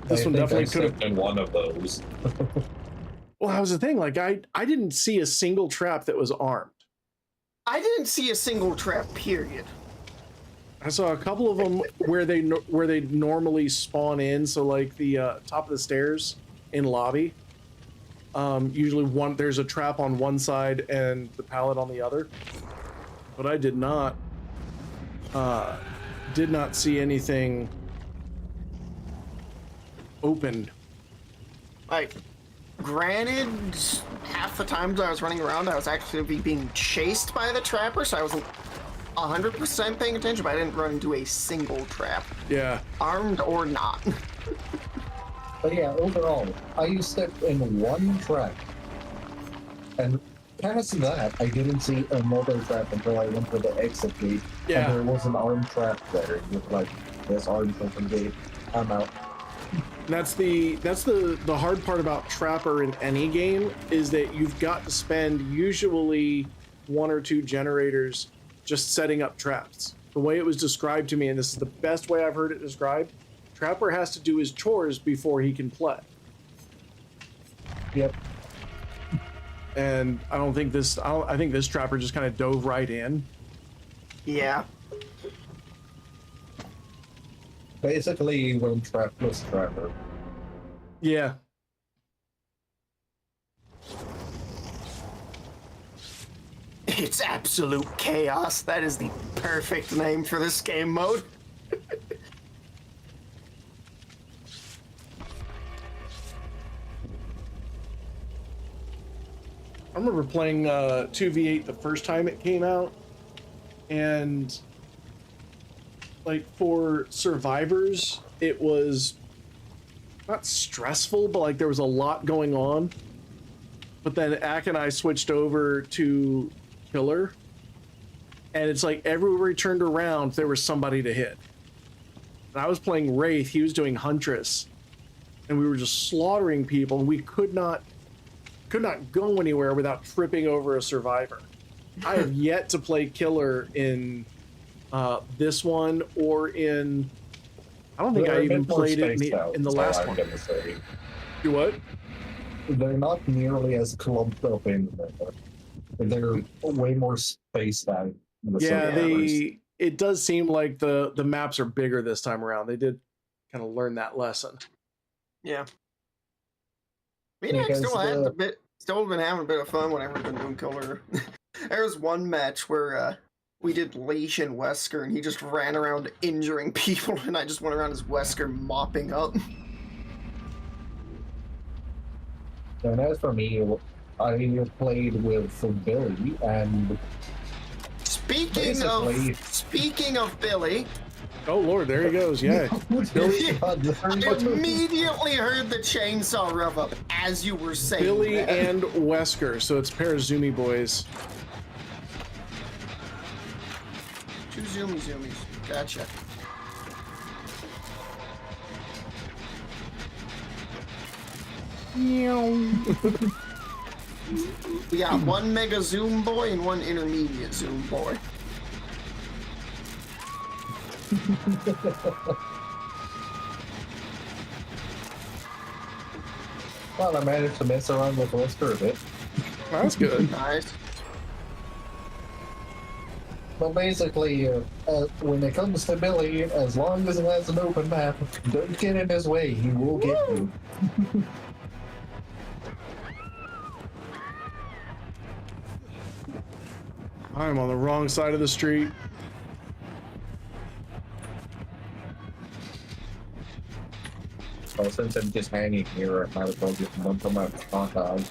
this one definitely could have been one of those. Well, that was the thing. Like, I didn't see a single trap that was armed. I didn't see a single trap, period. I saw a couple of them where they normally spawn in. So like the top of the stairs in lobby. Usually there's a trap on one side and the pallet on the other. But I did not see anything opened. Like, granted, half the times I was running around, I was actually being chased by the Trapper, so I wasn't 100% paying attention, but I didn't run into a single trap. Yeah. Armed or not. But yeah, overall, I stepped in one trap, and past that, I didn't see another trap until I went to the exit gate. Yeah. And there was an armed trap there. With like this armed open gate. I'm out. That's the hard part about Trapper in any game is that you've got to spend usually 1 or 2 generators just setting up traps. The way it was described to me, and this is the best way I've heard it described, Trapper has to do his chores before he can play. Yep. And I think this Trapper just kind of dove right in. Yeah. Basically, when Trapless Trapper. Yeah. It's absolute chaos. That is the perfect name for this game mode. I remember playing 2v8 the first time it came out, and like for survivors, it was not stressful, but like there was a lot going on. But then Ak and I switched over to Killer, and it's like everywhere we turned around, there was somebody to hit. And I was playing Wraith, he was doing Huntress, and we were just slaughtering people, and we could not go anywhere without tripping over a survivor. I have yet to play Killer in this one or in... I don't think I even played it in the last one. Do what? They're not nearly as clumped up in there. They're way more spaced out. Yeah, it does seem like the maps are bigger this time around. They did kind of learn that lesson. Yeah. Me and I still been having a bit of fun whenever I've been doing Killer. There was one match where we did Leash and Wesker, and he just ran around injuring people, and I just went around as Wesker mopping up. And as for me, I played with Billy, and speaking of Billy. Oh Lord, there he goes. Yeah, Billy. I immediately heard the chainsaw rev up as you were saying. Billy that. and Wesker, so it's a pair of Zoomy boys. 2 zoomies. Gotcha. We got 1 mega zoom boy and 1 intermediate zoom boy. Well, I managed to mess around with Wesker a bit. That's good. Nice. But basically, when it comes to Billy, as long as it has an open map, don't get in his way, he will get you. I'm on the wrong side of the street. Well, since I'm just hanging here, I might as well just run for my hot dog.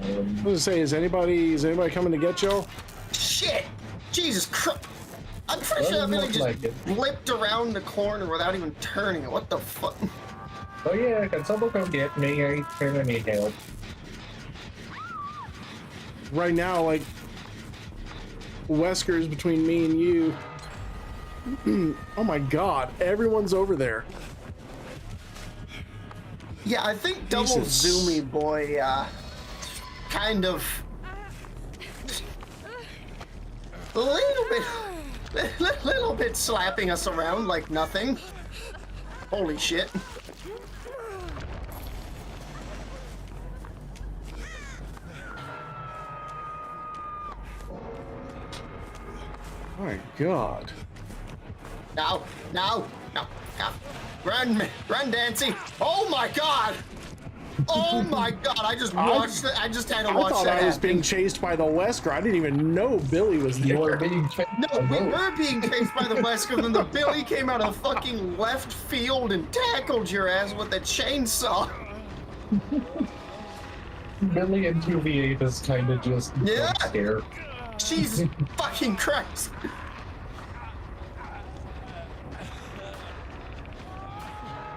I was gonna say, is anybody coming to get y'all? Shit! Jesus Christ! I'm pretty sure Billy just flipped around the corner without even turning it. What the fuck? Oh yeah, can someone come get me? I kind of need help. Right now, like, Wesker's between me and you. Oh my God, everyone's over there. Yeah, I think Double Zoomy Boy, kind of a little bit slapping us around like nothing. Holy shit. My God. No. Run, Dancy. Oh my God. Oh my God, I just watched it. I just had to watch that. I thought I was being chased by the Wesker. I didn't even know Billy was there. No, we were being chased by the Wesker, then the Billy came out of fucking left field and tackled your ass with a chainsaw. Billy and 2v8 is kind of just scared. Jesus fucking Christ.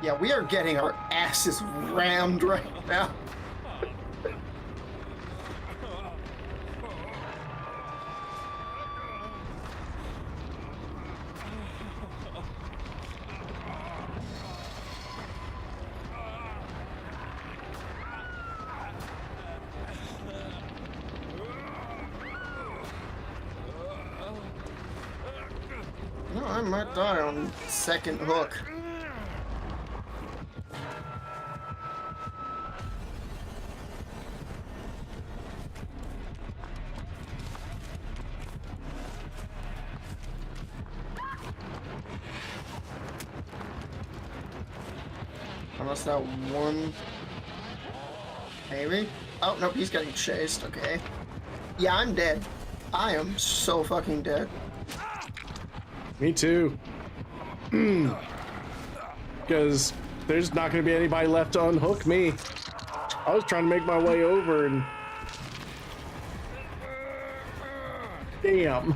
Yeah, we are getting our asses rammed right now. might die on second hook. Unless that one... Maybe? Oh, nope, he's getting chased, okay. Yeah, I'm dead. I am so fucking dead. Me too. Because there's not going to be anybody left to unhook me. I was trying to make my way over and... Damn.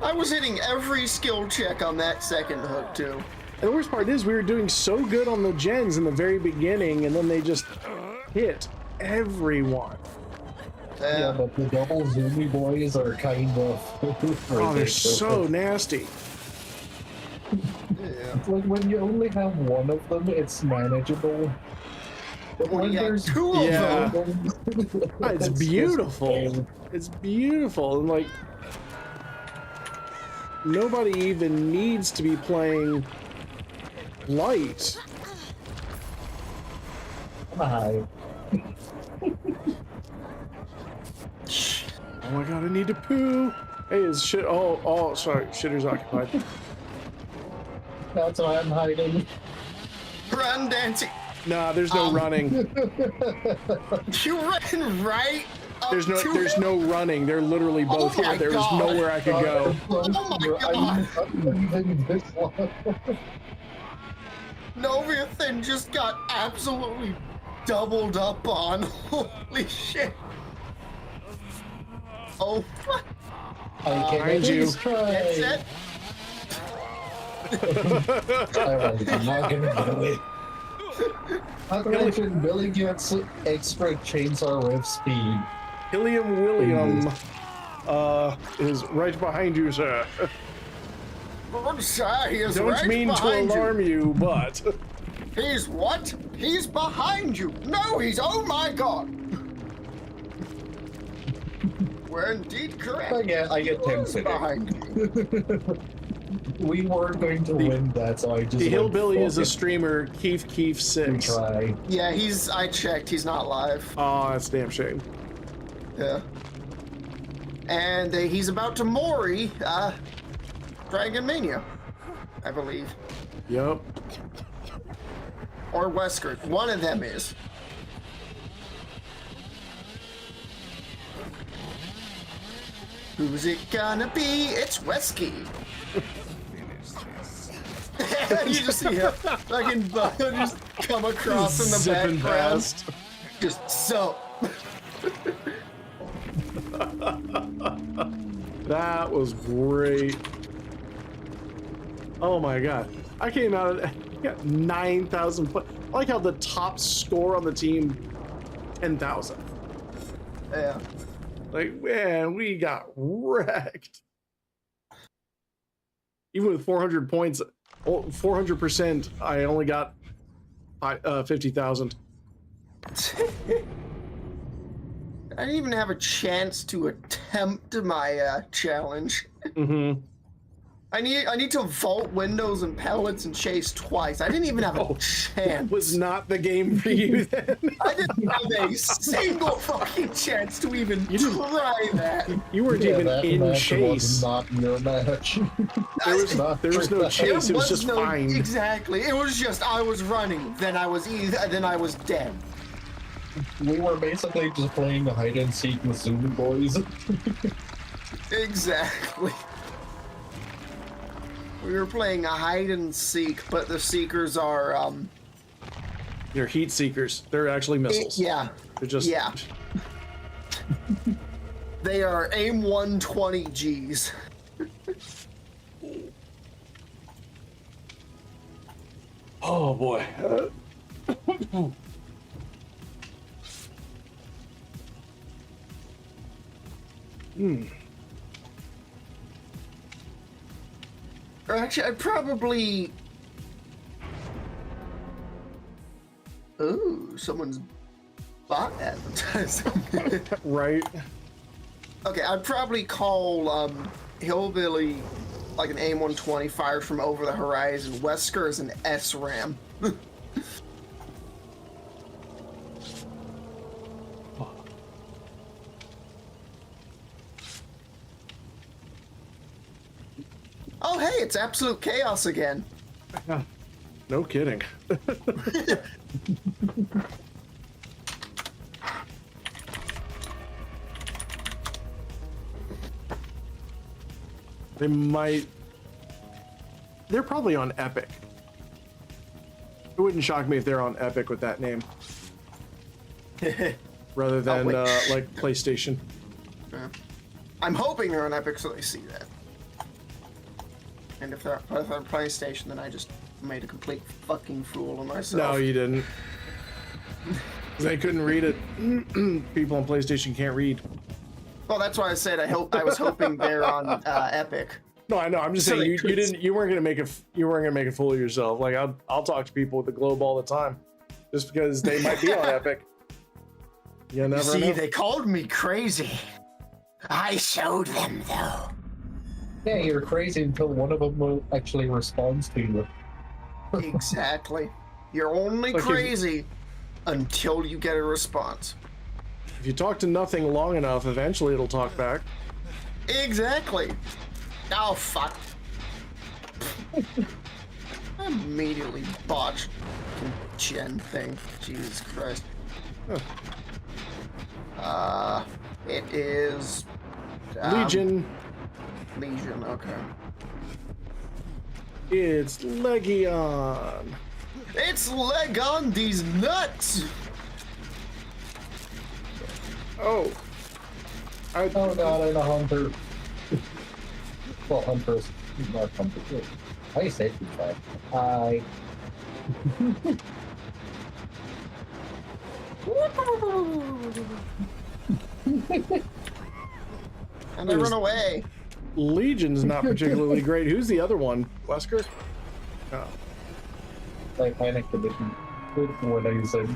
I was hitting every skill check on that second hook, too. And the worst part is we were doing so good on the gens in the very beginning, and then they just hit everyone. Yeah, but the double zoomy boys are kind of... Oh, they're so nasty. Yeah. Like, when you only have one of them, it's manageable. But when there's two of them... It's beautiful. It's beautiful. And, like, nobody even needs to be playing light. Hi. Oh my god, I need to poo. Hey, is shit. Oh, sorry. Shitter's occupied. That's why I'm hiding. Run, Dancy. Nah, there's no running. You ran right up There's no running. They're literally both here. There was nowhere I could go. Oh my god. Noviathan just got absolutely doubled up on. Holy shit. Oh, Behind you. That's it. I'm not gonna do it. Not to mention, Billy gets extra chainsaw riff speed. William is right behind you, sir. Don't mean to alarm you, but... He's what? He's behind you. No, he's... Oh my god. We're indeed correct. I get 10 seconds. We weren't going to win that, so I just... The Hillbilly is a streamer, Keef6. Try. Yeah, I checked, he's not live. Oh, that's a damn shame. Yeah. And he's about to Mori, Dragon Mania, I believe. Yup. Or Wesker. One of them is. Who's it gonna be? It's Wesky. You just see a fucking bug just come across in the zipping background. past. Just so. That was great. Oh my god. I came out at got 9,000 points. I like how the top score on the team, 10,000. Yeah. Like, man, we got wrecked. Even with 400 points, 400%, I only got 50,000. I didn't even have a chance to attempt my challenge. Mm-hmm. I need to vault windows and pellets and chase twice. I didn't even have a chance. It was not the game for you then. I didn't have a single fucking chance to even try that. You weren't even in chase. Was not your match. There was no chase. It was just fine. Exactly. It was just I was running, then I was dead. We were basically just playing the hide and seek with Zoom boys. Exactly. We were playing a hide and seek, but the seekers are They're heat seekers. They're actually missiles. Yeah. They're just Yeah. They are AIM 120 Gs. Oh boy. Actually, I'd probably... Ooh, someone's bot advertising. Right. Okay, I'd probably call Hillbilly like an AIM-120 fired from over the horizon. Wesker is an SRAM. Oh, hey, it's absolute chaos again. No kidding. They might... They're probably on Epic. It wouldn't shock me if they're on Epic with that name. Rather than, like, PlayStation. Yeah. I'm hoping they're on Epic so they see that. And if they're on PlayStation, then I just made a complete fucking fool of myself. No, you didn't. They couldn't read it. People on PlayStation can't read. Well, that's why I said I was hoping they're on Epic. No, I know. I'm just So saying they you weren't gonna make a fool of yourself. Like I'll talk to people with the globe all the time, just because they might be on Epic. You never See, know. they called me crazy. I showed them though. Yeah, you're crazy until one of them actually responds to you. Exactly. You're only Like crazy until you get a response. If you talk to nothing long enough, eventually it'll talk back. Exactly. Oh, fuck. I immediately botched the gen thing. Jesus Christ. It is... Legion. Legion, okay. It's Legion. It's leg on these nuts! Oh. Oh god, I'm a hunter. Well, hunters. Not hunters. I said you try. And I run away. Legion's not particularly great. Who's the other one? Wesker? Oh. I panicked a bit when I said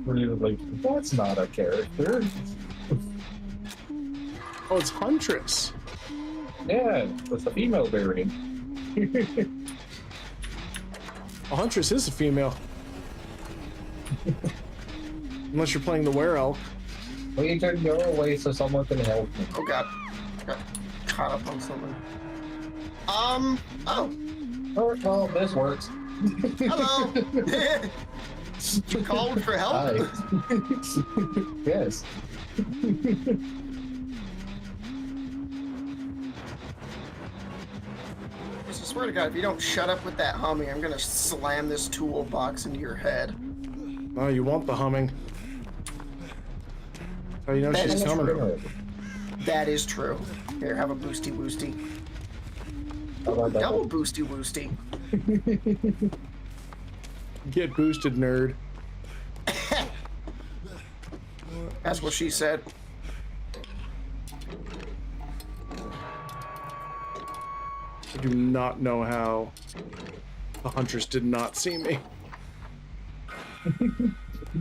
really like, that's not a character. Oh, it's Huntress. Yeah, it's a female variant. A Huntress is a female. Unless you're playing the Were-Elf. Legion, go away so someone can help me. Oh god. Got caught up on something. Oh. Oh, well, this works. Hello. You called for help? Hi. Yes. I swear to God, if you don't shut up with that humming, I'm gonna slam this toolbox into your head. Oh, you want the humming. Oh, you know That she's is coming. true. That is true. Here, have a boosty woosty. Double boosty woosty. Get boosted, nerd. That's what she said. I do not know how the Huntress did not see me.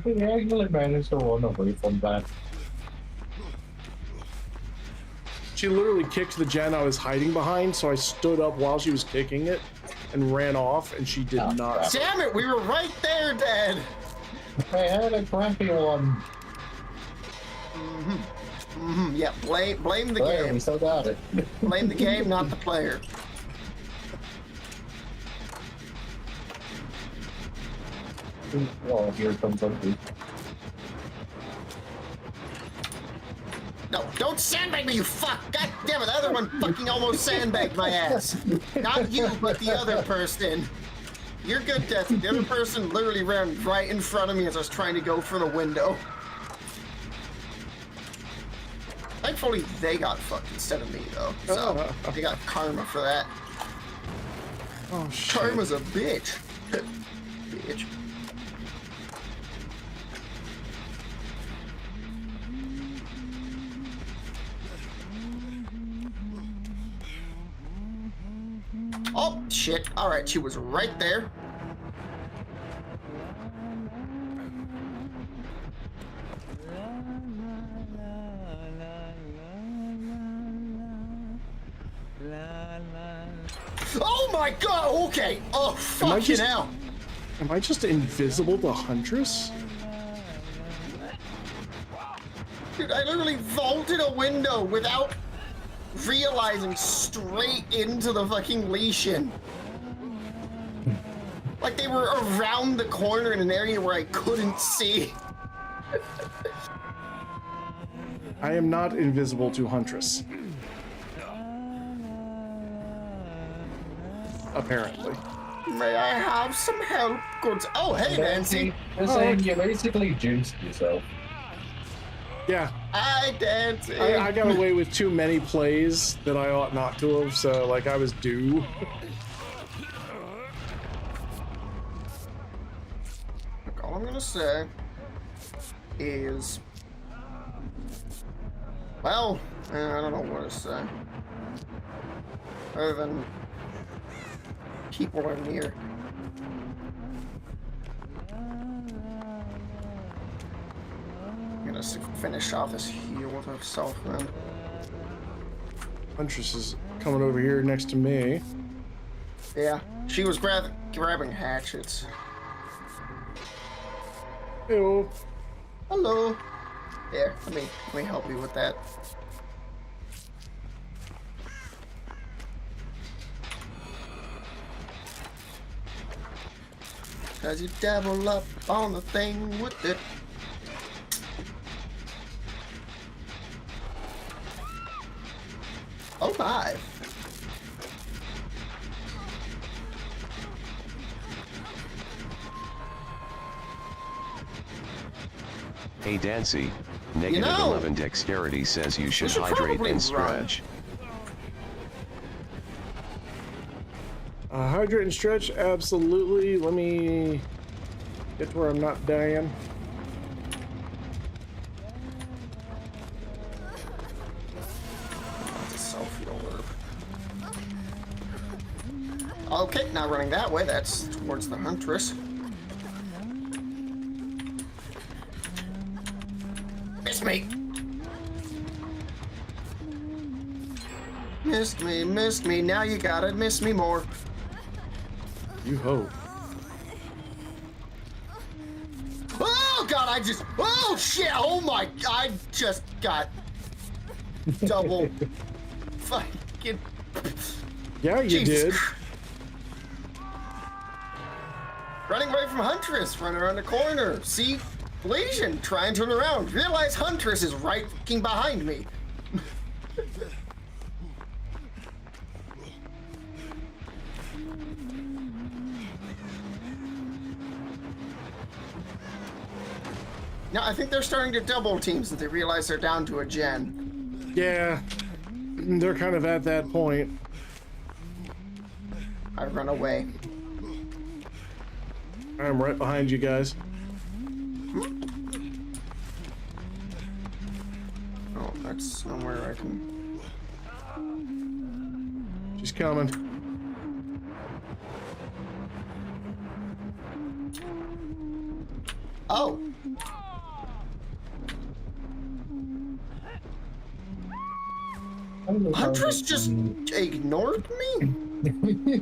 They actually managed to run away from that. She literally kicked the gen I was hiding behind, so I stood up while she was kicking it and ran off, and she did not. Damn it, we were right there, Dad! I had a crappy one. Yeah, blame the There, game. we still got it. Blame the game, not the player. Oh, here comes something. No, don't sandbag me, you fuck! God damn it, the other one fucking almost sandbagged my ass. Not you, but the other person. You're good, Death. The other person literally ran right in front of me as I was trying to go for the window. Thankfully, they got fucked instead of me, though. So, they got karma for that. Oh, shit. Karma's a bitch. Bitch. Oh, shit. Alright, she was right there. Oh my god, okay. Oh, fucking hell. Am I just invisible to Huntress? Dude, I literally vaulted a window without realizing straight into the fucking Legion. Like they were around the corner in an area where I couldn't see. I am not invisible to Huntress. Apparently. May I have some help? Good. Oh, hey, Nancy. You're saying you basically juiced yourself. Yeah. Hi, Nancy. I got away with too many plays that I ought not to have, so like I was due. All I'm gonna say is, well, I don't know what to say. Other than people are near. I'm gonna finish off this heal with herself, man. Huntress is coming over here next to me. Yeah, she was grabbing hatchets. Ew. Hello. Here, let me help you with that. As you dabble up on the thing with it. Oh my. Hey Dancy, negative 11 dexterity says you should hydrate and stretch. Hydrate and stretch, absolutely. Let me get to where I'm not dying. That's a self-heal herb. Okay, not running that way. That's towards the Huntress. Miss me! Missed me. Now you gotta miss me more. You hope. Oh god, oh shit, oh my, I just got double fucking. Yeah, you Jesus. did. Running away from Huntress, running around the corner. See, Legion, try and turn around. Realize Huntress is right fucking behind me. Now, I think they're starting to double team since they realize they're down to a gen. Yeah, they're kind of at that point. I run away. I'm right behind you guys. Oh, that's somewhere I can... She's coming. Oh! Huntress just ignored me?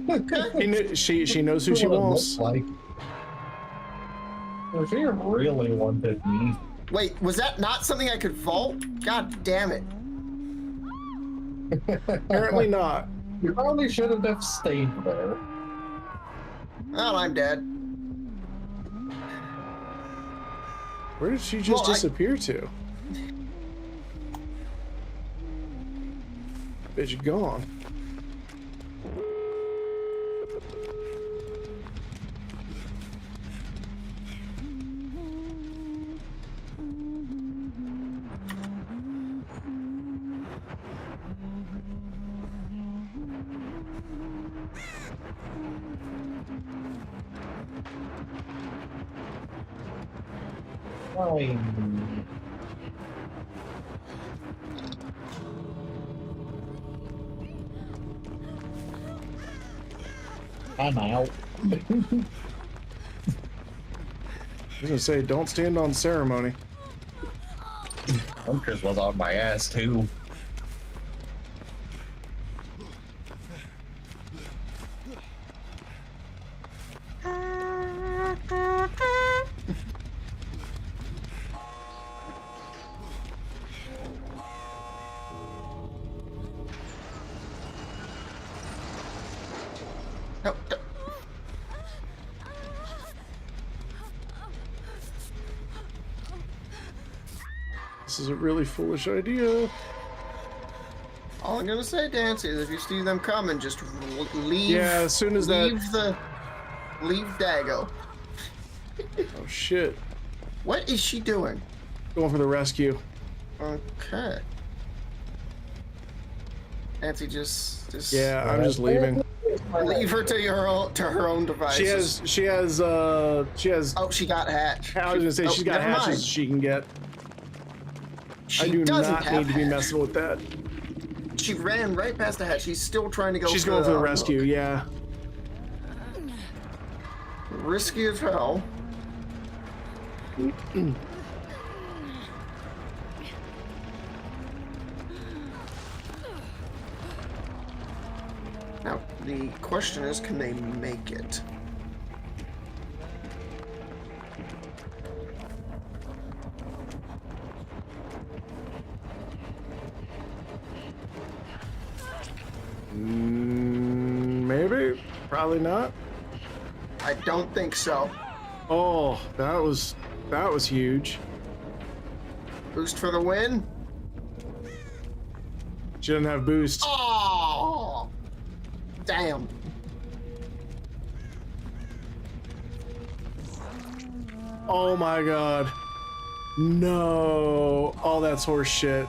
Okay. She knows who she wants. Like. If she really wanted me. Wait, was that not something I could vault? God damn it. Apparently not. You probably shouldn't have stayed there. Well, I'm dead. Where did she just disappear to? Bitch gone. Fine. I'm out. I was gonna say, don't stand on ceremony. Huntress was on my ass too. This is a really foolish idea. All I'm gonna say, Dancy, is if you see them coming, just leave. Yeah, as soon as leave Dago. Oh shit! What is she doing? Going for the rescue. Okay. Nancy, just. Yeah, I'm just leaving. Leave her to her own devices. She has. Oh, she got hatch. I was gonna say she's got hatches she can get. I do not need to be messing with that. She ran right past the hatch. She's still trying to go. She's going for the rescue. Yeah. Risky as hell. Now, the question is, can they make it? Maybe. Probably not. I don't think so. Oh, that was huge. Boost for the win. She doesn't have boost. Oh, damn. Oh my god. No. Oh, that's horse shit.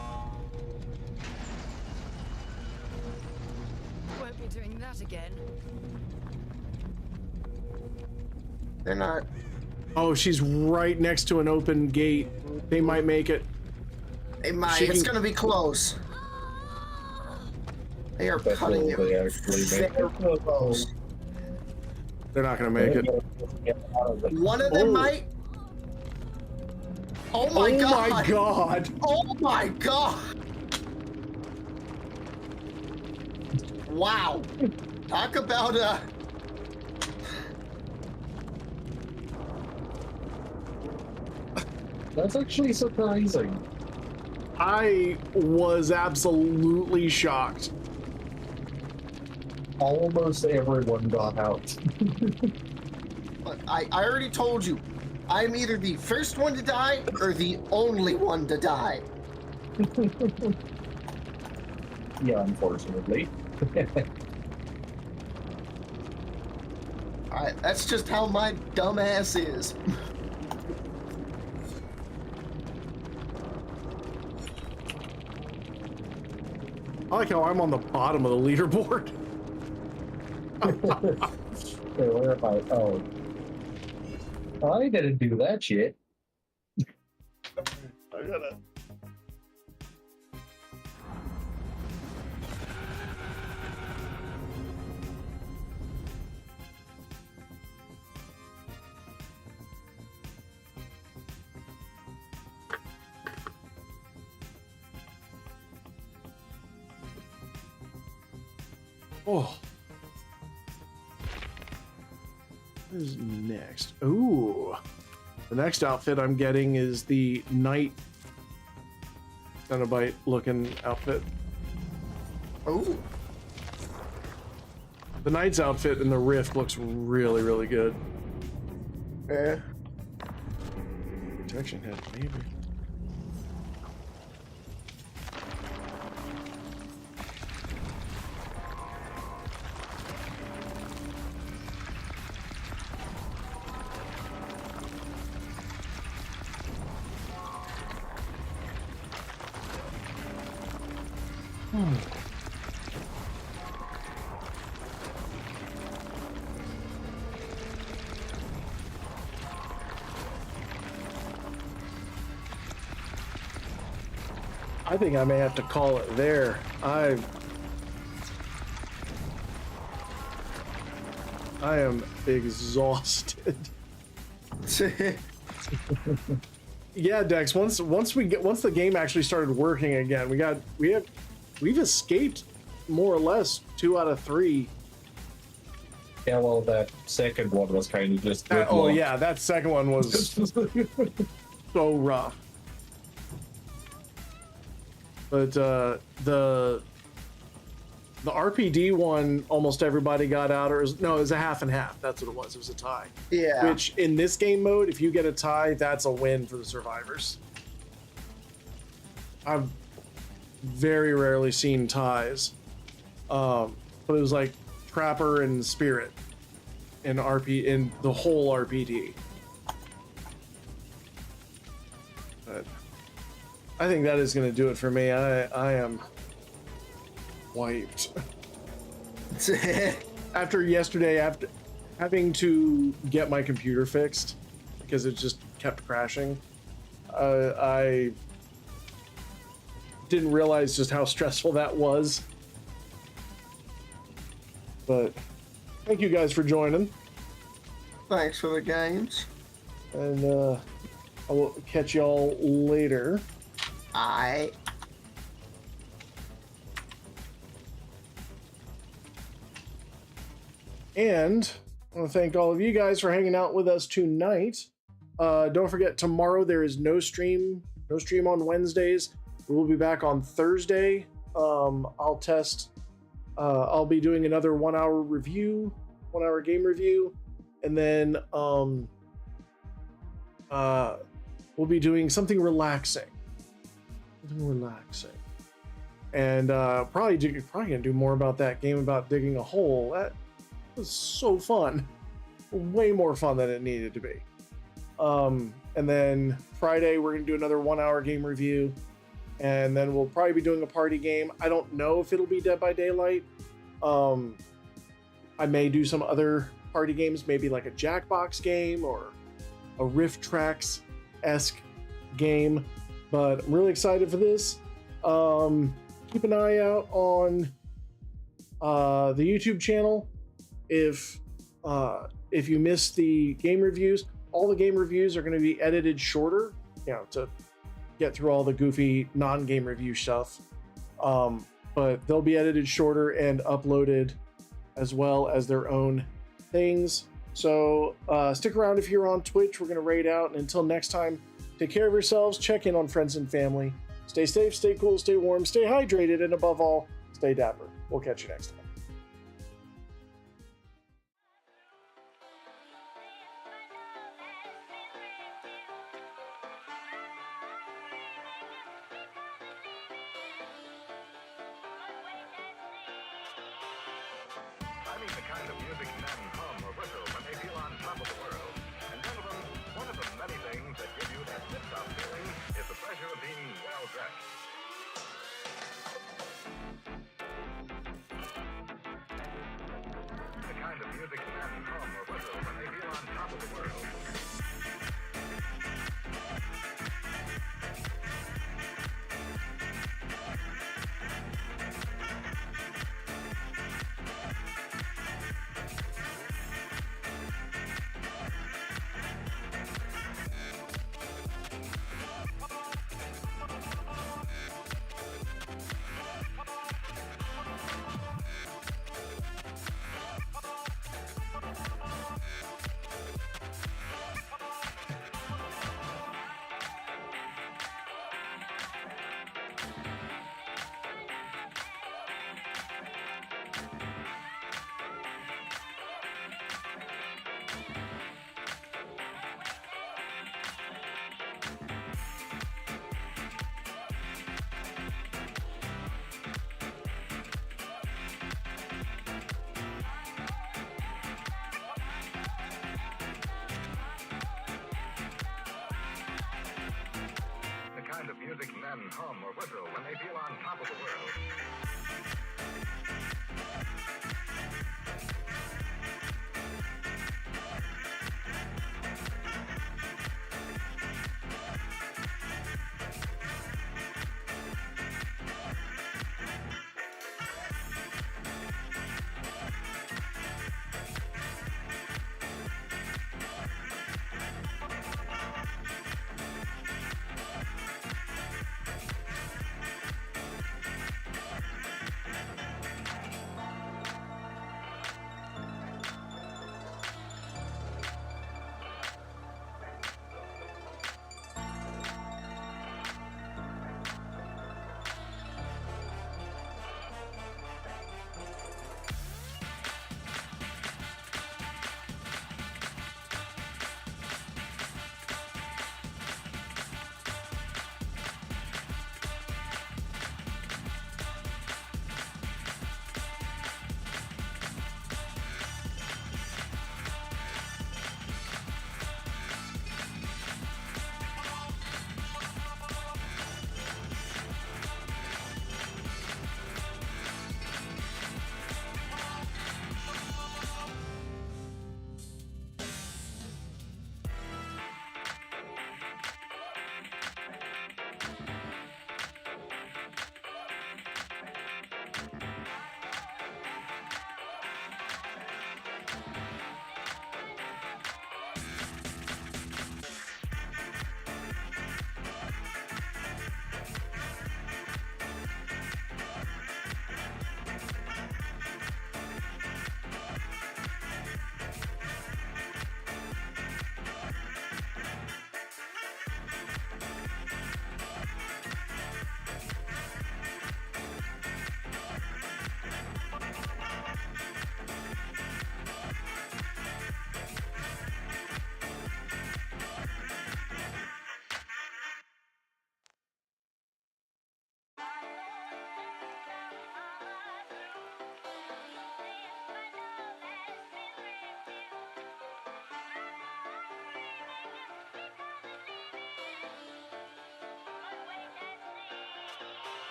Won't be doing that again. They're not. Oh, she's right next to an open gate. They might make it. They might. It's gonna be close. They are cutting it. Very close. They're not gonna make it. One of them might. Oh my god! Oh my god! Oh my god! Wow! Talk about That's actually surprising. I was absolutely shocked. Almost everyone got out. I already told you, I'm either the first one to die or the only one to die. Yeah, unfortunately. Alright, that's just how my dumb ass is. I like how I'm on the bottom of the leaderboard. Okay, where am I? Oh. I didn't do that shit. I gotta. Oh. What is next? Ooh. The next outfit I'm getting is the Knight Cenobite looking outfit. Ooh. The Knight's outfit in the Rift looks really, really good. Yeah. Protection head, maybe. I think I may have to call it there. I am exhausted. Yeah, Dex. Once the game actually started working again, we've escaped more or less 2 out of 3. Yeah, well, that second one was kind of just. Oh yeah, that second one was so rough. But the RPD one, almost everybody got out, or it was a half and half. That's what it was. It was a tie. Yeah. Which in this game mode, if you get a tie, that's a win for the survivors. I've very rarely seen ties. But it was like Trapper and Spirit in the whole RPT. But I think that is going to do it for me. I am wiped. After yesterday, after having to get my computer fixed because it just kept crashing, I didn't realize just how stressful that was. But thank you guys for joining. Thanks for the games. And I will catch y'all later. And I want to thank all of you guys for hanging out with us tonight. Don't forget, tomorrow there is no stream on Wednesdays. We will be back on Thursday. I'll be doing another 1 hour game review, and then we'll be doing something relaxing. And probably gonna do more about that game about digging a hole. That was so fun, way more fun than it needed to be. And then Friday we're gonna do another 1 hour game review, and then we'll probably be doing a party game. I don't know if it'll be Dead by Daylight. I may do some other party games, maybe like a Jackbox game or a Rift Tracks-esque game, but I'm really excited for this. Keep an eye out on the YouTube channel. If you missed the game reviews, all the game reviews are going to be edited shorter, to get through all the goofy non-game review stuff. But they'll be edited shorter and uploaded as well as their own things. So stick around if you're on Twitch. We're going to raid out. And until next time, take care of yourselves. Check in on friends and family. Stay safe, stay cool, stay warm, stay hydrated, and above all, stay dapper. We'll catch you next time. I mean the kind of music men hum or whistle when they feel on top of the world. And gentlemen, one of the many things that give you that tip-top feeling is the pleasure of being well-dressed. The kind of music men hum or whistle when they feel on top of the world. Kind of music men hum or whistle when they feel on top of the world.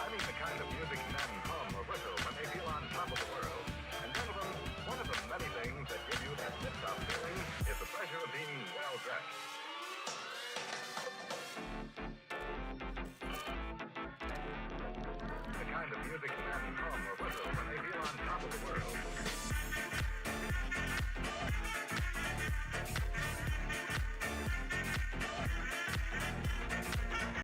I mean the kind of music men hum or whistle when they feel on top of the world. And gentlemen, one of the many things that give you that tip-top feeling is the pleasure of being well-dressed. The kind of music men hum or whistle when they feel on top of the world.